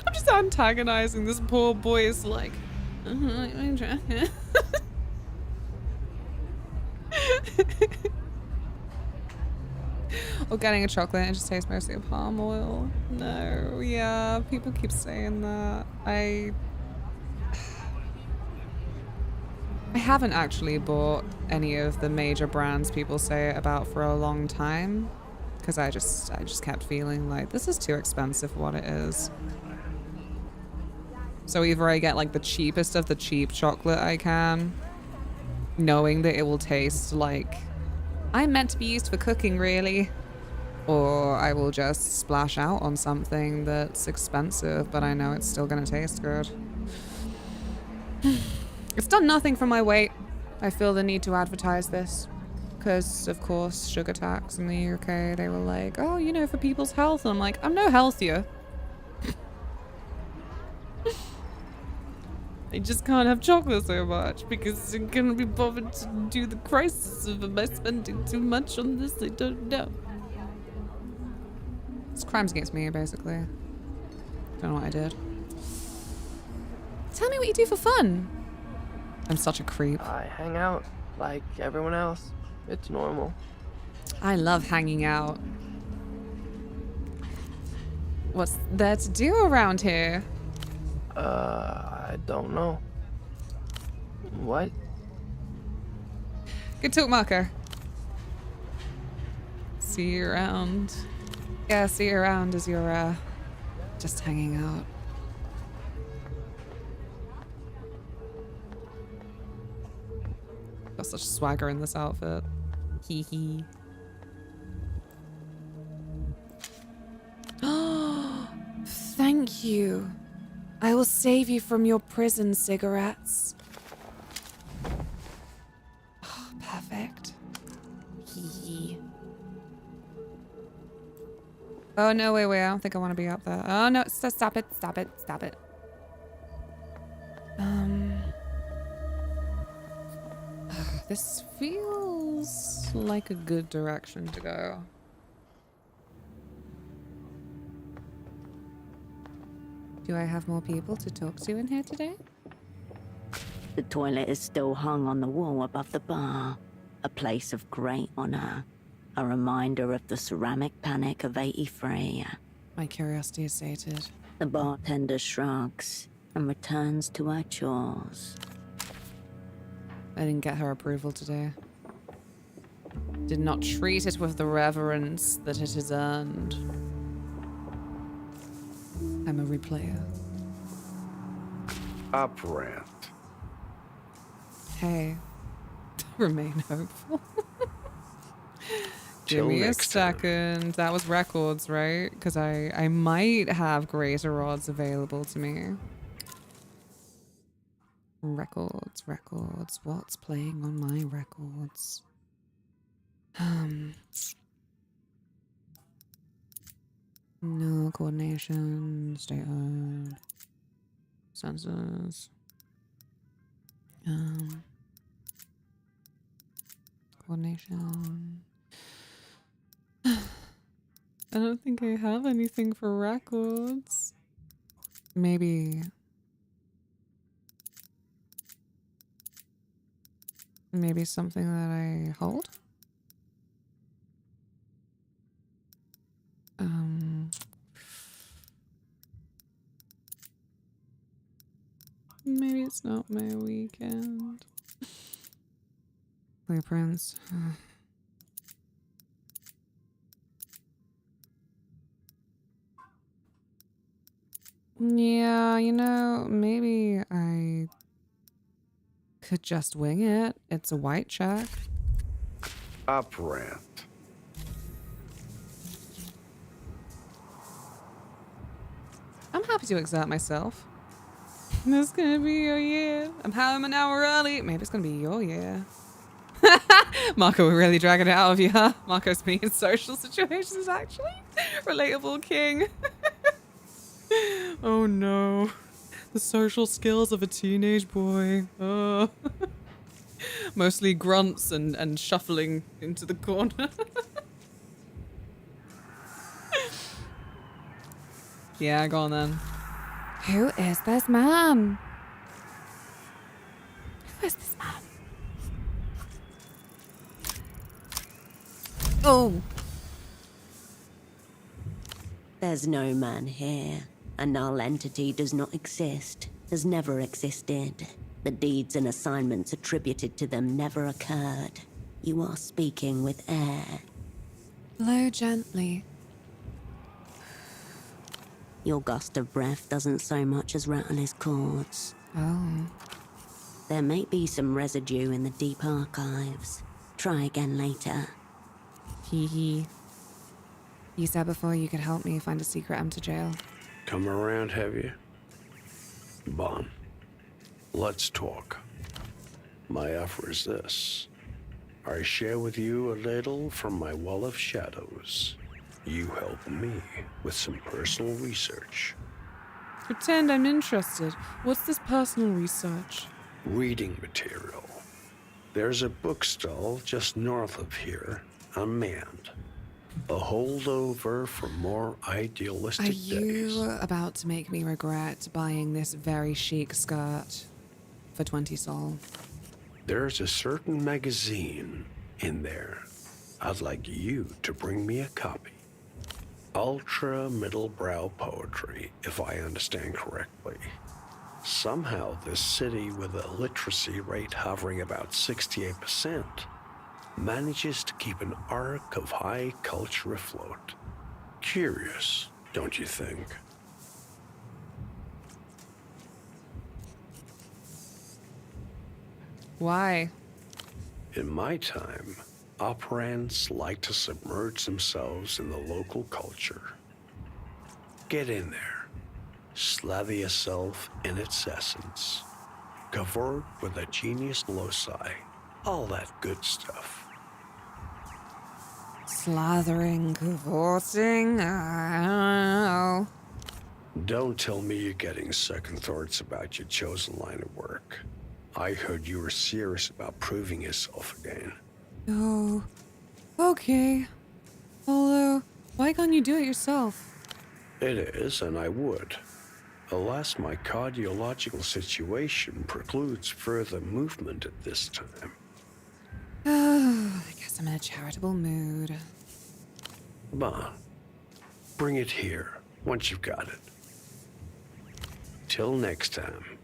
I'm just antagonizing this poor boy. Is like, or getting a chocolate and it just tastes mostly of palm oil. No, yeah, people keep saying that. I haven't actually bought any of the major brands people say it about for a long time, because I just kept feeling like this is too expensive for what it is. So either I get like the cheapest of the cheap chocolate I can, knowing that it will taste like I'm meant to be used for cooking, really, or I will just splash out on something that's expensive, but I know it's still gonna taste good. It's done nothing for my weight. I feel the need to advertise this because, of course, sugar tax in the UK, they were like, oh, you know, for people's health. And I'm like, I'm no healthier. I just can't have chocolate so much because I can't be bothered to do the crisis of am I spending too much on this? I don't know. It's crimes against me, basically. Don't know what I did. Tell me what you do for fun. I'm such a creep. I hang out like everyone else. It's normal. I love hanging out. What's there to do around here? I don't know. What? Good talk, Marco. See you around. Yeah, see you around as you're just hanging out. Got such swagger in this outfit. Hee hee. Oh, thank you. I will save you from your prison cigarettes. Oh, perfect. Hee hee. Oh, no, wait, I don't think I want to be up there. Oh, no, stop it. This feels like a good direction to go. Do I have more people to talk to in here today? The toilet is still hung on the wall above the bar. A place of great honor. A reminder of the ceramic panic of '83. My curiosity is sated. The bartender shrugs and returns to her chores. I didn't get her approval today. Did not treat it with the reverence that it has earned. I'm a replayer. Operant. Hey. Remain hopeful. Give Till me a next time. second. That was records, right? Because I might have greater odds available to me. Records. What's playing on my records? No coordination, statehood, census. Coordination. I don't think I have anything for records. Maybe something that I hold? Maybe it's not my weekend. Blueprints. Yeah, you know, maybe I could just wing it. It's a white check. Operant. I'm happy to exert myself. This is gonna be your year. I'm home an hour early. Maybe it's gonna be your year. Marco, we're really dragging it out of you, huh? Marco's me in social situations, actually. Relatable king. Oh no. The social skills of a teenage boy. Oh. Mostly grunts and shuffling into the corner. Yeah, go on then. Who is this man? Who is this man? Oh. There's no man here. A null entity does not exist, has never existed. The deeds and assignments attributed to them never occurred. You are speaking with air. Blow gently. Your gust of breath doesn't so much as rattle his cords. Oh. There may be some residue in the deep archives. Try again later. Hee hee. You said before you could help me find a secret M to jail. Come around, have you? Bon, let's talk. My offer is this. I share with you a little from my wall of shadows. You help me with some personal research. Pretend I'm interested. What's this personal research? Reading material. There's a bookstall just north of here, unmanned. A holdover from more idealistic days. Are you about to make me regret buying this very chic skirt for 20 sol? There's a certain magazine in there. I'd like you to bring me a copy. Ultra middle-brow poetry, if I understand correctly. Somehow this city with a literacy rate hovering about 68% manages to keep an arc of high culture afloat. Curious, don't you think? Why? In my time, operants like to submerge themselves in the local culture. Get in there. Slather yourself in its essence. Covered with a genius loci. All that good stuff. Slathering, cavorting, I don't know. Don't tell me you're getting second thoughts about your chosen line of work. I heard you were serious about proving yourself again. Oh, okay. Although, why can't you do it yourself? It is, and I would. Alas, my cardiological situation precludes further movement at this time. I guess I'm in a charitable mood. Bon, bring it here once you've got it. Till next time,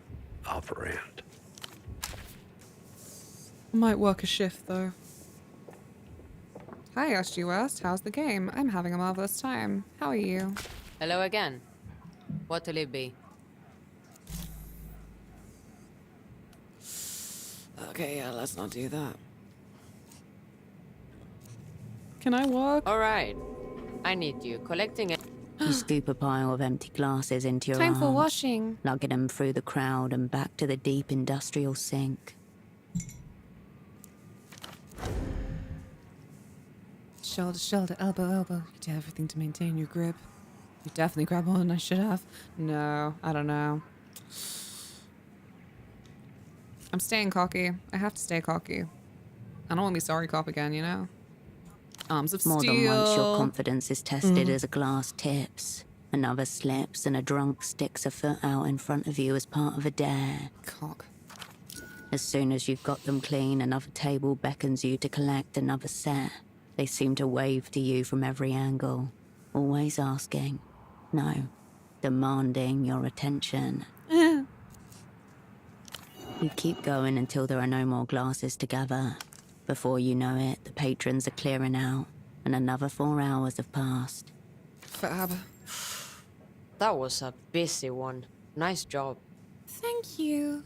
operand. I might work a shift, though. Hi, SG West. How's the game? I'm having a marvelous time. How are you? Hello again. What'll it be? Okay, yeah, let's not do that. Can I walk? All right. I need you collecting it. You scoop a pile of empty glasses into your Time for arms, washing. lugging them through the crowd and back to the deep industrial sink. Shoulder, shoulder, elbow, elbow. You do everything to maintain your grip. You definitely grab more than I should have. No, I don't know. I'm staying cocky. I have to stay cocky. I don't want to be sorry cop again, you know? Arms of More steel. than once, your confidence is tested as a glass tips. Another slips and a drunk sticks a foot out in front of you as part of a dare. Cock. As soon as you've got them clean, another table beckons you to collect another set. They seem to wave to you from every angle, always asking, no, demanding your attention. You keep going until there are no more glasses to gather. Before you know it, the patrons are clearing out, and another 4 hours have passed. Fab. That was a busy one. Nice job. Thank you.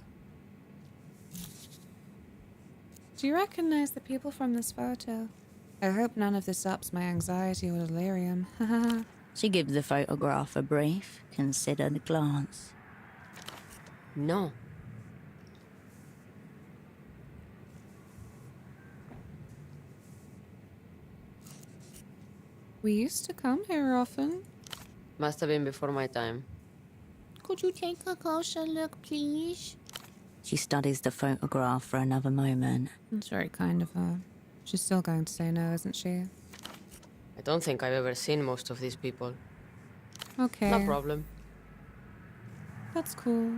Do you recognize the people from this photo? I hope none of this ups my anxiety or delirium. She gives the photograph a brief, considered glance. No. We used to come here often. Must have been before my time. Could you take a closer look, please? She studies the photograph for another moment. That's very kind of her. She's still going to say no, isn't she? I don't think I've ever seen most of these people. Okay. No problem. That's cool.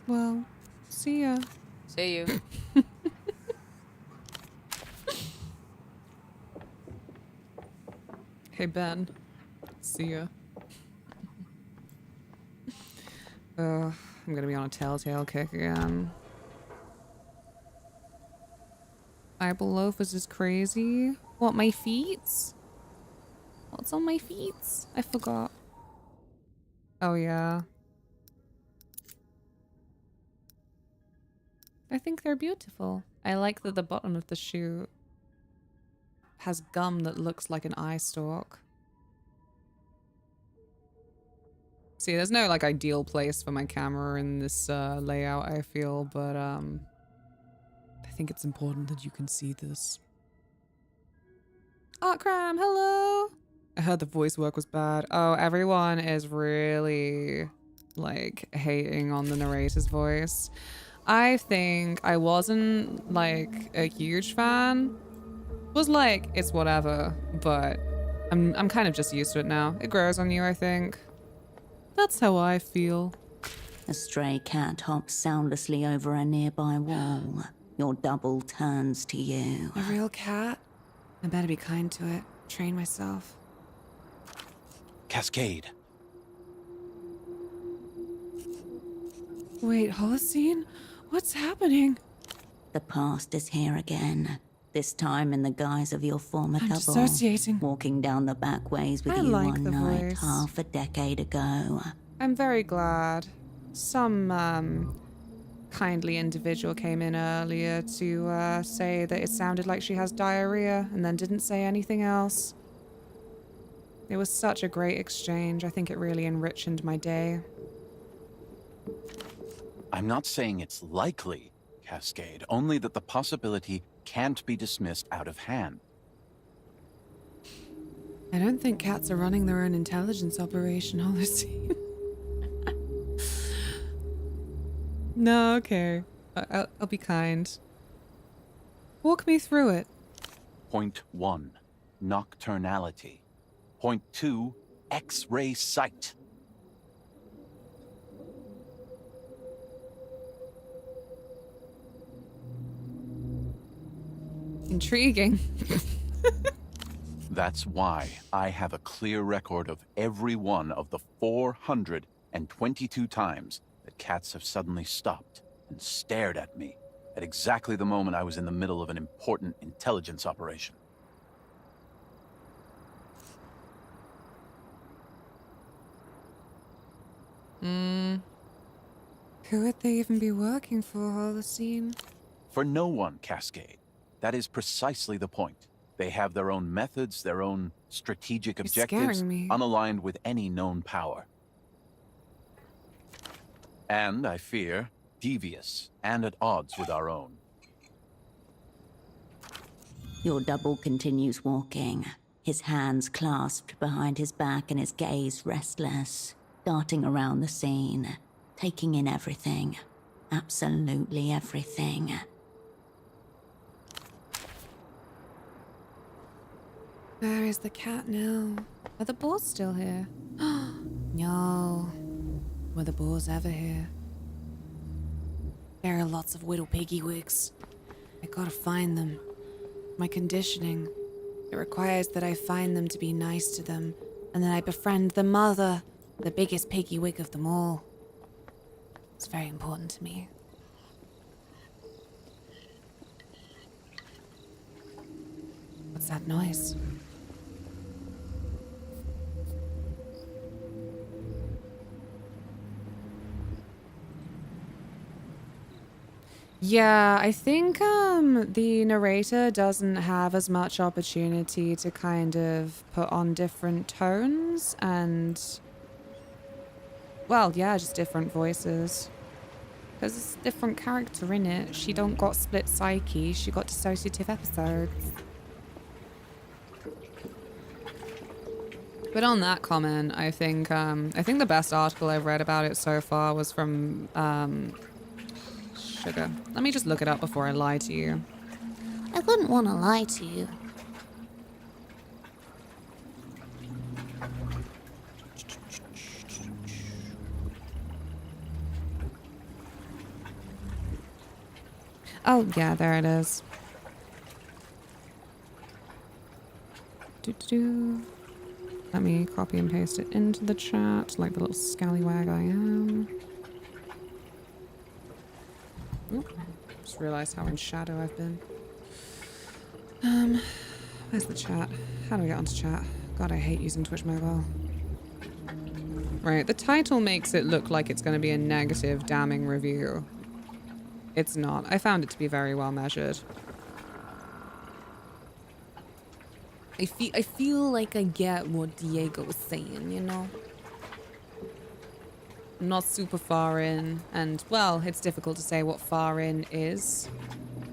Well, see ya. See you. Hey, Ben. See ya. I'm gonna be on a telltale kick again. Eyeball loafers is crazy. What, my feet? What's on my feet? I forgot. Oh, yeah. I think they're beautiful. I like that the bottom of the shoe has gum that looks like an eye stalk. See, there's no like ideal place for my camera in this layout, I feel, but I think it's important that you can see this. Artcram, hello! I heard the voice work was bad. Oh, everyone is really like hating on the narrator's voice. I think I wasn't like a huge fan. Was like, it's whatever, but I'm kind of just used to it now. It grows on you, I think. That's how I feel. A stray cat hops soundlessly over a nearby wall. Your double turns to you. A real cat? I better be kind to it. Train myself. Cascade. Wait, Holocene? What's happening? The past is here again. This time in the guise of your former I'm double. dissociating. Walking down the back ways with I you like one the night voice. half a decade ago. I'm very glad. Some, kindly individual came in earlier to, say that it sounded like she has diarrhea and then didn't say anything else. It was such a great exchange. I think it really enriched my day. I'm not saying it's likely, Cascade, only that the possibility can't be dismissed out of hand. I don't think cats are running their own intelligence operation, Holocene. No, okay. I'll be kind. Walk me through it. Point 1, nocturnality. Point 2, X-ray sight. Intriguing. That's why I have a clear record of every one of the 422 times that cats have suddenly stopped and stared at me at exactly the moment I was in the middle of an important intelligence operation. Who would they even be working for, Holocene? For no one, Cascade. That is precisely the point. They have their own methods, their own strategic objectives, scaring me. unaligned with any known power. And, I fear, devious and at odds with our own. Your double continues walking, his hands clasped behind his back and his gaze restless, darting around the scene, taking in everything. Absolutely everything. Where is the cat now? Are the boars still here? No. Were the boars ever here? There are lots of little piggy wigs. I gotta find them. My conditioning. It requires that I find them to be nice to them, and then I befriend the mother, the biggest piggy wig of them all. It's very important to me. What's that noise? Yeah, I think the narrator doesn't have as much opportunity to kind of put on different tones and, well, yeah, just different voices. Because it's a different character in it. She don't got split psyche, she got dissociative episodes. But on that comment, I think the best article I've read about it so far was from Sugar. Let me just look it up before I lie to you. I wouldn't want to lie to you. Oh, yeah, there it is. Let me copy and paste it into the chat like the little scallywag I am. Oop, just realized how in shadow I've been. Where's the chat? How do we get onto chat? God, I hate using Twitch Mobile. Right, the title makes it look like it's going to be a negative, damning review. It's not. I found it to be very well measured. I feel like I get what Diego was saying, you know? I'm not super far in, and, well, it's difficult to say what far in is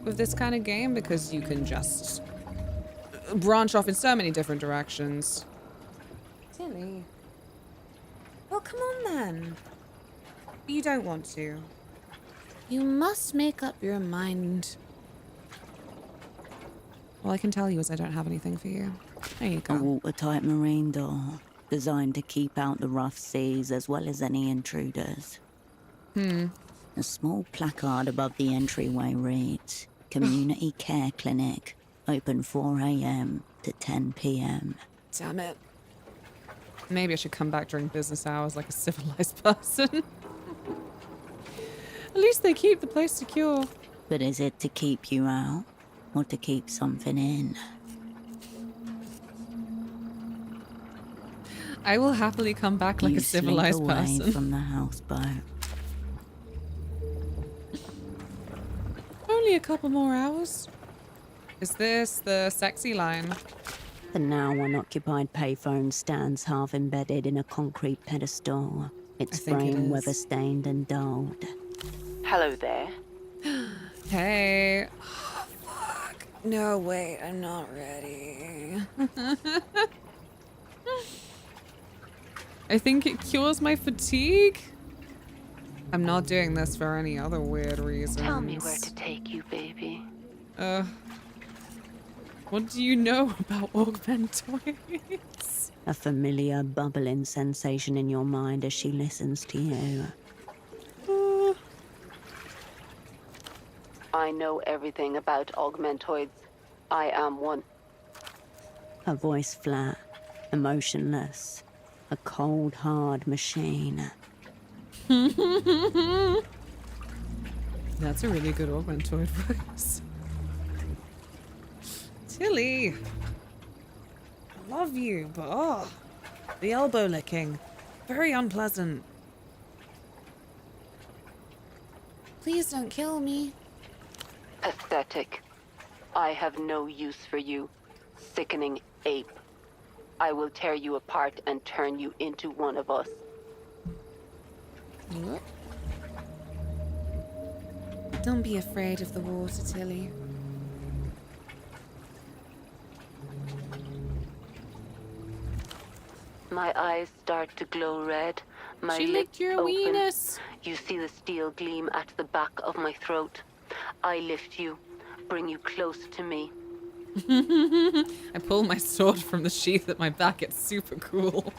with this kind of game because you can just branch off in so many different directions. Silly. Well, come on then. You don't want to. You must make up your mind. All I can tell you is I don't have anything for you. There you go. A watertight marine door, designed to keep out the rough seas as well as any intruders. A small placard above the entryway reads, Community Care Clinic, open 4 AM to 10 PM. Damn it. Maybe I should come back during business hours like a civilized person. At least they keep the place secure. But is it to keep you out, or to keep something in? I will happily come back like a civilized slink away person. From the houseboat. Only a couple more hours. Is this the sexy line? The now unoccupied payphone stands half embedded in a concrete pedestal, its frame weather-stained and dulled. Hello there. Hey. Oh, fuck. No, wait, I'm not ready. I think it cures my fatigue. I'm not doing this for any other weird reasons. Tell me where to take you, baby. What do you know about augmentoids? A familiar bubbling sensation in your mind as she listens to you. I know everything about augmentoids. I am one. Her voice flat, emotionless. A cold, hard machine. That's a really good augmentoid voice. Tilly! I love you, but oh, the elbow licking. Very unpleasant. Please don't kill me. Pathetic. I have no use for you, sickening ape. I will tear you apart and turn you into one of us. What? Don't be afraid of the water, Tilly. My eyes start to glow red. My She lips licked your open. weenus. You see the steel gleam at the back of my throat. I lift you, bring you close to me. I pull my sword from the sheath at my back. It's super cool.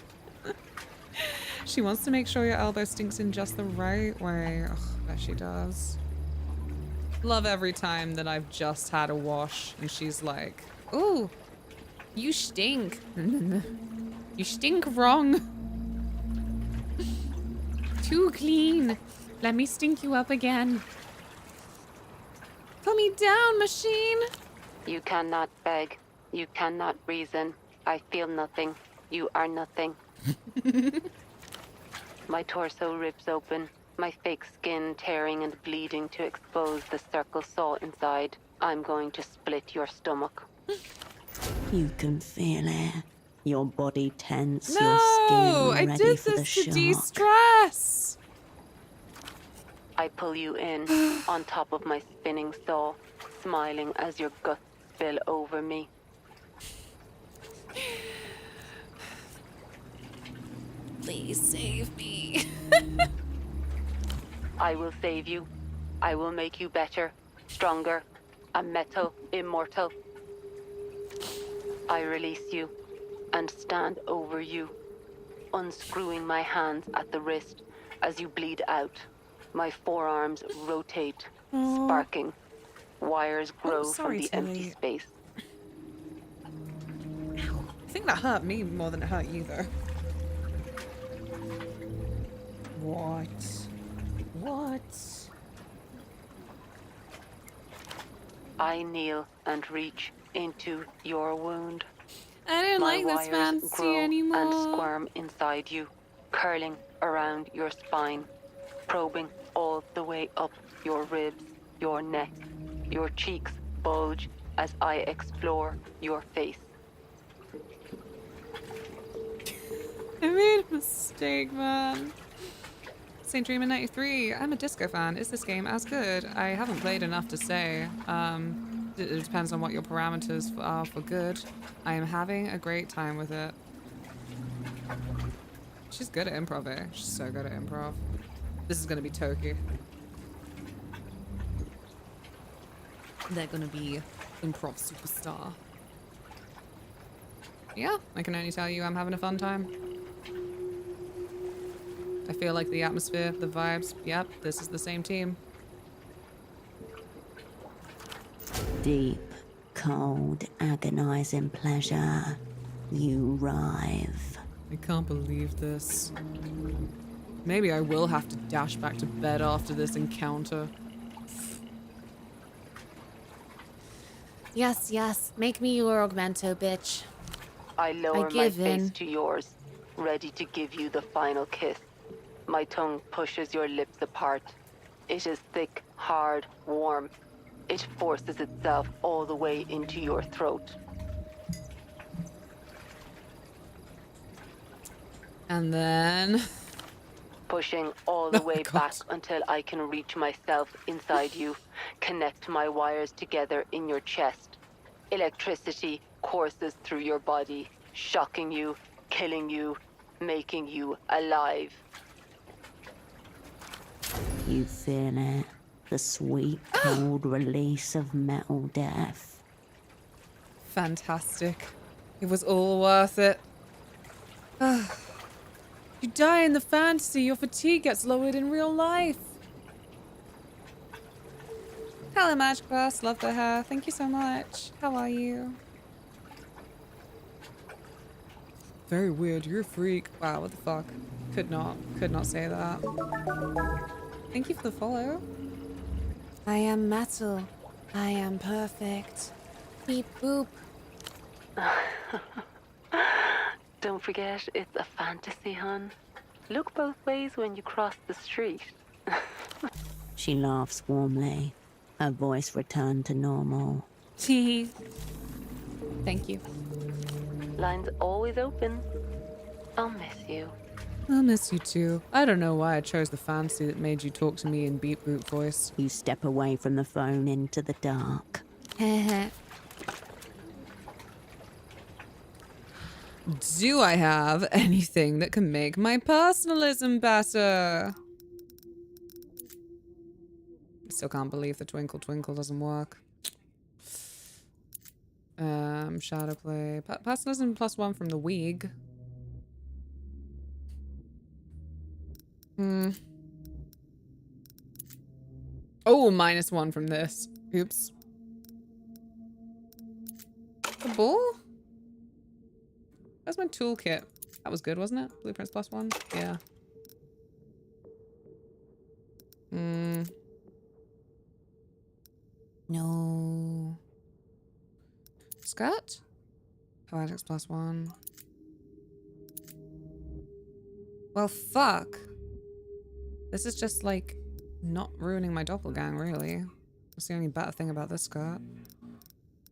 She wants to make sure your elbow stinks in just the right way. Ugh, bet she does. Love every time that I've just had a wash and she's like, "Ooh, you stink." You stink wrong. Too clean. Let me stink you up again. Put me down, machine. You cannot beg. You cannot reason. I feel nothing. You are nothing. My torso rips open, my fake skin tearing and bleeding to expose the circle saw inside. I'm going to split your stomach. You can feel it. Your body tense, No, your skin I ready did for the this to shock. de-stress. I pull you in, on top of my spinning saw, smiling as your guts spill over me. Please save me. I will save you. I will make you better, stronger, a metal immortal. I release you and stand over you, unscrewing my hands at the wrist as you bleed out. My forearms rotate, sparking. Wires grow from sorry, the empty Tilly. space. I think that hurt me more than it hurt you, though. What? What? I kneel and reach into your wound. I didn't My like this wires fantasy grow anymore. and squirm inside you, curling around your spine, probing all the way up your ribs, your neck. Your cheeks bulge as I explore your face. I made a mistake, man. St. Dreamer 93. I'm a disco fan. Is this game as good? I haven't played enough to say. It depends on what your parameters are for good. I am having a great time with it. She's good at improv, eh? She's so good at improv. This is gonna be Toki. They're gonna be improv superstar. Yeah, I can only tell you I'm having a fun time. I feel like the atmosphere, the vibes, yep, this is the same team. Deep, cold, agonizing pleasure. You writhe. I can't believe this. Maybe I will have to dash back to bed after this encounter. Yes, yes. Make me your augmento, bitch. I lower my give face in. to yours, ready to give you the final kiss. My tongue pushes your lips apart. It is thick, hard, warm. It forces itself all the way into your throat. And then... Pushing all the way back until I can reach myself inside you, connect my wires together in your chest. Electricity courses through your body, shocking you, killing you, making you alive. You feel it. The sweet, cold release of metal death. Fantastic. It was all worth it. You die in the fantasy, your fatigue gets lowered in real life. Hello, Magic Bus. Love the hair. Thank you so much. How are you? Very weird. You're a freak. Wow, what the fuck? Could not say that. Thank you for the follow. I am metal. I am perfect. Beep boop. Don't forget, it's a fantasy, hon. Look both ways when you cross the street. She laughs warmly. Her voice returned to normal. Thank you. Line's always open. I'll miss you. I'll miss you too. I don't know why I chose the fantasy that made you talk to me in beep boop voice. You step away from the phone into the dark. Do I have anything that can make my personalism better? I still can't believe the twinkle twinkle doesn't work. Shadow play. Personalism +1 from the wig. Oh, -1 from this. Oops. The ball? That's my toolkit. That was good, wasn't it? Blueprints +1? Yeah. No. Skirt? Poetics +1. Well, fuck. This is just like not ruining my doppelgang, really. That's the only better thing about this skirt.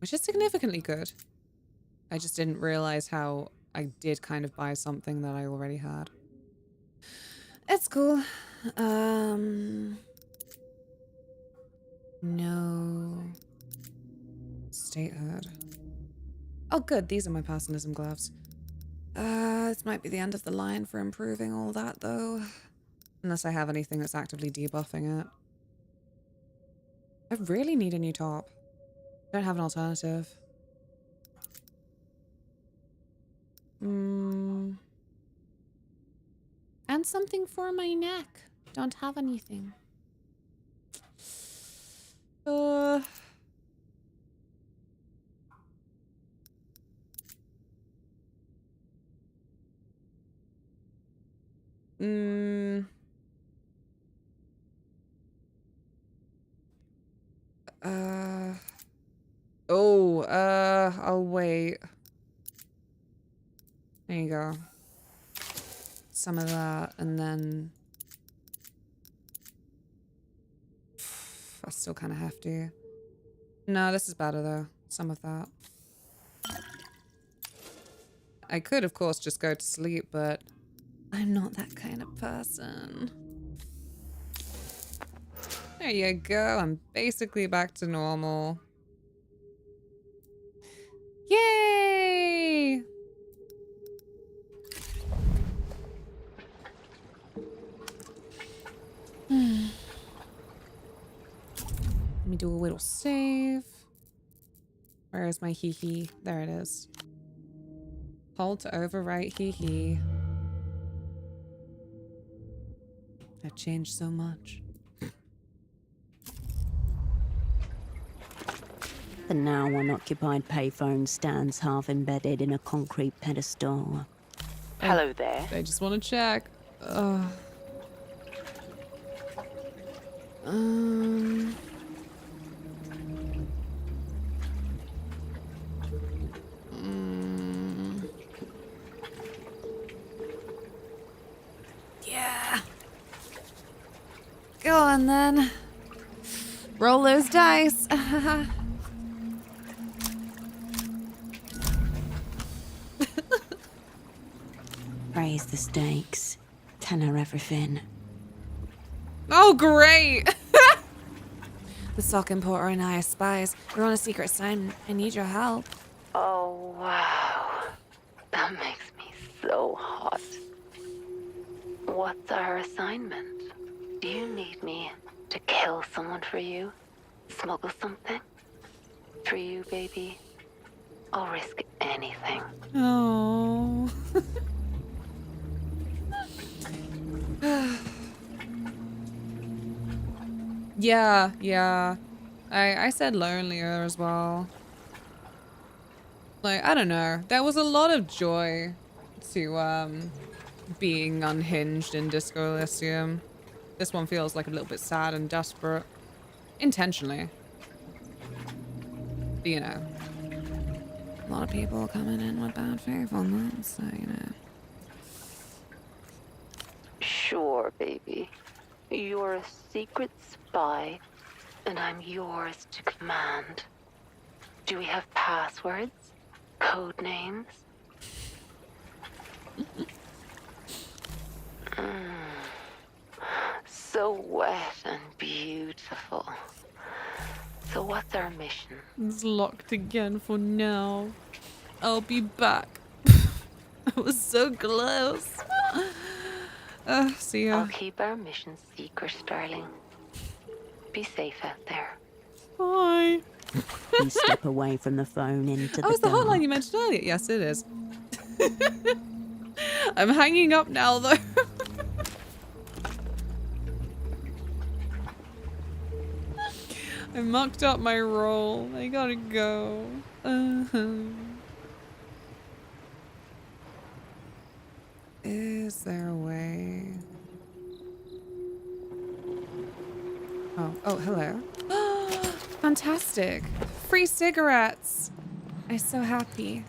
Which is significantly good. I just didn't realize how I did kind of buy something that I already had. It's cool. No. Statehood. Oh, good. These are my personalism gloves. This might be the end of the line for improving all that, though. Unless I have anything that's actively debuffing it. I really need a new top. Don't have an alternative. And something for my neck. Don't have anything. I'll wait. There you go. Some of that, and then... That's still kind of hefty. No, this is better, though. Some of that. I could, of course, just go to sleep, but... I'm not that kind of person. There you go. I'm basically back to normal. Yay! Let me do a little save. Where is my hee-hee? There it is. Hold to overwrite hee-hee. I've changed so much. The now unoccupied payphone stands half embedded in a concrete pedestal. Hello there. I just want to check. Yeah. Go on then. Roll those dice. Raise the stakes. Tell her everything. Oh, great! The sock importer and I are spies. We're on a secret assignment. I need your help. Oh, wow. That makes me so hot. What's our assignment? Do you need me to kill someone for you? Smuggle something? For you, baby? I'll risk anything. Oh. Yeah. I said lonelier as well. Like, I don't know. There was a lot of joy to being unhinged in Disco Elysium. This one feels like a little bit sad and desperate. Intentionally. But, you know. A lot of people coming in with bad faith on that, so, you know. Sure, baby. You're a secret spy, and I'm yours to command. Do we have passwords? Code names? So wet and beautiful. So what's our mission? It's locked again for now. I'll be back. was so close. See ya. I'll keep our mission secret, darling. Be safe out there. Bye. You step away from the phone into Oh, the it's the dark. hotline you mentioned earlier. Yes, it is. I'm hanging up now, though. I mucked up my roll. I gotta go. Is there a way? Oh, hello. Fantastic. Free cigarettes. I'm so happy.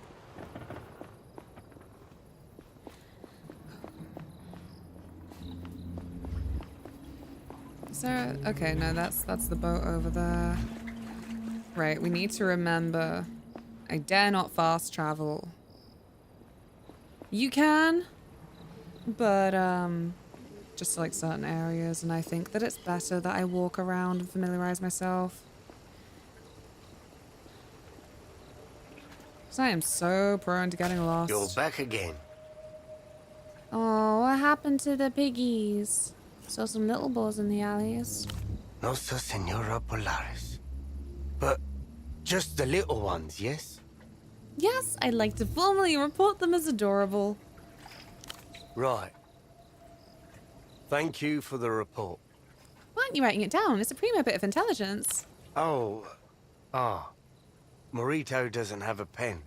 Is there okay, no, that's the boat over there. Right, we need to remember. I dare not fast travel. You can, but just like certain areas, and I think that it's better that I walk around and familiarize myself. Because I am so prone to getting lost. You're back again. Oh, what happened to the piggies? Saw some little boys in the alleys. No, sir, Senora Polaris. But just the little ones, yes? Yes, I'd like to formally report them as adorable. Right. Thank you for the report. Why aren't you writing it down? It's a primo bit of intelligence. Oh, Morito doesn't have a pen.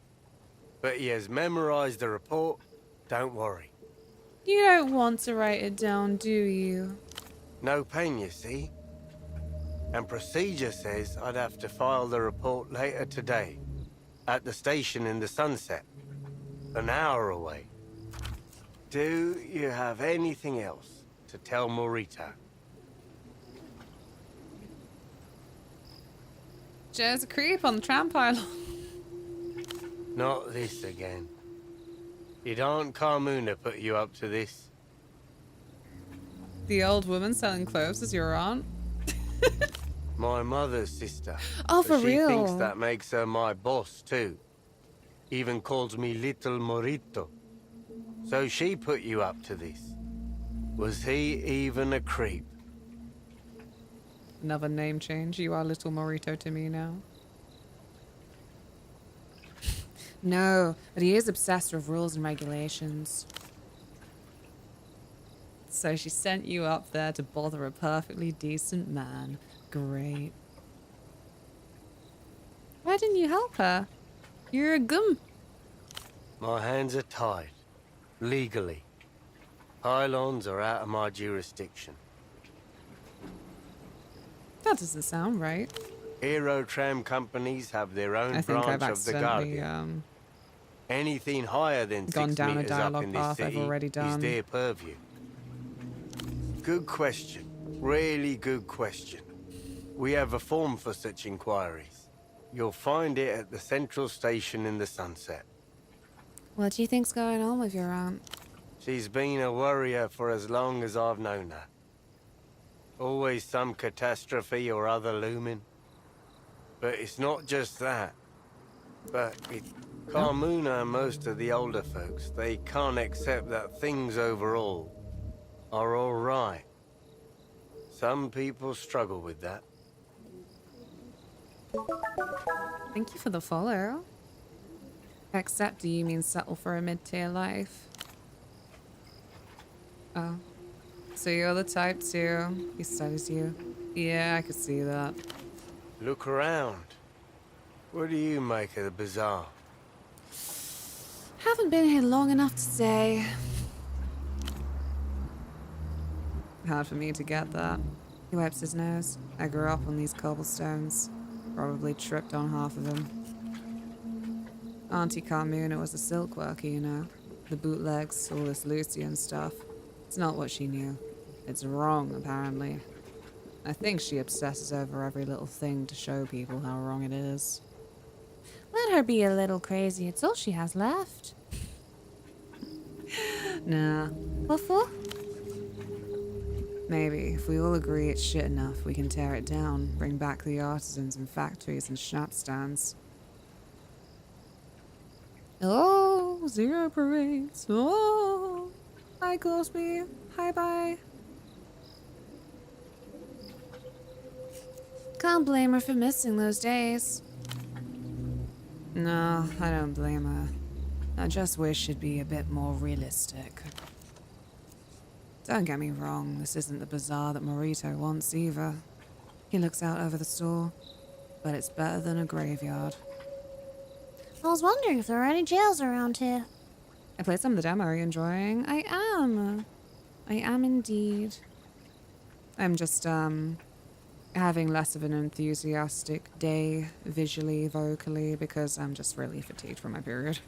But he has memorized the report. Don't worry. You don't want to write it down, do you? No pen, you see. And procedure says I'd have to file the report later today. At the station in the Sunset. An hour away. Do you have anything else to tell Morito? There's a creep on the tram pylon. Not this again. Did Aunt Carmuna put you up to this? The old woman selling clothes is your aunt? My mother's sister. Oh, But for real? She thinks that makes her my boss, too. Even calls me Little Morito. So she put you up to this. Was he even a creep? Another name change. You are Little Morito to me now. No, but he is obsessed with rules and regulations. So she sent you up there to bother a perfectly decent man. Great. Why didn't you help her? You're a gum. My hands are tied. Legally. Pylons are out of my jurisdiction. That doesn't sound right. Hero tram companies have their own I think I've branch of the accidentally Guardian. Anything higher than gone 6 down a meters up dialogue in this path I've city already is done. their purview. Good question. Really good question. We have a form for such inquiries. You'll find it at the central station in the Sunset. What do you think's going on with your aunt? She's been a worrier for as long as I've known her. Always some catastrophe or other looming. But it's not just that. But with Carmuna and most of the older folks, they can't accept that things overall are all right. Some people struggle with that. Thank you for the follow. Accept, do you mean settle for a mid-tier life? Oh. So you're the type too. He studies you. Yeah, I could see that. Look around. What do you make of the bazaar? Haven't been here long enough to say. Hard for me to get that. He wipes his nose. I grew up on these cobblestones. Probably tripped on half of them. Auntie Carmuna was a silk worker, you know. The bootlegs, all this Lucian stuff. It's not what she knew. It's wrong, apparently. I think she obsesses over every little thing to show people how wrong it is. Let her be a little crazy. It's all she has left. Nah. What for? Maybe, if we all agree it's shit enough, we can tear it down, bring back the artisans and factories and schnapps stands. Oh, Oh, zero parades. Oh, hi, Ghostby. Hi, bye. Can't blame her for missing those days. No, I don't blame her. I just wish she'd be a bit more realistic. Don't get me wrong, this isn't the bazaar that Morito wants either. He looks out over the store, but it's better than a graveyard. I was wondering if there are any jails around here. I played some of the demo. Are you enjoying? I am. I am indeed. I'm just, having less of an enthusiastic day, visually, vocally, because I'm just really fatigued from my period.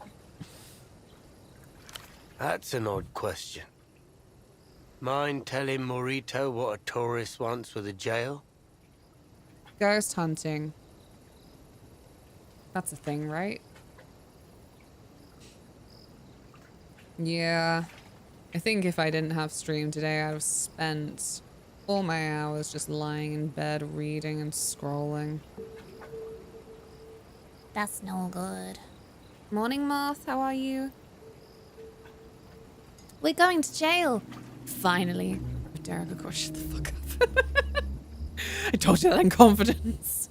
That's an odd question. Mind telling Morito what a tourist wants with a jail? Ghost hunting. That's a thing, right? Yeah. I think if I didn't have stream today, I'd have spent all my hours just lying in bed, reading and scrolling. That's no good. Morning, Moth. How are you? We're going to jail. Finally. Oh, Derek, of course, shut the fuck up. I told you that in confidence.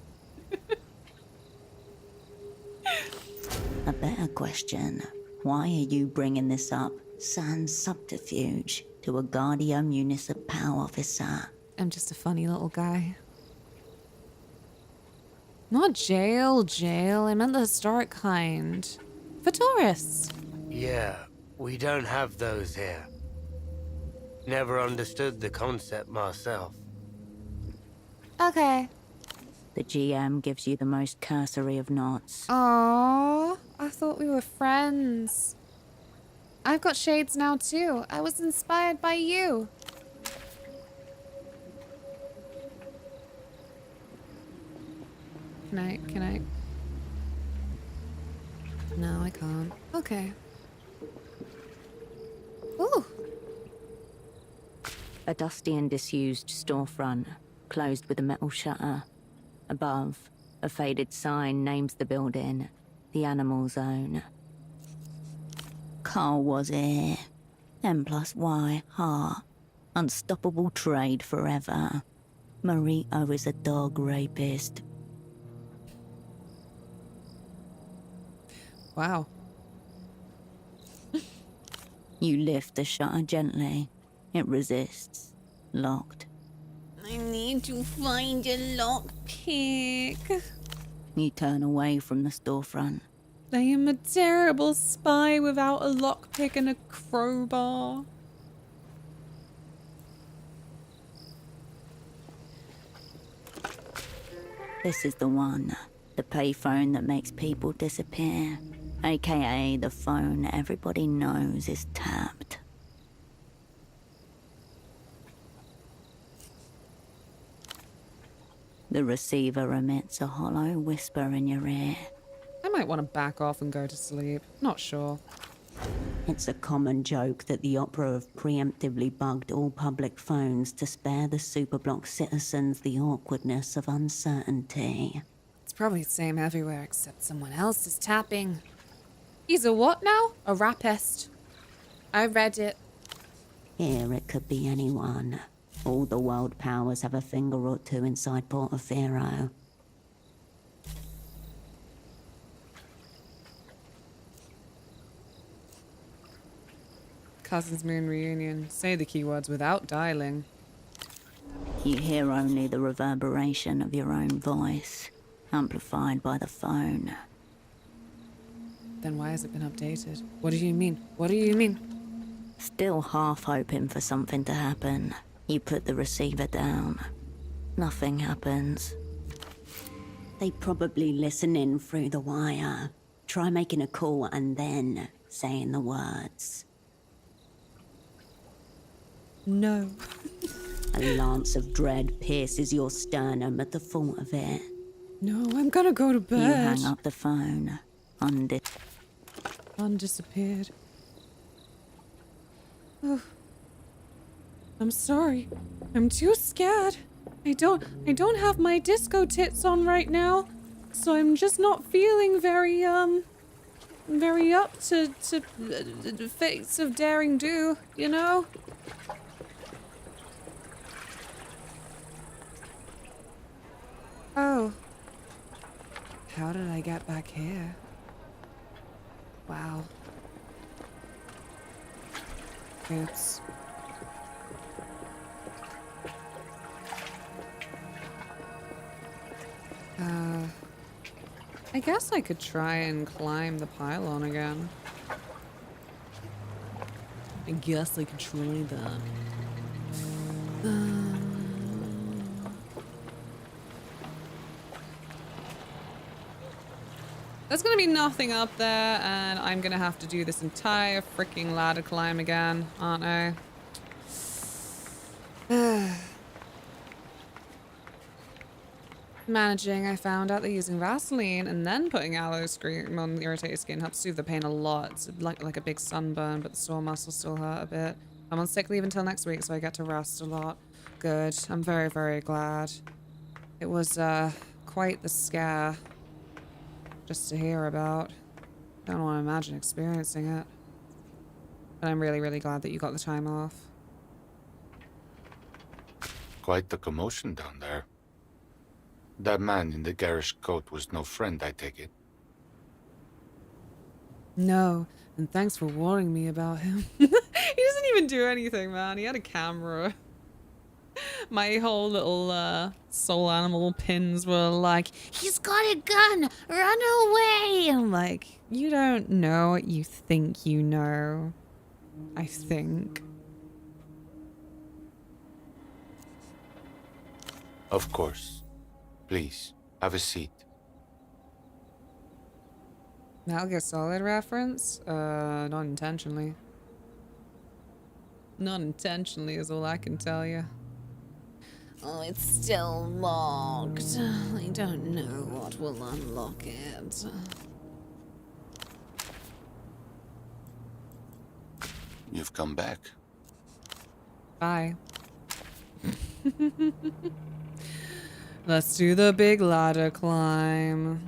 A better question. Why are you bringing this up, sans subterfuge, to a Guardia Municipal officer? I'm just a funny little guy. Not jail. I meant the historic kind. For tourists. Yeah, we don't have those here. Never understood the concept myself. Okay. The GM gives you the most cursory of nods. Aww, I thought we were friends. I've got shades now too. I was inspired by you. Can I? No, I can't. Okay. Ooh. A dusty and disused storefront, closed with a metal shutter. Above, a faded sign names the building, the Animal Zone. Carl was here. M+Y, heart. Unstoppable trade forever. Marito is a dog rapist. Wow. You lift the shutter gently. It resists. Locked. I need to find a lockpick. You turn away from the storefront. I am a terrible spy without a lockpick and a crowbar. This is the one. The payphone that makes people disappear. AKA the phone everybody knows is tapped. The receiver emits a hollow whisper in your ear. I might want to back off and go to sleep. Not sure. It's a common joke that the Opera have preemptively bugged all public phones to spare the Superblock citizens the awkwardness of uncertainty. It's probably the same everywhere except someone else is tapping. He's a what now? A rapist. I read it. Here it could be anyone. All the world powers have a finger or two inside Portofino. Cousin's Moon reunion. Say the keywords without dialing. You hear only the reverberation of your own voice, amplified by the phone. Then why has it been updated? What do you mean? What do you mean? Still half hoping for something to happen. You put the receiver down. Nothing happens. They probably listen in through the wire. Try making a call and then saying the words. No. A lance of dread pierces your sternum at the thought of it. No, I'm gonna go to bed. You hang up the phone. Undisappeared. Oh. I'm sorry. I'm too scared. I don't have my disco tits on right now, so I'm just not feeling very very up to feats of daring do, you know? Oh. How did I get back here? Wow. Oops. I guess I could try and climb the pylon again. I guess I could try that. There's gonna be nothing up there, and I'm gonna have to do this entire freaking ladder climb again, aren't I? Managing, I found out that using Vaseline and then putting aloe cream on the irritated skin helps soothe the pain a lot. It's like a big sunburn, but the sore muscles still hurt a bit. I'm on sick leave until next week, so I get to rest a lot. Good. I'm very, very glad. It was, quite the scare. Just to hear about. Don't want to imagine experiencing it. But I'm really, really glad that you got the time off. Quite the commotion down there. That man in the garish coat was no friend, I take it. No, and thanks for warning me about him. He doesn't even do anything, man. He had a camera. My whole little soul animal pins were like, he's got a gun, run away! I'm like, you don't know what you think you know. I think. Of course. Please, have a seat. Metal Gear Solid reference? Not intentionally. Not intentionally is all I can tell you. Oh, it's still locked. I don't know what will unlock it. You've come back. Bye. Let's do the big ladder climb.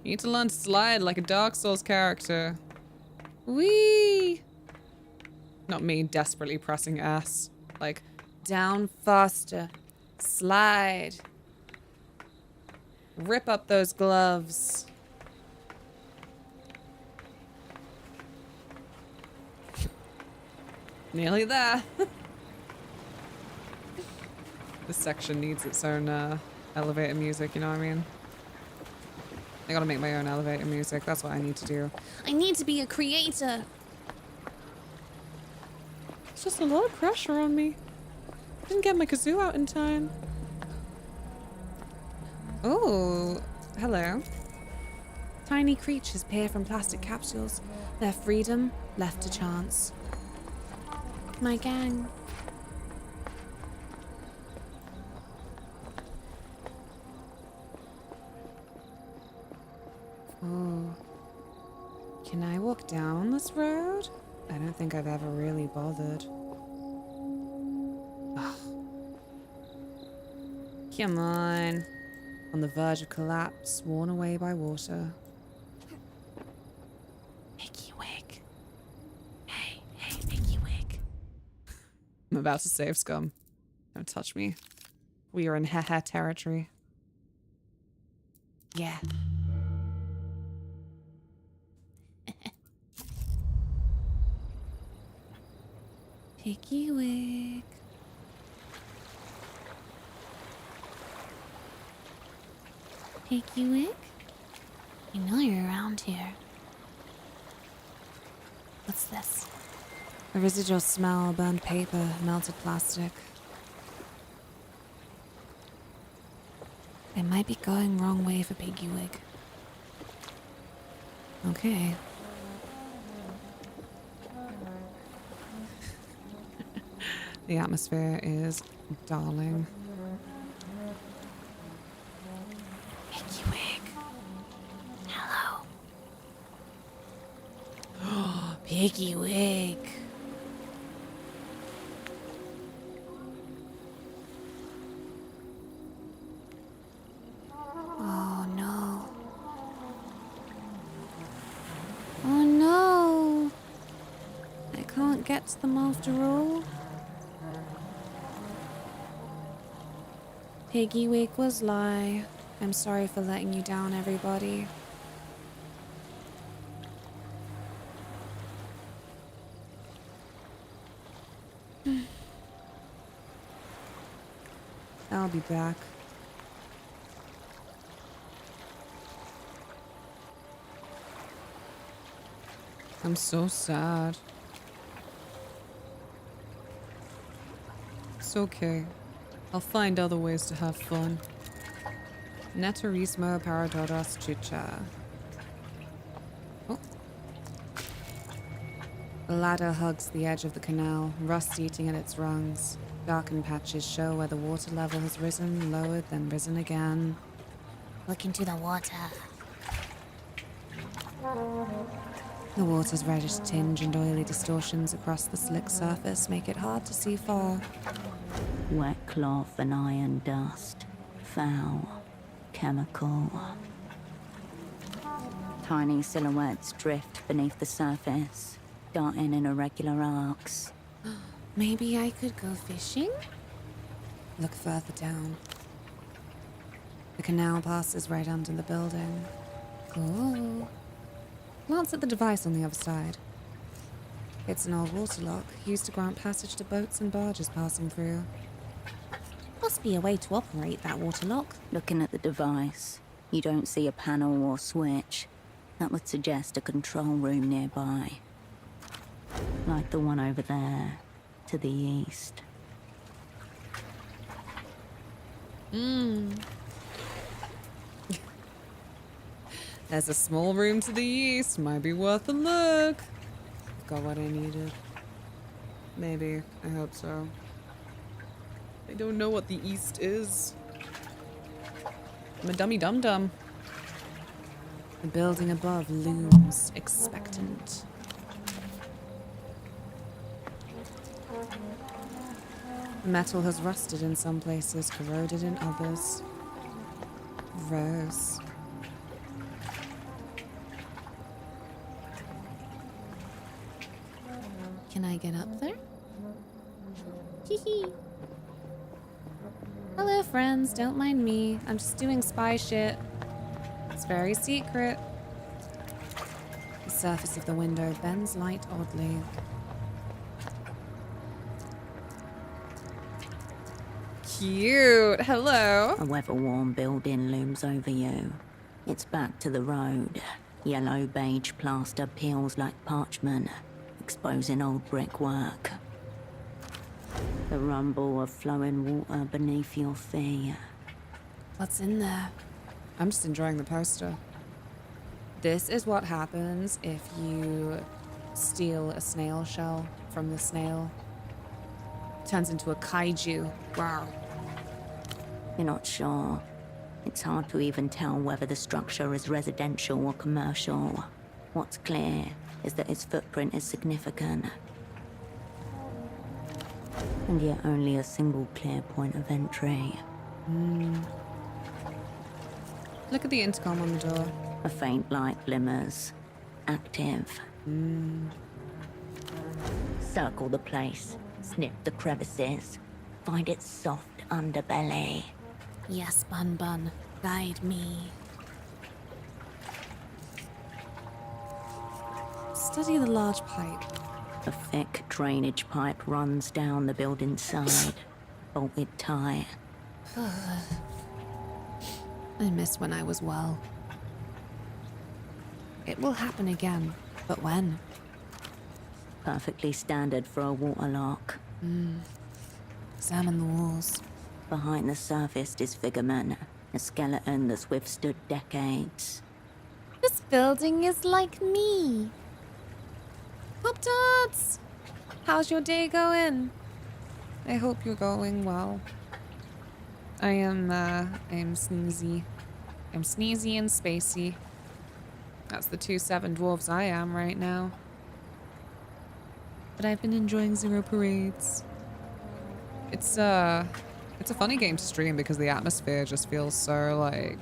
You need to learn to slide like a Dark Souls character. Whee! Not me desperately pressing S. Like, down faster. Slide. Rip up those gloves. Nearly there. This section needs its own elevator music, you know what I mean? I gotta make my own elevator music. That's what I need to do. I need to be a creator. It's just a lot of pressure on me. Didn't get my kazoo out in time. Oh, hello. Tiny creatures peer from plastic capsules. Their freedom left to chance. My gang. Oh. Can I walk down this road? I don't think I've ever really bothered. Ugh. Come on. On the verge of collapse, worn away by water. Piggy wig. Hey, Piggy wig. I'm about to save scum. Don't touch me. We are in haha territory. Yeah. Piggy wig. Piggy wig? You know you're around here. What's this? A residual smell, burned paper, melted plastic. They might be going wrong way for Piggy wig. Okay. The atmosphere is darling. Piggy wig. Hello. Piggy wig. Oh no. get to them after all. Piggy wig was lie. I'm sorry for letting you down, everybody. I'll be back. I'm so sad. It's okay. I'll find other ways to have fun. Neterismo paradoros chicha. Oh. The ladder hugs the edge of the canal, rust eating at its rungs. Darkened patches show where the water level has risen, lowered, then risen again. Look into the water. The water's reddish tinge and oily distortions across the slick surface make it hard to see far. Wet cloth and iron dust. Foul. Chemical. Tiny silhouettes drift beneath the surface, darting in irregular arcs. Maybe I could go fishing? Look further down. The canal passes right under the building. Cool. Glance at the device on the other side. It's an old water lock, used to grant passage to boats and barges passing through. Must be a way to operate that water lock. Looking at the device, you don't see a panel or switch. That would suggest a control room nearby. Like the one over there, to the east. There's a small room to the east. Might be worth a look. Got what I needed. Maybe. I hope so. I don't know what the east is. I'm a dummy dum-dum. The building above looms, expectant. The metal has rusted in some places, corroded in others. Gross. Can I get up there? Hee. Hello, friends. Don't mind me. I'm just doing spy shit. It's very secret. The surface of the window bends light oddly. Cute. Hello. A weather-worn building looms over you. It's back to the road. Yellow beige plaster peels like parchment, exposing old brickwork. The rumble of flowing water beneath your feet. What's in there? I'm just enjoying the poster. This is what happens if you steal a snail shell from the snail. Turns into a kaiju. Wow. You're not sure. It's hard to even tell whether the structure is residential or commercial. What's clear is that its footprint is significant. And yet only a single clear point of entry. Look at the intercom on the door. A faint light glimmers. Active. Circle the place. Snip the crevices. Find its soft underbelly. Yes, Bun Bun. Guide me. Study the large pipe. A thick drainage pipe runs down the building's side, bolted tight. I miss when I was well. It will happen again, but when? Perfectly standard for a water lock. Examine the walls. Behind the surface disfigurement, a skeleton that's withstood decades. This building is like me. Pop-Tarts! How's your day going? I hope you're going well. I'm sneezy. I'm sneezy and spacey. That's the 2-7 dwarves I am right now. But I've been enjoying Zero Parades. It's a funny game to stream because the atmosphere just feels so, like,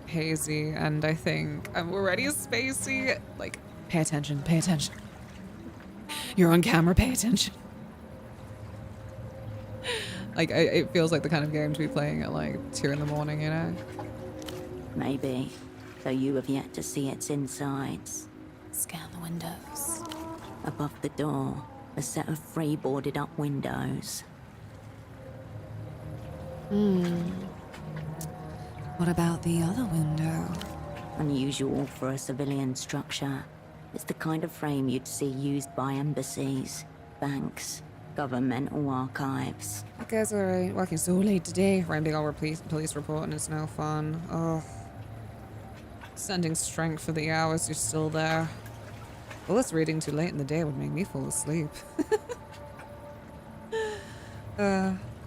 hazy, and I think I'm already spacey. Like, pay attention, pay attention. You're on camera, pay attention. Like, it feels like the kind of game to be playing at like 2 in the morning, you know? Maybe, though you have yet to see its insides. Scan the windows. Above the door, a set of 3 boarded up windows. What about the other window? Unusual for a civilian structure. It's the kind of frame you'd see used by embassies, banks, governmental archives. That guy's alright. Working so late today. Writing our police report and it's no fun. Oh. Sending strength for the hours you're still there. Well, this reading too late in the day would make me fall asleep.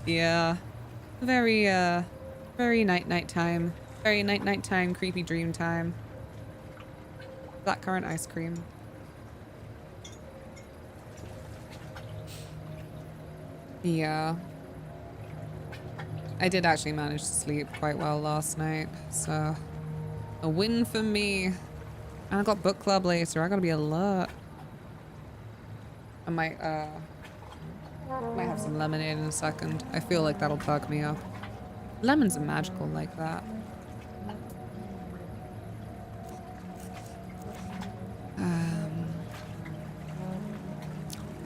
Yeah. Very night time. Very night time, creepy dream time. Blackcurrant ice cream. Yeah. I did actually manage to sleep quite well last night, so a win for me. And I got book club later. I gotta be alert. I might have some lemonade in a second. I feel like that'll perk me up. Lemons are magical like that.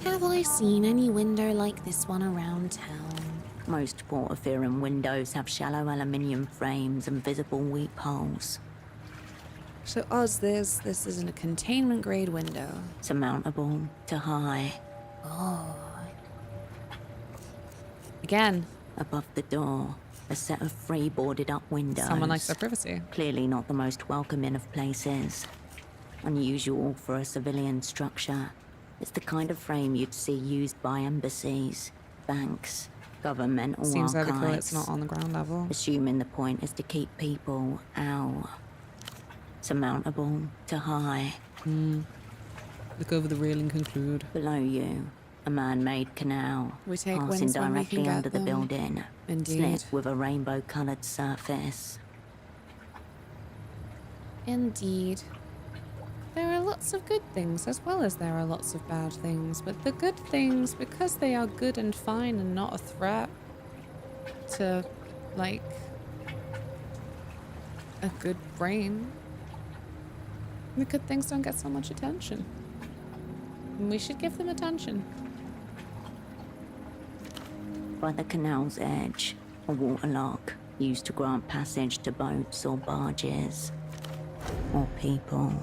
Have I seen any window like this one around town? Most portafirm windows have shallow aluminium frames and visible weep holes. So Oz, this isn't a containment grade window. Surmountable to high. Oh. Again. Above the door, a set of 3 boarded up windows. Someone likes their privacy. Clearly not the most welcoming of places. Unusual for a civilian structure. It's the kind of frame you'd see used by embassies, banks, governmental Seems archives. logical it's not on the ground level. Assuming the point is to keep people out. Surmountable to high. Look over the railing, conclude. Below you, a man-made canal. We take passing wins when we directly can get under the them. building. Indeed. Slit with a rainbow-coloured surface. Indeed. There are lots of good things as well as there are lots of bad things, but the good things, because they are good and fine and not a threat to, like, a good brain, the good things don't get so much attention. And we should give them attention. By the canal's edge, a waterlock used to grant passage to boats or barges. Or people.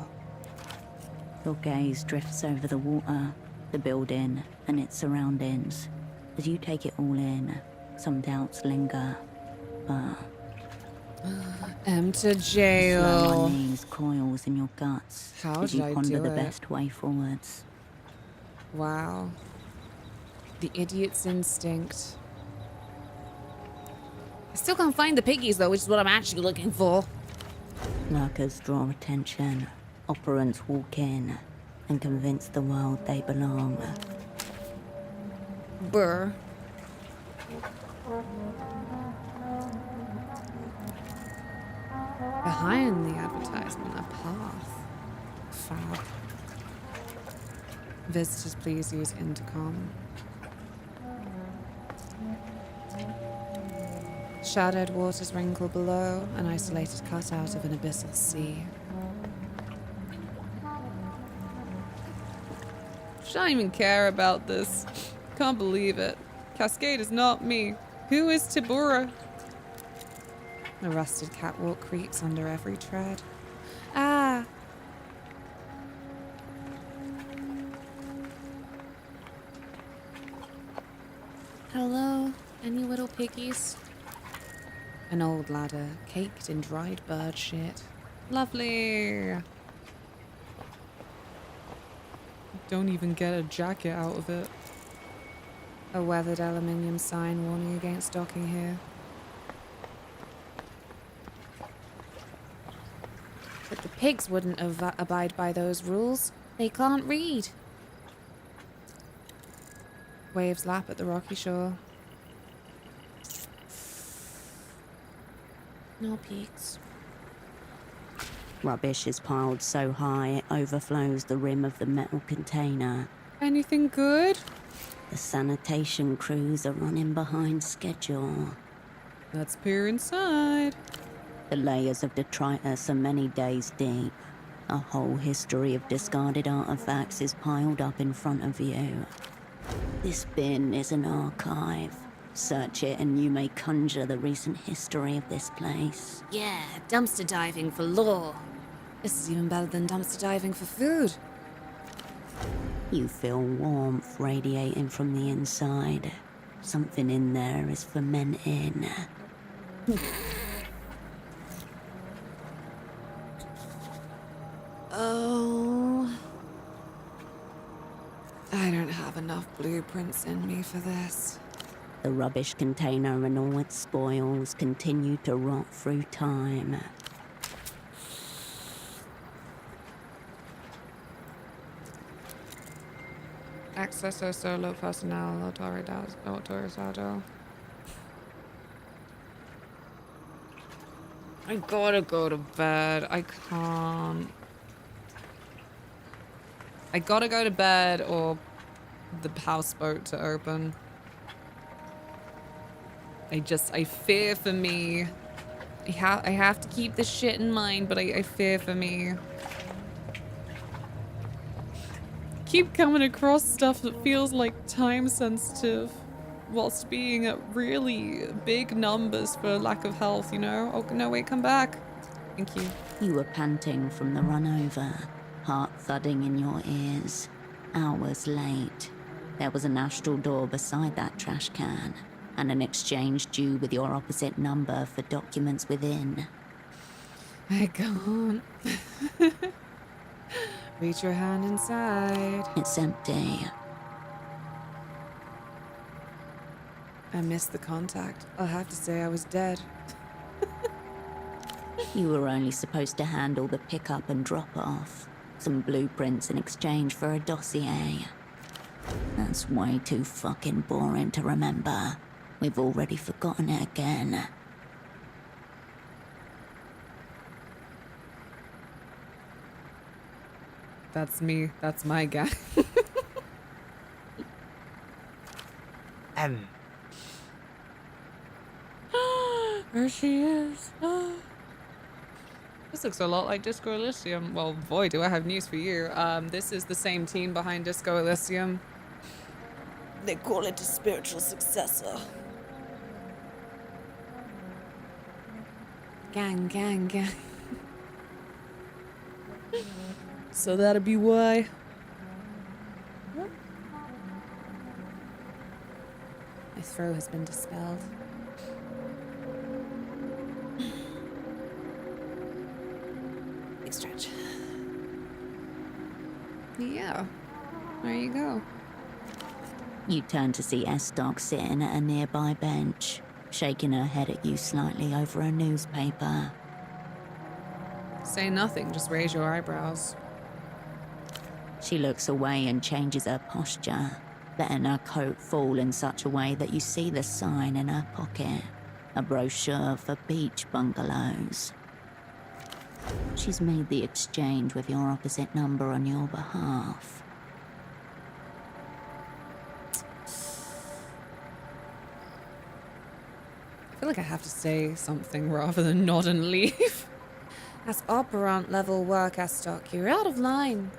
Your gaze drifts over the water, the building, and its surroundings. As you take it all in, some doubts linger, but... To Slow jail. unease coils in your guts How as did you I ponder do the it? best way forwards. Wow. The idiot's instinct. I still can't find the piggies though, which is what I'm actually looking for. Lurkers draw attention. Operants walk in and convince the world they belong. Brr. Behind the advertisement, a path. Fab. Visitors, please use intercom. Shadowed waters wrinkle below, an isolated cutout of an abyssal sea. I don't even care about this. Can't believe it. Cascade is not me. Who is Tibura? The rusted catwalk creaks under every tread. Ah! Hello, any little piggies? An old ladder, caked in dried bird shit. Lovely! Don't even get a jacket out of it. A weathered aluminium sign warning against docking here. But the pigs wouldn't abide by those rules. They can't read. Waves lap at the rocky shore. No pigs. Rubbish is piled so high it overflows the rim of the metal container. Anything good? The sanitation crews are running behind schedule. Let's peer inside. The layers of detritus are many days deep. A whole history of discarded artifacts is piled up in front of you. This bin is an archive. Search it and you may conjure the recent history of this place. Yeah, dumpster diving for lore. This is even better than dumpster diving for food. You feel warmth radiating from the inside. Something in there is fermenting. Oh. I don't have enough blueprints in me for this. The rubbish container and all its spoils continue to rot through time. Acceso solo personal autorizado. I gotta go to bed. I can't. I gotta go to bed or the houseboat to open. I fear for me. I have to keep this shit in mind, but I fear for me. Keep coming across stuff that feels like time sensitive whilst being at really big numbers for lack of health, you know? Oh, no, wait, come back. Thank you. You were panting from the run over, heart thudding in your ears. Hours late. There was an astral door beside that trash can, and an exchange due with your opposite number for documents within. I can't. Reach your hand inside. It's empty. I missed the contact. I'll have to say I was dead. You were only supposed to handle the pickup and drop off. Some blueprints in exchange for a dossier. That's way too fucking boring to remember. We've already forgotten it again. That's me. That's my guy. There she is. This looks a lot like Disco Elysium. Well, boy, do I have news for you. This is the same team behind Disco Elysium. They call it a spiritual successor. Gang, gang, gang. So that'd be why. My throw has been dispelled. Big stretch. Yeah. There you go. You turn to see Estoc sitting at a nearby bench, shaking her head at you slightly over a newspaper. Say nothing, just raise your eyebrows. She looks away and changes her posture, letting her coat fall in such a way that you see the sign in her pocket, a brochure for beach bungalows. She's made the exchange with your opposite number on your behalf. I feel like I have to say something rather than nod and leave. That's operant level work, Estoc. You're out of line.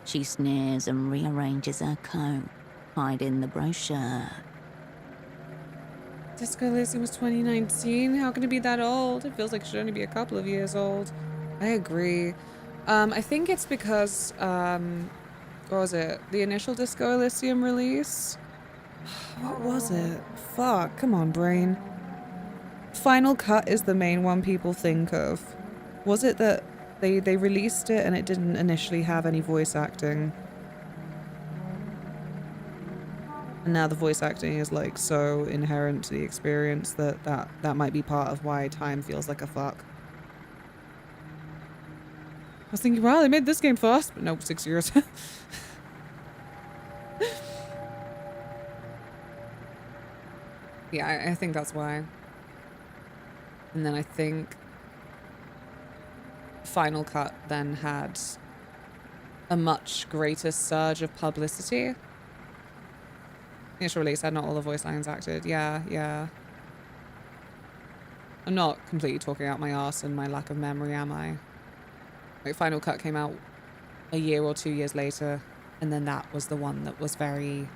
She sneers and rearranges her coat, hiding the brochure. Disco Elysium was 2019. How can it be that old? It feels like it should only be a couple of years old. I agree. I think it's because, what was it? The initial Disco Elysium release? What was it? Fuck, come on, brain. Final Cut is the main one people think of. Was it that they released it and it didn't initially have any voice acting? And now the voice acting is like so inherent to the experience that might be part of why time feels like a fuck. I was thinking, wow, they made this game fast, but no, 6 years. Yeah, I think that's why. And then I think Final Cut then had a much greater surge of publicity. Initial release had not all the voice lines acted. Yeah. I'm not completely talking out my arse and my lack of memory, am I? Like, Final Cut came out a year or 2 years later, and then that was the one that was very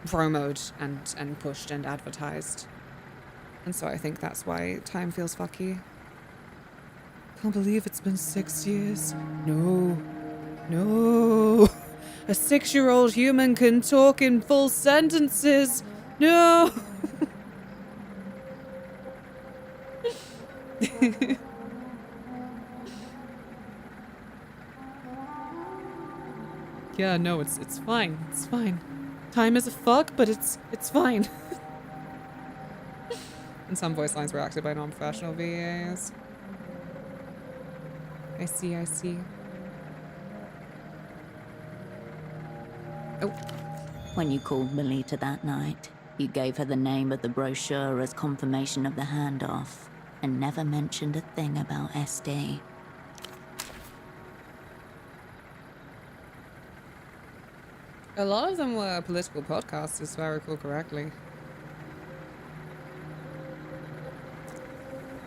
promoted and pushed and advertised. And so I think that's why time feels fucky. Can't believe it's been 6 years. No. A 6-year-old human can talk in full sentences. No. Yeah, no, it's fine. It's fine. Time is a fuck, but it's fine. And some voice lines were acted by non-professional VAs. I see. Oh. When you called Melita that night, you gave her the name of the brochure as confirmation of the handoff, and never mentioned a thing about SD. A lot of them were political podcasts, if I recall correctly.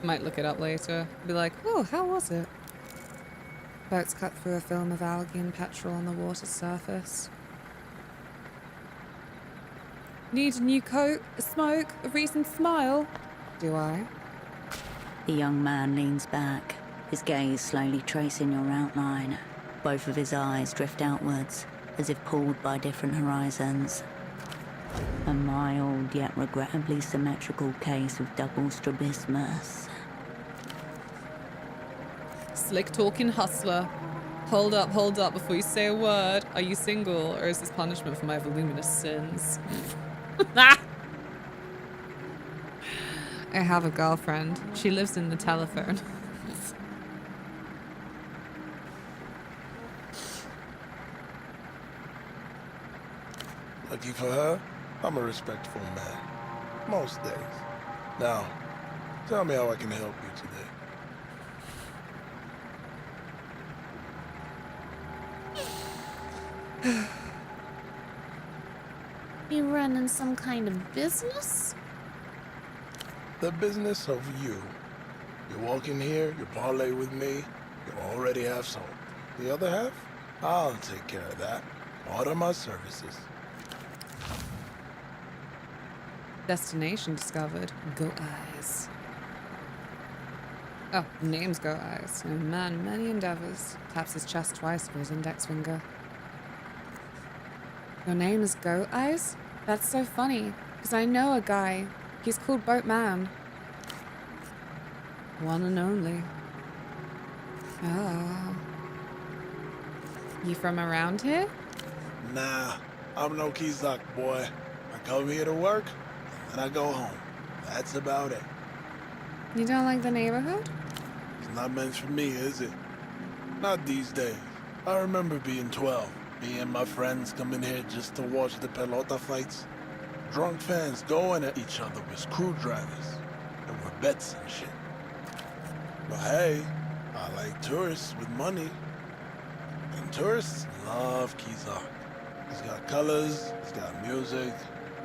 Might look it up later. Be like, oh, how was it? Boats cut through a film of algae and petrol on the water's surface. Need a new coat, a smoke, a reason to smile? Do I? The young man leans back, his gaze slowly tracing your outline. Both of his eyes drift outwards, as if pulled by different horizons. A mild yet regrettably symmetrical case of double strabismus. Slick talking hustler. Hold up before you say a word. Are you single, or is this punishment for my voluminous sins? I have a girlfriend. She lives in the telephone. Lucky for her, I'm a respectful man. Most days. Now, tell me how I can help you today. You running some kind of business? The business of you. You walk in here, you parlay with me, you already have sold. The other half? I'll take care of that. Order my services. Destination discovered. Go Eyes. Oh, name's Go Eyes. A man, many endeavors. Taps his chest twice with his index finger. Your name is Go Eyes? That's so funny, because I know a guy. He's called Boatman. One and only. Oh. You from around here? Nah, I'm no Kizak boy. I come here to work, and I go home. That's about it. You don't like the neighborhood? It's not meant for me, is it? Not these days. I remember being 12. Me and my friends coming here just to watch the pelota fights. Drunk fans going at each other with screwdrivers. There were bets and shit. But hey, I like tourists with money. And tourists love Kizak. It's got colors, it's got music.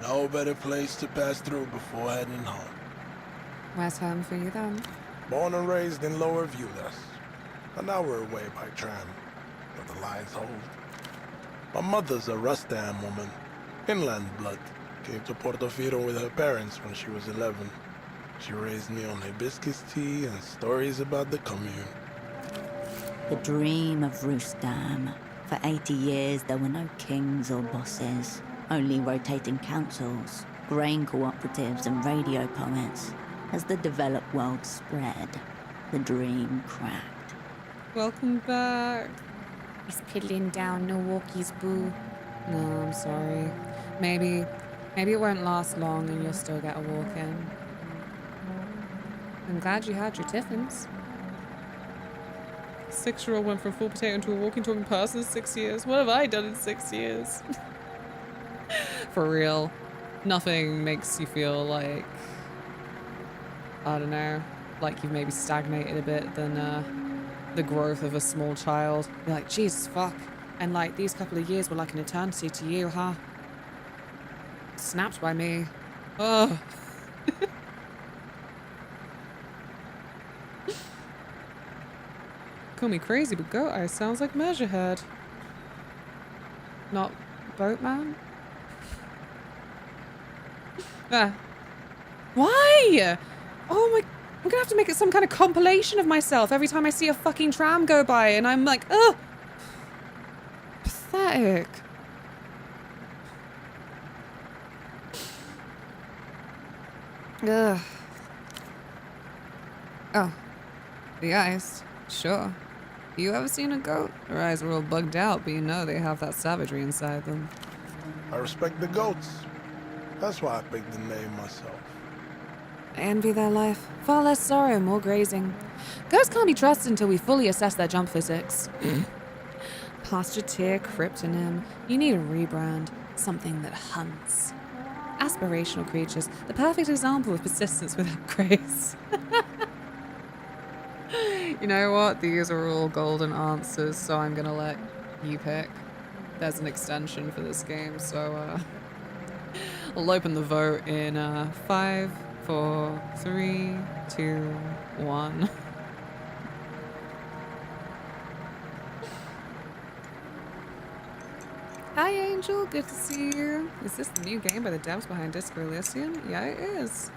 No better place to pass through before heading home. Where's home for you then? Born and raised in Lower Viewdas. An hour away by tram, but the lines hold. My mother's a Rustam woman, inland blood. Came to Portofino with her parents when she was 11. She raised me on hibiscus tea and stories about the commune. The dream of Rustam. For 80 years, there were no kings or bosses, only rotating councils, grain cooperatives, and radio poets. As the developed world spread, the dream cracked. Welcome back. He's piddling down Milwaukee's boo. No, I'm sorry. Maybe it won't last long and you'll still get a walk in. I'm glad you had your tiffins. 6-year-old went from full potato into a walking, talking person in 6 years. What have I done in 6 years? For real. Nothing makes you feel like, I don't know, like you've maybe stagnated a bit than the growth of a small child. You're like, Jesus fuck, And like these couple of years were like an eternity to you, huh? Snapped by me. Oh. Call me crazy, but Goat Eye sounds like Measurehead. Not Boatman? Ah. Why? Oh my... I'm gonna have to make it some kind of compilation of myself every time I see a fucking tram go by and I'm like, ugh! Pathetic. Ugh. Oh. The eyes. Sure. You ever seen a goat? Their eyes are all bugged out, but you know they have that savagery inside them. I respect the goats. That's why I picked the name myself. I envy their life. Far less sorrow, more grazing. Goats can't be trusted until we fully assess their jump physics. Pasture tier cryptonym. You need a rebrand. Something that hunts. Aspirational creatures. The perfect example of persistence without grace. You know what? These are all golden answers, so I'm gonna let you pick. There's an extension for this game, so I'll open the vote in 5, 4, 3, 2, 1. Hi Angel, good to see you. Is this the new game by the devs behind Disco Elysium? Yeah, it is.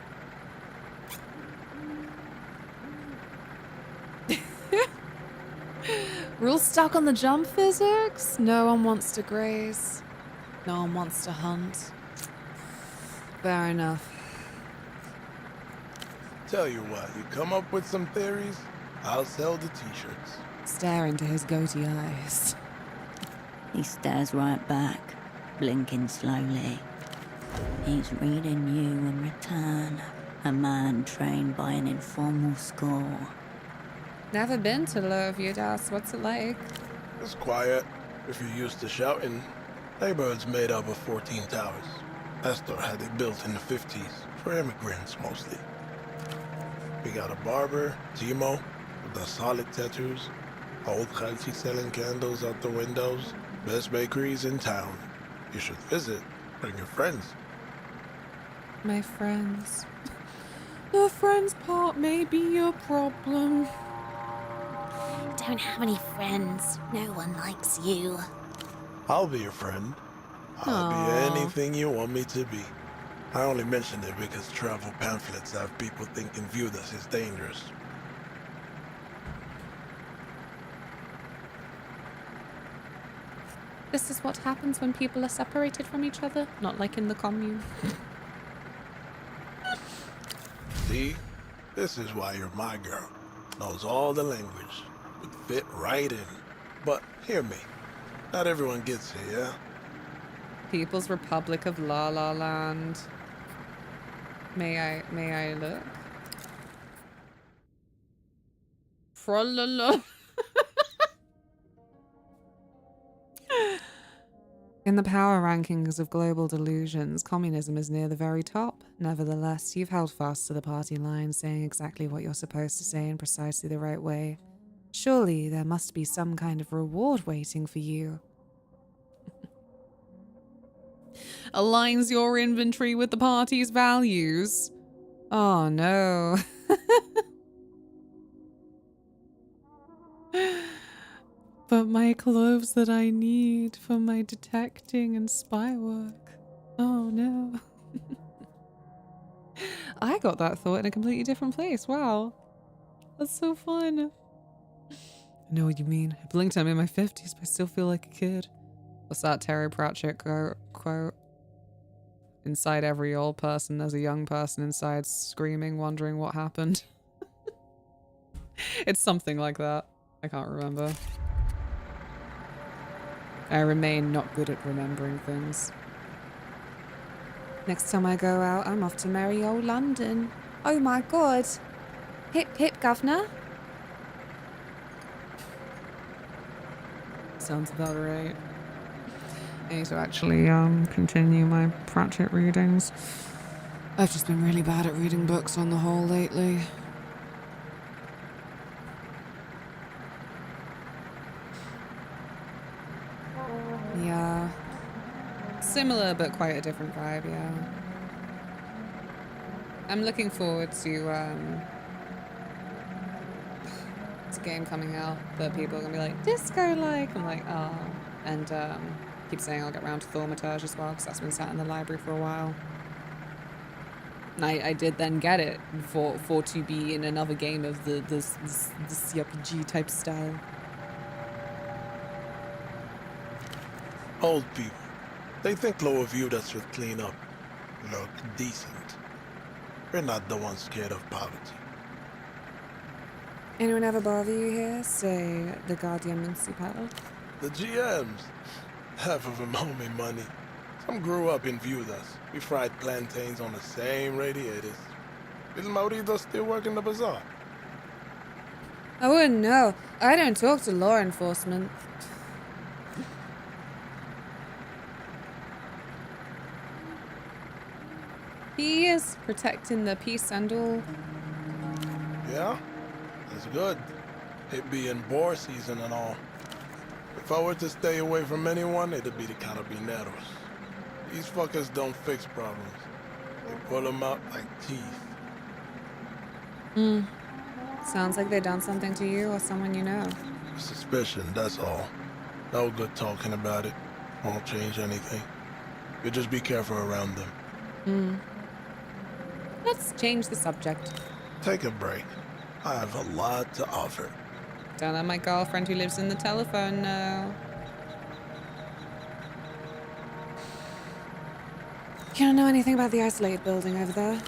We're all stuck on the jump physics? No one wants to graze. No one wants to hunt. Fair enough. Tell you what, you come up with some theories, I'll sell the t-shirts. Stare into his goatee eyes. He stares right back, blinking slowly. He's reading you in return. A man trained by an informal school. Never been to Lower Viewdas. What's it like? It's quiet. If you're used to shouting, neighborhood's made up of 14 towers. Astor had it built in the 50s, for immigrants mostly. We got a barber, Timo, with the solid tattoos, old Khalchi selling candles out the windows, best bakeries in town. You should visit. Bring your friends. My friends. The friends part may be a problem. Don't have any friends. No one likes you. I'll be your friend. I'll be anything you want me to be. I only mentioned it because travel pamphlets have people thinking Viewdas is dangerous. This is what happens when people are separated from each other, not like in the commune. See? This is why you're my girl. Knows all the language. Would fit right in. But hear me. Not everyone gets here, yeah? People's Republic of La La Land. May I look? Frolala. In the power rankings of global delusions, communism is near the very top. Nevertheless, you've held fast to the party line, saying exactly what you're supposed to say in precisely the right way. Surely there must be some kind of reward waiting for you. Aligns your inventory with the party's values. Oh no. But my clothes that I need for my detecting and spy work. Oh no. I got that thought in a completely different place. Wow. That's so fun. I know what you mean. I blinked, I'm in my 50s, but I still feel like a kid. What's that Terry Pratchett quote? Inside every old person, there's a young person inside screaming, wondering what happened. It's something like that. I can't remember. I remain not good at remembering things. Next time I go out, I'm off to merry old London. Oh my god. Hip hip, governor. Sounds about right. I need to actually continue my Pratchett readings. I've just been really bad at reading books on the whole lately. Similar, but quite a different vibe, yeah. I'm looking forward to it's a game coming out that people are gonna be like, disco-like. I'm like, oh. And keep saying I'll get around to Thaumaturge as well, because that's been sat in the library for a while. And I did then get it for to be in another game of the CRPG type style. Old people. They think lower viewed us should clean up. Look decent. We're not the ones scared of poverty. Anyone ever bother you here? Say, the Guardian Municipal? The GMs. Half of them owe me money. Some grew up and viewed us. We fried plantains on the same radiators. Is Maurido still working the bazaar? I wouldn't know. I don't talk to law enforcement. He is protecting the peace and all. Yeah? That's good. It being boar season and all. If I were to stay away from anyone, it'd be the carabineros. These fuckers don't fix problems. They pull them out like teeth. Sounds like they done something to you or someone you know. Suspicion, that's all. No good talking about it. Won't change anything. You just be careful around them. Let's change the subject. Take a break. I have a lot to offer. Don't let my girlfriend who lives in the telephone know. You don't know anything about the isolated building over there?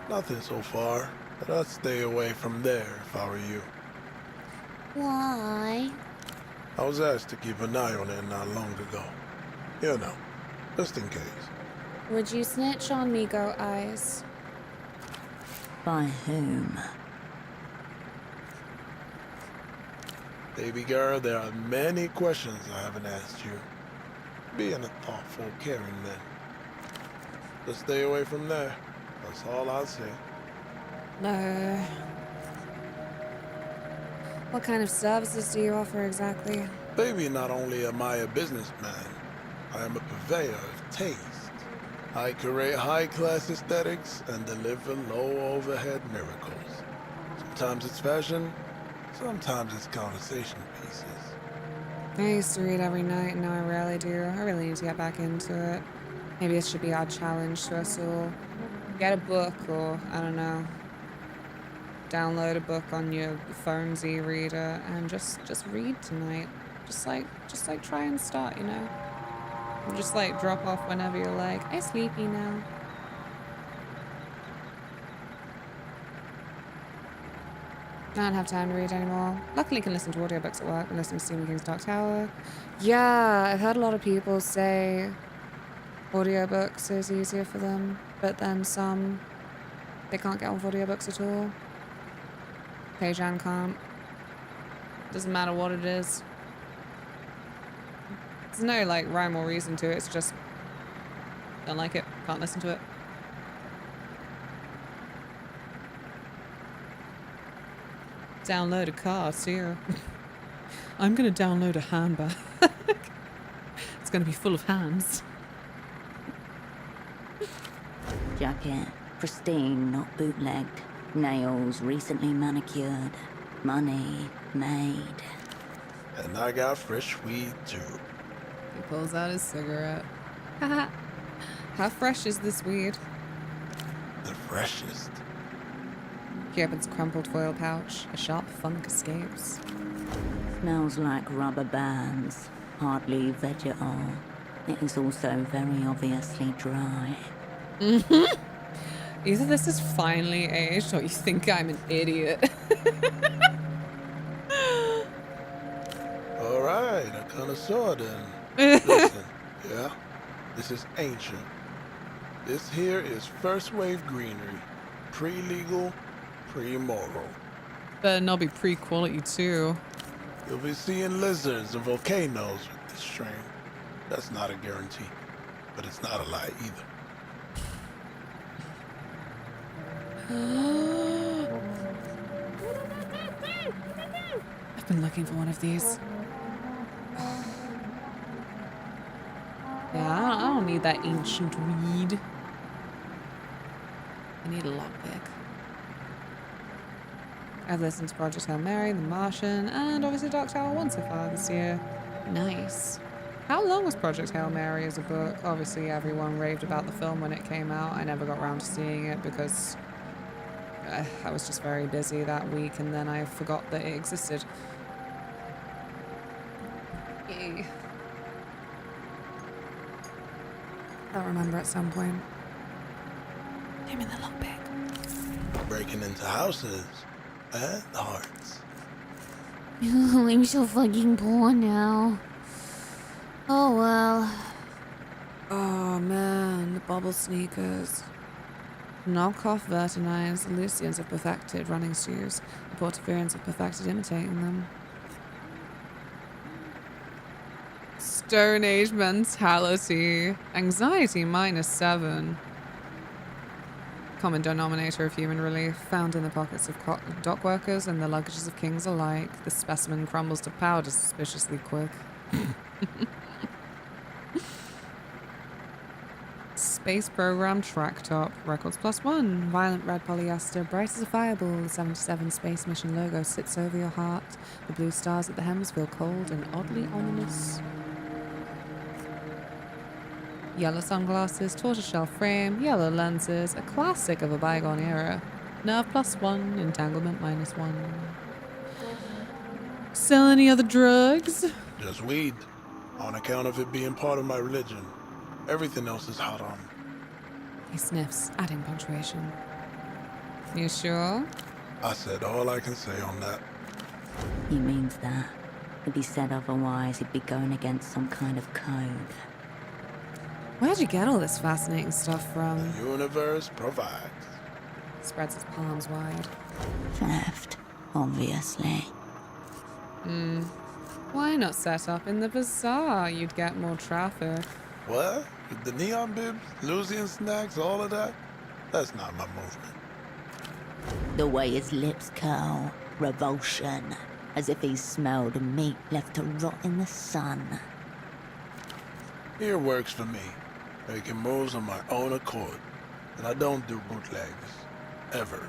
Nothing so far, but I'd stay away from there if I were you. Why? I was asked to keep an eye on it not long ago. You know, just in case. Would you snitch on me, Go Eyes? By whom? Baby girl, there are many questions I haven't asked you. Being a thoughtful, caring man. Just stay away from there. That's all I'll say. No. What kind of services do you offer exactly? Baby, not only am I a businessman, I am a purveyor of taste. I curate high-class aesthetics and deliver low-overhead miracles. Sometimes it's fashion, sometimes it's conversation pieces. I used to read every night, and now I rarely do. I really need to get back into it. Maybe it should be our challenge to us all. Get a book, or, I don't know, download a book on your phone's e-reader and just read tonight. Just like try and start, you know? And just like drop off whenever you're like, I'm sleepy now. I don't have time to read anymore. Luckily can listen to audiobooks at work. I'm listening to Stephen King's Dark Tower. Yeah, I've heard a lot of people say audiobooks is easier for them, but then some, they can't get on with audiobooks at all. Peijan can't. Doesn't matter what it is. There's no like rhyme or reason to it, it's just don't like it, can't listen to it. Download a car too. I'm gonna download a handbag. It's gonna be full of hands. Jacket, pristine, not bootlegged. Nails recently manicured. Money made. And I got fresh weed too. He pulls out his cigarette. How fresh is this weed? The freshest. He opens a crumpled foil pouch. A sharp funk escapes. Smells like rubber bands. Hardly veg at all. It is also very obviously dry. Either this is finally aged or you think I'm an idiot. Alright, a connoisseur then. Listen, yeah? This is ancient. This here is first wave greenery. Pre-legal, pre-moral. Better not be pre-quality too. You'll be seeing lizards and volcanoes with this strain. That's not a guarantee, but it's not a lie either. I've been looking for one of these. Yeah, I don't need that ancient weed. I need a lockpick. I've listened to Project Hail Mary, The Martian, and obviously Dark Tower 1 so far this year. Nice. How long was Project Hail Mary as a book? Obviously everyone raved about the film when it came out. I never got around to seeing it because I was just very busy that week, and then I forgot that it existed. Yay. I'll remember at some point. Give me the lockpick. Breaking into houses and hearts. I'm so fucking poor now. Oh well. Oh man, the bubble sneakers. Knockoff Vertinines, the Lucians have perfected running shoes. The Portavarians have perfected imitating them. Stone Age mentality. Anxiety -7. Common denominator of human relief, found in the pockets of dock workers and the luggages of kings alike. The specimen crumbles to powder suspiciously quick. Space program track top. Records +1. Violent red polyester, bright as a fireball. The 77 space mission logo sits over your heart. The blue stars at the hems feel cold and oddly ominous. Yellow sunglasses, tortoiseshell frame, yellow lenses, a classic of a bygone era. Nerve +1, entanglement -1. Sell any other drugs? Just weed. On account of it being part of my religion. Everything else is haram. He sniffs, adding punctuation. You sure? I said all I can say on that. He means that. If he said otherwise, he'd be going against some kind of code. Where'd you get all this fascinating stuff from? The universe provides. Spreads his palms wide. Theft, obviously. Why not set up in the bazaar? You'd get more traffic. What? With the neon bibs, Lucian snacks, all of that? That's not my movement. The way his lips curl, revulsion, as if he's smelled meat left to rot in the sun. Here works for me. Making moves on my own accord. And I don't do bootlegs. Ever.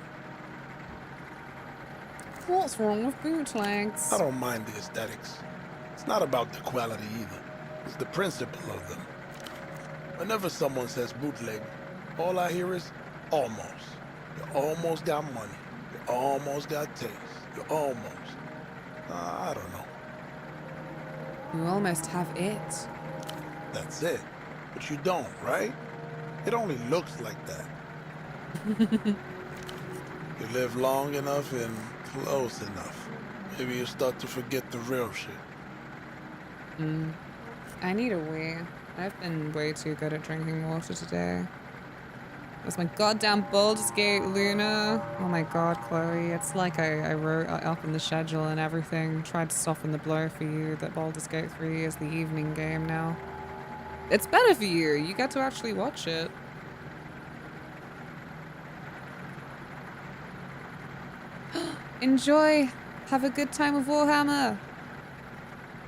What's wrong with bootlegs? I don't mind the aesthetics. It's not about the quality either. It's the principle of them. Whenever someone says bootleg, all I hear is almost. You almost got money. You almost got taste. You almost. I don't know. You almost have it. That's it. But you don't, right? It only looks like that. You live long enough and close enough. Maybe you start to forget the real shit. I need a wee. I've been way too good at drinking water today. That's my goddamn Baldur's Gate, Luna. Oh my god, Chloe. It's like I wrote up in the schedule and everything. Tried to soften the blow for you that Baldur's Gate 3 is the evening game now. It's better for you. You get to actually watch it. Enjoy. Have a good time with Warhammer.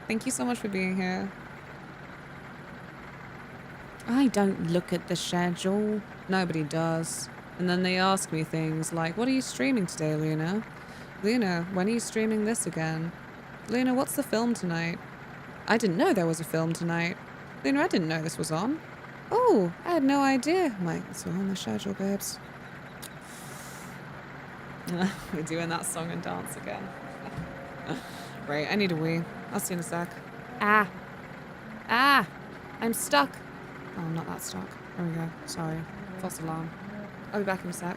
Thank you so much for being here. I don't look at the schedule. Nobody does. And then they ask me things like, what are you streaming today, Luna? Luna, when are you streaming this again? Luna, what's the film tonight? I didn't know there was a film tonight. Luna, I didn't know this was on. Oh, I had no idea. I'm like, it's all on the schedule, babes. We're doing that song and dance again. Right, I need a wee. I'll see you in a sec. Ah! I'm stuck. Oh, I'm not that stuck. There we go. Sorry. False alarm. I'll be back in a sec.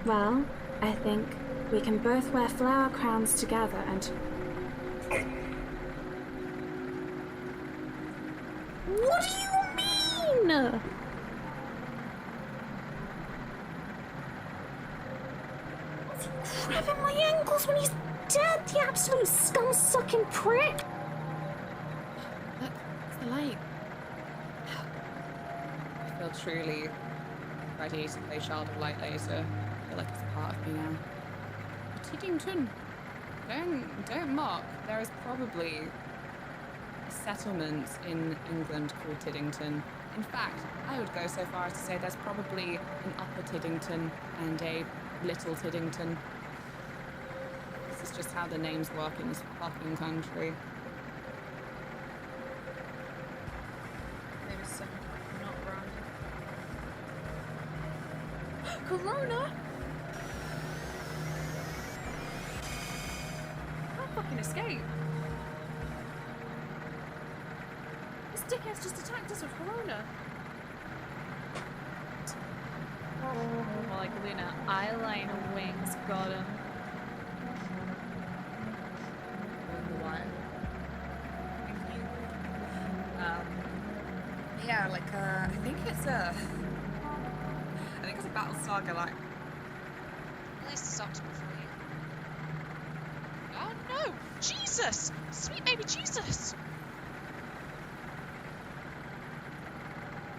Well, I think we can both wear flower crowns together and... What do you mean? What's he grabbing my ankles when he's dead, the absolute scum-sucking prick? Look, it's the light. I feel truly ready to play Child of Light later. I feel like it's a part of me now. Tiddington. Don't mock. There is probably a settlement in England called Tiddington. In fact, I would go so far as to say there's probably an Upper Tiddington and a Little Tiddington. This is just how the names work in this fucking country. Maybe something not random. Corona? Can't fucking escape. This dickhead's just attacked us with Corona. More like Luna. Eyeliner wings got him. Yeah, like I think it's a Battlestar Galactica. At least it's optimal for you. Oh no! Jesus! Sweet baby Jesus!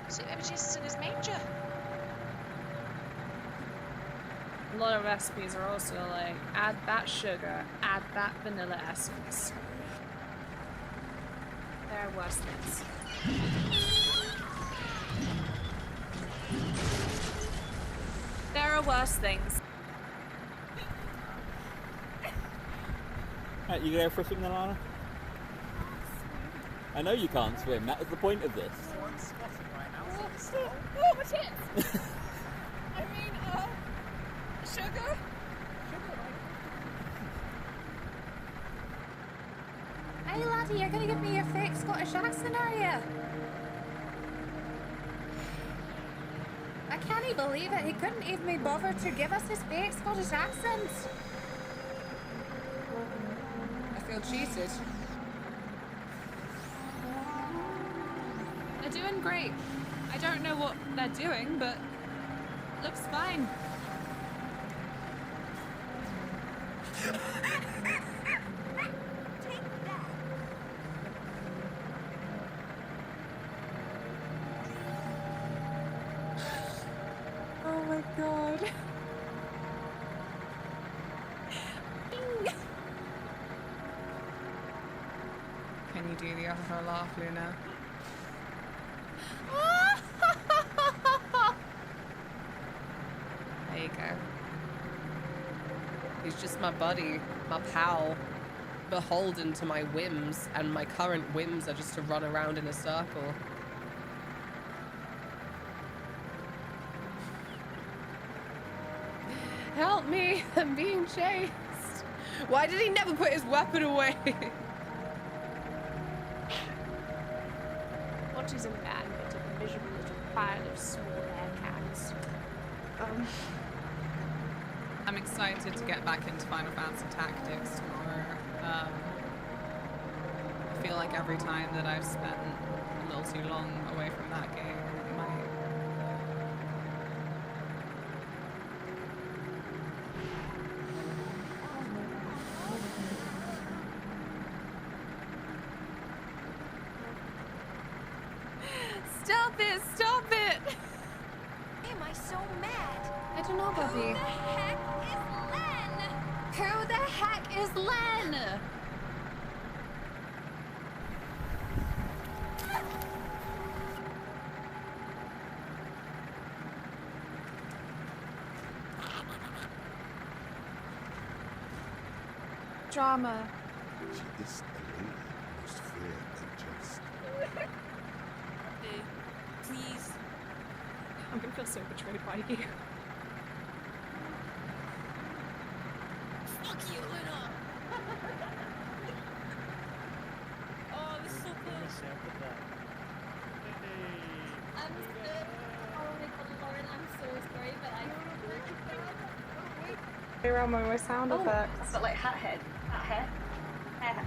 Sweet baby Jesus in his manger. A lot of recipes are also like, add that sugar, add that vanilla essence. There are worse things. There are worse things. Right, you go for a swim then, Lana? I know you can't swim, that was the point of this. Oh, my tits! I mean, sugar? Hey laddie, you're gonna give me a fake Scottish accent, are you? I can't believe it. He couldn't even be bothered to give us his fake Scottish accent. I feel cheated. They're doing great. I don't know what they're doing, but looks fine. Oh my god. Can you do the other laugh, Luna? There you go. He's just my buddy, my pal, beholden to my whims, and my current whims are just to run around in a circle. Help me, I'm being chased. Why did he never put his weapon away? What is a man but a miserable little pile of small air cans? I'm excited to get back into Final Fantasy Tactics tomorrow. I feel like every time that I've spent a little too long away from that game, my Stop it! Stop it! Why am I so mad? I don't know, Bobby. Who the heck is Len? Who the heck is Len? Drama. She is a lady, most fair and just. Please. I'm gonna feel so betrayed by you. Fuck you, Luna! Oh, this is so close. I'm so... Oh my god, Lauren, I'm so sorry, but I... Around my sound effects. But like hat head. Hat head.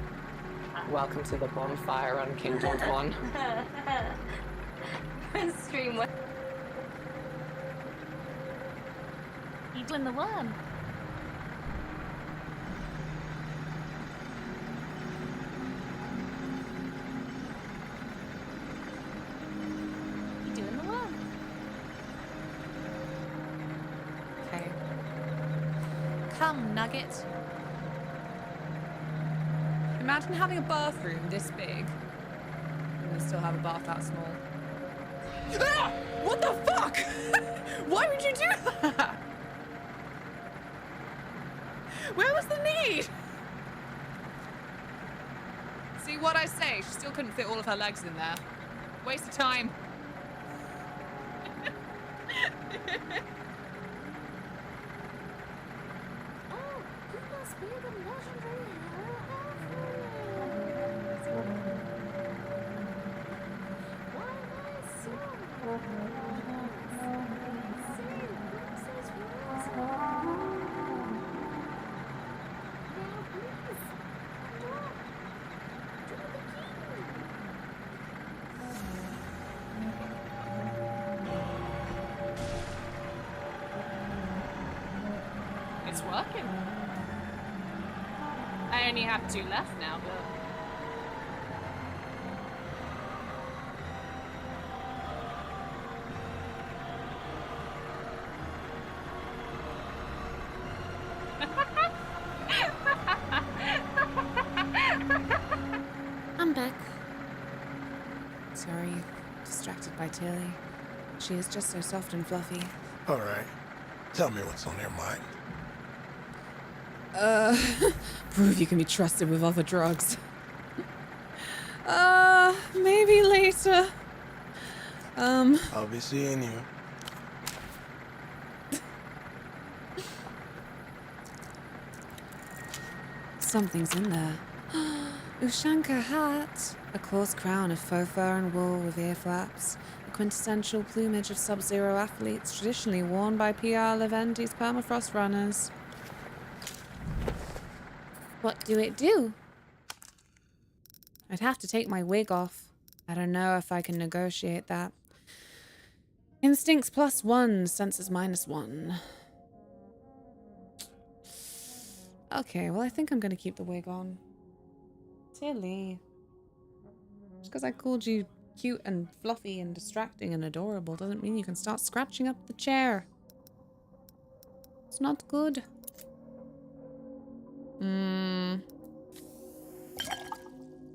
Welcome to the bonfire on Kingdom 1. Stream with... You doing the worm? You doing the worm? Okay. Come, Nugget. Imagine having a bathroom this big and then still have a bath that small. Ah! What the fuck? Why would you do that? Where was the need? See what I say? She still couldn't fit all of her legs in there. Waste of time. Oh, you must be the legendary hero Why am I so It's working. I only have 2 left now, but... I'm back. Sorry, distracted by Tilly. She is just so soft and fluffy. All right. Tell me what's on your mind. Prove you can be trusted with other drugs. Maybe later. I'll be seeing you. Something's in there. Ushanka hat. A coarse crown of faux fur and wool with ear flaps. A quintessential plumage of Sub-Zero athletes traditionally worn by PR Leventi's permafrost runners. What do it do? I'd have to take my wig off. I don't know if I can negotiate that. Instincts +1, senses -1. Okay, well I think I'm gonna keep the wig on. Tilly. Just because I called you cute and fluffy and distracting and adorable doesn't mean you can start scratching up the chair. It's not good.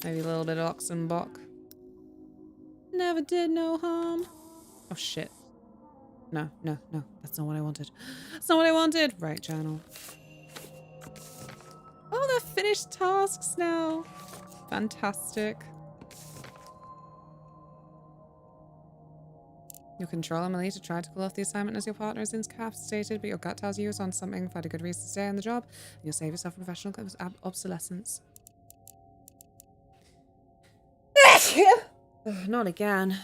Maybe a little bit of Oxenbock. Never did no harm. Oh shit. No, no, no. That's not what I wanted. That's not what I wanted. Right, journal. Oh, they're finished tasks now. Fantastic. Your controller Melita tried to call off the assignment as your partner is incapacitated, but your gut tells you it's on something. Find a good reason to stay on the job, and you'll save yourself professional obsolescence. Ugh, not again.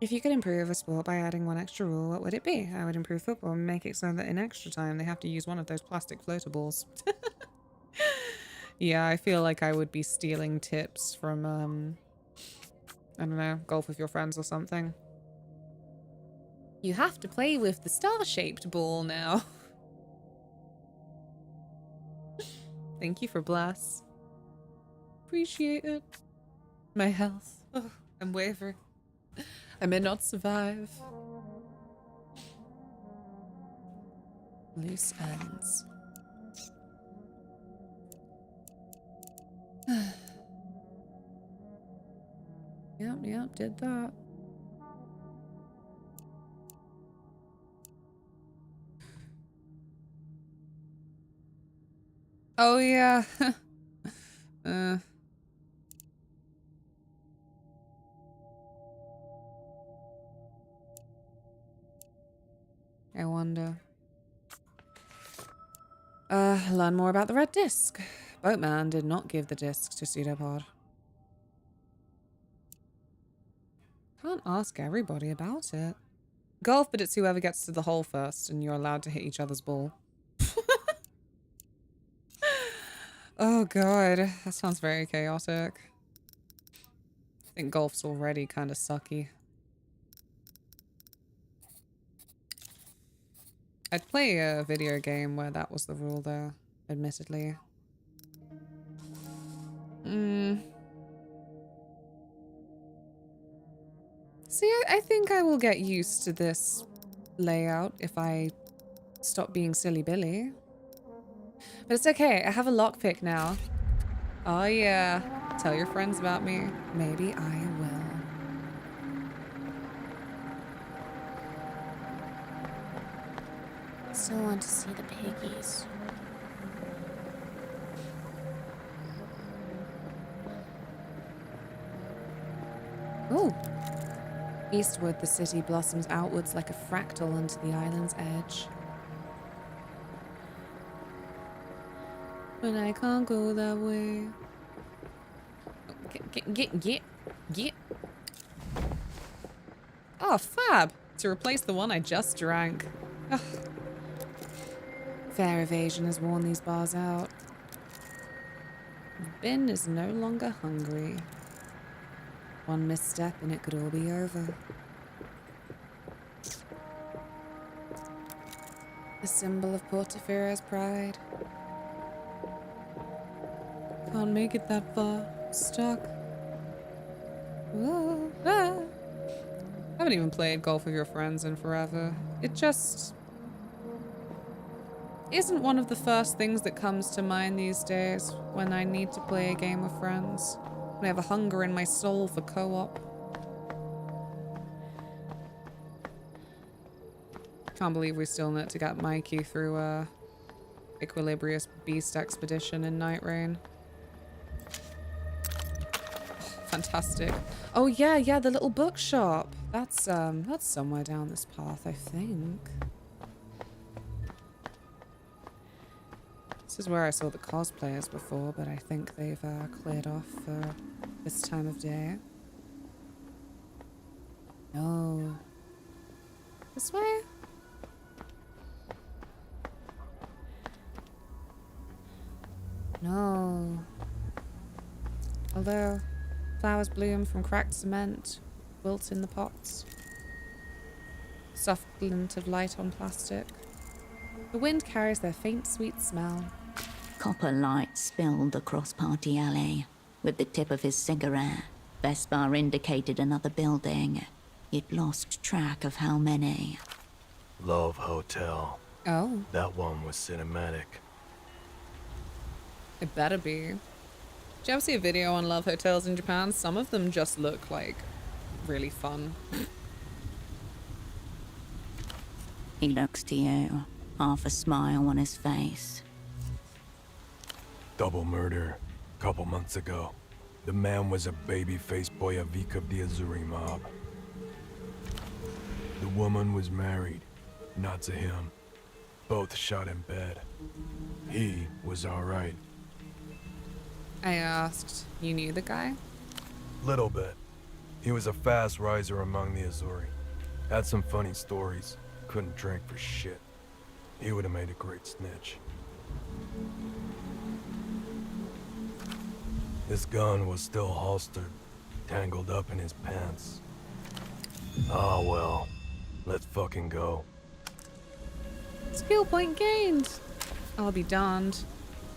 If you could improve a sport by adding one extra rule, what would it be? I would improve football and make it so that in extra time they have to use one of those plastic floater balls. Yeah, I feel like I would be stealing tips from, I don't know, golf with your friends or something. You have to play with the star-shaped ball now. Thank you for bless. Appreciate it. My health. Oh, I'm wavering. I may not survive. Loose ends. Yep, did that. Oh yeah. I wonder. Learn more about the red disc. Boatman did not give the disc to Pseudopod. Can't ask everybody about it. Golf, but it's whoever gets to the hole first, and you're allowed to hit each other's ball. Oh god, that sounds very chaotic. I think golf's already kind of sucky. I'd play a video game where that was the rule though, admittedly. See, I think I will get used to this layout if I stop being silly Billy. But it's okay. I have a lockpick now. Oh yeah. Tell your friends about me. Maybe I will. Still want to see the piggies. Ooh. Eastward, the city blossoms outwards like a fractal onto the island's edge. But I can't go that way. Get. Oh, fab! To replace the one I just drank. Ugh. Fair evasion has worn these bars out. Ben is no longer hungry. One misstep and it could all be over. A symbol of Portofiero's pride. Can't make it that far. Stuck. Whoa, ah. I haven't even played golf with your friends in forever. It just isn't one of the first things that comes to mind these days when I need to play a game with friends. When I have a hunger in my soul for co-op. Can't believe we still need to get Mikey through Equilibrious Beast Expedition in Night Rain. Fantastic. Oh yeah, the little bookshop. That's somewhere down this path, I think. This is where I saw the cosplayers before, but I think they've cleared off for this time of day. No. This way? No. Although flowers bloom from cracked cement, wilt in the pots. Soft glint of light on plastic. The wind carries their faint, sweet smell. Copper light spilled across Party Alley. With the tip of his cigarette, Vespa indicated another building. He'd lost track of how many. Love Hotel. Oh. That one was cinematic. It better be. Did you ever see a video on love hotels in Japan? Some of them just look like really fun. He looks to you, half a smile on his face. Double murder. Couple months ago. The man was a baby-faced Boyavik of the Azuri mob. The woman was married, not to him. Both shot in bed. He was alright. I asked, you knew the guy? Little bit. He was a fast riser among the Azuri. Had some funny stories. Couldn't drink for shit. He would have made a great snitch. His gun was still holstered, tangled up in his pants. Ah, well. Let's fucking go. Skill point gained. I'll be darned.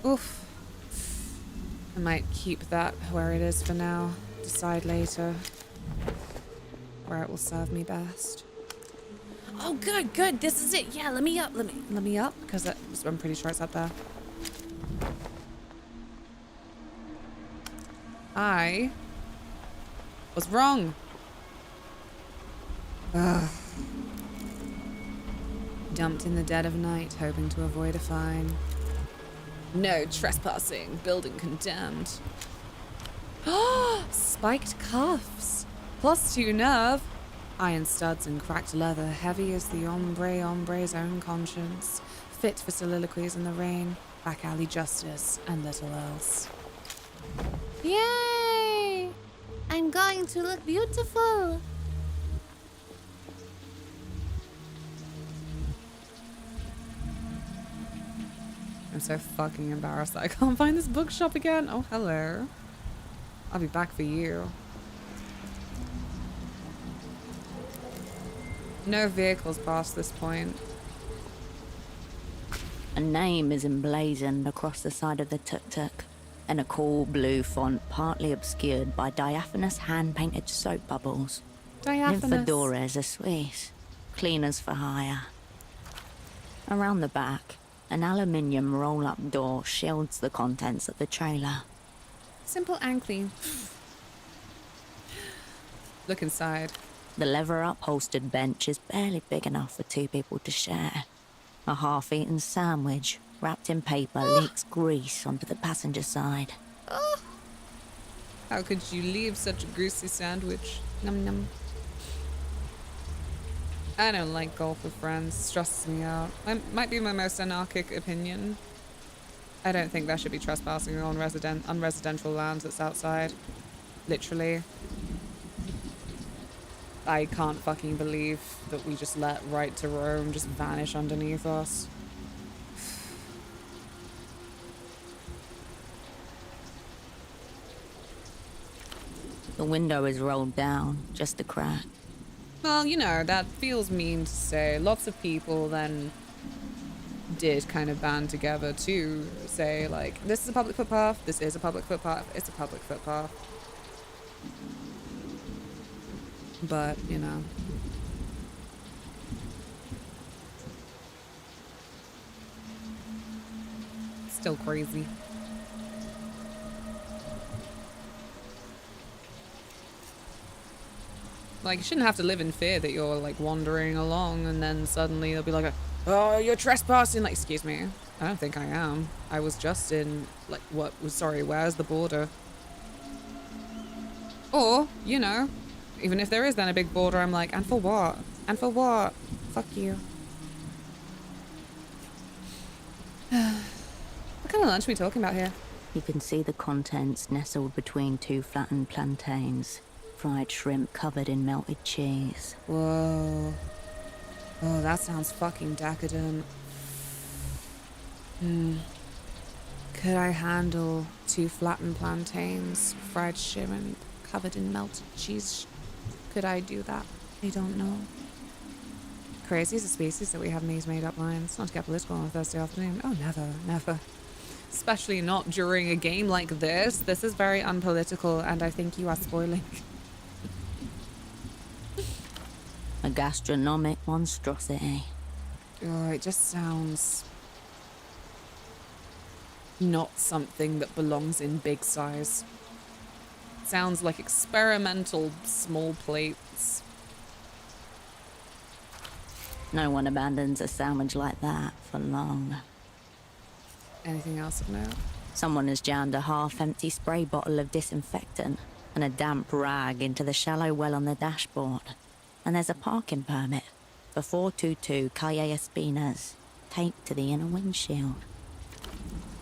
Oof. I might keep that where it is for now. Decide later where it will serve me best. Oh, good. This is it. Yeah, let me up. Let me up because I'm pretty sure it's up there. I was wrong. Ugh. Dumped in the dead of night, hoping to avoid a fine. No trespassing. Building condemned. Spiked cuffs. +2 nerve. Iron studs and cracked leather, heavy as the hombre's own conscience. Fit for soliloquies in the rain, back alley justice, and little else. Yay! I'm going to look beautiful. I'm so fucking embarrassed that I can't find this bookshop again. Oh, hello. I'll be back for you. No vehicles past this point. A name is emblazoned across the side of the tuk-tuk, and a cool blue font partly obscured by diaphanous hand-painted soap bubbles. Diaphanous. Nymphadoras are Swiss, cleaners for hire. Around the back, An aluminium roll-up door shields the contents of the trailer. Simple and clean. Look inside. The leather-upholstered bench is barely big enough for 2 people to share. A half-eaten sandwich, wrapped in paper, leaks grease onto the passenger side. How could you leave such a greasy sandwich? Num num. I don't like golf with friends. Stresses me out. Might be my most anarchic opinion. I don't think there should be trespassing on residential lands that's outside. Literally. I can't fucking believe that we just let right to roam just vanish underneath us. The window is rolled down, just a crack. Well, you know, that feels mean to say. Lots of people then did kind of band together to say, like, this is a public footpath, this is a public footpath, it's a public footpath. But, you know. Still crazy. Like, you shouldn't have to live in fear that you're, like, wandering along and then suddenly they'll be like, oh, you're trespassing. Like, excuse me. I don't think I am. I was just in, like, where's the border? Or, you know, even if there is then a big border, I'm like, and for what? And for what? Fuck you. What kind of lunch are we talking about here? You can see the contents nestled between 2 flattened plantains. Fried shrimp covered in melted cheese. Whoa. Oh, that sounds fucking decadent. Could I handle 2 flattened plantains, fried shrimp covered in melted cheese? Could I do that? I don't know. Crazy is a species that we have in these made-up lines. Not to get political on a Thursday afternoon. Oh, never, never. Especially not during a game like this. This is very unpolitical, and I think you are spoiling. A gastronomic monstrosity. Oh, it just sounds not something that belongs in big size. Sounds like experimental small plates. No one abandons a sandwich like that for long. Anything else of note? Someone has jammed a half-empty spray bottle of disinfectant and a damp rag into the shallow well on the dashboard. And there's a parking permit for 422 Calle Espinas taped to the inner windshield.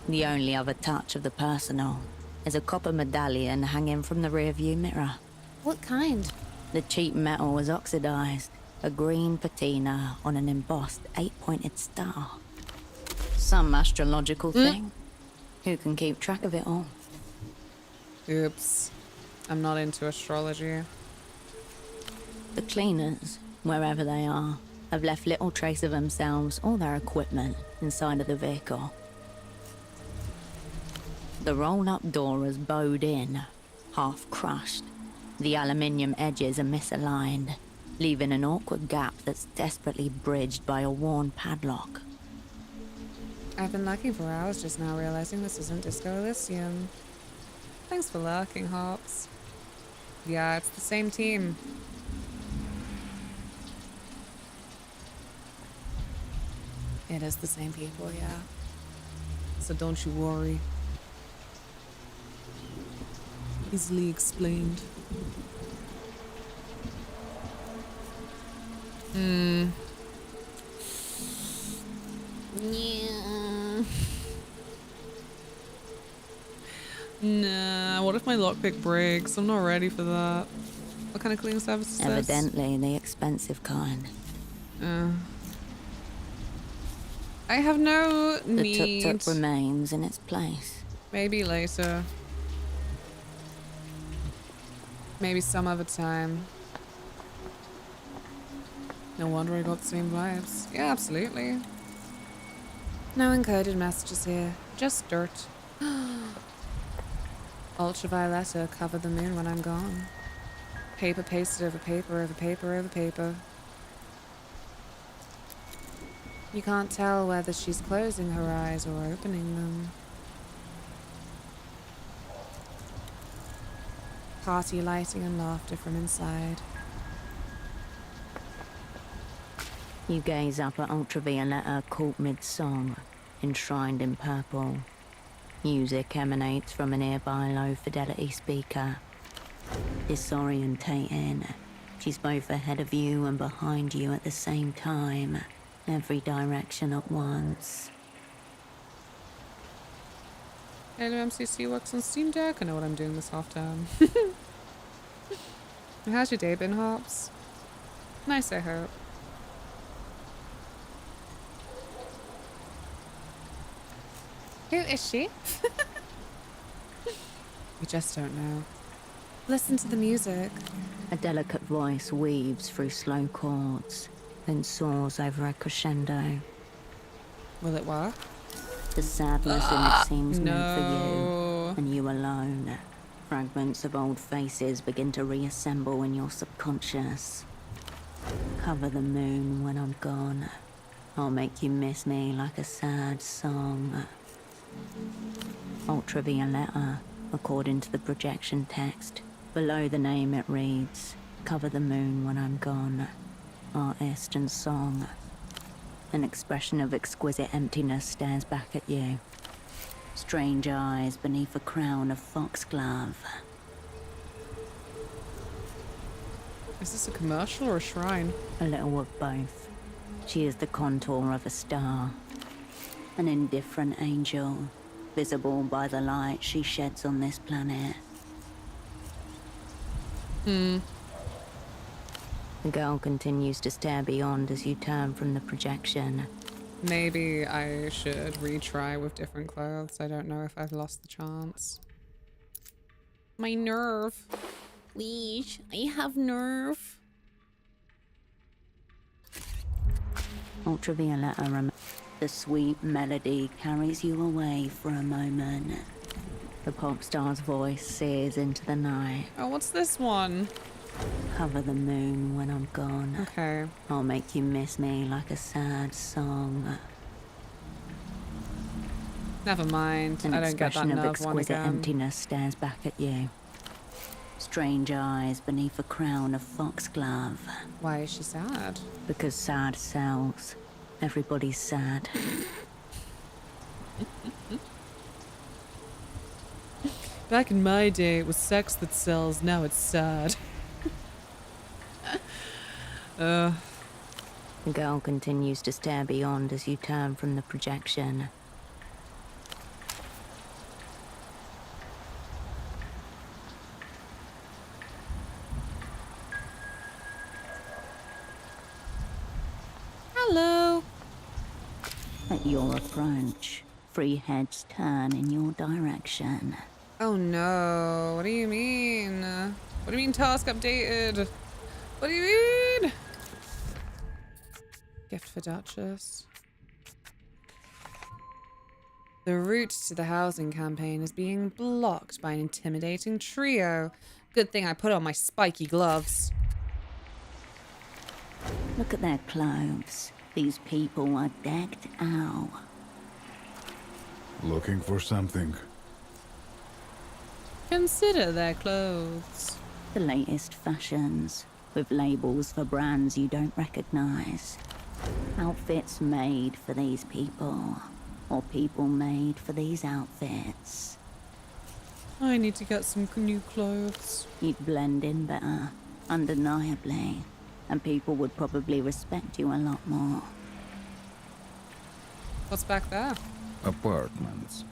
The only other touch of the personal is a copper medallion hanging from the rearview mirror. What kind? The cheap metal was oxidized, a green patina on an embossed 8-pointed star. Some astrological thing. Who can keep track of it all? Oops. I'm not into astrology. The cleaners, wherever they are, have left little trace of themselves or their equipment inside of the vehicle. The roll-up door is bowed in, half crushed. The aluminium edges are misaligned, leaving an awkward gap that's desperately bridged by a worn padlock. I've been lurking for hours just now, realizing this isn't Disco Elysium. Thanks for lurking, Hops. Yeah, it's the same team. It is the same people, yeah. So don't you worry. Easily explained. Yeah. Nah, what if my lockpick breaks? I'm not ready for that. What kind of cleaning service is this? Evidently the expensive kind. I have no need. The tuk-tuk remains in its place. Maybe later. Maybe some other time. No wonder I got the same vibes. Yeah, absolutely. No encoded messages here. Just dirt. Ultraviolet cover the moon when I'm gone. Paper pasted over paper over paper over paper. You can't tell whether she's closing her eyes or opening them. Party lighting and laughter from inside. You gaze up at Ultravioletta caught mid-song, enshrined in purple. Music emanates from a nearby low-fidelity speaker. Disorientating. She's both ahead of you and behind you at the same time. Every direction at once. Hello, MCC works on Steam Deck. I know what I'm doing this half term. How's your day been, Hops? Nice, I hope. Who is she? We just don't know. Listen to the music. A delicate voice weaves through slow chords, then soars over a crescendo. Will it work? The sadness in it seems no. meant for you, and you alone. Fragments of old faces begin to reassemble in your subconscious. Cover the moon when I'm gone. I'll make you miss me like a sad song. Ultravioletta, according to the projection text. Below the name it reads, Cover the moon when I'm gone. Artist and song. An expression of exquisite emptiness stares back at you. Strange eyes beneath a crown of foxglove. Is this a commercial or a shrine? A little of both. She is the contour of a star. An indifferent angel, visible by the light she sheds on this planet. The girl continues to stare beyond as you turn from the projection. Maybe I should retry with different clothes. I don't know if I've lost the chance. My nerve. Leash, I have nerve. Ultravioletta, the sweet melody carries you away for a moment. The pop star's voice sears into the night. Oh, what's this one? Cover the moon when I'm gone. Okay. I'll make you miss me like a sad song. Never mind. I don't get that An expression of nerve one exquisite again. emptiness stares back at you. Strange eyes beneath a crown of foxglove. Why is she sad? Because sad sells. Everybody's sad. Back in my day, it was sex that sells. Now it's sad. The girl continues to stare beyond as you turn from the projection. Hello. At your approach, 3 heads turn in your direction. Oh no. What do you mean? What do you mean task updated? What do you mean? Gift for Duchess. The route to the housing campaign is being blocked by an intimidating trio. Good thing I put on my spiky gloves. Look at their clothes. These people are decked out. Looking for something. Consider their clothes. The latest fashions, with labels for brands you don't recognize. Outfits made for these people, or people made for these outfits. I need to get some new clothes. You'd blend in better, undeniably, and people would probably respect you a lot more. What's back there? Apartments.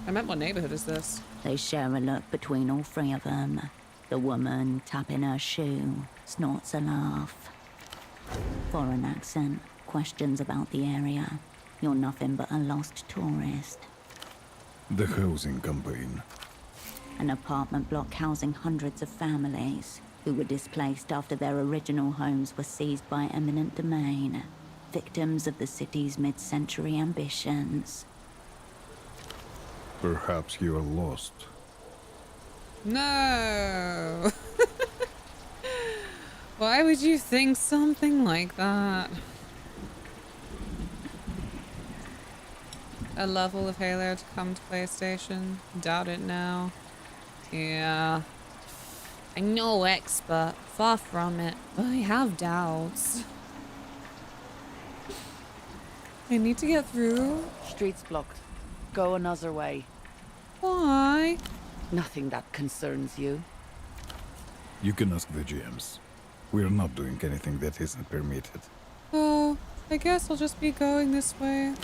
I meant, what neighborhood is this? They share a look between all 3 of them. The woman, tapping her shoe, snorts a laugh. Foreign accent, questions about the area. You're nothing but a lost tourist. The housing campaign. An apartment block housing hundreds of families who were displaced after their original homes were seized by eminent domain. Victims of the city's mid-century ambitions. Perhaps you are lost. No! Why would you think something like that? a level of Halo to come to PlayStation? Doubt it now. Yeah. I'm no expert. Far from it. But I have doubts. I need to get through. Street's blocked. Go another way. Why? Nothing that concerns you. You can ask the GMs. We're not doing anything that isn't permitted. Oh, I guess I'll just be going this way.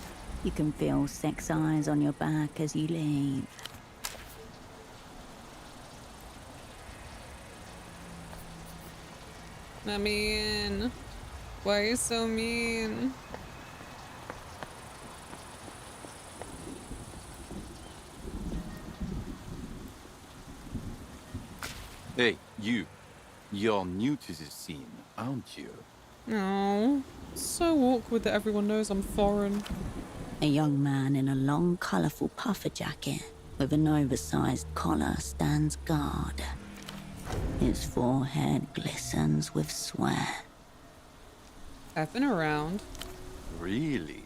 You can feel sex eyes on your back as you leave. Let me in. Why are you so mean? Hey, you. You're new to this scene, aren't you? Oh, so awkward that everyone knows I'm foreign. A young man in a long, colourful puffer jacket with an oversized collar stands guard. His forehead glistens with sweat. I've been around. Really?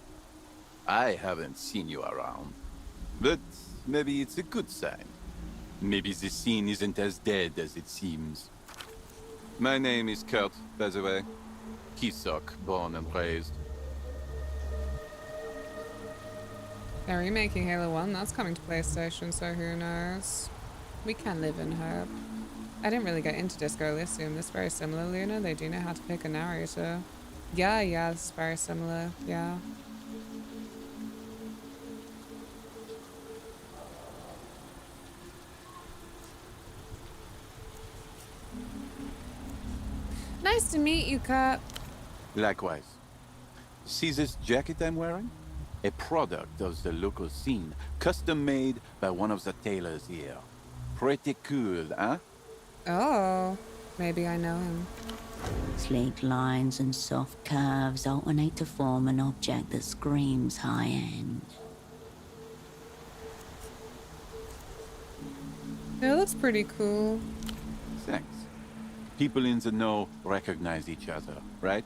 I haven't seen you around. But maybe it's a good sign. Maybe this scene isn't as dead as it seems. My name is Kurt, by the way. Kisok, born and raised. They're remaking Halo 1, that's coming to PlayStation, so who knows? We can live in hope. I didn't really get into Disco Elysium. This is very similar, Luna. They do know how to pick a narrator. Yeah, this is very similar, yeah. Nice to meet you, Kurt. Likewise. See this jacket I'm wearing? A product of the local scene, custom made by one of the tailors here. Pretty cool, huh? Oh, maybe I know him. Sleek lines and soft curves alternate to form an object that screams high-end. It looks pretty cool. Thanks. People in the know recognize each other, right?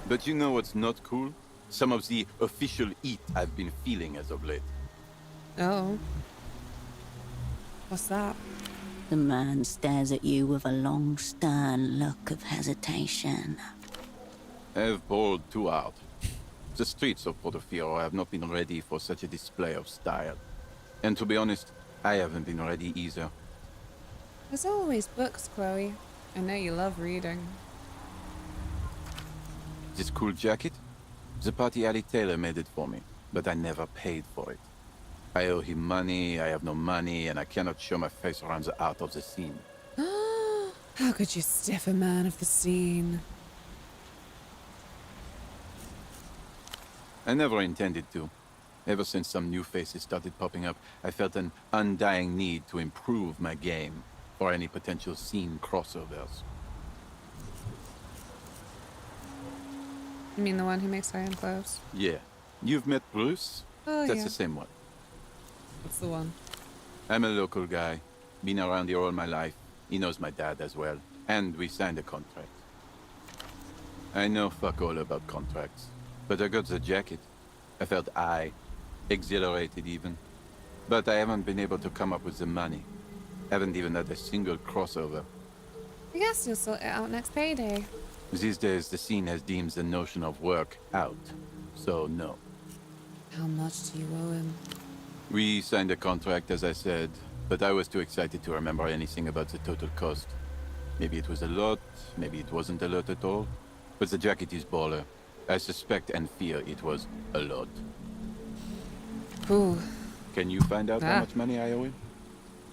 But you know what's not cool? Some of the official heat I've been feeling as of late. Oh. What's that? The man stares at you with a long, stern look of hesitation. I've bowled too hard. The streets of Portofino have not been ready for such a display of style. And to be honest, I haven't been ready either. There's always books, Chloe. I know you love reading. This cool jacket? The party alley tailor made it for me, but I never paid for it. I owe him money, I have no money, and I cannot show my face around the art of the scene. How could you stiff a man of the scene? I never intended to. Ever since some new faces started popping up, I felt an undying need to improve my game for any potential scene crossovers. You mean the one who makes high-end clothes? Yeah. You've met Bruce? Oh, That's yeah. the same one. That's the one. I'm a local guy. Been around here all my life. He knows my dad as well. And we signed a contract. I know fuck all about contracts. But I got the jacket. I felt exhilarated even. But I haven't been able to come up with the money. Haven't even had a single crossover. I guess you'll sort it out next payday. These days, the scene has deemed the notion of work out. So, no. How much do you owe him? We signed a contract, as I said, but I was too excited to remember anything about the total cost. Maybe it was a lot, maybe it wasn't a lot at all. But the jacket is baller. I suspect and fear it was a lot. Ooh. Can you find out how much money I owe him?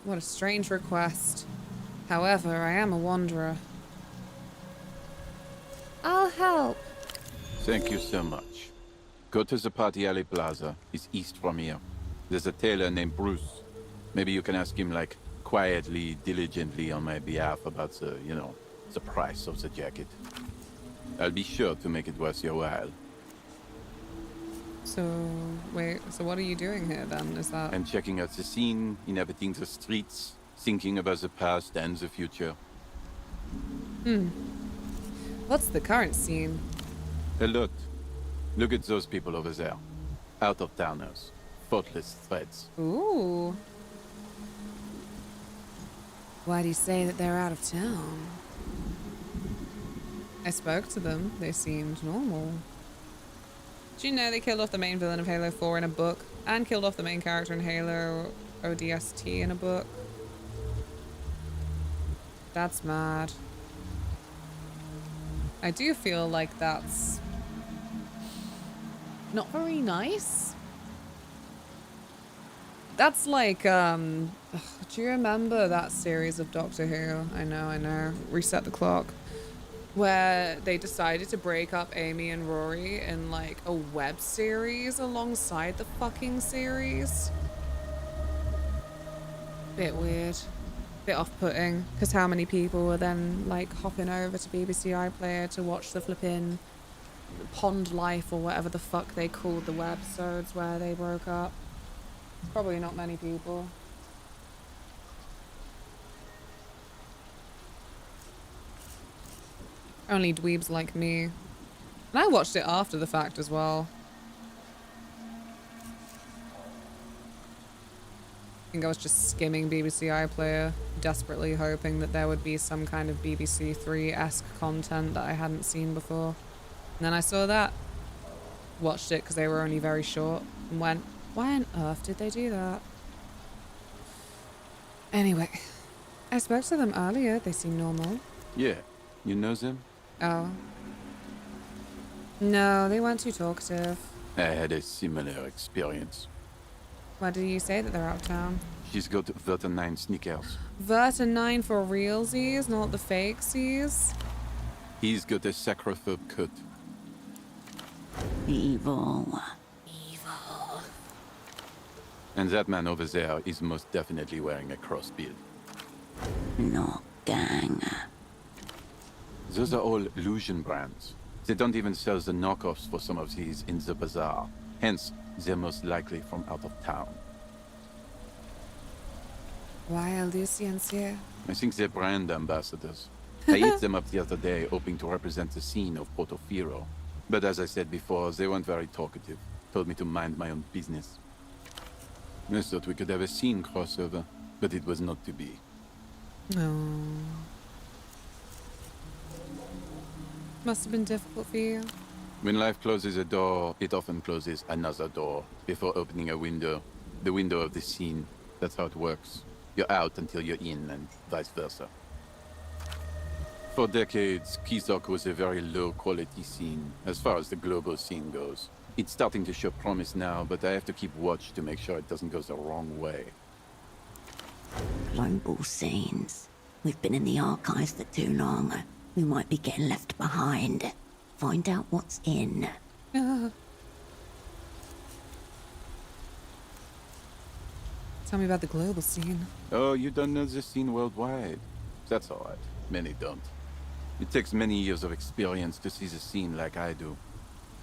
What a strange request. However, I am a wanderer. I'll help. Thank you so much. Go to the Party Alley Plaza. It's east from here. There's a tailor named Bruce. Maybe you can ask him, like, quietly, diligently on my behalf about the, you know, the price of the jacket. I'll be sure to make it worth your while. So, wait, so what are you doing here then? Is that... I'm checking out the scene, inhabiting the streets, thinking about the past and the future. What's the current scene? A lot. Look at those people over there. Out-of-towners. Thoughtless threads. Ooh. Why do you say that they're out of town? I spoke to them. They seemed normal. Did you know they killed off the main villain of Halo 4 in a book and killed off the main character in Halo ODST in a book? That's mad. I do feel like that's not very nice. That's like, do you remember that series of Doctor Who? I know. Reset the Clock. Where they decided to break up Amy and Rory in like a web series alongside the fucking series. Bit weird. Bit off-putting. Because how many people were then like hopping over to BBC iPlayer to watch the flipping Pond Life or whatever the fuck they called the webisodes where they broke up. Probably not many people. Only dweebs like me. And I watched it after the fact as well. I think I was just skimming BBC iPlayer, desperately hoping that there would be some kind of BBC 3-esque content that I hadn't seen before. And then I saw that. Watched it because they were only very short and went, why on earth did they do that? Anyway, I spoke to them earlier. They seem normal. Yeah. You know them? Oh. No, they weren't too talkative. I had a similar experience. Why did you say that they're out of town? She's got Verta 9 sneakers. Verta 9 for realsies, not the fakesies. He's got a sacrophobe cut. Evil. And that man over there is most definitely wearing a crossbill. Not gang. Those are all illusion brands. They don't even sell the knockoffs for some of these in the bazaar. Hence, they're most likely from out of town. Why are Lucians here? I think they're brand ambassadors. I hit them up the other day, hoping to represent the scene of Portofino. But as I said before, they weren't very talkative. Told me to mind my own business. I thought we could have a scene crossover, but it was not to be. No. Must have been difficult for you. When life closes a door, it often closes another door before opening a window. The window of the scene. That's how it works. You're out until you're in, and vice versa. For decades, Kisok was a very low-quality scene, as far as the global scene goes. It's starting to show promise now, but I have to keep watch to make sure it doesn't go the wrong way. Global scenes. We've been in the archives for too long. We might be getting left behind. Find out what's in. Tell me about the global scene. Oh, you don't know the scene worldwide? That's all right. Many don't. It takes many years of experience to see the scene like I do.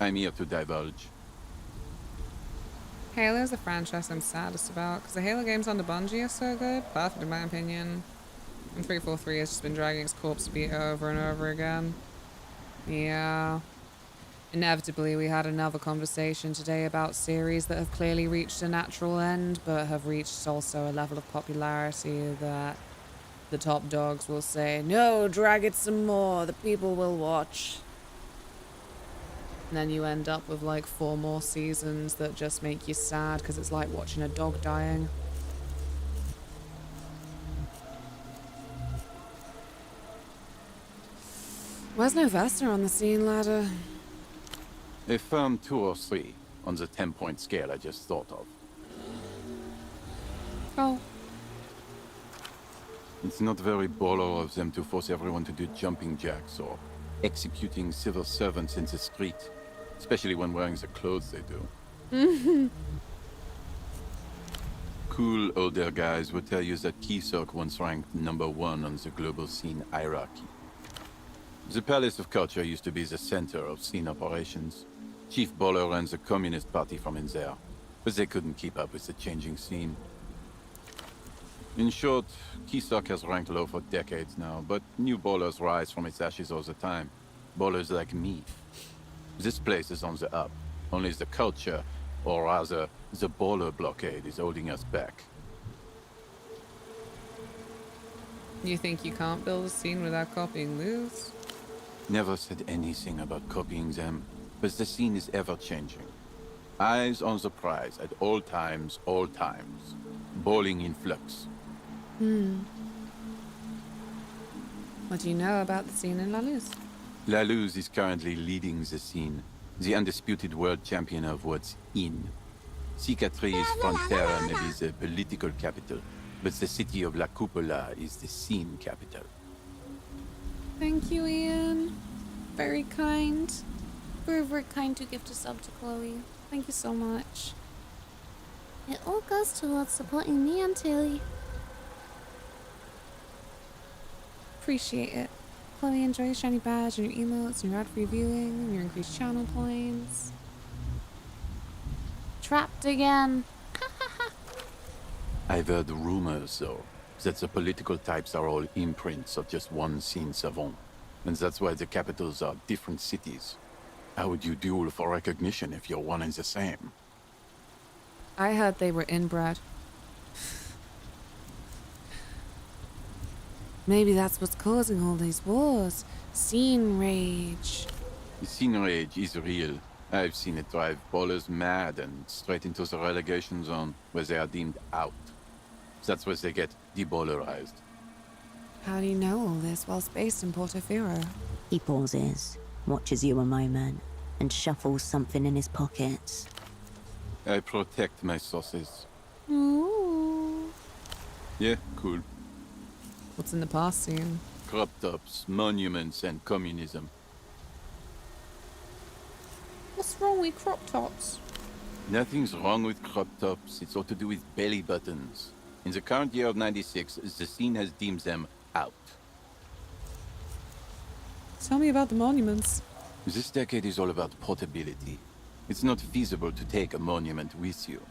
I'm here to divulge. Halo's the franchise I'm saddest about, because the Halo games on the Bungie are so good. Perfect in my opinion. And 343 has just been dragging its corpse beat over and over again. Yeah. Inevitably, we had another conversation today about series that have clearly reached a natural end, but have reached also a level of popularity that the top dogs will say, no, drag it some more, the people will watch. And then you end up with like 4 more seasons that just make you sad because it's like watching a dog dying. Where's Novesta on the scene ladder? A firm 2 or 3 on the 10-point scale I just thought of. Oh. It's not very baller of them to force everyone to do jumping jacks or executing civil servants in the street, especially when wearing the clothes they do. Cool older guys will tell you that Kisok once ranked #1 on the global scene hierarchy. The Palace of Culture used to be the center of scene operations. Chief Bowler ran the Communist Party from in there, but they couldn't keep up with the changing scene. In short, Kisok has ranked low for decades now, but new bowlers rise from its ashes all the time. Bowlers like me. This place is on the up, Only the culture, or rather, the baller blockade is holding us back. You think you can't build a scene without copying Luz? Never said anything about copying them, but the scene is ever-changing. Eyes on the prize at all times, all times. Bowling in flux. What do you know about the scene in La Luz? La Luz is currently leading the scene, the undisputed world champion of what's in. Cicatriz Frontera may be the political capital, but the city of La Cupola is the scene capital. Thank you, Ian. Very kind. Very kind to gift a sub to Chloe. Thank you so much. It all goes towards supporting me and Tilly. Appreciate it. Chloe enjoys shiny badge and your emotes and your ad-free viewing and your increased channel points. Trapped again. I've heard rumors, though, that the political types are all imprints of just one scene savant, and that's why the capitals are different cities. How would you duel for recognition if you're one and the same? I heard they were inbred. Maybe that's what's causing all these wars. Scene rage. The scene rage is real. I've seen it drive ballers mad and straight into the relegation zone, where they are deemed out. That's where they get debowlerized. How do you know all this whilst based in Portofino? He pauses, watches you a moment, and shuffles something in his pockets. I protect my sources. Ooh. Yeah, cool. What's in the past scene? Crop tops, monuments, and communism. What's wrong with crop tops? Nothing's wrong with crop tops. It's all to do with belly buttons. In the current year of 96, the scene has deemed them out. Tell me about the monuments. This decade is all about portability. It's not feasible to take a monument with you.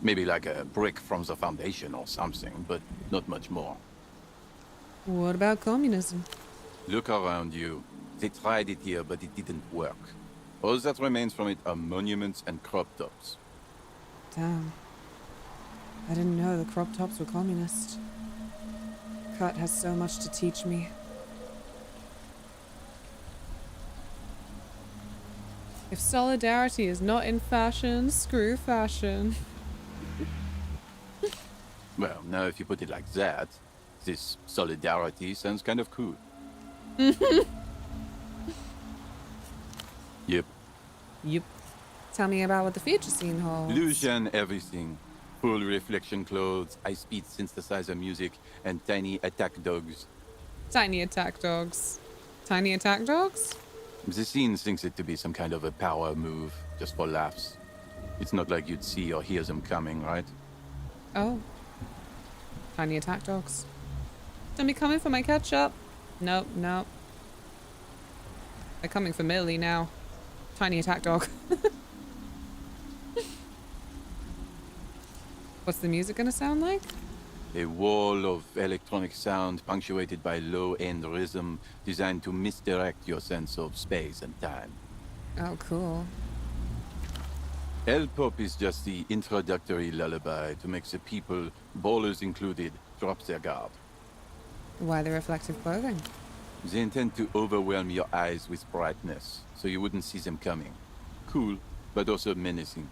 Maybe like a brick from the foundation or something, but not much more. What about communism? Look around you. They tried it here, but it didn't work. All that remains from it are monuments and crop tops. Damn. I didn't know the crop tops were communist. Cut has so much to teach me. If solidarity is not in fashion, screw fashion. Well, now if you put it like that, this solidarity sounds kind of cool. Yep. Yep. Tell me about what the future scene holds. Illusion everything. Full reflection clothes, high-speed synthesizer music, and tiny attack dogs. Tiny attack dogs. Tiny attack dogs? The scene thinks it to be some kind of a power move, just for laughs. It's not like you'd see or hear them coming, right? Oh. Tiny attack dogs. Don't be coming for my ketchup. Nope, nope. They're coming for Millie now. Tiny attack dog. What's the music gonna sound like? A wall of electronic sound punctuated by low-end rhythm designed to misdirect your sense of space and time. Oh, cool. L-pop is just the introductory lullaby to make the people, ballers included, drop their guard. Why the reflective clothing? They intend to overwhelm your eyes with brightness, so you wouldn't see them coming. Cool, but also menacing.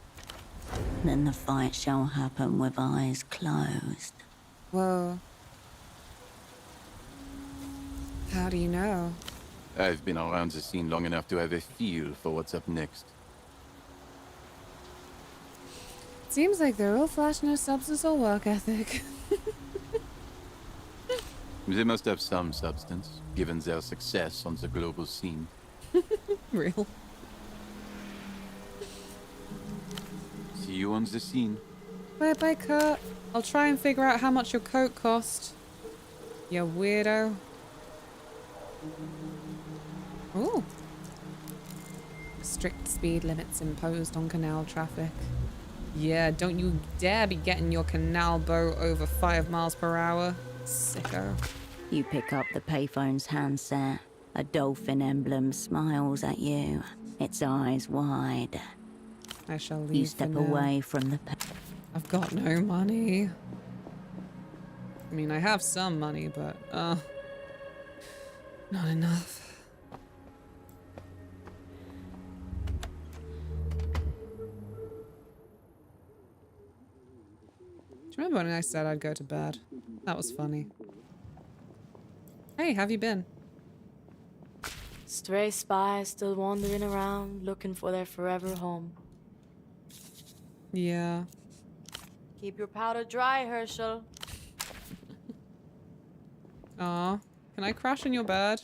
Then the fight shall happen with eyes closed. Whoa. How do you know? I've been around the scene long enough to have a feel for what's up next. Seems like they're all flash, no substance or work ethic. They must have some substance, given their success on the global scene. Real. See you on the scene. Bye, Kurt. I'll try and figure out how much your coat cost. You weirdo. Ooh. Strict speed limits imposed on canal traffic. Yeah, don't you dare be getting your canal boat over 5 miles per hour. Sicko. You pick up the payphone's handset. A dolphin emblem smiles at you, its eyes wide. I shall leave. You step for now. away from the. I've got no money. I mean, I have some money, but not enough. Do you remember when I said I'd go to bed? That was funny. Hey, have you been? Stray spies still wandering around, looking for their forever home. Yeah. Keep your powder dry, Herschel. Aw, can I crash in your bed?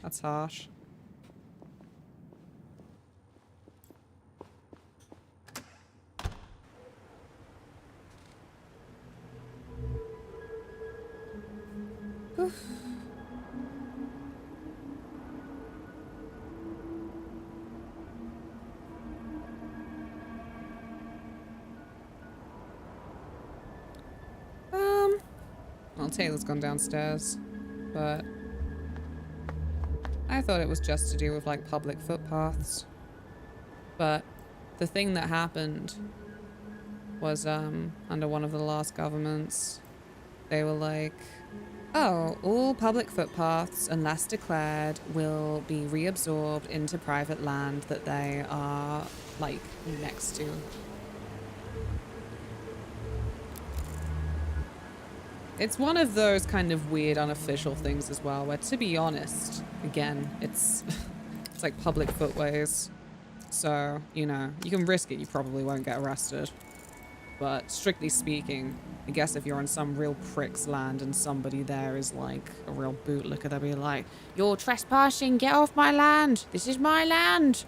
That's harsh. Oof. Well, Taylor's gone downstairs, but I thought it was just to do with like public footpaths. But the thing that happened was under one of the last governments, they were like, oh, all public footpaths, unless declared, will be reabsorbed into private land that they are like next to. It's one of those kind of weird unofficial things as well, where to be honest, again, it's it's like public footways. So, you know, you can risk it, you probably won't get arrested. But strictly speaking, I guess if you're on some real prick's land and somebody there is like a real bootlicker, they'll be like, you're trespassing, get off my land, this is my land.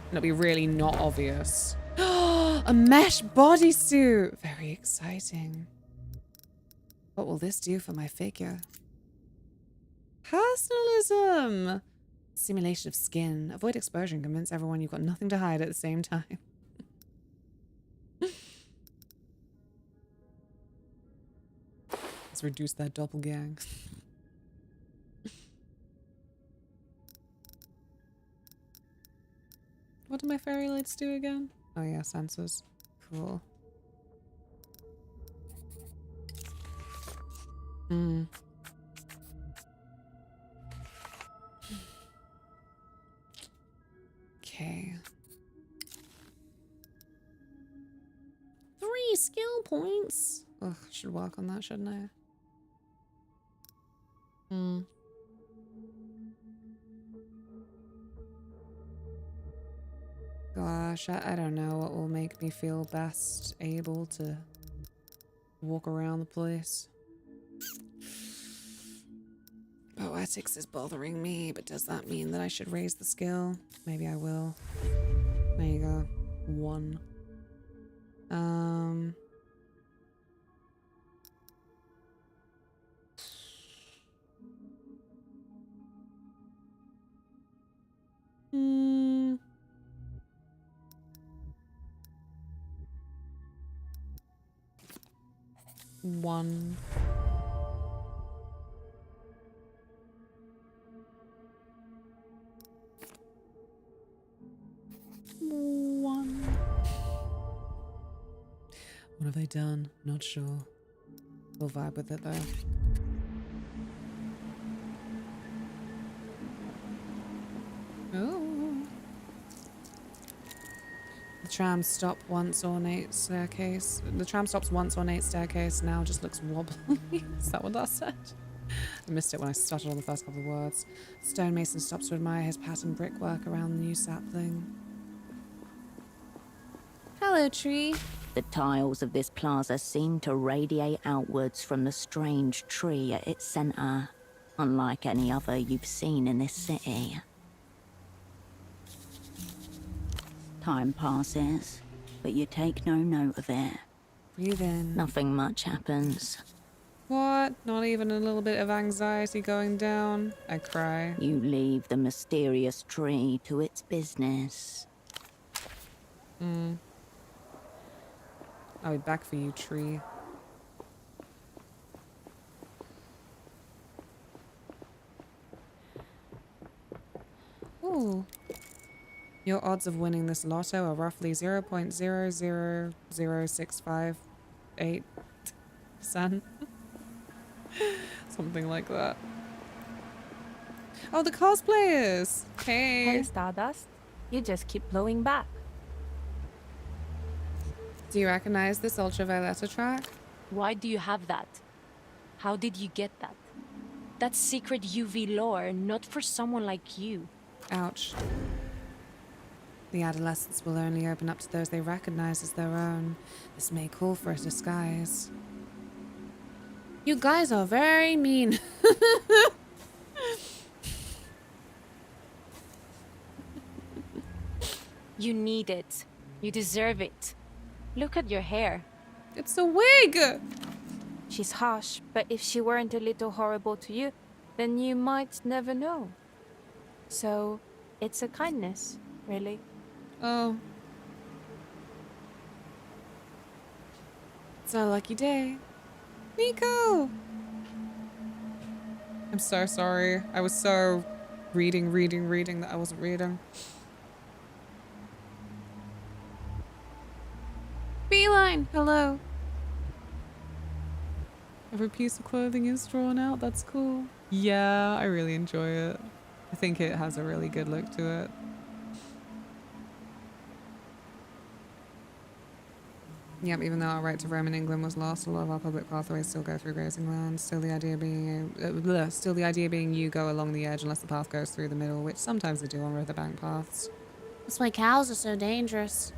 And it'll be really not obvious. A mesh bodysuit, very exciting. What will this do for my figure? Personalism! Simulation of skin. Avoid exposure and convince everyone you've got nothing to hide at the same time. Let's reduce that doppelgang. What do my fairy lights do again? Oh yeah, sensors. Cool. Hmm. Okay. 3 skill points. Ugh, should work on that, shouldn't I? Hmm. Gosh, I don't know what will make me feel best able to walk around the place. Poetics is bothering me, but does that mean that I should raise the skill? Maybe I will. There you go. 1. One. What have I done? Not sure. We'll vibe with it though. Oh. The tram stopped once ornate staircase. The tram stops once ornate staircase, now just looks wobbly. Is that what that said? I missed it when I stuttered on the first couple of words. Stonemason stops to admire his patterned brickwork around the new sapling. Hello, tree. The tiles of this plaza seem to radiate outwards from the strange tree at its center, unlike any other you've seen in this city. Time passes, but you take no note of it. Breathe in. Nothing much happens. What? Not even a little bit of anxiety going down? I cry. You leave the mysterious tree to its business. I'll be back for you, tree. Ooh. Your odds of winning this lotto are roughly 0.000658%. Something like that. Oh, the cosplayers! Hey! Hey, Stardust. You just keep blowing back. Do you recognize this Ultravioletta track? Why do you have that? How did you get that? That's secret UV lore, not for someone like you. Ouch. The adolescents will only open up to those they recognize as their own. This may call for a disguise. You guys are very mean. You need it. You deserve it. Look at your hair. It's a wig! She's harsh, but if she weren't a little horrible to you, then you might never know. So, it's a kindness, really. Oh. It's our lucky day. Nico! I'm so sorry. I was so reading that I wasn't reading. Beeline! Hello. Every piece of clothing is drawn out. That's cool. Yeah, I really enjoy it. I think it has a really good look to it. Yep, even though our right to roam in England was lost, a lot of our public pathways still go through grazing lands. Still the idea being you go along the edge unless the path goes through the middle, which sometimes they do on riverbank paths. That's why cows are so dangerous.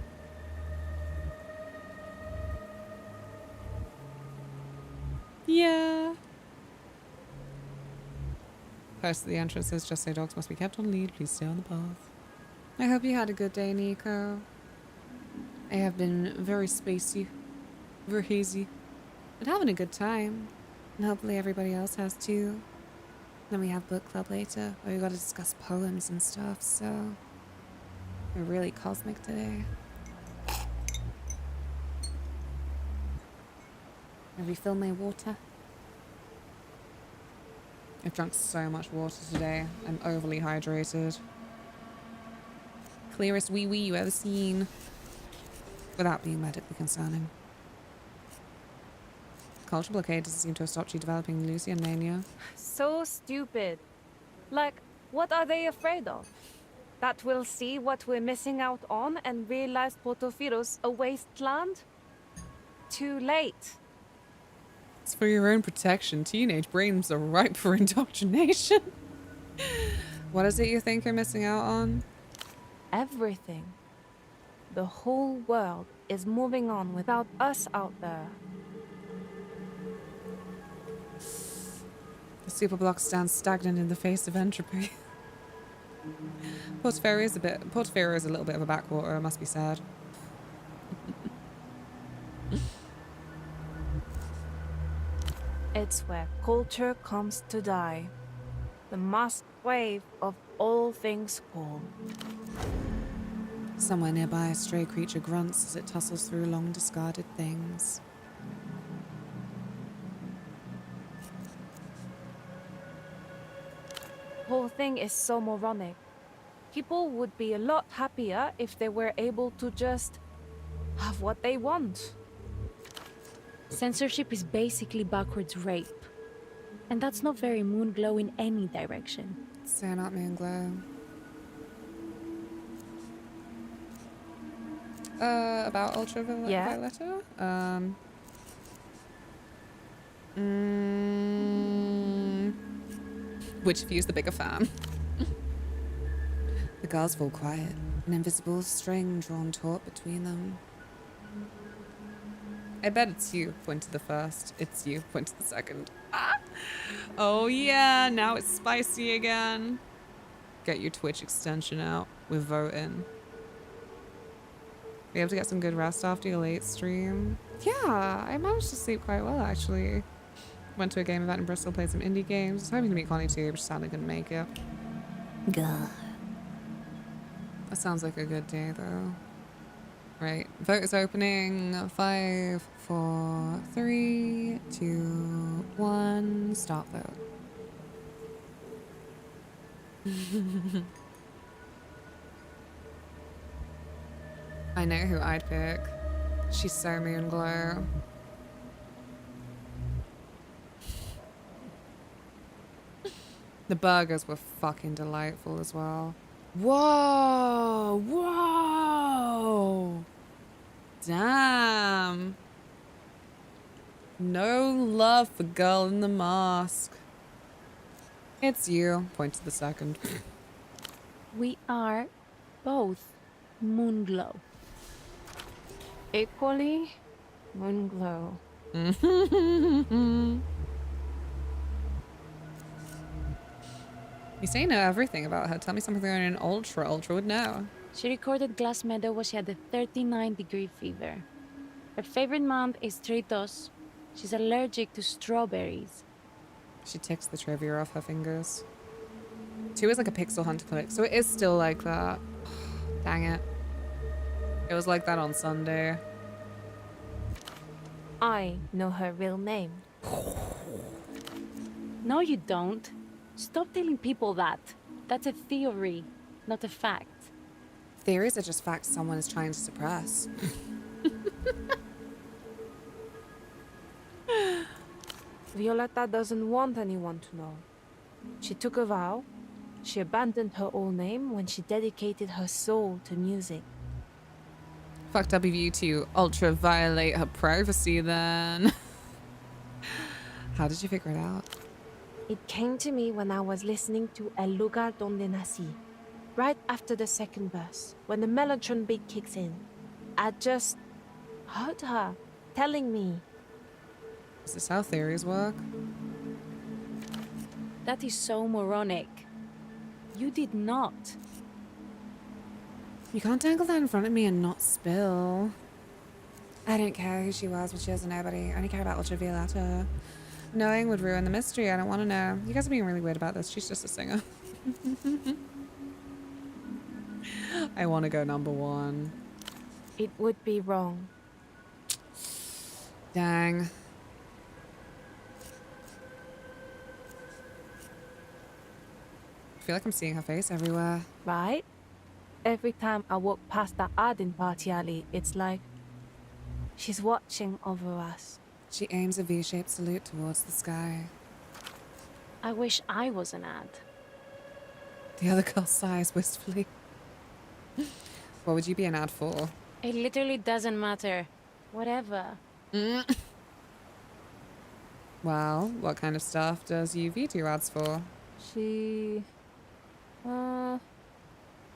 Yeah. Post at the entrances just say dogs must be kept on lead. Please stay on the path. I hope you had a good day, Nico. I have been very spacey, very hazy, but having a good time. And hopefully everybody else has too. Then we have book club later, where we got to discuss poems and stuff, so we're really cosmic today. I refill my water. I've drunk so much water today. I'm overly hydrated. Clearest wee-wee you ever seen. Without being medically concerning. Culture blockade doesn't seem to have stopped you developing Lucian mania. So stupid. Like, what are they afraid of? That we'll see what we're missing out on and realize Portofiero's a wasteland? Too late. It's for your own protection. Teenage brains are ripe for indoctrination. What is it you think you're missing out on? Everything. The whole world is moving on without us out there. The superblock stands stagnant in the face of entropy. Portofiero is a little bit of a backwater, it must be sad. It's where culture comes to die. The mass wave of all things cool. Somewhere nearby, a stray creature grunts as it tussles through long discarded things. Whole thing is so moronic. People would be a lot happier if they were able to just have what they want. Censorship is basically backwards rape. And that's not very Moonglow in any direction. Say not Moonglow. About Ultravioletta? Yeah. Which of you is the bigger fan? The girls fall quiet, an invisible string drawn taut between them. I bet it's you, point to the first. It's you, point to the second. Ah! Oh yeah, now it's spicy again. Get your Twitch extension out. We're voting. Be able to get some good rest after your late stream. Yeah, I managed to sleep quite well actually. Went to a game event in Bristol, played some indie games. I was hoping to meet Connie too, but sadly couldn't make it. God. That sounds like a good day though. Right, vote is opening. 5, 4, 3, 2, 1. Start vote. I know who I'd pick. She's so moon glow. The burgers were fucking delightful as well. Whoa! Whoa! Damn. No love for girl in the mask. It's you. Point to the second. We are both Moonglow. Equally Moonglow. You say you know everything about her. Tell me something an ultra would know. She recorded Glass Meadow when she had a 39-degree fever. Her favorite month is Tritos. She's allergic to strawberries. She ticks the trivia off her fingers. 2 is like a pixel hunter click, so it is still like that. Dang it. It was like that on Sunday. I know her real name. No, you don't. Stop telling people that. That's a theory, not a fact. Theories are just facts someone is trying to suppress. Violetta doesn't want anyone to know. She took a vow. She abandoned her old name when she dedicated her soul to music. Fucked up of you to ultra violate her privacy then. How did you figure it out? It came to me when I was listening to El Lugar Donde Nací, right after the second verse, when the Mellotron beat kicks in. I just heard her telling me. Is this how theories work? That is so moronic. You did not. You can't dangle that in front of me and not spill. I don't care who she was when she was a nobody. I only care about Ultra Violetta. Knowing would ruin the mystery. I don't want to know. You guys are being really weird about this. She's just a singer. I want to go number 1. It would be wrong. Dang. I feel like I'm seeing her face everywhere. Right? Every time I walk past that ad in Party Alley, it's like she's watching over us. She aims a V-shaped salute towards the sky. I wish I was an ad. The other girl sighs wistfully. What would you be an ad for? It literally doesn't matter. Whatever. Well, what kind of stuff does UV do ads for? She...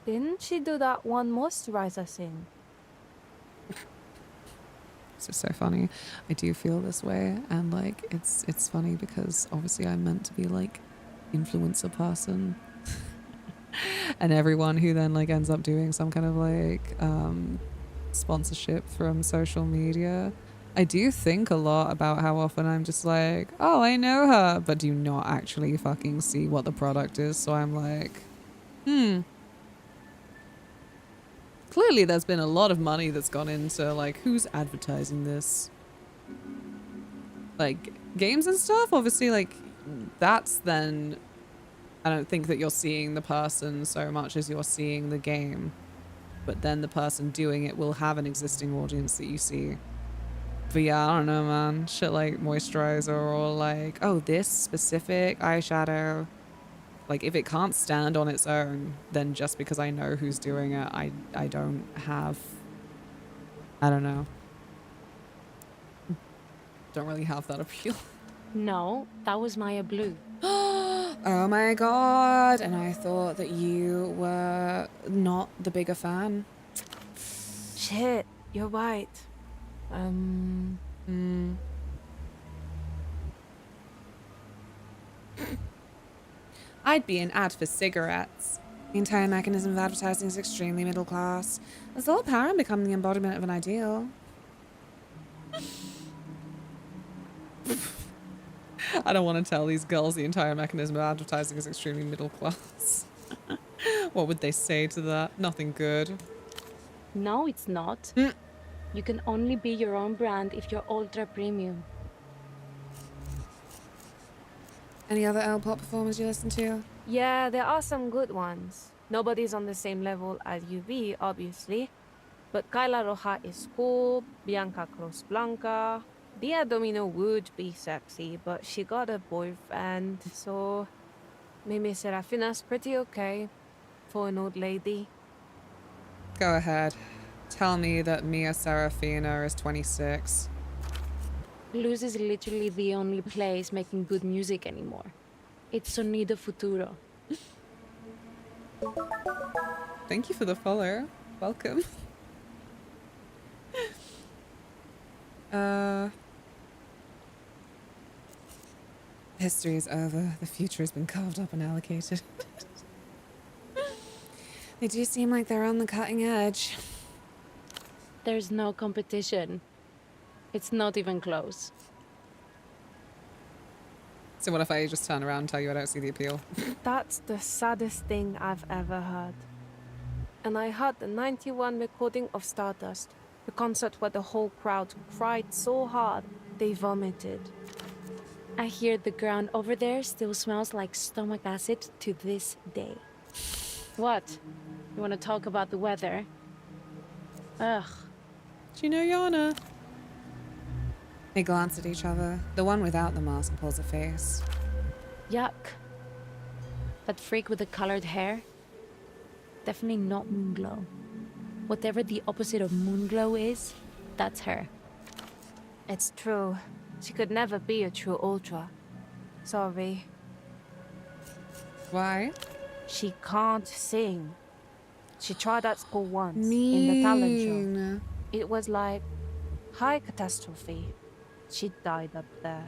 Didn't she do that one moisturizer thing? This is so funny. I do feel this way, and like it's funny because obviously I'm meant to be like influencer person. And everyone who then like ends up doing some kind of like sponsorship from social media, I do think a lot about how often I'm just like, oh, I know her, but do not actually fucking see what the product is. So I'm like, clearly there's been a lot of money that's gone into like who's advertising this, like games and stuff. Obviously, like that's then I don't think that you're seeing the person so much as you're seeing the game, but then the person doing it will have an existing audience that you see. But yeah, I don't know, man. Shit like moisturizer or like, oh, this specific eyeshadow. Like, if it can't stand on its own, then just because I know who's doing it, I don't have... I don't know. Don't really have that appeal. No, that was Maya Blue. Oh my god! And I thought that you were not the bigger fan. Shit, you're right. I'd be an ad for cigarettes. The entire mechanism of advertising is extremely middle class. As all power and become the embodiment of an ideal. I don't want to tell these girls the entire mechanism of advertising is extremely middle class. What would they say to that? Nothing good. No, it's not. You can only be your own brand if you're ultra premium. Any other L-pop performers you listen to? Yeah, there are some good ones. Nobody's on the same level as UV, obviously. But Kyla Roja is cool, Bianca Cruz Blanca. Dia Domino would be sexy, but she got a boyfriend, so maybe Serafina's pretty okay for an old lady. Go ahead. Tell me that Mia Serafina is 26. Luz is literally the only place making good music anymore. It's Sonido Futuro. Thank you for the follow. Welcome. History is over. The future has been carved up and allocated. They do seem like they're on the cutting edge. There's no competition. It's not even close. So what if I just turn around and tell you I don't see the appeal? That's the saddest thing I've ever heard. And I heard the 91 recording of Stardust, the concert where the whole crowd cried so hard they vomited. I hear the ground over there still smells like stomach acid to this day. What? You want to talk about the weather? Ugh. Do you know Yana? They glance at each other. The one without the mask pulls a face. Yuck. That freak with the colored hair? Definitely not Moonglow. Whatever the opposite of Moonglow is, that's her. It's true. She could never be a true Ultra. Sorry. Why? She can't sing. She tried at school once in the talent show. It was like high catastrophe. She died up there.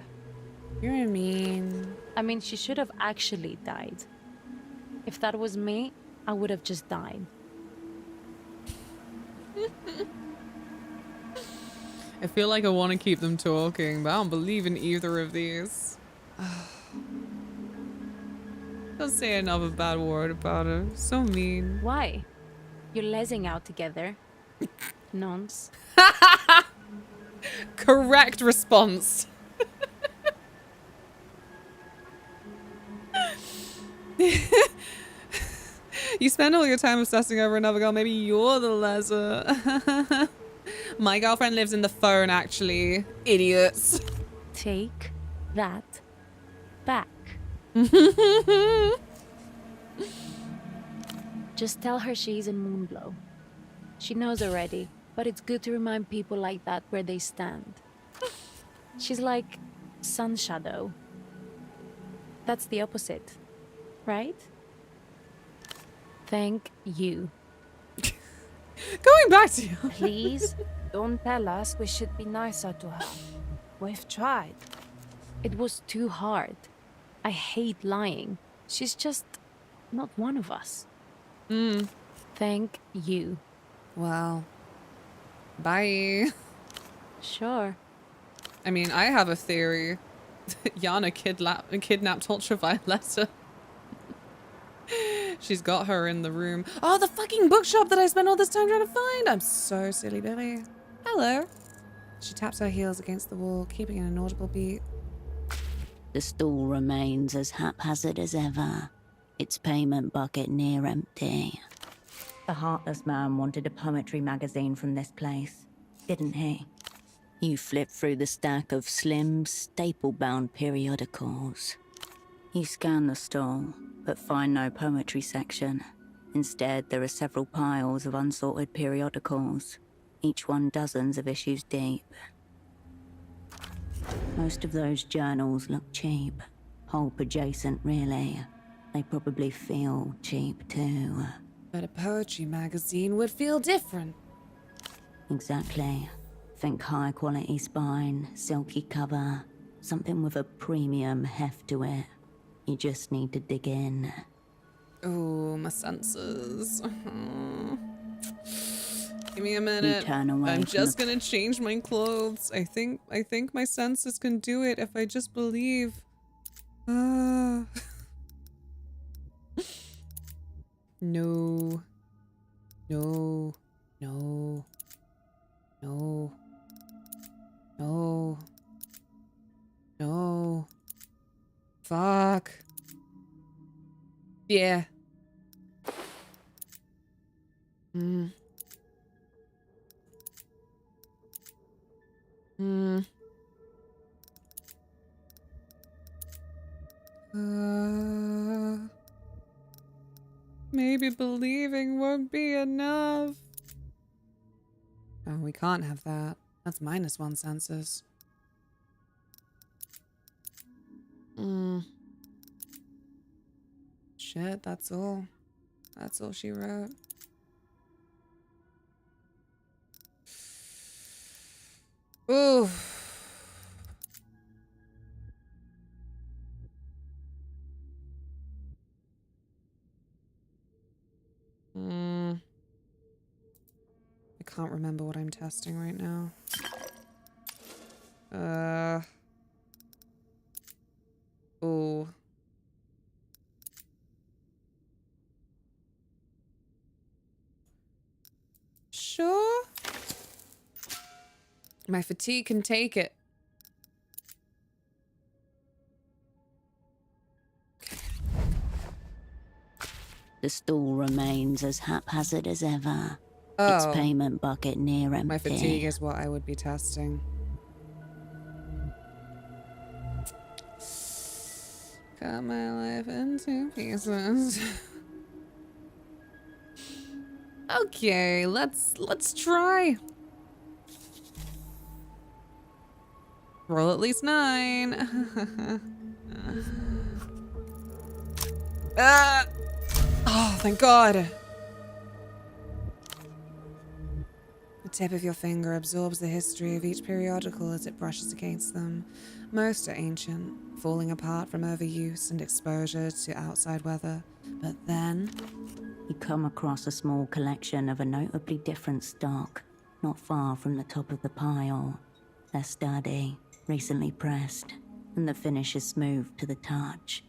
You're mean. I mean, she should have actually died. If that was me, I would have just died. I feel like I want to keep them talking, but I don't believe in either of these. Don't say another bad word about her. So mean. Why? You're lezzing out together. Nonce. Correct response. You spend all your time obsessing over another girl. Maybe you're the lesser. My girlfriend lives in the phone, actually. Idiots. Take that back. Just tell her she's in Moonglow. She knows already, but it's good to remind people like that where they stand. She's like Sun Shadow. That's the opposite, right? Thank you. Going back to you. Please, don't tell us we should be nicer to her. We've tried. It was too hard. I hate lying. She's just not one of us. Thank you. Well, bye. Sure. I mean, I have a theory. Yana kidnapped Ultravioletta. She's got her in the room. Oh, the fucking bookshop that I spent all this time trying to find. I'm so silly, Billy. Hello. She taps her heels against the wall, keeping an inaudible beat. The stall remains as haphazard as ever, its payment bucket near empty. The Heartless Man wanted a poetry magazine from this place, didn't he? You flip through the stack of slim, staple-bound periodicals. You scan the stall, but find no poetry section. Instead, there are several piles of unsorted periodicals, each one dozens of issues deep. Most of those journals look cheap, pulp adjacent really. They probably feel cheap too. But a poetry magazine would feel different. Exactly. Think high quality spine, silky cover, something with a premium heft to it. You just need to dig in. Oh, my senses. Give me a minute. You turn away I'm from just the... gonna change my clothes. I think my senses can do it if I just believe. No. No. No. No. No. No. Fuck. Yeah. Maybe believing won't be enough. Oh, we can't have that. That's -1 census. Shit, that's all. That's all she wrote. Ooh. I can't remember what I'm testing right now. Ooh. Sure. My fatigue can take it. The stool remains as haphazard as ever. Oh. Its payment bucket near empty. My fatigue is what I would be testing. Cut my life into pieces. Okay, let's try. Roll at least 9. Oh, thank God. The tip of your finger absorbs the history of each periodical as it brushes against them. Most are ancient, falling apart from overuse and exposure to outside weather. But then... You come across a small collection of a notably different stock, not far from the top of the pile. They're sturdy, recently pressed, and the finish is smooth to the touch.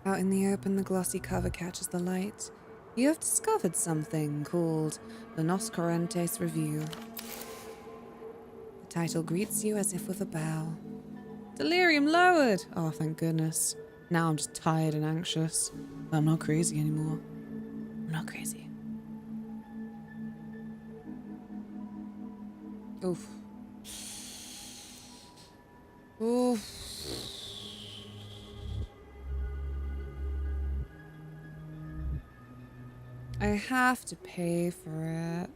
Out in the open, the glossy cover catches the light. You have discovered something called the Nos Correntes Review. The title greets you as if with a bow. Delirium lowered! Oh, thank goodness. Now I'm just tired and anxious. But I'm not crazy anymore. I'm not crazy. Oof. Oof. I have to pay for it.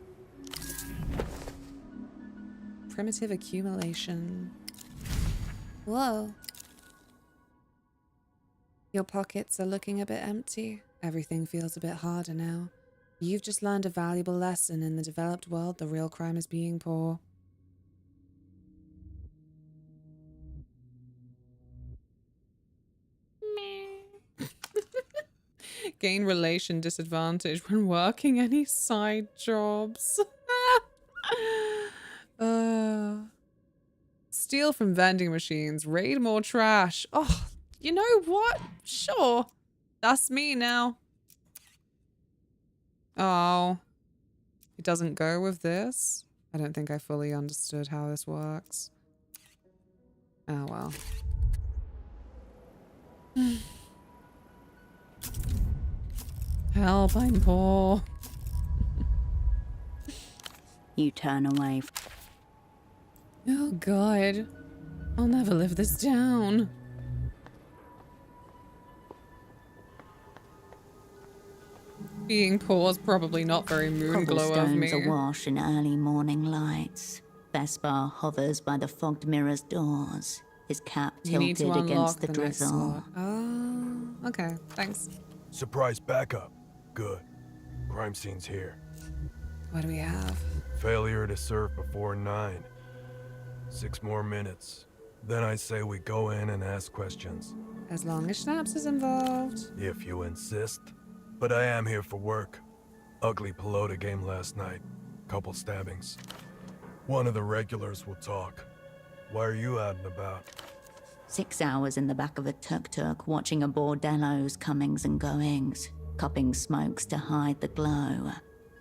Primitive accumulation. Whoa. Your pockets are looking a bit empty. Everything feels a bit harder now. You've just learned a valuable lesson. In the developed world, the real crime is being poor. Gain relation disadvantage when working any side jobs. Steal from vending machines. Raid more trash. Oh, you know what? Sure. That's me now. Oh. It doesn't go with this? I don't think I fully understood how this works. Oh, well. Help, I'm poor. You turn away. Oh, God. I'll never live this down. Being poor is probably not very moonglow of me. Cobblestones awash in early morning lights. Vespa hovers by the fogged mirror's doors, his cap tilted against the drizzle. Oh, okay. Thanks. Surprise backup. Good. Crime scene's here. What do we have? Failure to serve before 9. 6 more minutes. Then I say we go in and ask questions. As long as Schnapps is involved. If you insist. But I am here for work. Ugly pelota game last night. Couple stabbings. One of the regulars will talk. Why are you out and about? 6 hours in the back of a tuk-tuk, watching a bordello's comings and goings, cupping smokes to hide the glow.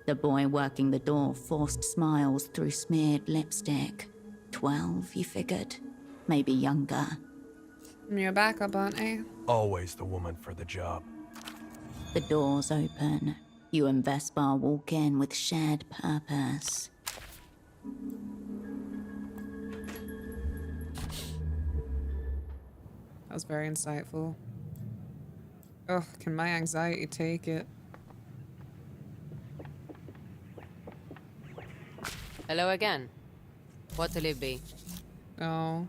The boy working the door forced smiles through smeared lipstick. 12, you figured? Maybe younger. You're back up, aren't I? Always the woman for the job. The doors open. You and Vespa walk in with shared purpose. That was very insightful. Oh, can my anxiety take it? Hello again. What'll it be? Oh.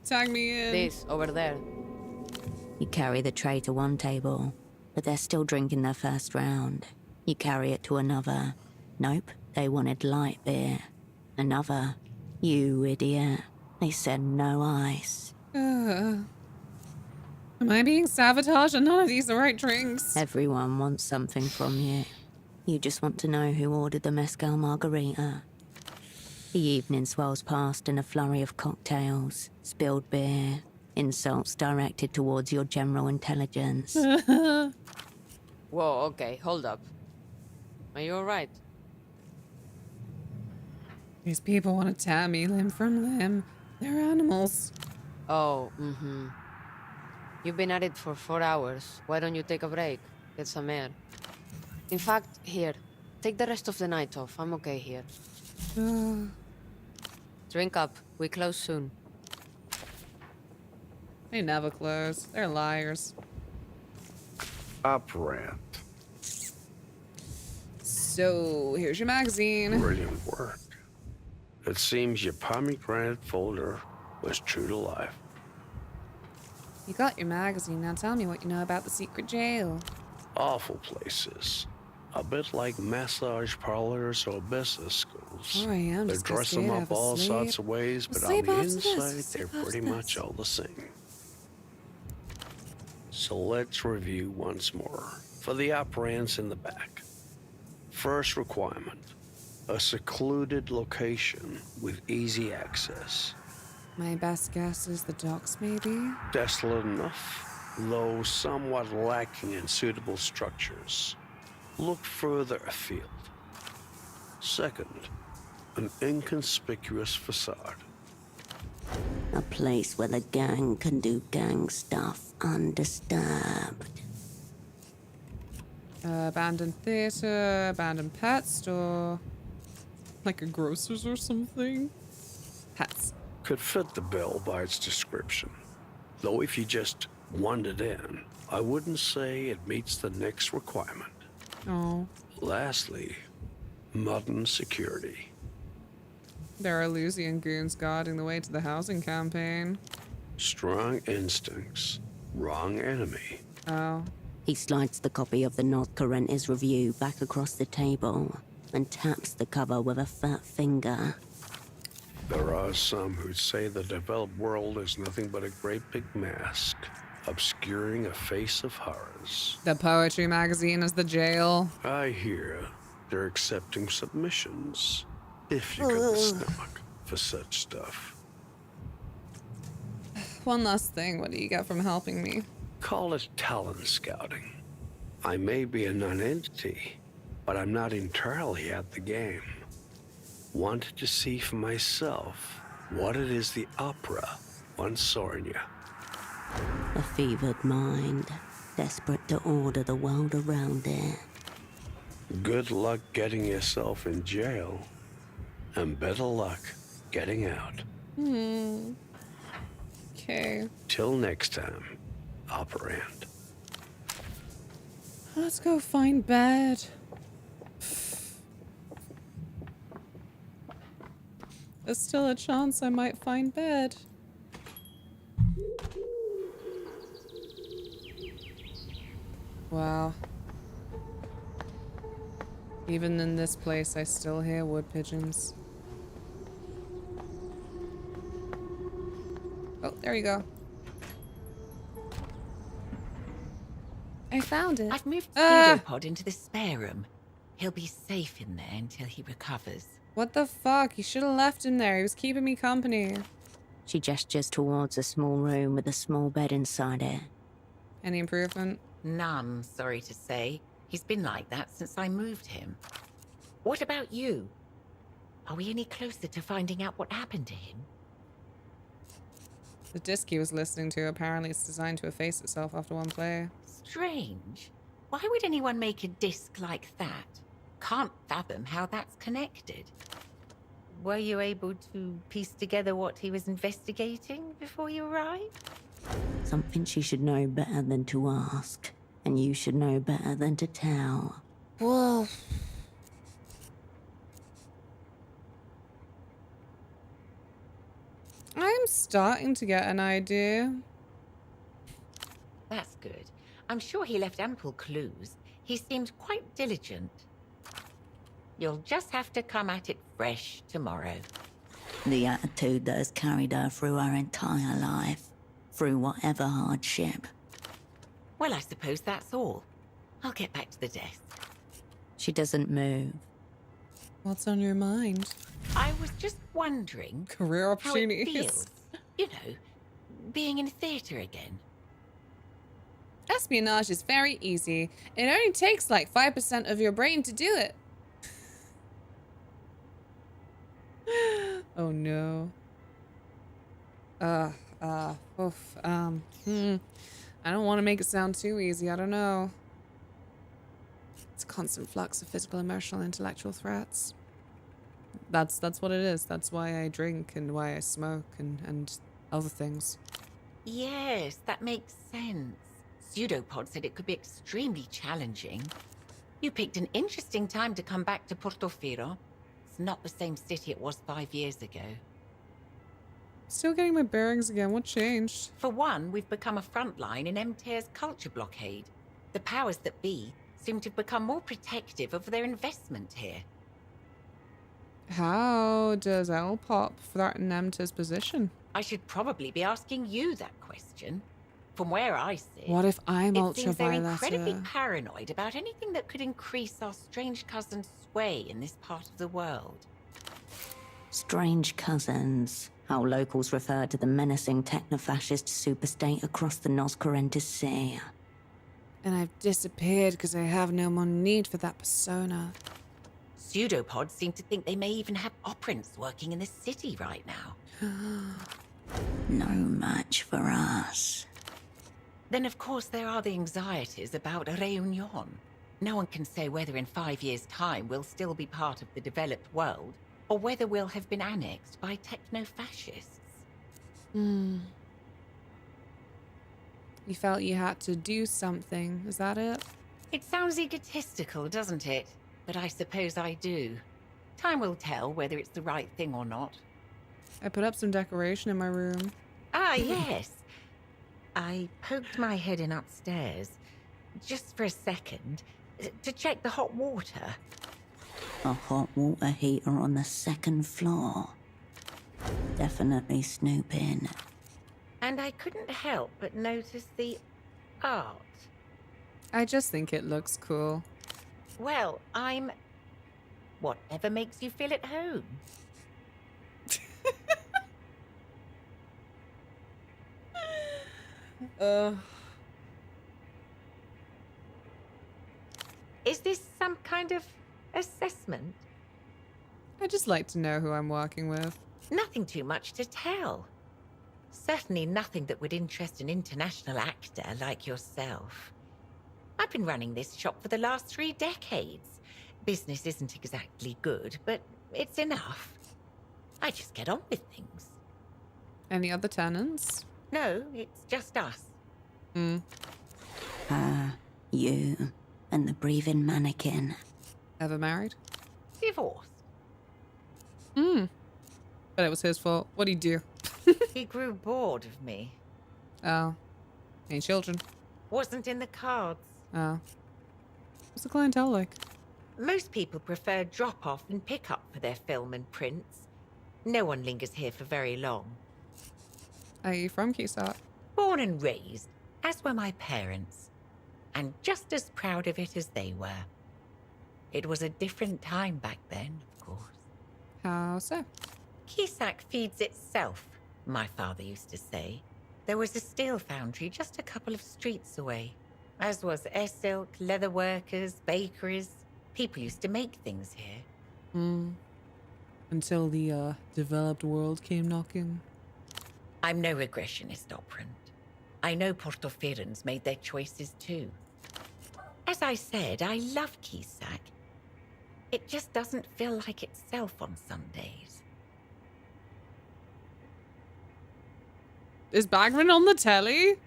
Tag me in. This, over there. You carry the tray to one table, but they're still drinking their first round. You carry it to another. Nope, they wanted light beer. Another. You idiot. They said no ice. Am I being sabotaged and none of these are the right drinks? Everyone wants something from you. You just want to know who ordered the mezcal margarita. The evening swells past in a flurry of cocktails, spilled beer, insults directed towards your general intelligence. Whoa, okay, hold up. Are you alright? These people want to tear me limb from limb. They're animals. Oh, mm-hmm. You've been at it for 4 hours. Why don't you take a break? Get some air. In fact, here. Take the rest of the night off. I'm okay here. Drink up. We close soon. They never close. They're liars. Operant. So, here's your magazine. Brilliant work. It seems your pomegranate folder was true to life. You got your magazine. Now tell me what you know about the secret jail. Awful places. A bit like massage parlors or business schools. Oh, I am They just dress them scared up of all sleep. sorts of ways, but on Sleep the after inside, this. they're Sleep pretty after much this. all the same. So let's review once more. For the operants in the back. First requirement. A secluded location with easy access. My best guess is the docks, maybe? Desolate enough, though somewhat lacking in suitable structures. Look further afield. Second, an inconspicuous facade. A place where the gang can do gang stuff undisturbed. Abandoned theater, abandoned pet store. Like a grocer's or something? Pets. Could fit the bill by its description. Though if you just wandered in, I wouldn't say it meets the next requirement. Oh. Lastly, modern security. There are Lusian goons guarding the way to the housing campaign. Strong instincts, wrong enemy. Oh. He slides the copy of the North Correntes Review back across the table and taps the cover with a fat finger. There are some who say the developed world is nothing but a great big mask, obscuring a face of horrors. The poetry magazine is the jail. I hear they're accepting submissions, if you got the stomach for such stuff. One last thing, what do you get from helping me? Call it talent scouting. I may be a non-entity, but I'm not entirely at the game. Wanted to see for myself what it is the opera once saw in you. A fevered mind, desperate to order the world around it. Good luck getting yourself in jail, and better luck getting out. Okay. Till next time, operant. Let's go find bed. There's still a chance I might find bed. Wow. Even in this place, I still hear wood pigeons. Oh, there you go. I found it. I've moved Pseudopod into the spare room. He'll be safe in there until he recovers. What the fuck? You should have left him there. He was keeping me company. She gestures towards a small room with a small bed inside it. Any improvement? None, sorry to say. He's been like that since I moved him. What about you? Are we any closer to finding out what happened to him? The disc he was listening to apparently is designed to efface itself after one play. Strange. Why would anyone make a disc like that? Can't fathom how that's connected. Were you able to piece together what he was investigating before you arrived? Something she should know better than to ask, and you should know better than to tell. Whoa. I'm starting to get an idea. That's good. I'm sure he left ample clues. He seemed quite diligent. You'll just have to come at it fresh tomorrow. The attitude that has carried her through her entire life, through whatever hardship. Well, I suppose that's all. I'll get back to the desk. She doesn't move. What's on your mind? I was just wondering... Career opportunities. How it feels, you know, being in theatre again. Espionage is very easy. It only takes like 5% of your brain to do it. Oh no. Oof. I don't want to make it sound too easy. I don't know. It's a constant flux of physical, emotional, intellectual threats. That's what it is. That's why I drink and why I smoke and other things. Yes, that makes sense. Pseudopod said it could be extremely challenging. You picked an interesting time to come back to Portofino. It's not the same city it was 5 years ago. Still getting my bearings again. What changed? For one, we've become a front line in MTA's culture blockade. The powers that be seem to have become more protective of their investment here. How does L pop threaten MTA's position? I should probably be asking you that question. From where I sit, What if I'm it seems they're ultraviolet? incredibly paranoid about anything that could increase our strange cousin's sway in this part of the world. Strange cousins, how locals refer to the menacing techno-fascist superstate across the Noscarentis Sea. And I've disappeared because I have no more need for that persona. Pseudopods seem to think they may even have operants working in the city right now. No match for us. Then, of course, there are the anxieties about Réunion. No one can say whether in 5 years' time we'll still be part of the developed world, or whether we'll have been annexed by techno-fascists. You felt you had to do something, is that it? It sounds egotistical, doesn't it? But I suppose I do. Time will tell whether it's the right thing or not. I put up some decoration in my room. Ah, yes. I poked my head in upstairs, just for a second, to check the hot water. A hot water heater on the second floor. Definitely snooping. And I couldn't help but notice the art. I just think it looks cool. Well, I'm... whatever makes you feel at home. Is this some kind of assessment? I just like to know who I'm working with. Nothing too much to tell. Certainly nothing that would interest an international actor like yourself. I've been running this shop for the last 3 decades. Business isn't exactly good, but it's enough. I just get on with things. Any other tenants? No, it's just us. Her, you, and the breathing mannequin. Ever married? Divorced. But it was his fault. What'd he do? He grew bored of me. Oh. Any children? Wasn't in the cards. Oh. What's the clientele like? Most people prefer drop-off and pick-up for their film and prints. No one lingers here for very long. Are you from Keysart? Born and raised, as were my parents. And just as proud of it as they were. It was a different time back then, of course. How so? Kisak feeds itself, my father used to say. There was a steel foundry just a couple of streets away. As was silk, leather workers, bakeries. People used to make things here. Until the developed world came knocking. I'm no regressionist operant. I know Portofirans made their choices too. As I said, I love Kisak. It just doesn't feel like itself on some days. Is Bagman on the telly? Do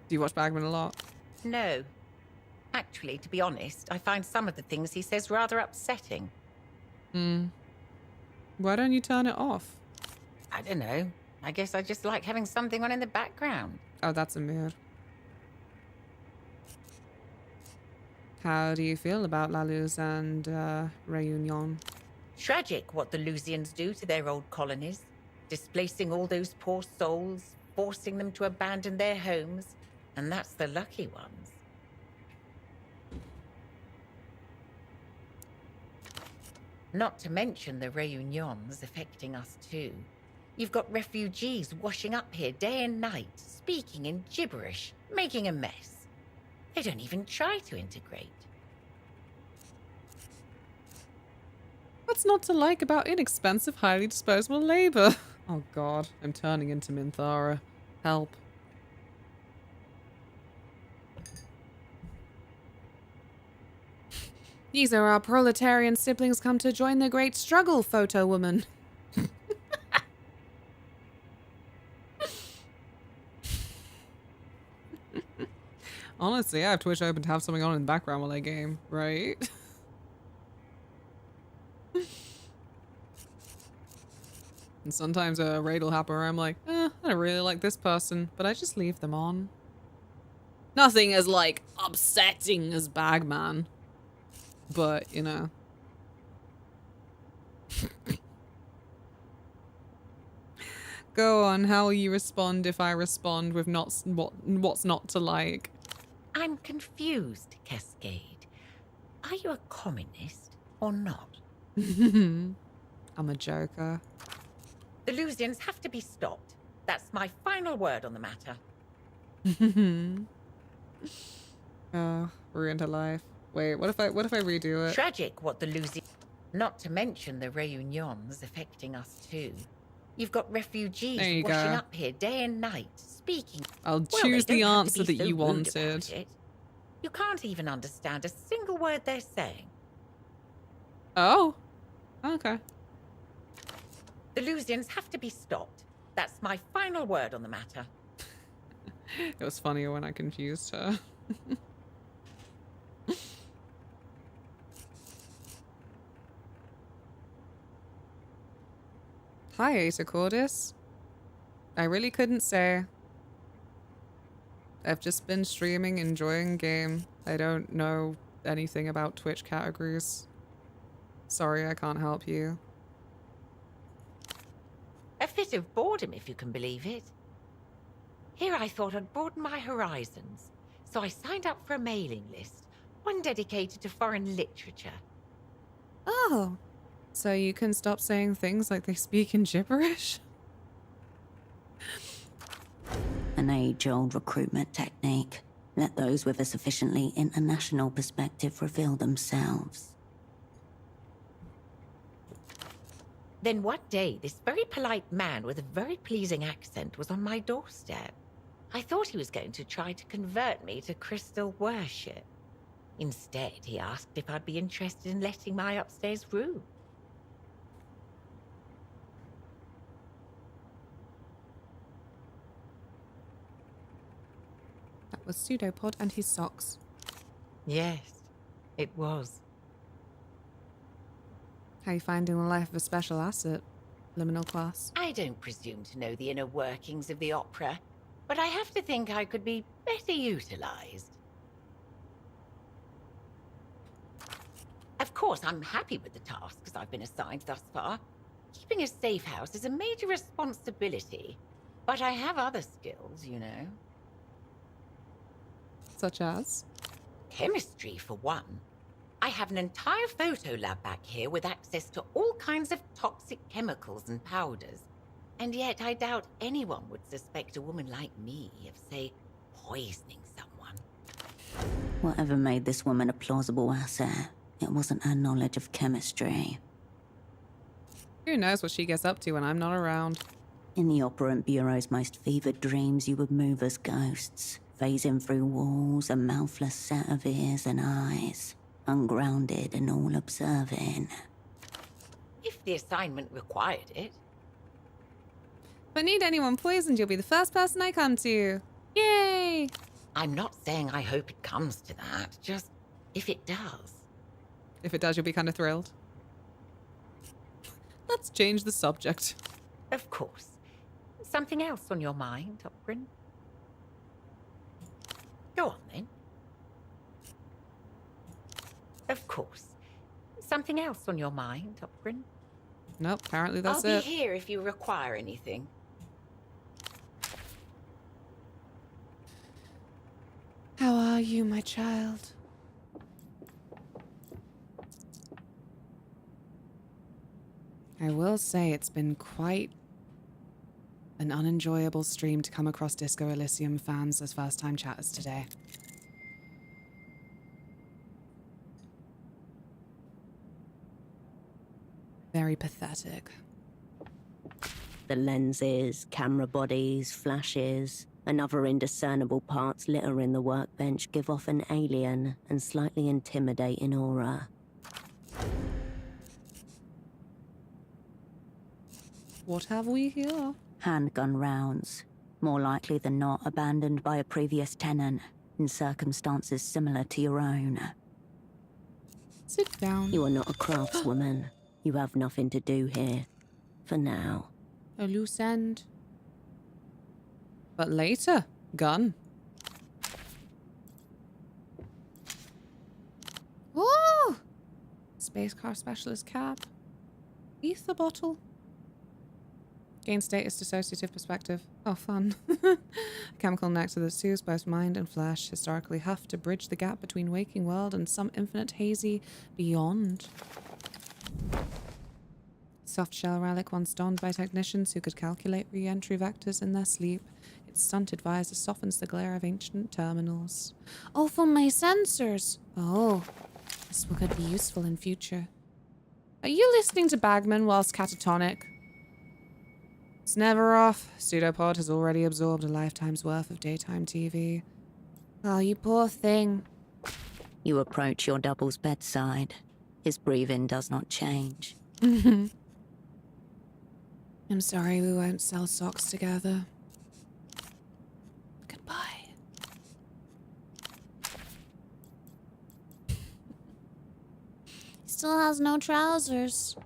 you watch Bagman a lot? No. Actually, to be honest, I find some of the things he says rather upsetting. Hmm. Why don't you turn it off? I don't know. I guess I just like having something on in the background. Oh, that's a mood. How do you feel about La Luz and Réunion? Tragic what the Lusians do to their old colonies. Displacing all those poor souls, forcing them to abandon their homes, and that's the lucky ones. Not to mention the Réunions affecting us too. You've got refugees washing up here day and night, speaking in gibberish, making a mess. They don't even try to integrate. What's not to like about inexpensive, highly disposable labor? Oh god, I'm turning into Minthara. Help. These are our proletarian siblings come to join the great struggle, photo woman. Honestly, I have Twitch open to have something on in the background while I game, right? And sometimes a raid will happen where I'm like, I don't really like this person, but I just leave them on. Nothing as, like, upsetting as Bagman. But, you know. Go on, how will you respond if I respond with what's not to like? I'm confused, Cascade. Are you a communist or not? I'm a joker. The Lusians have to be stopped. That's my final word on the matter. Oh, we're into life. Wait, what if I redo it? Tragic what the Lusians... Not to mention the Réunions affecting us too. You've got refugees washing up here day and night, speaking... I'll choose the answer that you wanted. You can't even understand a single word they're saying. Oh. Okay. The Lusians have to be stopped. That's my final word on the matter. It was funnier when I confused her. Hi, Asa Cordis. I really couldn't say. I've just been streaming, enjoying game. I don't know anything about Twitch categories. Sorry, I can't help you. A fit of boredom, if you can believe it. Here I thought I'd broaden my horizons, so I signed up for a mailing list, one dedicated to foreign literature. Oh, so you can stop saying things like they speak in gibberish? An age-old recruitment technique. Let those with a sufficiently international perspective reveal themselves. Then one day, this very polite man with a very pleasing accent was on my doorstep. I thought he was going to try to convert me to crystal worship. Instead, he asked if I'd be interested in letting my upstairs room. That was Pseudopod and his socks. Yes, it was. How you finding the life of a special asset, liminal class? I don't presume to know the inner workings of the opera, but I have to think I could be better utilized. Of course, I'm happy with the tasks I've been assigned thus far. Keeping a safe house is a major responsibility, but I have other skills, you know. Such as? Chemistry, for one. I have an entire photo lab back here with access to all kinds of toxic chemicals and powders. And yet I doubt anyone would suspect a woman like me of, say, poisoning someone. Whatever made this woman a plausible asset, it wasn't her knowledge of chemistry. Who knows what she gets up to when I'm not around? In the operant bureau's most fevered dreams, you would move as ghosts, phasing through walls, a mouthless set of ears and eyes, ungrounded and all-observing. If the assignment required it. If I need anyone poisoned, you'll be the first person I come to. Yay! I'm not saying I hope it comes to that, just if it does. If it does, you'll be kind of thrilled. Let's change the subject. Of course. Something else on your mind, Oprin? Go on, then. Of course. Something else on your mind, Oprin? Nope, apparently that's I'll it. be here if you require anything. How are you, my child? I will say it's been quite an unenjoyable stream to come across Disco Elysium fans as first-time chatters today. Very pathetic. The lenses, camera bodies, flashes, and other indiscernible parts littering the workbench give off an alien and slightly intimidating aura. What have we here? Handgun rounds, more likely than not abandoned by a previous tenant in circumstances similar to your own. Sit down. You are not a craftswoman. You have nothing to do here. For now. A loose end. But later, gun. Oh! Space car specialist cap. Ether bottle. Gain status dissociative perspective. Oh, fun. A chemical nectar that soothes both mind and flesh, historically huffed to bridge the gap between waking world and some infinite hazy beyond. Soft shell relic once donned by technicians who could calculate re-entry vectors in their sleep. Its stunted visor softens the glare of ancient terminals. Oh, for my sensors! Oh, this could be useful in future. Are you listening to Bagman whilst catatonic? It's never off. Pseudopod has already absorbed a lifetime's worth of daytime TV. Oh, you poor thing. You approach your double's bedside. His breathing does not change. I'm sorry we won't sell socks together. Goodbye. He still has no trousers.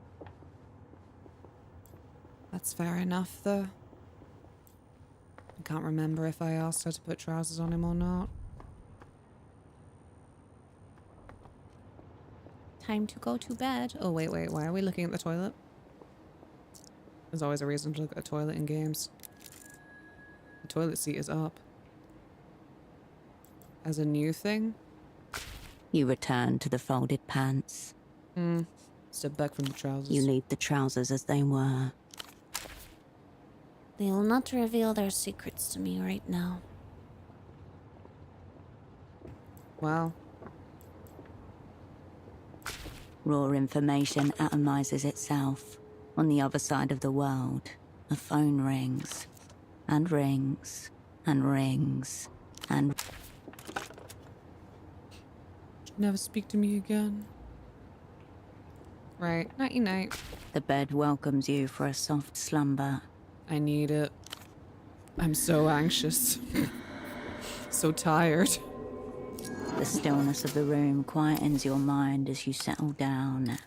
That's fair enough, though. I can't remember if I asked her to put trousers on him or not. Time to go to bed. Oh, wait, why are we looking at the toilet? There's always a reason to look at a toilet in games. The toilet seat is up. As a new thing? You return to the folded pants. Step back from the trousers. You leave the trousers as they were. They will not reveal their secrets to me right now. Wow. Raw information atomizes itself. On the other side of the world, a phone rings. And rings. And rings. And... Never speak to me again. Right. Nighty-night. The bed welcomes you for a soft slumber. I need it. I'm so anxious. So tired. The stillness of the room quietens your mind as you settle down.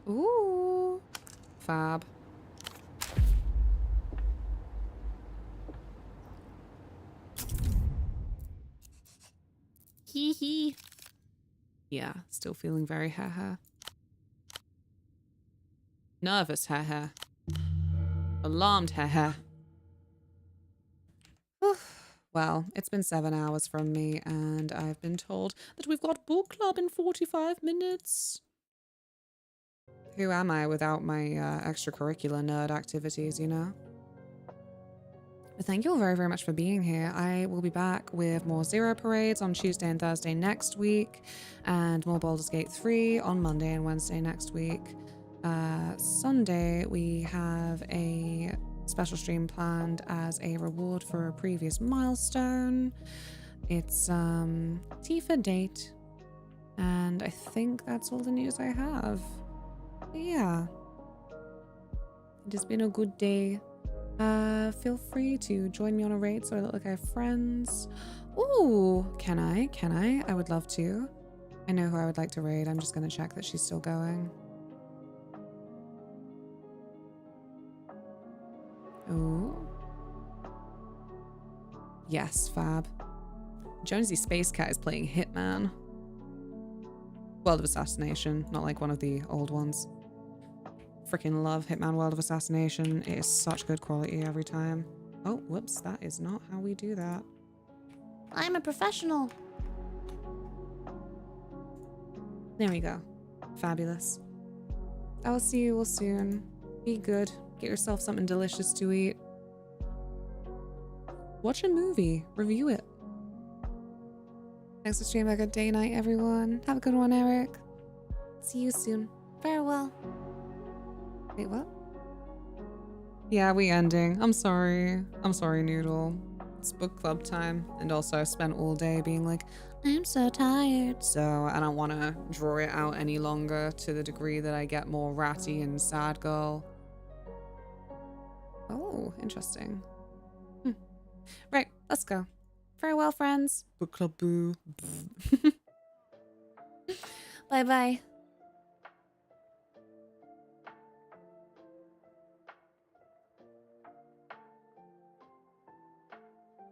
Ooh. Fab. Hee hee. Yeah, still feeling very haha. Nervous haha. Alarmed haha. Well, it's been 7 hours from me, and I've been told that we've got book club in 45 minutes. Who am I without my extracurricular nerd activities, you know? But thank you all very, very much for being here. I will be back with more Zero Parades on Tuesday and Thursday next week, and more Baldur's Gate 3 on Monday and Wednesday next week. Sunday, we have a special stream planned as a reward for a previous milestone. It's Tifa date, and I think that's all the news I have. But yeah, it has been a good day. Feel free to join me on a raid so I look like I have friends. Ooh, can I? I would love to. I know who I would like to raid. I'm just gonna check that she's still going. Ooh. Yes, fab. Jonesy Space Cat is playing Hitman. World of Assassination, not like one of the old ones. Freaking love Hitman World of Assassination. It is such good quality every time. Oh, whoops, that is not how we do that. I'm a professional. There we go. Fabulous. I will see you all soon. Be good. Get yourself something delicious to eat. Watch a movie. Review it. Thanks for streaming. Have a good day, night, everyone. Have a good one, Eric. See you soon. Farewell. Wait, what? Yeah, we ending. I'm sorry. I'm sorry, Noodle. It's book club time. And also I spent all day being like, I'm so tired. So I don't want to draw it out any longer to the degree that I get more ratty and sad girl. Oh, interesting. Right, let's go. Farewell, friends. Book club boo. Bye-bye.